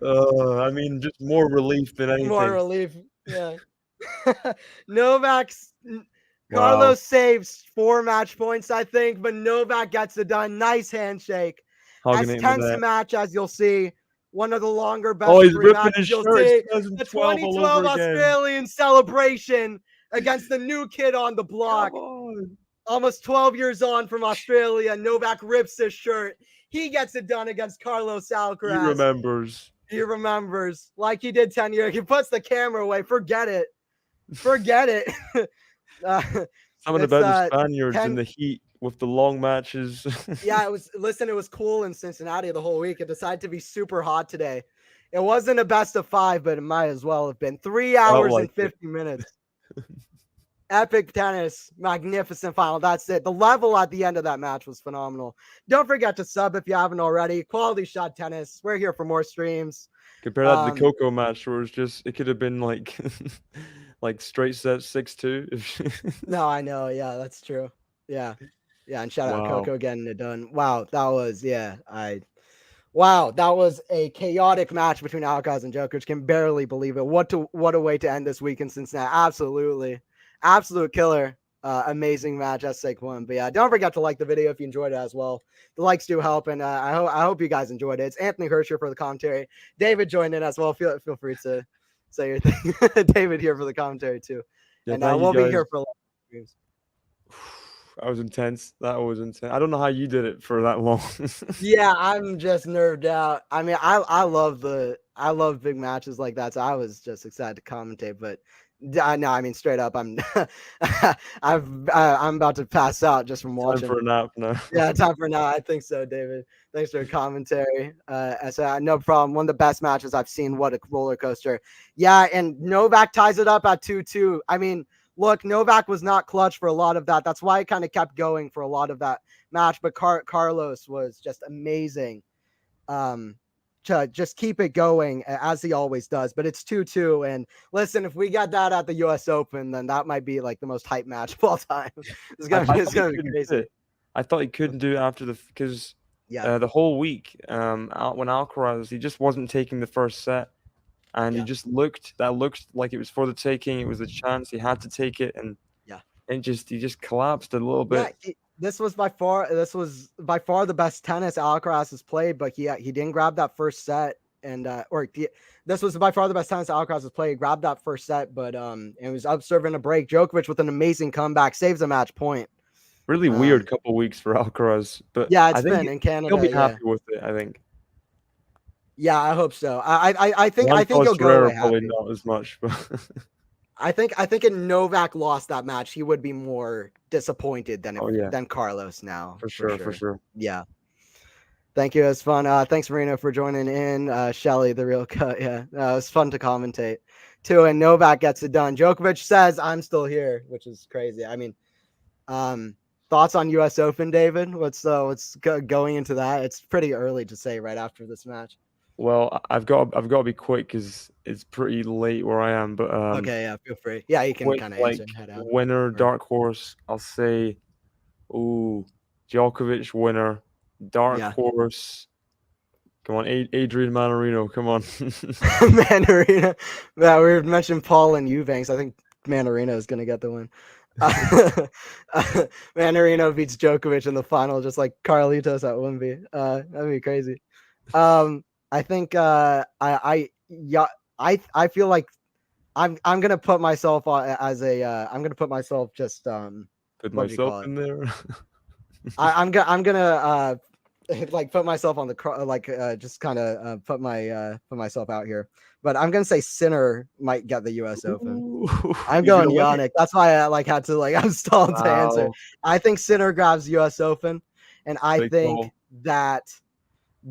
I mean, just more relief than anything. More relief, yeah. Carlos saves 4 match points, I think, but Novak gets it done. Nice handshake. As tense a match as you'll see. One of the longer best 3 matches you'll see. The 2012 Australian celebration against the new kid on the block. Almost 12 years on from Australia. Novak rips his shirt. He gets it done against Carlos Alcaraz. He remembers. He remembers like he did 10 years. He puts the camera away. Forget it. Forget it. Something It's about the Spaniards 10. in the heat with the long matches. Yeah, it was. Listen, it was cool in Cincinnati the whole week. It decided to be super hot today. It wasn't a best of 5, but it might as well have been 3 Felt hours like and 50 minutes. Epic tennis, magnificent final. That's it. The level at the end of that match was phenomenal. Don't forget to sub if you haven't already. Quality Shot Tennis. We're here for more streams. Compare that to the Coco match, where it could have been like like straight set 6-2. No, I know. Yeah, that's true. Yeah. Yeah. And shout out Wow. Coco getting it done. Wow. That was, wow. That was a chaotic match between Alcaraz and Djokovic. Can barely believe it. What a way to end this week in Cincinnati. Absolutely. Absolute killer. Amazing match. That's sake one. But yeah, don't forget to like the video if you enjoyed it as well. The likes do help, and I hope you guys enjoyed it. It's Anthony Hersher for the commentary. David joined in as well. Feel free to say your thing. David here for the commentary too. Yeah, And thank you we'll guys. be here for a lot of streams. That was intense. That was intense. I don't know how you did it for that long. Yeah, I'm just nerved out. I mean, I love big matches like that. So I was just excited to commentate, but no, I mean straight up, I'm I'm about to pass out just from watching. Time for a nap now. Yeah, time for now. I think so, David. Thanks for your commentary. So no problem. One of the best matches I've seen. What a roller coaster. Yeah, and Novak ties it up at 2-2. I mean, look, Novak was not clutch for a lot of that. That's why it kind of kept going for a lot of that match. But Carlos was just amazing. To just keep it going as he always does. But it's 2-2. And listen, if we get that at the US Open, then that might be like the most hype match of all time. It's gonna be crazy. I thought he couldn't do it after because the whole week, when Alcaraz, he just wasn't taking the first set, and he looked like it was for the taking. It was a chance. He had to take it, and he just collapsed a little bit. Yeah, this was by far the best tennis Alcaraz has played, but he didn't grab that first set, and this was by far the best tennis Alcaraz has played. He grabbed that first set, but it was up serving a break. Djokovic with an amazing comeback saves a match point. Really weird couple weeks for Alcaraz, but yeah, it's been in Canada. He'll be happy with it, I think. Yeah, I hope so. I think he'll go away probably happy. not as much, but I think if Novak lost that match, he would be more disappointed than Carlos now. For sure. Yeah. Thank you. It was fun. Thanks, Marina, for joining in. Shelly, the real cut. Yeah. It was fun to commentate too. And Novak gets it done. Djokovic says, "I'm still here," which is crazy. I mean, thoughts on US Open, David? What's going into that? It's pretty early to say right after this match. Well, I've got to be quick because it's pretty late where I am. But okay, yeah, feel free. Yeah, you can kind of answer. Head out. Winner, dark horse. I'll say, Djokovic winner, dark horse. Come on, Adrian Mannarino. Come on, Mannarino. Yeah, we mentioned Paul and Eubanks. I think Mannarino is gonna get the win. Mannarino beats Djokovic in the final, just like Carlitos at Wembley. That'd be crazy. I think I feel like I'm gonna put myself as a I'm gonna put myself just put myself in there. I'm gonna like put myself on the just kind of put myself out here, but I'm gonna say Sinner might get the US Open. I'm going Yannick. That's why I had to I'm stalled to answer. I think Sinner grabs US Open, and I think that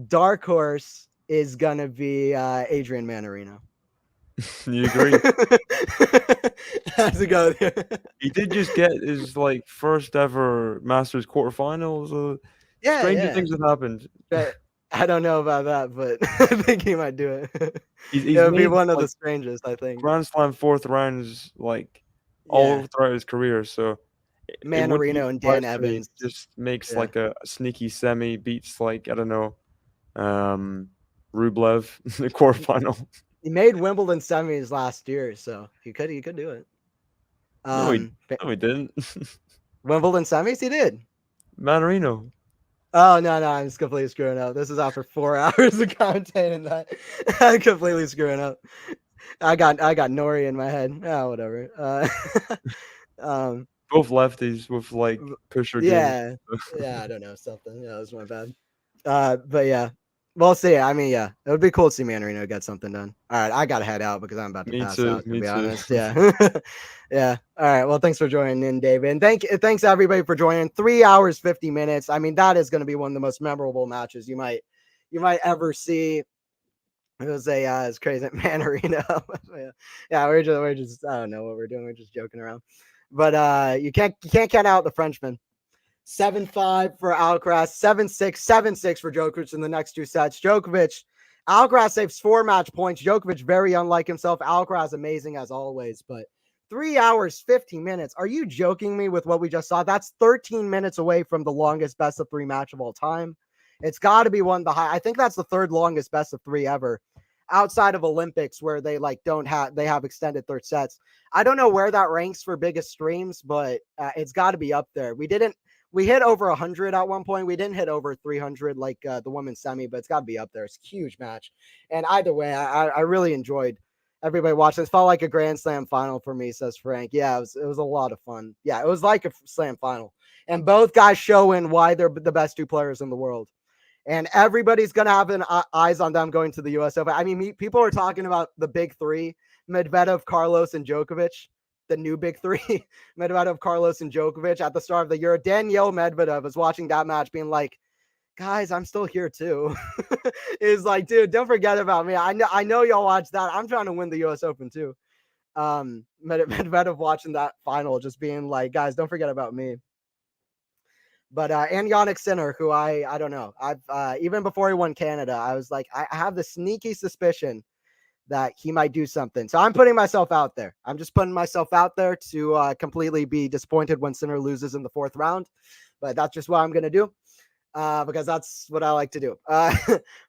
dark horse is gonna be Adrian Mannarino. You agree? How's it go? He did just get his first ever Masters quarterfinals. Stranger things have happened. But I don't know about that, but I think he might do it. It'll be one of the strangest, I think. Grand Slam fourth rounds all throughout his career. So Mannarino and Dan Evans just makes a sneaky semi, beats I don't know, Rublev in the quarterfinal. He made Wimbledon semis last year, so he could do it. No, he didn't. Wimbledon semis, he did. Mannarino. Oh no, I'm just completely screwing up. This is after 4 hours of commentating that. I'm completely screwing up. I got Nori in my head. Oh, whatever. Both lefties with pusher games. Yeah, I don't know something. Yeah, that was my bad. But yeah, We'll see. I mean, yeah, it would be cool to see Manarino get something done. All right, I gotta head out because I'm about to Me pass too. out. To Me be too. honest, yeah, yeah. All right. Well, thanks for joining in, David, and thanks everybody for joining. 3 hours 50 minutes. I mean, that is going to be one of the most memorable matches you might ever see. It was it's crazy, Manarino. Yeah, we're just I don't know what we're doing. We're just joking around, but you can't count out the Frenchman. 7-5 for Alcaraz, 7-6, 7-6 for Djokovic in the next two sets. Alcaraz saves 4 match points. Djokovic very unlike himself. Alcaraz amazing as always, but 3 hours 15 minutes. Are you joking me with what we just saw? That's 13 minutes away from the longest best of 3 match of all time. It's got to be one of the high. I think that's the third longest best of 3 ever, outside of Olympics where they have extended third sets. I don't know where that ranks for biggest streams, but it's got to be up there. We hit over 100 at one point. We didn't hit over 300 like the women's semi, but it's got to be up there. It's a huge match. And either way, I really enjoyed everybody watching. This felt like a Grand Slam final for me, says Frank. Yeah, it was a lot of fun. Yeah, it was like a Slam final. And both guys showing why they're the best 2 players in the world. And everybody's going to have eyes on them going to the US Open. I mean, people are talking about the big 3, Medvedev, Carlos, and Djokovic. The new big 3, Medvedev, Carlos, and Djokovic at the start of the year. Danielle Medvedev was watching that match being like, guys, I'm still here too. Is like, dude, don't forget about me. I know y'all watch that. I'm trying to win the US Open too. Medvedev watching that final just being like, guys, don't forget about me. But and Yannick Sinner, who I don't know. I've even before he won Canada, I was like, I have the sneaky suspicion that he might do something. So I'm putting myself out there. I'm just putting myself out there to completely be disappointed when Sinner loses in the 4th round. But that's just what I'm going to do because that's what I like to do.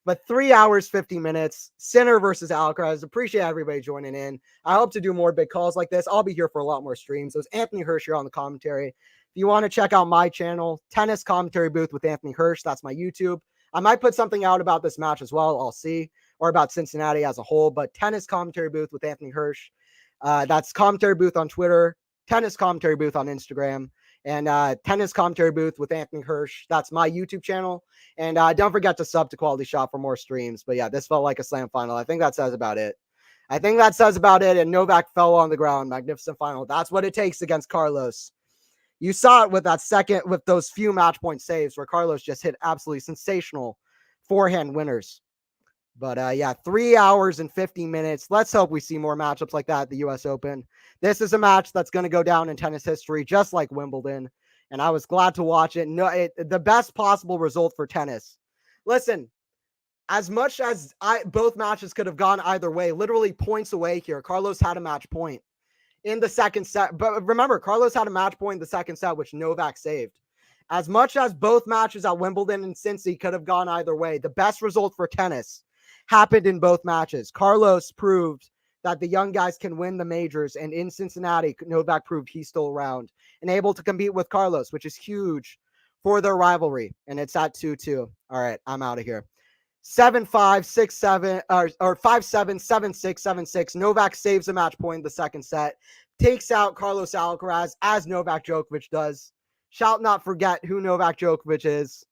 But 3 hours, 50 minutes, Sinner versus Alcaraz. Appreciate everybody joining in. I hope to do more big calls like this. I'll be here for a lot more streams. So it's Anthony Hirsch here on the commentary. If you want to check out my channel, Tennis Commentary Booth with Anthony Hirsch, that's my YouTube. I might put something out about this match as well. I'll see. Or about Cincinnati as a whole, but Tennis Commentary Booth with Anthony Hirsch. That's Commentary Booth on Twitter, Tennis Commentary Booth on Instagram, and Tennis Commentary Booth with Anthony Hirsch. That's my YouTube channel. And don't forget to sub to QualityShot for more streams. But yeah, this felt like a Slam final. I think that says about it. And Novak fell on the ground. Magnificent final. That's what it takes against Carlos. You saw it with those few match point saves where Carlos just hit absolutely sensational forehand winners. But yeah, 3 hours and 50 minutes. Let's hope we see more matchups like that at the US Open. This is a match that's going to go down in tennis history, just like Wimbledon. And I was glad to watch it. The best possible result for tennis. Listen, as much as both matches could have gone either way, literally points away here. Carlos had a match point in the second set. But remember, Carlos had a match point in the second set, which Novak saved. As much as both matches at Wimbledon and Cincy could have gone either way, the best result for tennis happened in both matches. Carlos proved that the young guys can win the majors, and in Cincinnati, Novak proved he's still around and able to compete with Carlos, which is huge for their rivalry. And it's at 2-2. All right, I'm out of here. 7-5, 6-7, or 5-7, 7-6, 7-6. Novak saves a match point in the second set, takes out Carlos Alcaraz as Novak Djokovic does. Shall not forget who Novak Djokovic is.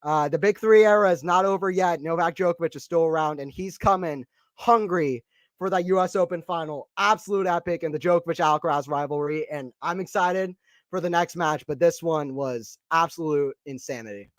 The big 3 era is not over yet. Novak Djokovic is still around, and he's coming hungry for that US Open final. Absolute epic in the Djokovic-Alcaraz rivalry, and I'm excited for the next match, but this one was absolute insanity.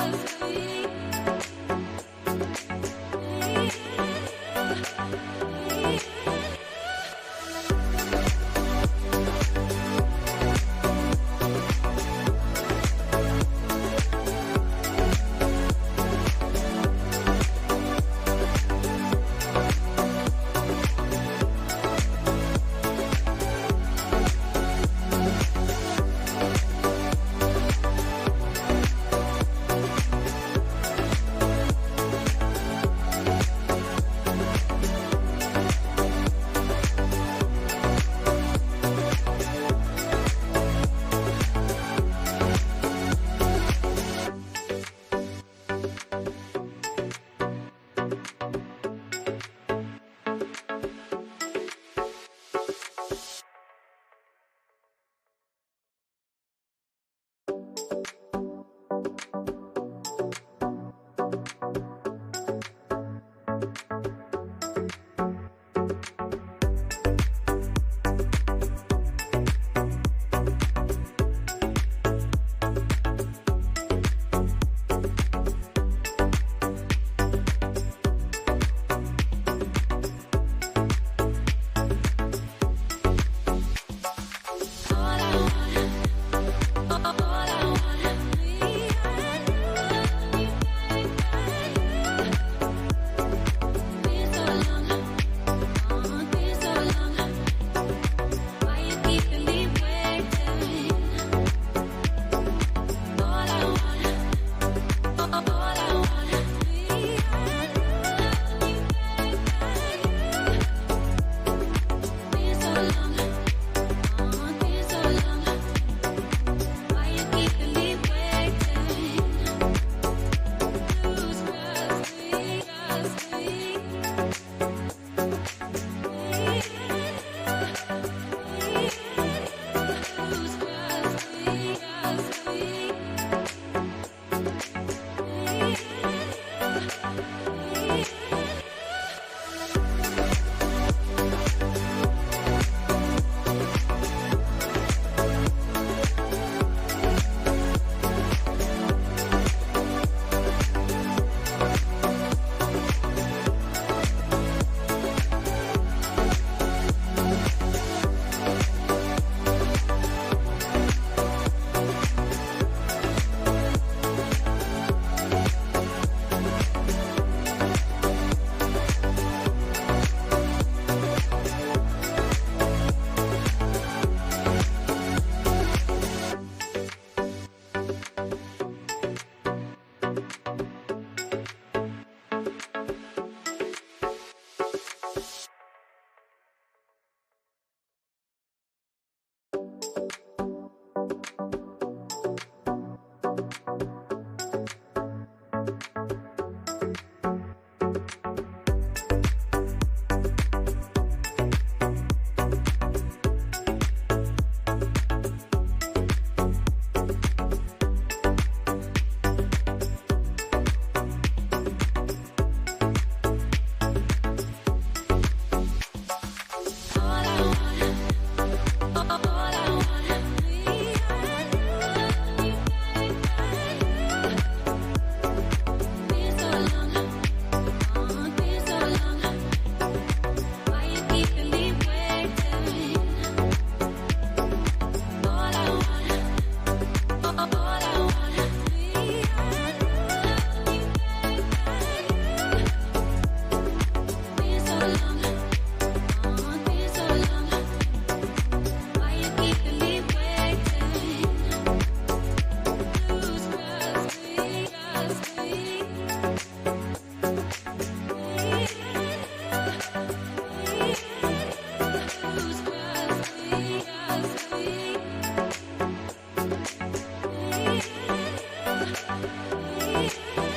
We'll be right back.